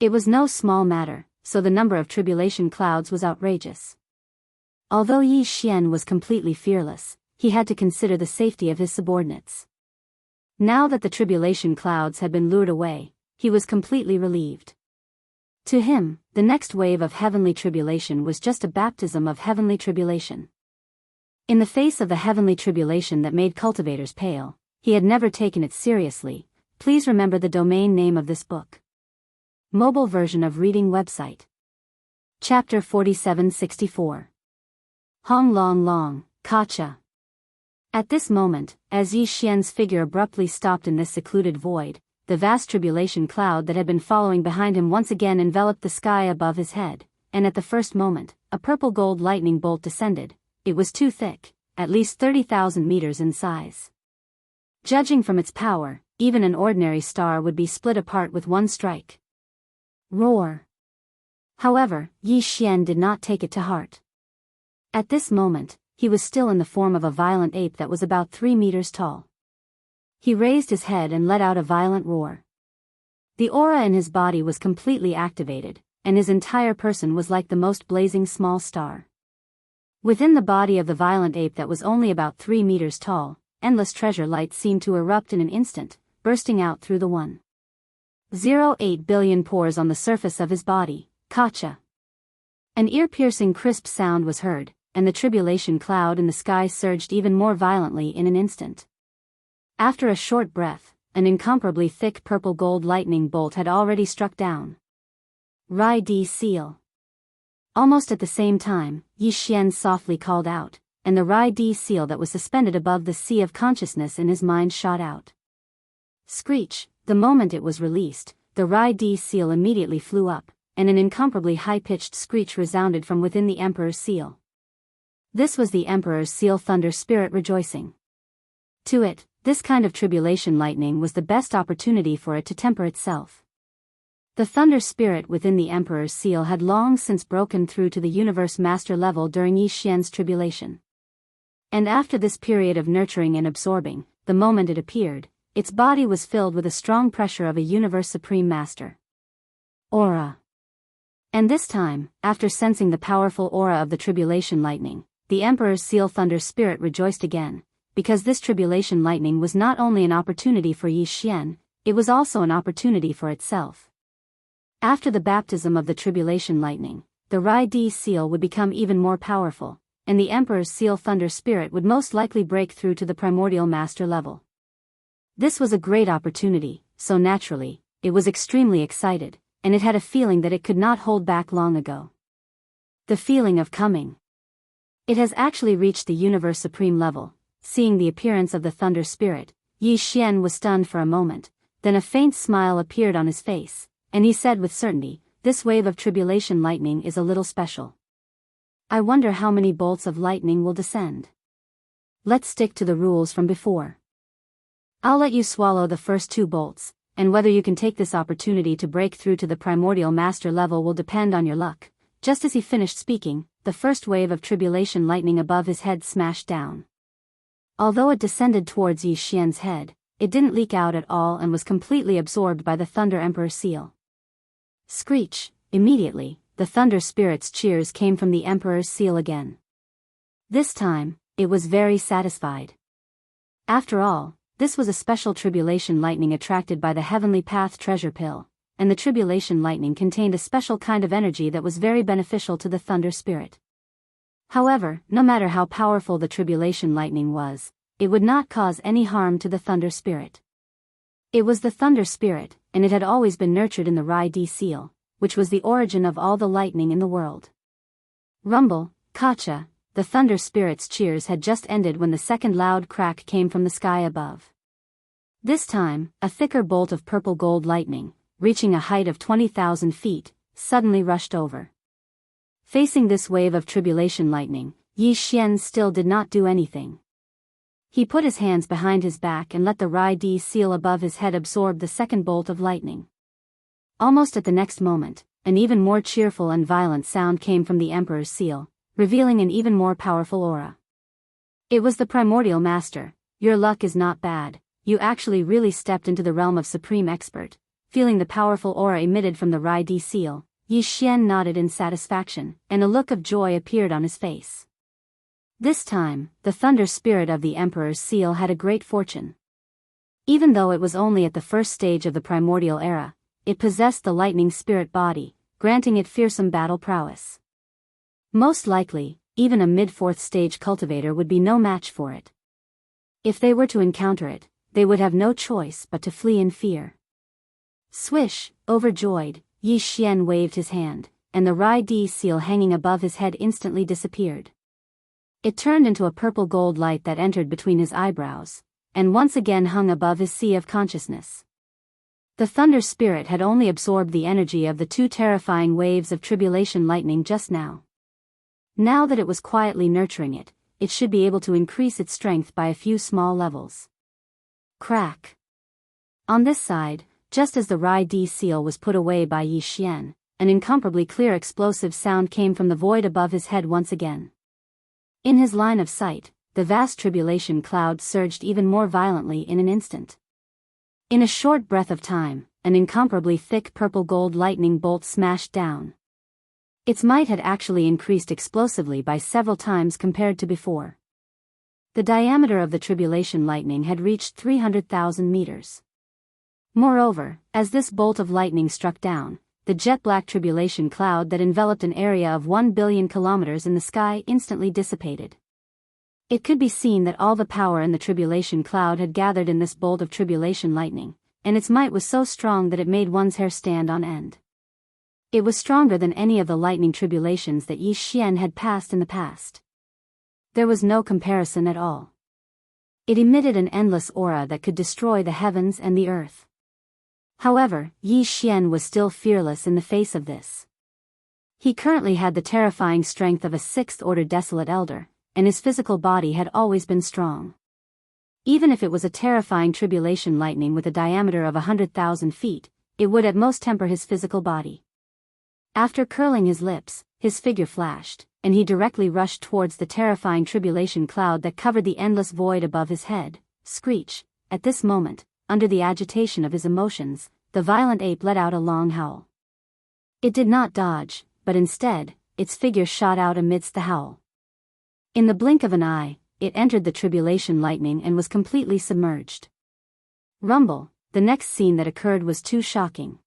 It was no small matter, so the number of tribulation clouds was outrageous. Although Yi Xian was completely fearless, he had to consider the safety of his subordinates. Now that the tribulation clouds had been lured away, he was completely relieved. To him, the next wave of heavenly tribulation was just a baptism of heavenly tribulation. In the face of the heavenly tribulation that made cultivators pale, he had never taken it seriously. Please remember the domain name of this book. Mobile version of reading website. Chapter 4764. Hong Long Long, Kacha. At this moment, as Yi Xian's figure abruptly stopped in this secluded void, the vast tribulation cloud that had been following behind him once again enveloped the sky above his head, and at the first moment, a purple-gold lightning bolt descended. It was too thick, at least 30,000 meters in size. Judging from its power, even an ordinary star would be split apart with one strike. Roar! However, Yi Xian did not take it to heart. At this moment, he was still in the form of a violent ape that was about 3 meters tall. He raised his head and let out a violent roar. The aura in his body was completely activated, and his entire person was like the most blazing small star. Within the body of the violent ape that was only about 3 meters tall, endless treasure light seemed to erupt in an instant, bursting out through the 1.08 billion pores on the surface of his body. Gotcha. An ear-piercing crisp sound was heard, and the tribulation cloud in the sky surged even more violently in an instant. After a short breath, an incomparably thick purple gold lightning bolt had already struck down. Rai Di Seal. Almost at the same time, Yi Xian softly called out, and the Rai Di Seal that was suspended above the sea of consciousness in his mind shot out. Screech. The moment it was released, the Rai Di Seal immediately flew up, and an incomparably high-pitched screech resounded from within the Emperor's seal. This was the Emperor's seal thunder spirit rejoicing. To it, this kind of tribulation lightning was the best opportunity for it to temper itself. The thunder spirit within the Emperor's seal had long since broken through to the universe master level during Yi Xian's tribulation. And after this period of nurturing and absorbing, the moment it appeared, its body was filled with a strong pressure of a universe supreme master. Aura. And this time, after sensing the powerful aura of the tribulation lightning, the Emperor's seal thunder spirit rejoiced again, because this tribulation lightning was not only an opportunity for Yi Xian, it was also an opportunity for itself. After the baptism of the tribulation lightning, the Rai Di seal would become even more powerful, and the Emperor's seal thunder spirit would most likely break through to the primordial master level. This was a great opportunity, so naturally, it was extremely excited, and it had a feeling that it could not hold back long ago. The feeling of coming. It has actually reached the universe supreme level. Seeing the appearance of the thunder spirit, Yi Xian was stunned for a moment, then a faint smile appeared on his face, and he said with certainty, "This wave of tribulation lightning is a little special. I wonder how many bolts of lightning will descend. Let's stick to the rules from before. I'll let you swallow the first 2 bolts, and whether you can take this opportunity to break through to the primordial master level will depend on your luck." Just as he finished speaking, the first wave of tribulation lightning above his head smashed down. Although it descended towards Yi Xian's head, it didn't leak out at all and was completely absorbed by the Thunder Emperor seal. Screech. Immediately, the Thunder Spirit's cheers came from the Emperor's seal again. This time, it was very satisfied. After all, this was a special tribulation lightning attracted by the Heavenly Path treasure pill, and the tribulation lightning contained a special kind of energy that was very beneficial to the Thunder Spirit. However, no matter how powerful the tribulation lightning was, it would not cause any harm to the Thunder Spirit. It was the Thunder Spirit, and it had always been nurtured in the Rai Di seal, which was the origin of all the lightning in the world. Rumble. Gotcha. The Thunder Spirit's cheers had just ended when the second loud crack came from the sky above. This time, a thicker bolt of purple gold lightning, reaching a height of 20,000 feet, suddenly rushed over. Facing this wave of tribulation lightning, Yi Xian still did not do anything. He put his hands behind his back and let the Rai Di seal above his head absorb the second bolt of lightning. Almost at the next moment, an even more cheerful and violent sound came from the Emperor's seal, revealing an even more powerful aura. It was the primordial master. "Your luck is not bad, you actually really stepped into the realm of supreme expert." Feeling the powerful aura emitted from the Rai Di seal, Yi Xian nodded in satisfaction, and a look of joy appeared on his face. This time, the thunder spirit of the Emperor's seal had a great fortune. Even though it was only at the first stage of the primordial era, it possessed the lightning spirit body, granting it fearsome battle prowess. Most likely, even a mid-4th stage cultivator would be no match for it. If they were to encounter it, they would have no choice but to flee in fear. Swish. Overjoyed, Yi Xian waved his hand, and the Rai Di seal hanging above his head instantly disappeared. It turned into a purple gold light that entered between his eyebrows, and once again hung above his sea of consciousness. The thunder spirit had only absorbed the energy of the 2 terrifying waves of tribulation lightning just now. Now that it was quietly nurturing it, it should be able to increase its strength by a few small levels. Crack. On this side, just as the Rai Di seal was put away by Yi Xian, an incomparably clear explosive sound came from the void above his head once again. In his line of sight, the vast tribulation cloud surged even more violently in an instant. In a short breath of time, an incomparably thick purple-gold lightning bolt smashed down. Its might had actually increased explosively by several times compared to before. The diameter of the tribulation lightning had reached 300,000 meters. Moreover, as this bolt of lightning struck down, the jet-black tribulation cloud that enveloped an area of 1 billion kilometers in the sky instantly dissipated. It could be seen that all the power in the tribulation cloud had gathered in this bolt of tribulation lightning, and its might was so strong that it made one's hair stand on end. It was stronger than any of the lightning tribulations that Yi Xian had passed in the past. There was no comparison at all. It emitted an endless aura that could destroy the heavens and the earth. However, Yi Xian was still fearless in the face of this. He currently had the terrifying strength of a sixth-order desolate elder, and his physical body had always been strong. Even if it was a terrifying tribulation lightning with a diameter of 100,000 feet, it would at most temper his physical body. After curling his lips, his figure flashed, and he directly rushed towards the terrifying tribulation cloud that covered the endless void above his head. Screech! At this moment, under the agitation of his emotions, the violent ape let out a long howl. It did not dodge, but instead, its figure shot out amidst the howl. In the blink of an eye, it entered the tribulation lightning and was completely submerged. Rumble! The next scene that occurred was too shocking.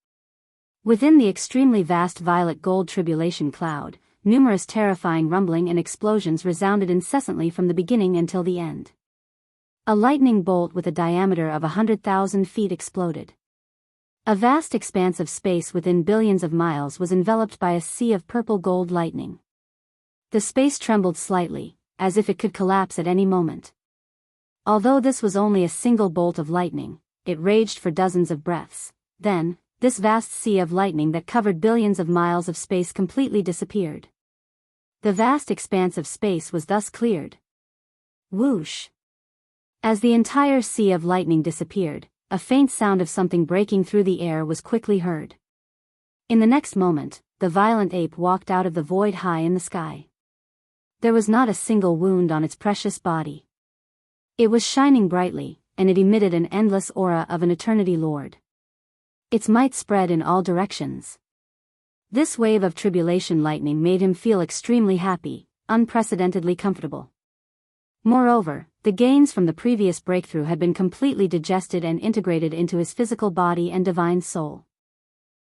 Within the extremely vast violet gold tribulation cloud, numerous terrifying rumbling and explosions resounded incessantly from the beginning until the end. A lightning bolt with a diameter of 100,000 feet exploded. A vast expanse of space within billions of miles was enveloped by a sea of purple-gold lightning. The space trembled slightly, as if it could collapse at any moment. Although this was only a single bolt of lightning, it raged for dozens of breaths. Then, this vast sea of lightning that covered billions of miles of space completely disappeared. The vast expanse of space was thus cleared. Whoosh! As the entire sea of lightning disappeared, a faint sound of something breaking through the air was quickly heard. In the next moment, the violent ape walked out of the void high in the sky. There was not a single wound on its precious body. It was shining brightly, and it emitted an endless aura of an eternity lord. Its might spread in all directions. This wave of tribulation lightning made him feel extremely happy, unprecedentedly comfortable. Moreover, the gains from the previous breakthrough had been completely digested and integrated into his physical body and divine soul.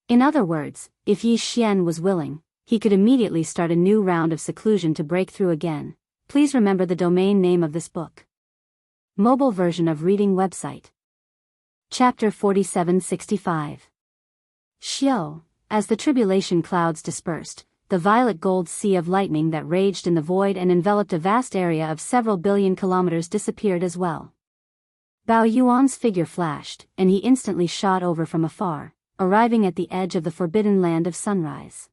In other words, if Yi Xian was willing, he could immediately start a new round of seclusion to break through again. Please remember the domain name of this book. Mobile version of reading website. Chapter 4765. Xiao. As the tribulation clouds dispersed, the violet gold sea of lightning that raged in the void and enveloped a vast area of several billion kilometers disappeared as well. Bao Yuan's figure flashed, and he instantly shot over from afar, arriving at the edge of the forbidden land of sunrise.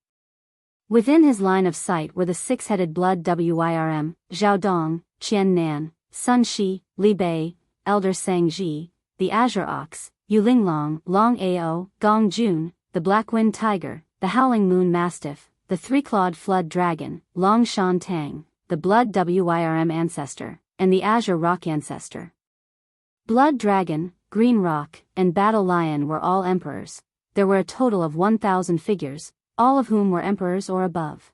Within his line of sight were the six-headed blood Wirm, Zhao Dong, Qian Nan, Sun Shi, Li Bei, Elder Sang Ji, the Azure Ox, Yu Linglong, Long Ao, Gong Jun, the Black Wind Tiger, the Howling Moon Mastiff, the Three-Clawed Flood Dragon, Long Shan Tang, the Blood Wirm Ancestor, and the Azure Rock Ancestor. Blood Dragon, Green Rock, and Battle Lion were all emperors. There were a total of 1,000 figures, all of whom were emperors or above.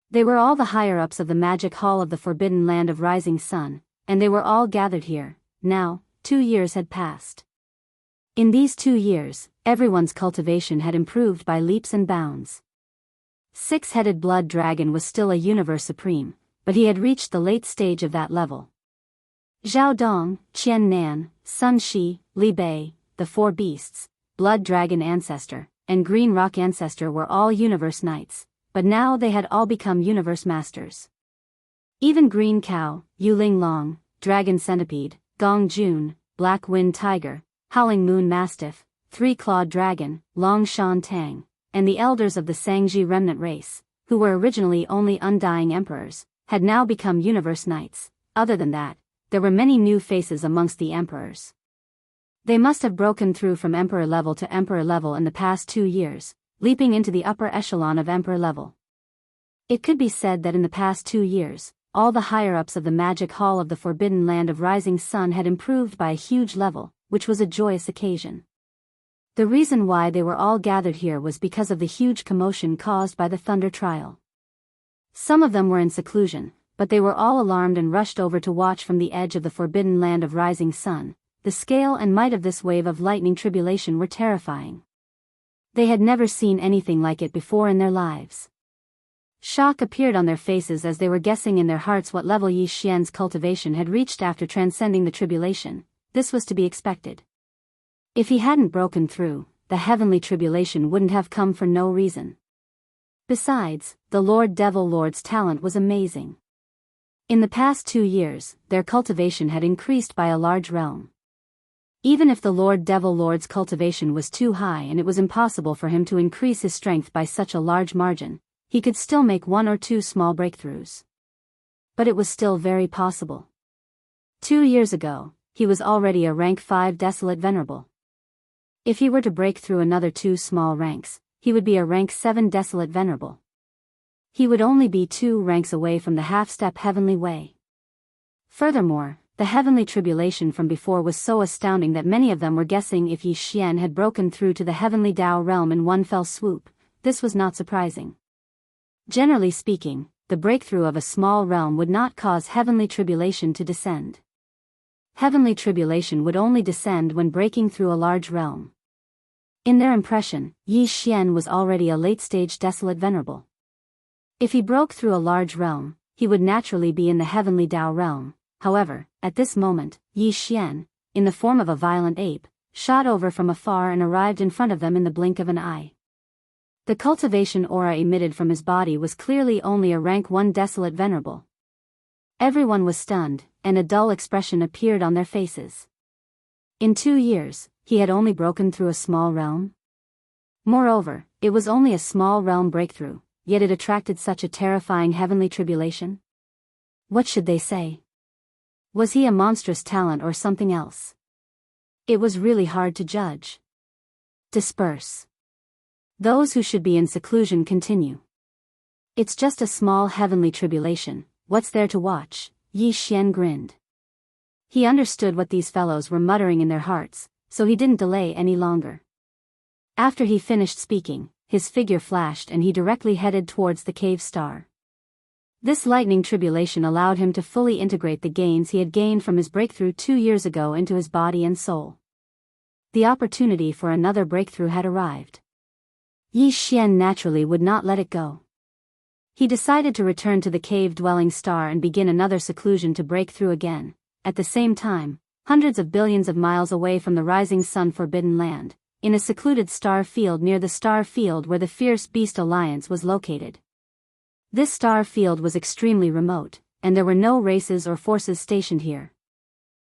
They were all the higher-ups of the magic hall of the forbidden land of rising sun, and they were all gathered here. Now, 2 years had passed. In these 2 years, everyone's cultivation had improved by leaps and bounds. Six-headed blood dragon was still a universe supreme, but he had reached the late stage of that level. Zhao Dong, Qian Nan, Sun Shi, Li Bei, the four beasts, blood dragon ancestor, and Green Rock Ancestor were all universe knights, but now they had all become universe masters. Even Green Cow, Yu Linglong, Dragon Centipede, Gong Jun, Black Wind Tiger, Howling Moon Mastiff, Three-Clawed Dragon, Long Shan Tang, and the elders of the Sangji remnant race, who were originally only undying emperors, had now become universe knights. Other than that, there were many new faces amongst the emperors. They must have broken through from emperor level to emperor level in the past 2 years, leaping into the upper echelon of emperor level. It could be said that in the past 2 years, all the higher-ups of the magic hall of the forbidden land of rising sun had improved by a huge level, which was a joyous occasion. The reason why they were all gathered here was because of the huge commotion caused by the thunder trial. Some of them were in seclusion, but they were all alarmed and rushed over to watch from the edge of the forbidden land of rising sun. The scale and might of this wave of lightning tribulation were terrifying. They had never seen anything like it before in their lives. Shock appeared on their faces as they were guessing in their hearts what level Yi Xian's cultivation had reached after transcending the tribulation. This was to be expected. If he hadn't broken through, the heavenly tribulation wouldn't have come for no reason. Besides, the Lord Devil Lord's talent was amazing. In the past 2 years, their cultivation had increased by a large realm. Even if the Lord Devil Lord's cultivation was too high and it was impossible for him to increase his strength by such a large margin, he could still make 1 or 2 small breakthroughs. But it was still very possible. 2 years ago, he was already a rank 5 Desolate Venerable. If he were to break through another 2 small ranks, he would be a rank 7 Desolate Venerable. He would only be 2 ranks away from the half-step Heavenly Way. Furthermore, the heavenly tribulation from before was so astounding that many of them were guessing if Yi Xian had broken through to the heavenly Tao realm in one fell swoop. This was not surprising. Generally speaking, the breakthrough of a small realm would not cause heavenly tribulation to descend. Heavenly tribulation would only descend when breaking through a large realm. In their impression, Yi Xian was already a late-stage Desolate Venerable. If he broke through a large realm, he would naturally be in the heavenly Tao realm. However, at this moment, Yi Xian, in the form of a violent ape, shot over from afar and arrived in front of them in the blink of an eye. The cultivation aura emitted from his body was clearly only a rank 1 Desolate Venerable. Everyone was stunned, and a dull expression appeared on their faces. In 2 years, he had only broken through a small realm? Moreover, it was only a small realm breakthrough, yet it attracted such a terrifying heavenly tribulation? What should they say? Was he a monstrous talent or something else? It was really hard to judge. Disperse. Those who should be in seclusion continue. It's just a small heavenly tribulation, what's there to watch? Yi Xian grinned. He understood what these fellows were muttering in their hearts, so he didn't delay any longer. After he finished speaking, his figure flashed and he directly headed towards the cave star. This lightning tribulation allowed him to fully integrate the gains he had gained from his breakthrough 2 years ago into his body and soul. The opportunity for another breakthrough had arrived. Yi Xian naturally would not let it go. He decided to return to the cave-dwelling star and begin another seclusion to break through again. At the same time, hundreds of billions of miles away from the rising sun forbidden land, in a secluded star field near the star field where the Fierce Beast Alliance was located. This star field was extremely remote, and there were no races or forces stationed here.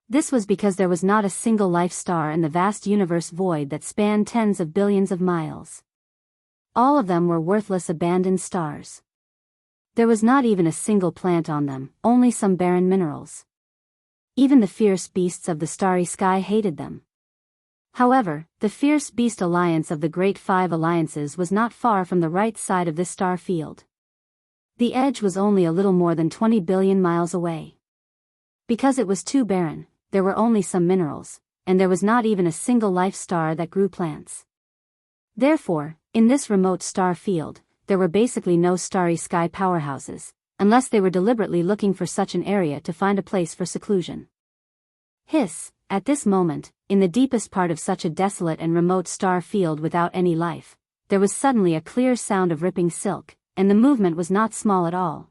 This was because there was not a single life star in the vast universe void that spanned tens of billions of miles. All of them were worthless abandoned stars. There was not even a single plant on them, only some barren minerals. Even the fierce beasts of the starry sky hated them. However, the Fierce Beast Alliance of the Great Five Alliances was not far from the right side of this star field. The edge was only a little more than 20 billion miles away. Because it was too barren, there were only some minerals, and there was not even a single life star that grew plants. Therefore, in this remote star field, there were basically no starry sky powerhouses, unless they were deliberately looking for such an area to find a place for seclusion. Hiss, at this moment, in the deepest part of such a desolate and remote star field without any life, there was suddenly a clear sound of ripping silk, and the movement was not small at all.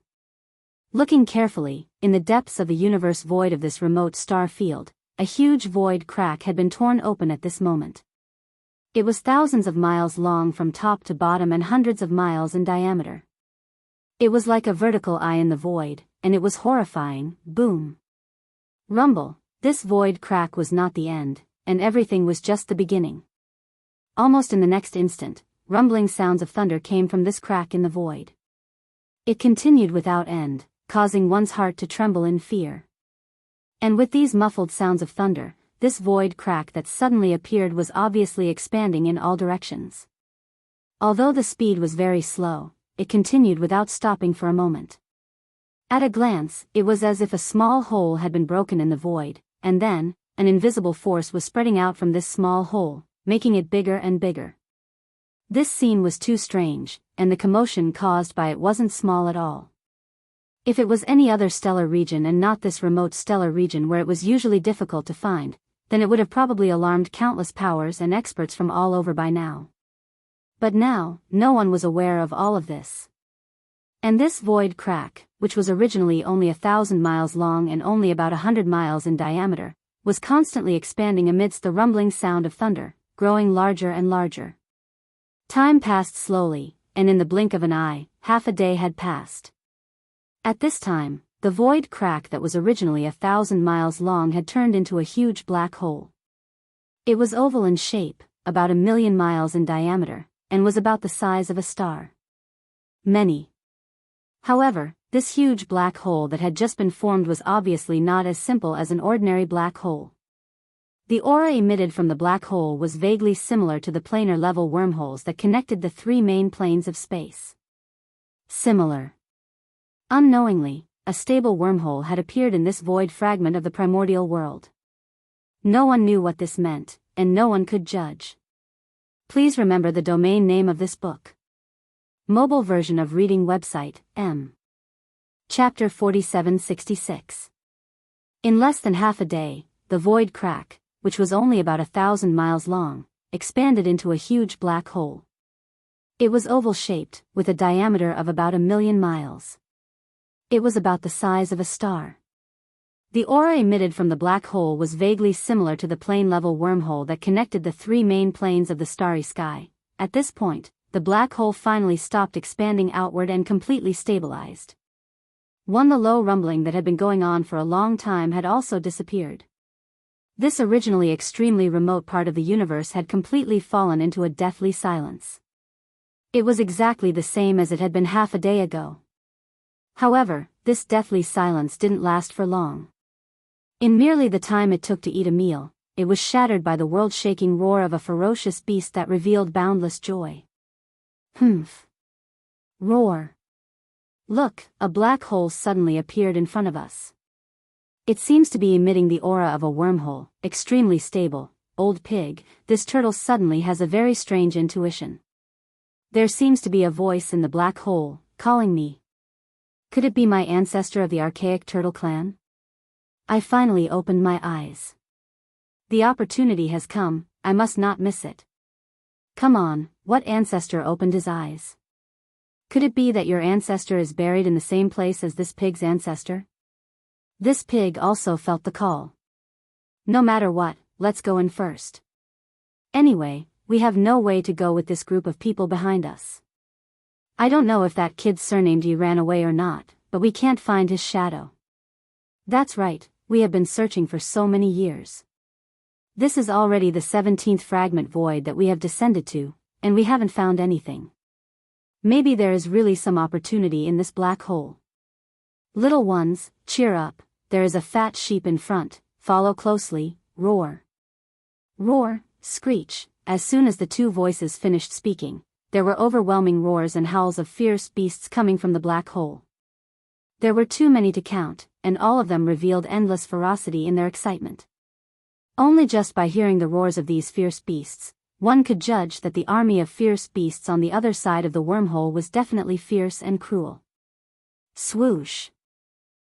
Looking carefully, in the depths of the universe void of this remote star field, a huge void crack had been torn open at this moment. It was thousands of miles long from top to bottom and hundreds of miles in diameter. It was like a vertical eye in the void, and it was horrifying. Boom. Rumble, this void crack was not the end, and everything was just the beginning. Almost in the next instant, rumbling sounds of thunder came from this crack in the void. It continued without end, causing one's heart to tremble in fear. And with these muffled sounds of thunder, this void crack that suddenly appeared was obviously expanding in all directions. Although the speed was very slow, it continued without stopping for a moment. At a glance, it was as if a small hole had been broken in the void, and then, an invisible force was spreading out from this small hole, making it bigger and bigger. This scene was too strange, and the commotion caused by it wasn't small at all. If it was any other stellar region and not this remote stellar region where it was usually difficult to find, then it would have probably alarmed countless powers and experts from all over by now. But now, no one was aware of all of this. And this void crack, which was originally only 1,000 miles long and only about 100 miles in diameter, was constantly expanding amidst the rumbling sound of thunder, growing larger and larger. Time passed slowly, and in the blink of an eye, half a day had passed. At this time, the void crack that was originally 1,000 miles long had turned into a huge black hole. It was oval in shape, about 1,000,000 miles in diameter, and was about the size of a star. However, this huge black hole that had just been formed was obviously not as simple as an ordinary black hole. The aura emitted from the black hole was vaguely similar to the planar level wormholes that connected the three main planes of space. Similar. Unknowingly, a stable wormhole had appeared in this void fragment of the primordial world. No one knew what this meant, and no one could judge. Please remember the domain name of this book. Mobile version of reading website, M. Chapter 4766. In less than half a day, the void crack, which was only about 1,000 miles long, expanded into a huge black hole. It was oval-shaped, with a diameter of about 1,000,000 miles. It was about the size of a star. The aura emitted from the black hole was vaguely similar to the plane-level wormhole that connected the three main planes of the starry sky. At this point, the black hole finally stopped expanding outward and completely stabilized. The low rumbling that had been going on for a long time had also disappeared. This originally extremely remote part of the universe had completely fallen into a deathly silence. It was exactly the same as it had been half a day ago. However, this deathly silence didn't last for long. In merely the time it took to eat a meal, it was shattered by the world-shaking roar of a ferocious beast that revealed boundless joy. Humph. Roar. Look, a black hole suddenly appeared in front of us. It seems to be emitting the aura of a wormhole, extremely stable. Old pig, this turtle suddenly has a very strange intuition. There seems to be a voice in the black hole, calling me. Could it be my ancestor of the archaic turtle clan? I finally opened my eyes. The opportunity has come, I must not miss it. Come on, what ancestor opened his eyes? Could it be that your ancestor is buried in the same place as this pig's ancestor? This pig also felt the call. No matter what, let's go in first. Anyway, we have no way to go with this group of people behind us. I don't know if that kid surnamed you ran away or not, but we can't find his shadow. That's right, we have been searching for so many years. This is already the 17th fragment void that we have descended to, and we haven't found anything. Maybe there is really some opportunity in this black hole. Little ones, cheer up, there is a fat sheep in front, follow closely, roar. Roar, screech. As soon as the two voices finished speaking, there were overwhelming roars and howls of fierce beasts coming from the black hole. There were too many to count, and all of them revealed endless ferocity in their excitement. Only just by hearing the roars of these fierce beasts, one could judge that the army of fierce beasts on the other side of the wormhole was definitely fierce and cruel. Swoosh!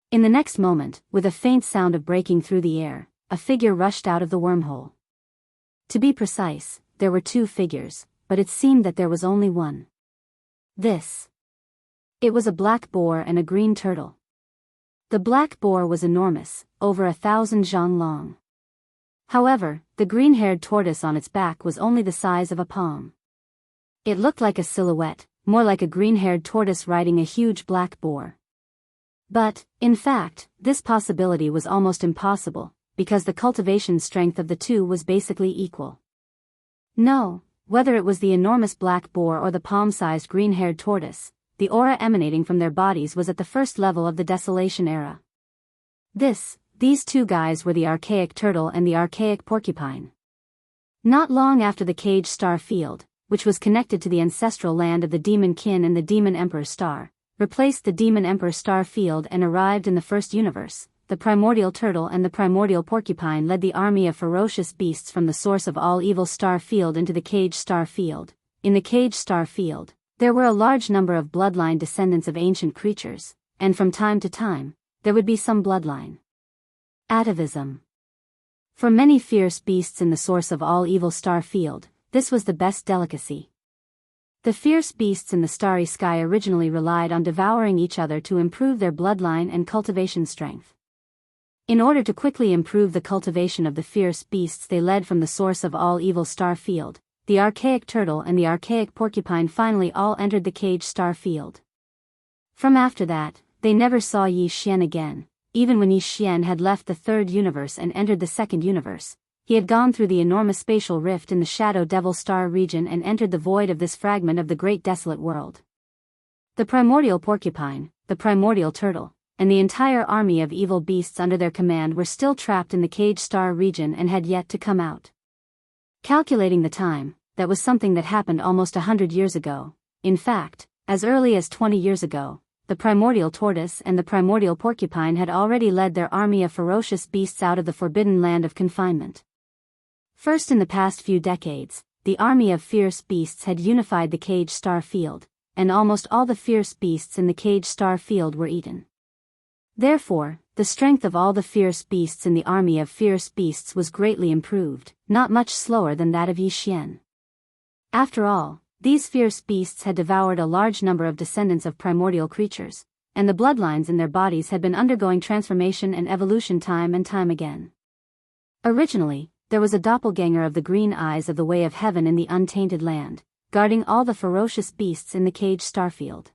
In the next moment, with a faint sound of breaking through the air, a figure rushed out of the wormhole. To be precise, there were two figures, but it seemed that there was only one. It was a black boar and a green turtle. The black boar was enormous, over 1,000 zhang long. However, the green-haired tortoise on its back was only the size of a palm. It looked like a silhouette, more like a green-haired tortoise riding a huge black boar. But, in fact, this possibility was almost impossible, because the cultivation strength of the two was basically equal. No, whether it was the enormous black boar or the palm-sized green-haired tortoise, the aura emanating from their bodies was at the first level of the desolation era. These two guys were the archaic turtle and the archaic porcupine. Not long after the cage star field, which was connected to the ancestral land of the demon kin and the demon emperor star, replaced the demon emperor star field and arrived in the first universe, the primordial turtle and the primordial porcupine led the army of ferocious beasts from the source of all evil star field into the cage star field. In the cage star field, there were a large number of bloodline descendants of ancient creatures, and from time to time, there would be some bloodline atavism. For many fierce beasts in the source of all evil star field, this was the best delicacy. The fierce beasts in the starry sky originally relied on devouring each other to improve their bloodline and cultivation strength. In order to quickly improve the cultivation of the fierce beasts they led from the source of all evil star field, the archaic turtle and the archaic porcupine finally all entered the cage star field. From after that, they never saw Yi Xian again. Even when Yi Xian had left the third universe and entered the second universe, he had gone through the enormous spatial rift in the Shadow Devil Star region and entered the void of this fragment of the great desolate world. The primordial porcupine, the primordial turtle, and the entire army of evil beasts under their command were still trapped in the cage star region and had yet to come out. Calculating the time, that was something that happened almost 100 years ago. In fact, as early as 20 years ago, the primordial tortoise and the primordial porcupine had already led their army of ferocious beasts out of the forbidden land of confinement. First in the past few decades, the army of fierce beasts had unified the cage star field, and almost all the fierce beasts in the cage star field were eaten. Therefore, the strength of all the fierce beasts in the army of fierce beasts was greatly improved, not much slower than that of Yi Xian. After all, these fierce beasts had devoured a large number of descendants of primordial creatures, and the bloodlines in their bodies had been undergoing transformation and evolution time and time again. Originally, there was a doppelganger of the green eyes of the way of heaven in the untainted land, guarding all the ferocious beasts in the cage starfield.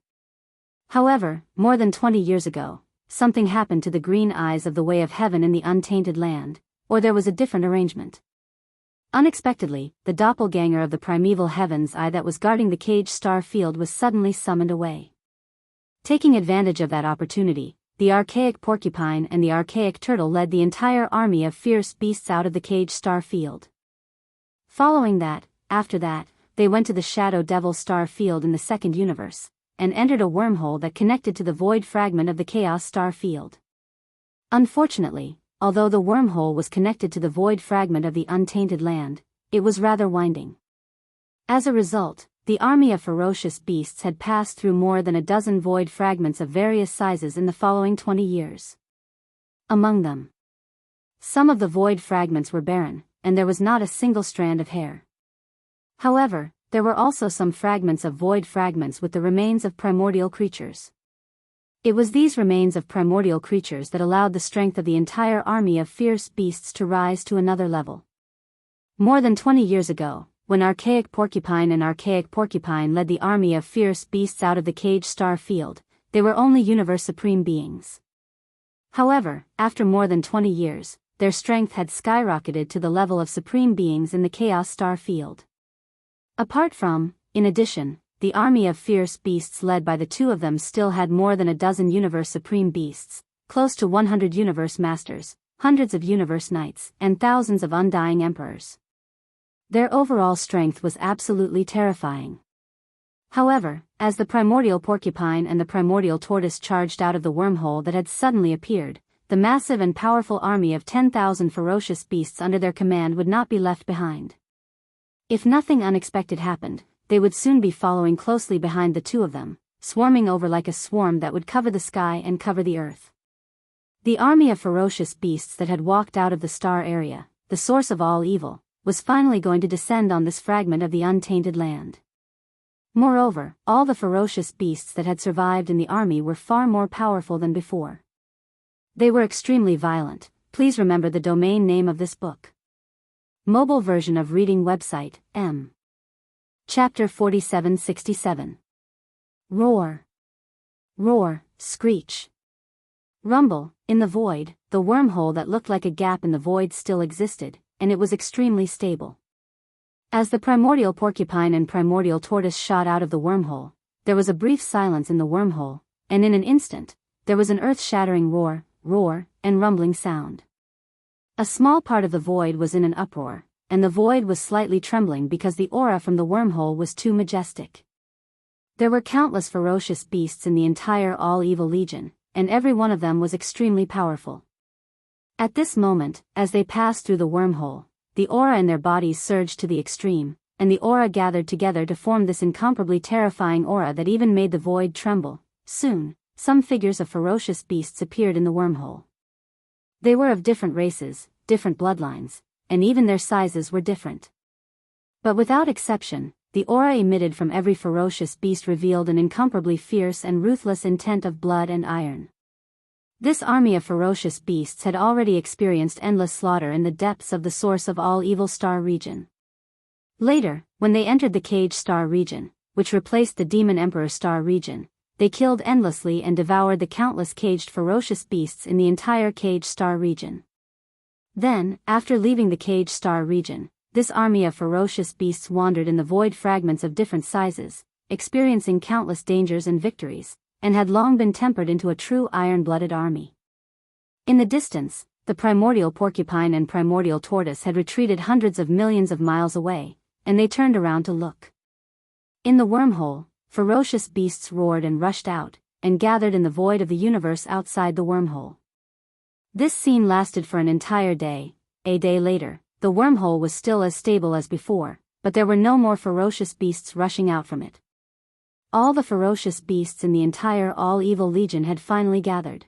However, more than 20 years ago, something happened to the green eyes of the way of heaven in the untainted land, or there was a different arrangement. Unexpectedly, the doppelganger of the primeval heaven's eye that was guarding the cage star field was suddenly summoned away. Taking advantage of that opportunity, the archaic porcupine and the archaic turtle led the entire army of fierce beasts out of the cage star field. Following that, after that, they went to the Shadow Devil Star field in the second universe, and entered a wormhole that connected to the void fragment of the Chaos Star field. Unfortunately, although the wormhole was connected to the void fragment of the untainted land, it was rather winding. As a result, the army of ferocious beasts had passed through more than a dozen void fragments of various sizes in the following 20 years. Among them, some of the void fragments were barren, and there was not a single strand of hair. However, there were also some fragments of void fragments with the remains of primordial creatures. It was these remains of primordial creatures that allowed the strength of the entire army of fierce beasts to rise to another level. More than 20 years ago, when archaic porcupine and archaic porcupine led the army of fierce beasts out of the cage star field, they were only universe supreme beings. However, after more than 20 years, their strength had skyrocketed to the level of supreme beings in the chaos star field. In addition, the army of fierce beasts led by the two of them still had more than a dozen universe supreme beasts, close to 100 universe masters, hundreds of universe knights, and thousands of undying emperors. Their overall strength was absolutely terrifying. However, as the primordial porcupine and the primordial tortoise charged out of the wormhole that had suddenly appeared, the massive and powerful army of 10,000 ferocious beasts under their command would not be left behind. If nothing unexpected happened, they would soon be following closely behind the two of them, swarming over like a swarm that would cover the sky and cover the earth. The army of ferocious beasts that had walked out of the star area, the source of all evil, was finally going to descend on this fragment of the untainted land. Moreover, all the ferocious beasts that had survived in the army were far more powerful than before. They were extremely violent. Please remember the domain name of this book. Mobile version of reading website, M. Chapter 4767. Roar. Roar, screech. Rumble. In the void, the wormhole that looked like a gap in the void still existed, and it was extremely stable. As the primordial porcupine and primordial tortoise shot out of the wormhole, there was a brief silence in the wormhole, and in an instant, there was an earth-shattering roar, and rumbling sound. A small part of the void was in an uproar, and the void was slightly trembling because the aura from the wormhole was too majestic. There were countless ferocious beasts in the entire all-evil legion, and every one of them was extremely powerful. At this moment, as they passed through the wormhole, the aura in their bodies surged to the extreme, and the aura gathered together to form this incomparably terrifying aura that even made the void tremble. Soon, some figures of ferocious beasts appeared in the wormhole. They were of different races, different bloodlines, and even their sizes were different. But without exception, the aura emitted from every ferocious beast revealed an incomparably fierce and ruthless intent of blood and iron. This army of ferocious beasts had already experienced endless slaughter in the depths of the source of all evil star region. Later, when they entered the Cage Star region, which replaced the Demon Emperor Star region, they killed endlessly and devoured the countless caged ferocious beasts in the entire Cage Star region. Then, after leaving the Cage Star region, this army of ferocious beasts wandered in the void fragments of different sizes, experiencing countless dangers and victories, and had long been tempered into a true iron-blooded army. In the distance, the primordial porcupine and primordial tortoise had retreated hundreds of millions of miles away, and they turned around to look. In the wormhole, ferocious beasts roared and rushed out, and gathered in the void of the universe outside the wormhole. This scene lasted for an entire day. A day later, the wormhole was still as stable as before, but there were no more ferocious beasts rushing out from it. All the ferocious beasts in the entire all-evil legion had finally gathered.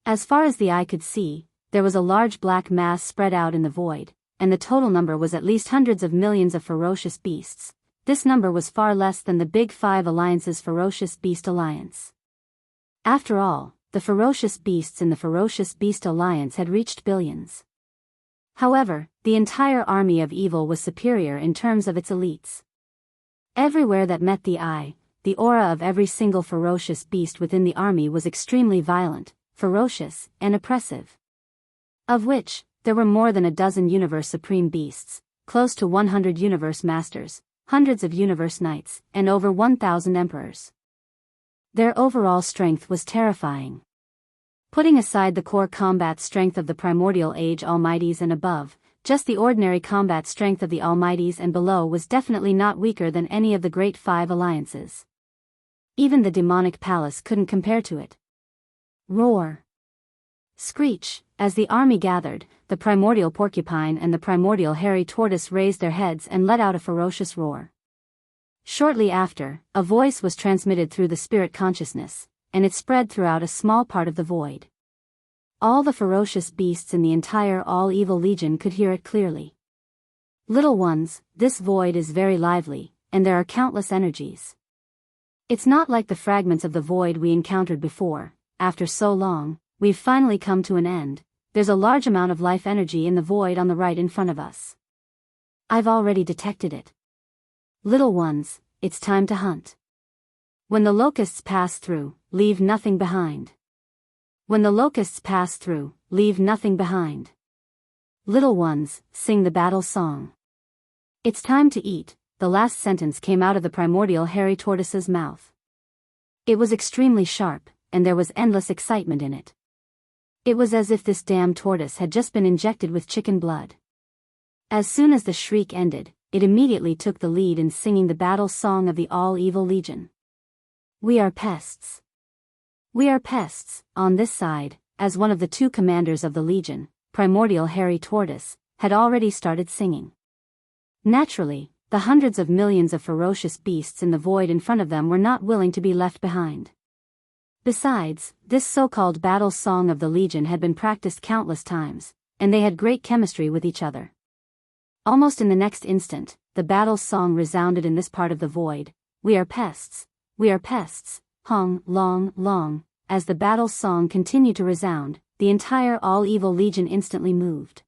As far as the eye could see, there was a large black mass spread out in the void, and the total number was at least hundreds of millions of ferocious beasts. This number was far less than the Big Five Alliance's Ferocious Beast Alliance. After all, the ferocious beasts in the Ferocious Beast Alliance had reached billions. However, the entire army of evil was superior in terms of its elites. Everywhere that met the eye, the aura of every single ferocious beast within the army was extremely violent, ferocious, and oppressive. Of which, there were more than a dozen Universe Supreme beasts, close to 100 Universe Masters, hundreds of Universe Knights, and over 1,000 Emperors. Their overall strength was terrifying. Putting aside the core combat strength of the Primordial Age Almighties and above, just the ordinary combat strength of the Almighties and below was definitely not weaker than any of the Great Five Alliances. Even the Demonic Palace couldn't compare to it. Roar! Screech! As the army gathered, the primordial porcupine and the primordial hairy tortoise raised their heads and let out a ferocious roar. Shortly after, a voice was transmitted through the spirit consciousness, and it spread throughout a small part of the void. All the ferocious beasts in the entire all-evil legion could hear it clearly. Little ones, this void is very lively, and there are countless energies. It's not like the fragments of the void we encountered before. After so long, we've finally come to an end. There's a large amount of life energy in the void on the right in front of us. I've already detected it. Little ones, it's time to hunt. When the locusts pass through, leave nothing behind. When the locusts pass through, leave nothing behind. Little ones, sing the battle song. It's time to eat. The last sentence came out of the primordial hairy tortoise's mouth. It was extremely sharp, and there was endless excitement in it. It was as if this damn tortoise had just been injected with chicken blood. As soon as the shriek ended, it immediately took the lead in singing the battle song of the all-evil legion. We are pests. We are pests, on this side, as one of the two commanders of the legion, primordial hairy tortoise, had already started singing. Naturally, the hundreds of millions of ferocious beasts in the void in front of them were not willing to be left behind. Besides, this so-called battle song of the Legion had been practiced countless times, and they had great chemistry with each other. Almost in the next instant, the battle song resounded in this part of the void. We are pests. We are pests. Hong, long, long. As the battle song continued to resound, the entire all-evil legion instantly moved.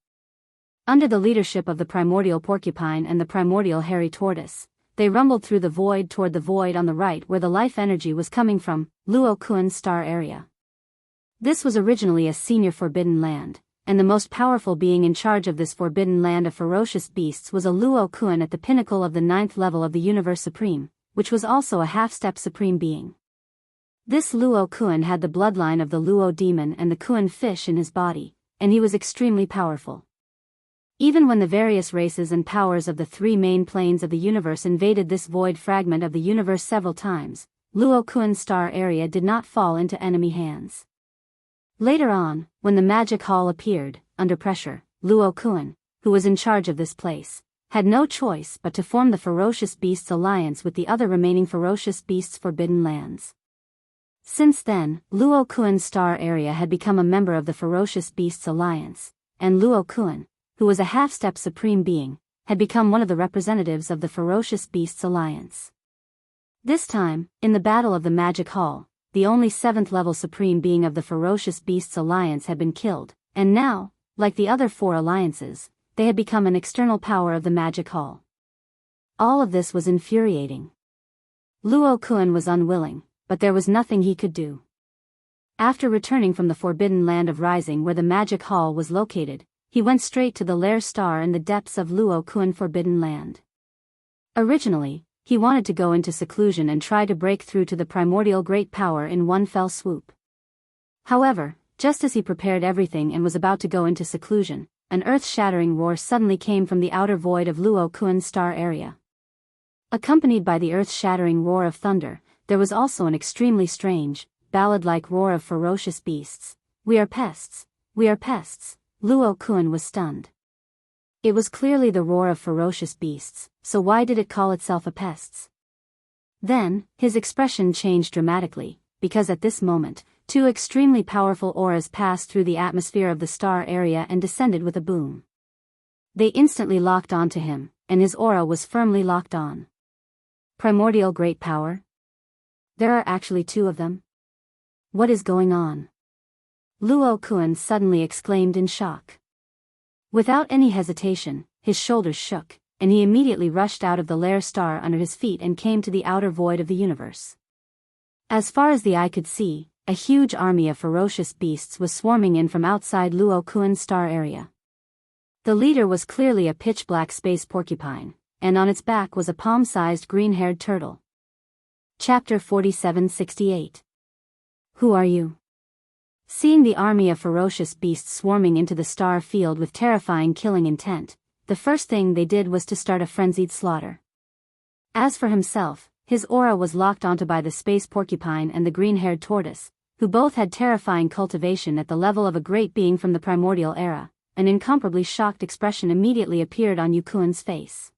Under the leadership of the primordial porcupine and the primordial hairy tortoise, they rumbled through the void toward the void on the right where the life energy was coming from, Luo Kuan's star area. This was originally a senior forbidden land, and the most powerful being in charge of this forbidden land of ferocious beasts was a Luo Kuan at the pinnacle of the 9th level of the Universe Supreme, which was also a half-step supreme being. This Luo Kuan had the bloodline of the Luo demon and the Kuan fish in his body, and he was extremely powerful. Even when the various races and powers of the three main planes of the universe invaded this void fragment of the universe several times, Luo Kuan's star area did not fall into enemy hands. Later on, when the magic hall appeared, under pressure, Luo Kuan, who was in charge of this place, had no choice but to form the Ferocious Beasts Alliance with the other remaining Ferocious Beasts Forbidden Lands. Since then, Luo Kuan's star area had become a member of the Ferocious Beasts Alliance, and Luo Kuan, who was a half-step supreme being, had become one of the representatives of the Ferocious Beasts Alliance. This time, in the Battle of the Magic Hall, the only 7th-level supreme being of the Ferocious Beasts Alliance had been killed, and now, like the other 4 alliances, they had become an external power of the Magic Hall. All of this was infuriating. Luo Kuan was unwilling, but there was nothing he could do. After returning from the Forbidden Land of Rising where the Magic Hall was located, he went straight to the Lair Star in the depths of Luo Kuan Forbidden Land. Originally, he wanted to go into seclusion and try to break through to the primordial great power in one fell swoop. However, just as he prepared everything and was about to go into seclusion, an earth-shattering roar suddenly came from the outer void of Luo Kuan's star area. Accompanied by the earth-shattering roar of thunder, there was also an extremely strange, ballad-like roar of ferocious beasts. "We are pests! We are pests!" Luo Kuan was stunned. It was clearly the roar of ferocious beasts, so why did it call itself a pests? Then, his expression changed dramatically, because at this moment, 2 extremely powerful auras passed through the atmosphere of the star area and descended with a boom. They instantly locked onto him, and his aura was firmly locked on. Primordial great power? There are actually 2 of them? What is going on? Luo Kuan suddenly exclaimed in shock. Without any hesitation, his shoulders shook, and he immediately rushed out of the Lair Star under his feet and came to the outer void of the universe. As far as the eye could see, a huge army of ferocious beasts was swarming in from outside Luo Kuan's star area. The leader was clearly a pitch-black space porcupine, and on its back was a palm-sized green-haired turtle. Chapter 4768. Who are you? Seeing the army of ferocious beasts swarming into the star field with terrifying killing intent, the first thing they did was to start a frenzied slaughter. As for himself, his aura was locked onto by the space porcupine and the green-haired tortoise, who both had terrifying cultivation at the level of a great being from the primordial era. An incomparably shocked expression immediately appeared on Yu Kuan's face.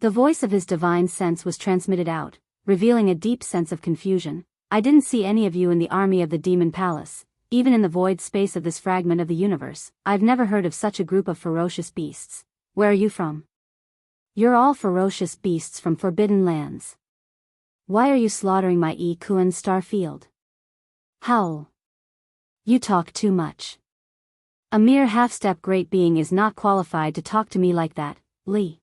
The voice of his divine sense was transmitted out, revealing a deep sense of confusion. "I didn't see any of you in the army of the Demon Palace. Even in the void space of this fragment of the universe, I've never heard of such a group of ferocious beasts. Where are you from? You're all ferocious beasts from forbidden lands. Why are you slaughtering my Yi Kuan star field? Howl. You talk too much. A mere half-step great being is not qualified to talk to me like that, Li.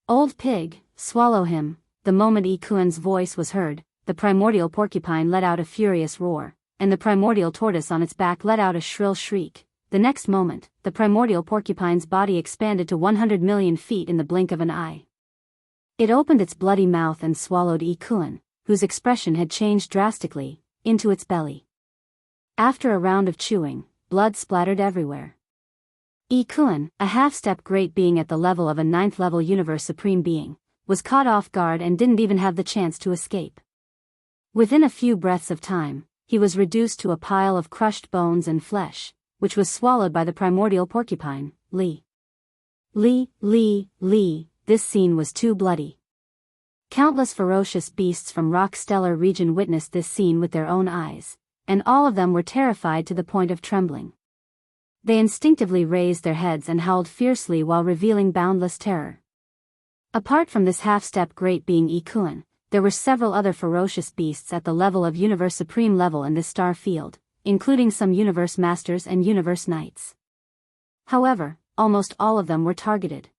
Old pig, swallow him." The moment Yi Kuan's voice was heard, the primordial porcupine let out a furious roar, and the primordial tortoise on its back let out a shrill shriek. The next moment, the primordial porcupine's body expanded to 100 million feet in the blink of an eye. It opened its bloody mouth and swallowed Yi Kuan, whose expression had changed drastically, into its belly. After a round of chewing, blood splattered everywhere. Yi Kuan, a half-step great being at the level of a 9th-level universe supreme being, was caught off guard and didn't even have the chance to escape. Within a few breaths of time, he was reduced to a pile of crushed bones and flesh, which was swallowed by the primordial porcupine, Li. This scene was too bloody. Countless ferocious beasts from Rock Stellar region witnessed this scene with their own eyes, and all of them were terrified to the point of trembling. They instinctively raised their heads and howled fiercely while revealing boundless terror. Apart from this half-step great being Yi Kuan, there were several other ferocious beasts at the level of Universe Supreme level in this star field, including some Universe Masters and Universe Knights. However, almost all of them were targeted.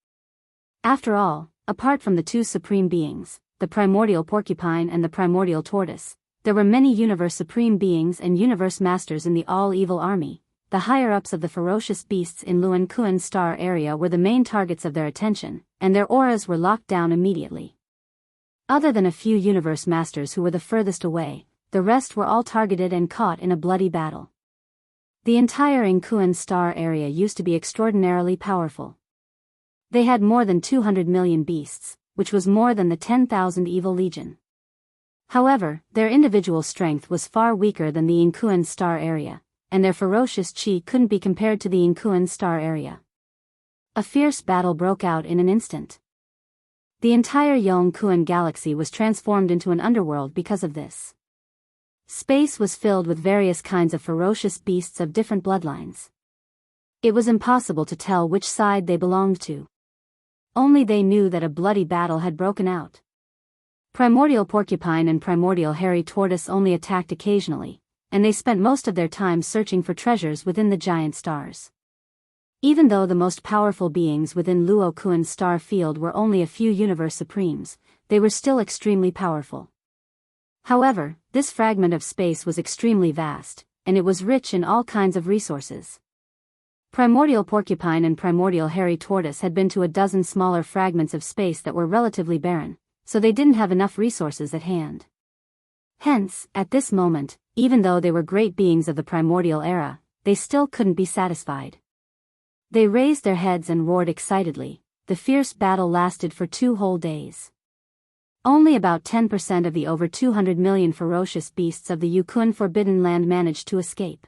After all, apart from the 2 supreme beings, the primordial porcupine and the primordial tortoise, there were many Universe Supreme beings and Universe Masters in the all-evil army. The higher-ups of the ferocious beasts in Luo Kuan's star area were the main targets of their attention, and their auras were locked down immediately. Other than a few Universe Masters who were the furthest away, the rest were all targeted and caught in a bloody battle. The entire Kuan star area used to be extraordinarily powerful. They had more than 200 million beasts, which was more than the 10,000 Evil Legion. However, their individual strength was far weaker than the Kuan star area, and their ferocious chi couldn't be compared to the Yingkuan star area. A fierce battle broke out in an instant. The entire Yingkuan galaxy was transformed into an underworld because of this. Space was filled with various kinds of ferocious beasts of different bloodlines. It was impossible to tell which side they belonged to. Only they knew that a bloody battle had broken out. Primordial porcupine and primordial hairy tortoise only attacked occasionally, and they spent most of their time searching for treasures within the giant stars. Even though the most powerful beings within Luo Kuan's star field were only a few universe supremes, they were still extremely powerful. However, this fragment of space was extremely vast, and it was rich in all kinds of resources. Primordial porcupine and primordial hairy tortoise had been to a dozen smaller fragments of space that were relatively barren, so they didn't have enough resources at hand. Hence, at this moment, even though they were great beings of the primordial era, they still couldn't be satisfied. They raised their heads and roared excitedly. The fierce battle lasted for 2 whole days. Only about 10% of the over 200 million ferocious beasts of the Yukun Forbidden Land managed to escape.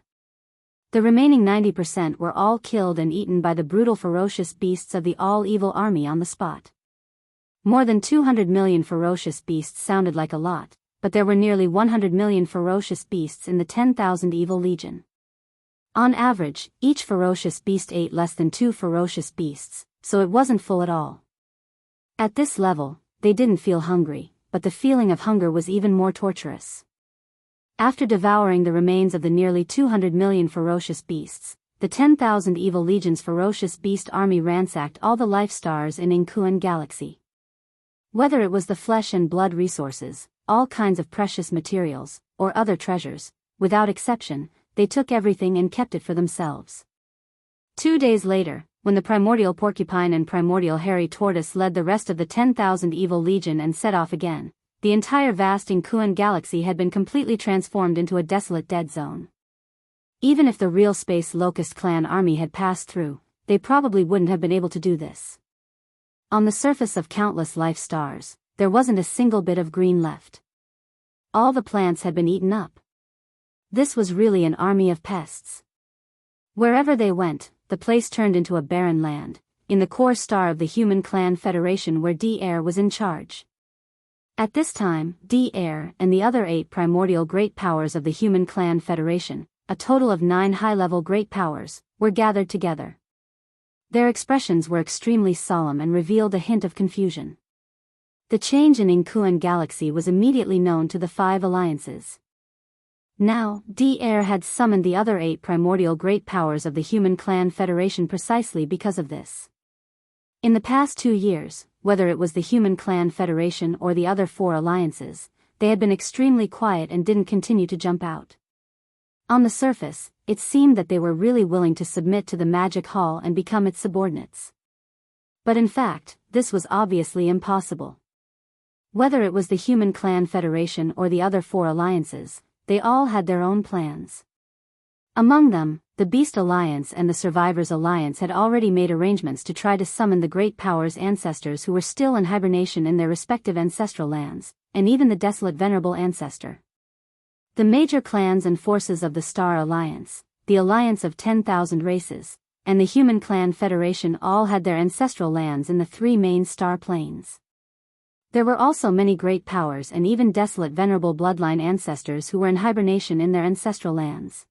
The remaining 90% were all killed and eaten by the brutal ferocious beasts of the all-evil army on the spot. More than 200 million ferocious beasts sounded like a lot, but there were nearly 100 million ferocious beasts in the 10,000 evil legion. On average, each ferocious beast ate less than 2 ferocious beasts, so it wasn't full at all. At this level, they didn't feel hungry, but the feeling of hunger was even more torturous. After devouring the remains of the nearly 200 million ferocious beasts, the 10,000 evil legion's ferocious beast army ransacked all the life stars in Yingkuan Galaxy. Whether it was the flesh and blood resources, all kinds of precious materials, or other treasures, without exception, they took everything and kept it for themselves. 2 days later, when the primordial porcupine and primordial hairy tortoise led the rest of the 10,000 evil legion and set off again, the entire vast Yingkuan galaxy had been completely transformed into a desolate dead zone. Even if the real Space Locust clan army had passed through, they probably wouldn't have been able to do this. On the surface of countless life stars, there wasn't a single bit of green left. All the plants had been eaten up. This was really an army of pests. Wherever they went, the place turned into a barren land, in the core star of the Human Clan Federation where D-Air was in charge. At this time, D-Air and the other 8 primordial great powers of the Human Clan Federation, a total of 9 high-level great powers, were gathered together. Their expressions were extremely solemn and revealed a hint of confusion. The change in Yingkuan Galaxy was immediately known to the 5 alliances. Now, D-Air had summoned the other 8 primordial great powers of the Human Clan Federation precisely because of this. In the past 2 years, whether it was the Human Clan Federation or the other 4 alliances, they had been extremely quiet and didn't continue to jump out. On the surface, it seemed that they were really willing to submit to the Magic Hall and become its subordinates. But in fact, this was obviously impossible. Whether it was the Human Clan Federation or the other 4 alliances, they all had their own plans. Among them, the Beast Alliance and the Survivors Alliance had already made arrangements to try to summon the Great Powers' ancestors who were still in hibernation in their respective ancestral lands, and even the desolate Venerable Ancestor. The major clans and forces of the Star Alliance, the Alliance of 10,000 Races, and the Human Clan Federation all had their ancestral lands in the 3 main star planes. There were also many great powers and even desolate venerable bloodline ancestors who were in hibernation in their ancestral lands.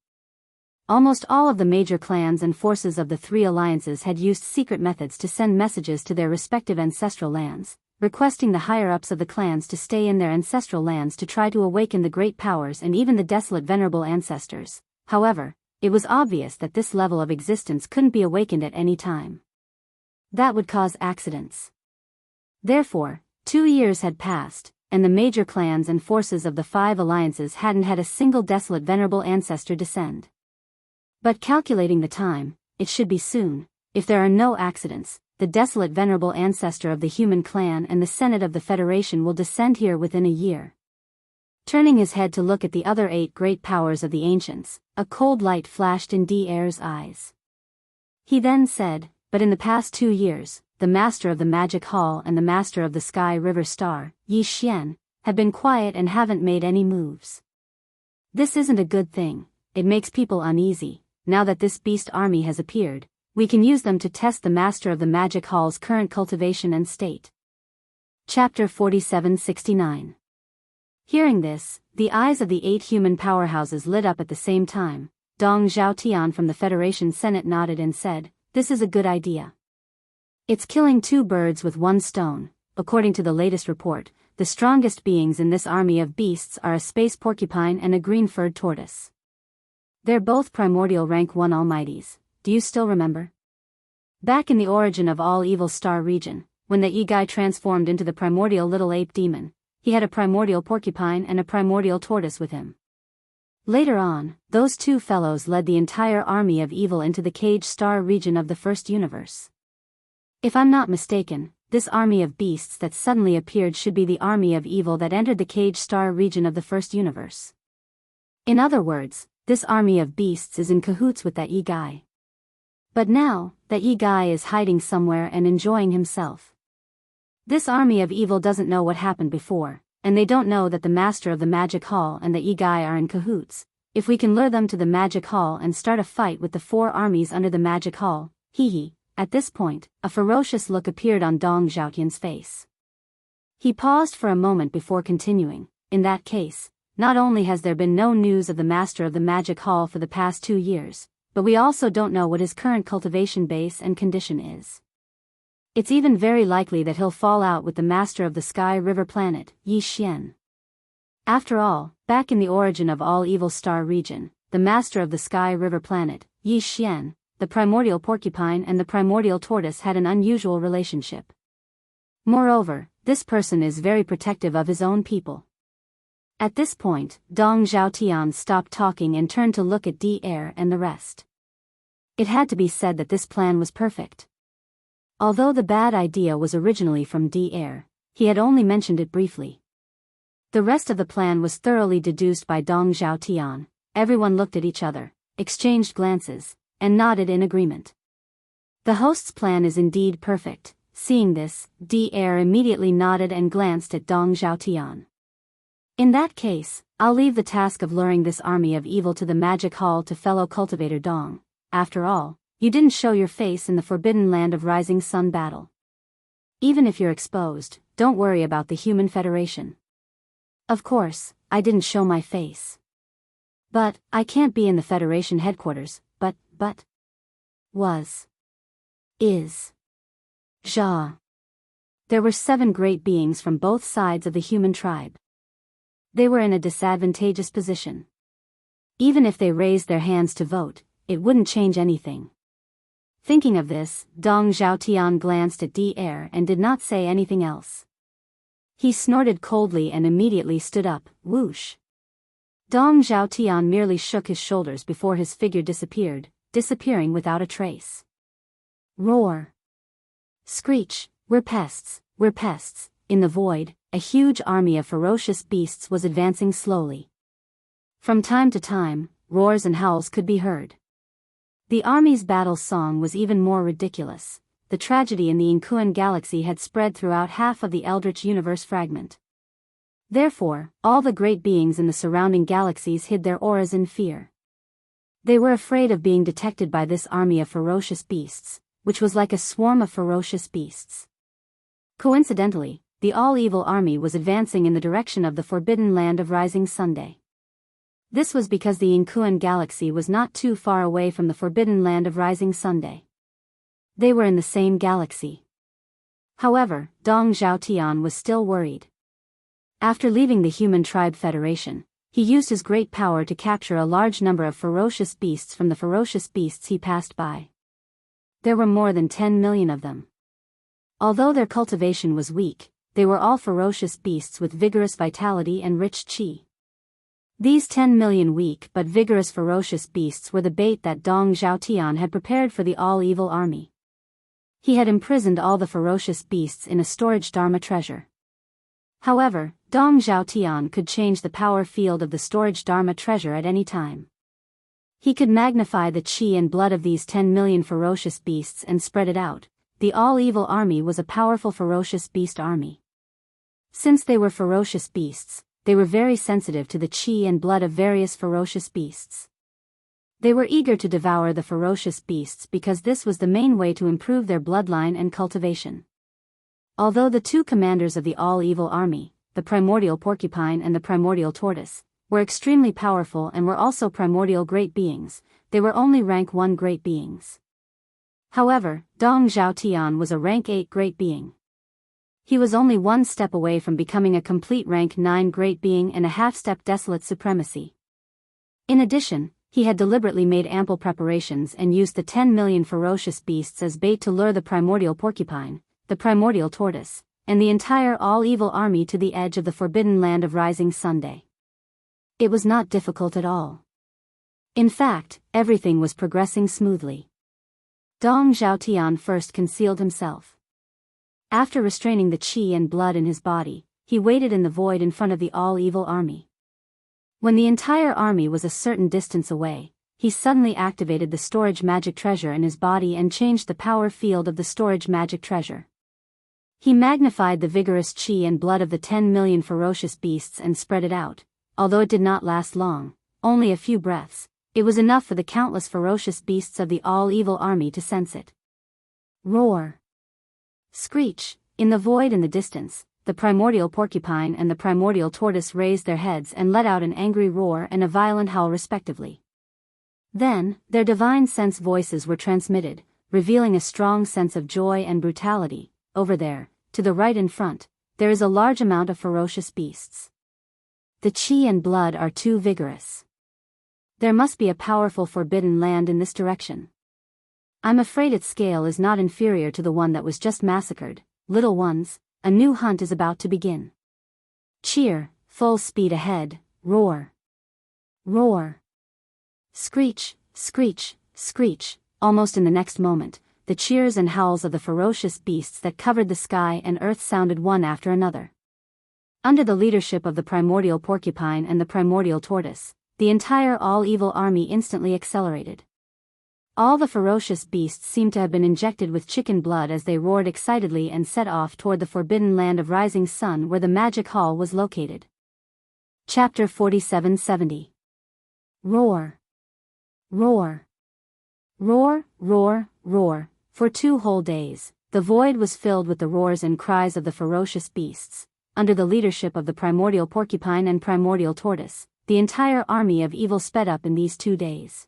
Almost all of the major clans and forces of the 3 alliances had used secret methods to send messages to their respective ancestral lands, requesting the higher-ups of the clans to stay in their ancestral lands to try to awaken the great powers and even the desolate venerable ancestors. However, it was obvious that this level of existence couldn't be awakened at any time. That would cause accidents. Therefore, 2 years had passed, and the major clans and forces of the 5 alliances hadn't had a single desolate venerable ancestor descend. But calculating the time, it should be soon. If there are no accidents, the desolate venerable ancestor of the Human Clan and the Senate of the Federation will descend here within a year. Turning his head to look at the other 8 great powers of the ancients, a cold light flashed in D-Air's eyes. He then said, "But in the past 2 years, the Master of the Magic Hall and the Master of the Sky River Star, Yi Xian, have been quiet and haven't made any moves. This isn't a good thing, it makes people uneasy. Now that this beast army has appeared, we can use them to test the master of the magic hall's current cultivation and state. Chapter 4769. Hearing this, the eyes of the 8 human powerhouses lit up at the same time. Dong Zhaotian from the Federation Senate nodded and said, "This is a good idea. It's killing 2 birds with 1 stone. According to the latest report, the strongest beings in this army of beasts are a space porcupine and a green-furred tortoise. They're both primordial rank 1 almighties. Do you still remember? Back in the origin of all evil star region, when the E-guy transformed into the primordial little ape demon, he had a primordial porcupine and a primordial tortoise with him. Later on, those 2 fellows led the entire army of evil into the cage star region of the first universe. If I'm not mistaken, this army of beasts that suddenly appeared should be the army of evil that entered the cage star region of the first universe. In other words, this army of beasts is in cahoots with that E-guy. But now, that E-guy is hiding somewhere and enjoying himself. This army of evil doesn't know what happened before, and they don't know that the master of the magic hall and the E-guy are in cahoots. If we can lure them to the magic hall and start a fight with the 4 armies under the magic hall, hee. At this point, a ferocious look appeared on Dong Zhaotian's face. He paused for a moment before continuing. In that case, not only has there been no news of the master of the magic hall for the past 2 years, but we also don't know what his current cultivation base and condition is. It's even very likely that he'll fall out with the master of the Sky River planet, Yi Xian. After all, back in the origin of all evil star region, the master of the Sky River planet, Yi Xian, the primordial porcupine and the primordial tortoise had an unusual relationship. Moreover, this person is very protective of his own people. At this point, Dong Zhaotian stopped talking and turned to look at D-Air and the rest. It had to be said that this plan was perfect. Although the bad idea was originally from D-Air, he had only mentioned it briefly. The rest of the plan was thoroughly deduced by Dong Zhaotian. Everyone looked at each other, exchanged glances, and nodded in agreement. The host's plan is indeed perfect. Seeing this, D-Air immediately nodded and glanced at Dong Zhaotian. In that case, I'll leave the task of luring this army of evil to the magic hall to fellow cultivator Dong. After all, you didn't show your face in the forbidden land of Rising Sun battle. Even if you're exposed, don't worry about the Human Federation. Of course, I didn't show my face. But, I can't be in the Federation headquarters, but, was. Is. Zha. There were 7 great beings from both sides of the human tribe. They were in a disadvantageous position. Even if they raised their hands to vote, it wouldn't change anything. Thinking of this, Dong Zhaotian glanced at D-Air and did not say anything else. He snorted coldly and immediately stood up, whoosh. Dong Zhaotian merely shook his shoulders before his figure disappeared, disappearing without a trace. Roar. Screech, we're pests, we're pests. In the void, a huge army of ferocious beasts was advancing slowly. From time to time, roars and howls could be heard. The army's battle song was even more ridiculous. The tragedy in the Inkuan galaxy had spread throughout half of the Eldritch universe fragment. Therefore, all the great beings in the surrounding galaxies hid their auras in fear. They were afraid of being detected by this army of ferocious beasts, which was like a swarm of ferocious beasts. Coincidentally, the all-evil army was advancing in the direction of the forbidden land of Rising Sunday. This was because the Inkuan galaxy was not too far away from the forbidden land of Rising Sunday. They were in the same galaxy. However, Dong Zhaotian was still worried. After leaving the Human Tribe Federation, he used his great power to capture a large number of ferocious beasts from the ferocious beasts he passed by. There were more than 10 million of them. Although their cultivation was weak, they were all ferocious beasts with vigorous vitality and rich qi. These 10 million weak but vigorous ferocious beasts were the bait that Dong Zhaotian had prepared for the all-evil army. He had imprisoned all the ferocious beasts in a storage Dharma treasure. However, Dong Zhaotian could change the power field of the storage Dharma treasure at any time. He could magnify the qi and blood of these 10 million ferocious beasts and spread it out. The all-evil army was a powerful ferocious beast army. Since they were ferocious beasts, they were very sensitive to the qi and blood of various ferocious beasts. They were eager to devour the ferocious beasts because this was the main way to improve their bloodline and cultivation. Although the two commanders of the all-evil army, the primordial porcupine and the primordial tortoise, were extremely powerful and were also primordial great beings, they were only rank 1 great beings. However, Dong Zhaotian was a rank 8 great being. He was only one step away from becoming a complete rank 9 great being and a half-step desolate supremacy. In addition, he had deliberately made ample preparations and used the 10 million ferocious beasts as bait to lure the primordial porcupine, the primordial tortoise, and the entire all-evil army to the edge of the forbidden land of rising Sunday. It was not difficult at all. In fact, everything was progressing smoothly. Dong Zhaotian first concealed himself. After restraining the qi and blood in his body, he waited in the void in front of the all-evil army. When the entire army was a certain distance away, he suddenly activated the storage magic treasure in his body and changed the power field of the storage magic treasure. He magnified the vigorous qi and blood of the 10 million ferocious beasts and spread it out. Although it did not last long, only a few breaths, it was enough for the countless ferocious beasts of the all-evil army to sense it. Roar! Screech! In the void in the distance, the primordial porcupine and the primordial tortoise raised their heads and let out an angry roar and a violent howl respectively. Then, their divine sense voices were transmitted, revealing a strong sense of joy and brutality. Over there, to the right in front, there is a large amount of ferocious beasts. The qi and blood are too vigorous. There must be a powerful forbidden land in this direction. I'm afraid its scale is not inferior to the one that was just massacred. Little ones, a new hunt is about to begin. Cheer, full speed ahead, roar. Roar. Screech, screech, screech. Almost in the next moment, the cheers and howls of the ferocious beasts that covered the sky and earth sounded one after another. Under the leadership of the primordial porcupine and the primordial tortoise, the entire all-evil army instantly accelerated. All the ferocious beasts seemed to have been injected with chicken blood as they roared excitedly and set off toward the forbidden land of rising sun where the magic hall was located. Chapter 4770. Roar. Roar. Roar, roar, roar. For 2 whole days, the void was filled with the roars and cries of the ferocious beasts. Under the leadership of the primordial porcupine and primordial tortoise, the entire army of evil sped up in these 2 days.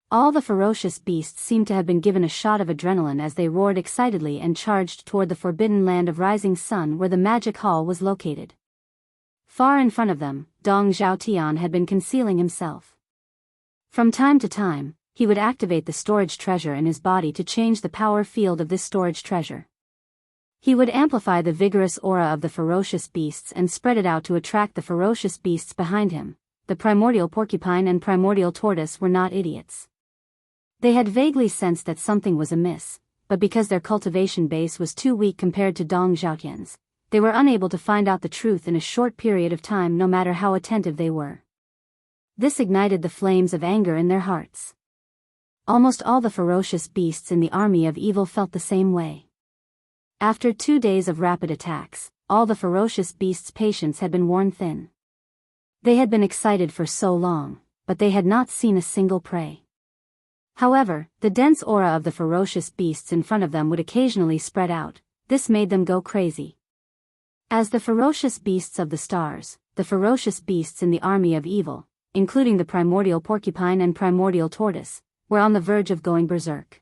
All the ferocious beasts seemed to have been given a shot of adrenaline as they roared excitedly and charged toward the forbidden land of rising sun where the magic hall was located. Far in front of them, Dong Zhaotian had been concealing himself. From time to time, he would activate the storage treasure in his body to change the power field of this storage treasure. He would amplify the vigorous aura of the ferocious beasts and spread it out to attract the ferocious beasts behind him. The primordial porcupine and primordial tortoise were not idiots. They had vaguely sensed that something was amiss, but because their cultivation base was too weak compared to Dong Zhaotian's, they were unable to find out the truth in a short period of time no matter how attentive they were. This ignited the flames of anger in their hearts. Almost all the ferocious beasts in the army of evil felt the same way. After 2 days of rapid attacks, all the ferocious beasts' patience had been worn thin. They had been excited for so long, but they had not seen a single prey. However, the dense aura of the ferocious beasts in front of them would occasionally spread out. This made them go crazy. As the ferocious beasts of the stars, the ferocious beasts in the army of evil, including the primordial porcupine and primordial tortoise, were on the verge of going berserk.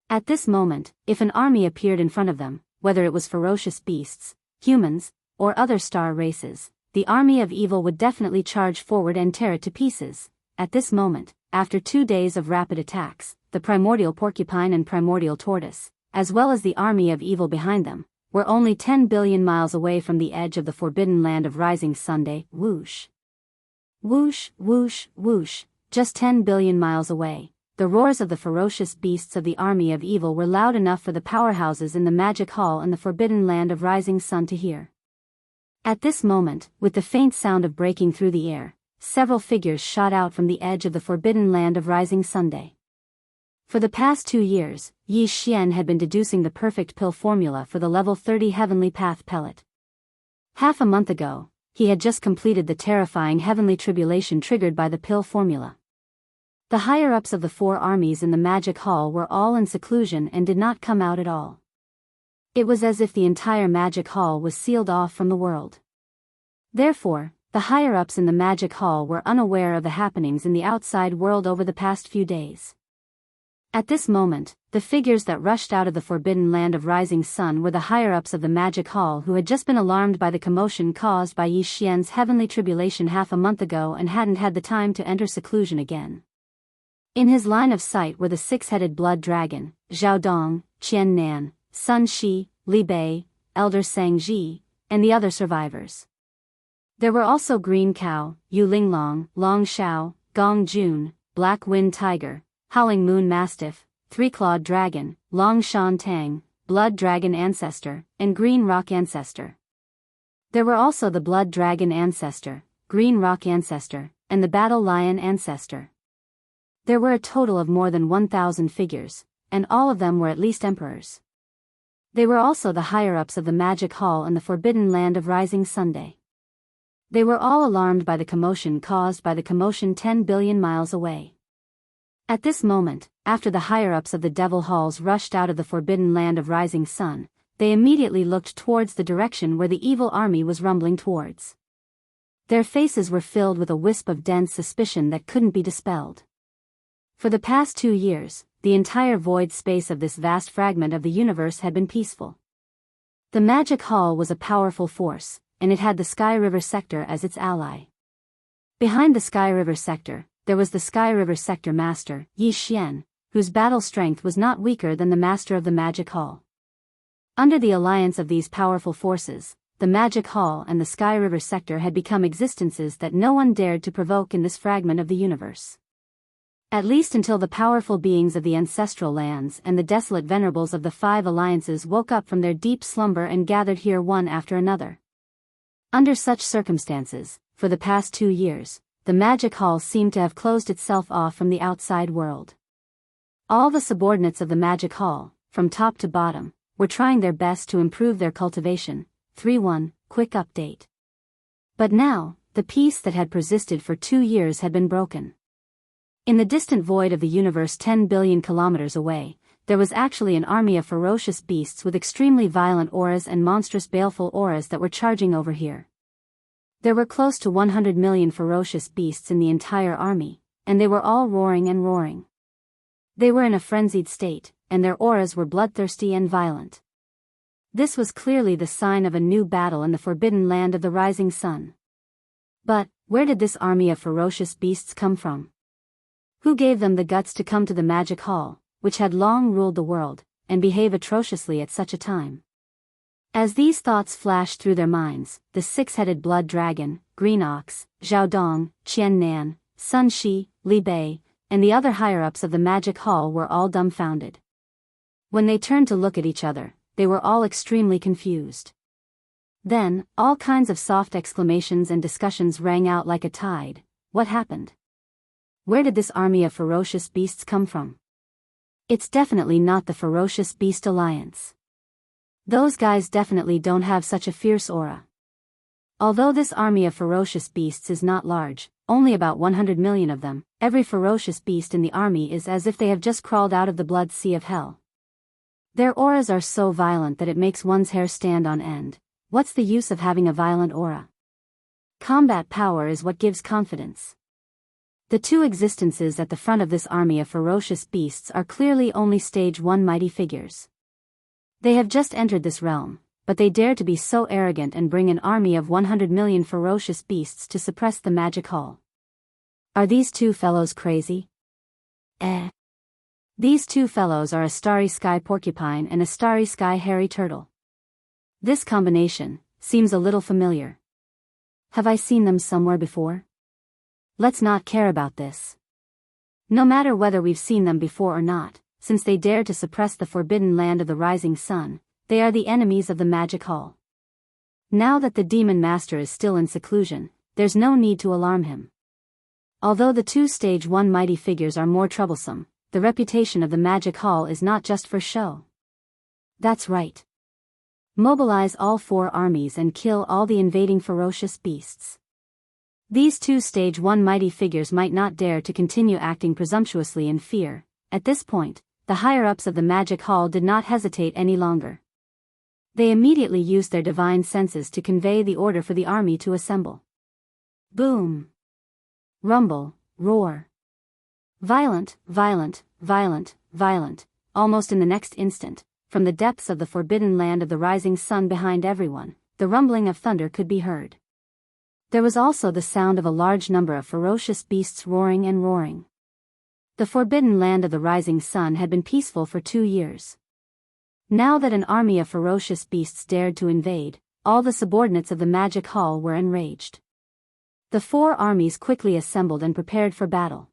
At this moment, if an army appeared in front of them, whether it was ferocious beasts, humans, or other star races, the army of evil would definitely charge forward and tear it to pieces. At this moment, after 2 days of rapid attacks, the primordial porcupine and primordial tortoise, as well as the army of evil behind them, were only 10 billion miles away from the edge of the forbidden land of rising Sunday. Whoosh. Whoosh, whoosh, whoosh, just 10 billion miles away. The roars of the ferocious beasts of the army of evil were loud enough for the powerhouses in the magic hall in the forbidden land of rising sun to hear. At this moment, with the faint sound of breaking through the air, several figures shot out from the edge of the forbidden land of rising Sunday. For the past 2 years, Yi Xian had been deducing the perfect pill formula for the level 30 Heavenly Path pellet. Half a month ago, he had just completed the terrifying heavenly tribulation triggered by the pill formula. The higher-ups of the 4 armies in the magic hall were all in seclusion and did not come out at all. It was as if the entire magic hall was sealed off from the world. Therefore, the higher-ups in the magic hall were unaware of the happenings in the outside world over the past few days. At this moment, the figures that rushed out of the forbidden land of rising sun were the higher-ups of the magic hall who had just been alarmed by the commotion caused by Yi Xian's heavenly tribulation half a month ago and hadn't had the time to enter seclusion again. In his line of sight were the 6-headed blood dragon, Zhao Dong, Qian Nan, Sun Shi, Li Bei, Elder Sang Ji, and the other survivors. There were also Green Cow, Yu Linglong, Long Shao, Gong Jun, Black Wind Tiger, Howling Moon Mastiff, 3-Clawed Dragon, Long Shan Tang, Blood Dragon Ancestor, and Green Rock Ancestor. There were also the Blood Dragon Ancestor, Green Rock Ancestor, and the Battle Lion Ancestor. There were a total of more than 1,000 figures, and all of them were at least emperors. They were also the higher-ups of the Magic Hall and the Forbidden Land of Rising Sunday. They were all alarmed by the commotion caused by the commotion 10 billion miles away. At this moment, after the higher-ups of the Devil Halls rushed out of the Forbidden Land of Rising Sun, they immediately looked towards the direction where the evil army was rumbling towards. Their faces were filled with a wisp of dense suspicion that couldn't be dispelled. For the past 2 years, the entire void space of this vast fragment of the universe had been peaceful. The Magic Hall was a powerful force, and it had the Sky River Sector as its ally. Behind the Sky River Sector, there was the Sky River Sector Master, Yi Xian, whose battle strength was not weaker than the Master of the Magic Hall. Under the alliance of these powerful forces, the Magic Hall and the Sky River Sector had become existences that no one dared to provoke in this fragment of the universe. At least until the powerful beings of the ancestral lands and the desolate venerables of the 5 alliances woke up from their deep slumber and gathered here one after another. Under such circumstances, for the past 2 years, the Magic Hall seemed to have closed itself off from the outside world. All the subordinates of the Magic Hall, from top to bottom, were trying their best to improve their cultivation. 3.1 Quick update. But now, the peace that had persisted for 2 years had been broken. In the distant void of the universe 10 billion kilometers away, there was actually an army of ferocious beasts with extremely violent auras and monstrous baleful auras that were charging over here. There were close to 100 million ferocious beasts in the entire army, and they were all roaring and roaring. They were in a frenzied state, and their auras were bloodthirsty and violent. This was clearly the sign of a new battle in the forbidden land of the rising sun. But, where did this army of ferocious beasts come from? Who gave them the guts to come to the Magic Hall, which had long ruled the world, and behave atrociously at such a time? As these thoughts flashed through their minds, the 6-headed blood dragon, Green Ox, Zhao Dong, Qian Nan, Sun Shi, Li Bei, and the other higher-ups of the Magic Hall were all dumbfounded. When they turned to look at each other, they were all extremely confused. Then, all kinds of soft exclamations and discussions rang out like a tide. What happened? Where did this army of ferocious beasts come from? It's definitely not the Ferocious Beast Alliance. Those guys definitely don't have such a fierce aura. Although this army of ferocious beasts is not large, only about 100 million of them, every ferocious beast in the army is as if they have just crawled out of the blood sea of hell. Their auras are so violent that it makes one's hair stand on end. What's the use of having a violent aura? Combat power is what gives confidence. The 2 existences at the front of this army of ferocious beasts are clearly only stage 1 mighty figures. They have just entered this realm, but they dare to be so arrogant and bring an army of 100 million ferocious beasts to suppress the Magic Hall. Are these 2 fellows crazy? These 2 fellows are a starry sky porcupine and a starry sky hairy turtle. This combination seems a little familiar. Have I seen them somewhere before? Let's not care about this. No matter whether we've seen them before or not, since they dare to suppress the forbidden land of the rising sun, they are the enemies of the Magic Hall. Now that the Demon Master is still in seclusion, there's no need to alarm him. Although the 2 stage 1 mighty figures are more troublesome, the reputation of the Magic Hall is not just for show. That's right. Mobilize all 4 armies and kill all the invading ferocious beasts. These two Stage 1 mighty figures might not dare to continue acting presumptuously in fear. At this point, the higher-ups of the magic hall did not hesitate any longer. They immediately used their divine senses to convey the order for the army to assemble. Boom! Rumble, roar. Violent, violent, violent, violent, almost in the next instant, from the depths of the forbidden land of the rising sun behind everyone, the rumbling of thunder could be heard. There was also the sound of a large number of ferocious beasts roaring and roaring. The forbidden land of the rising sun had been peaceful for 2 years. Now that an army of ferocious beasts dared to invade, all the subordinates of the magic hall were enraged. The 4 armies quickly assembled and prepared for battle.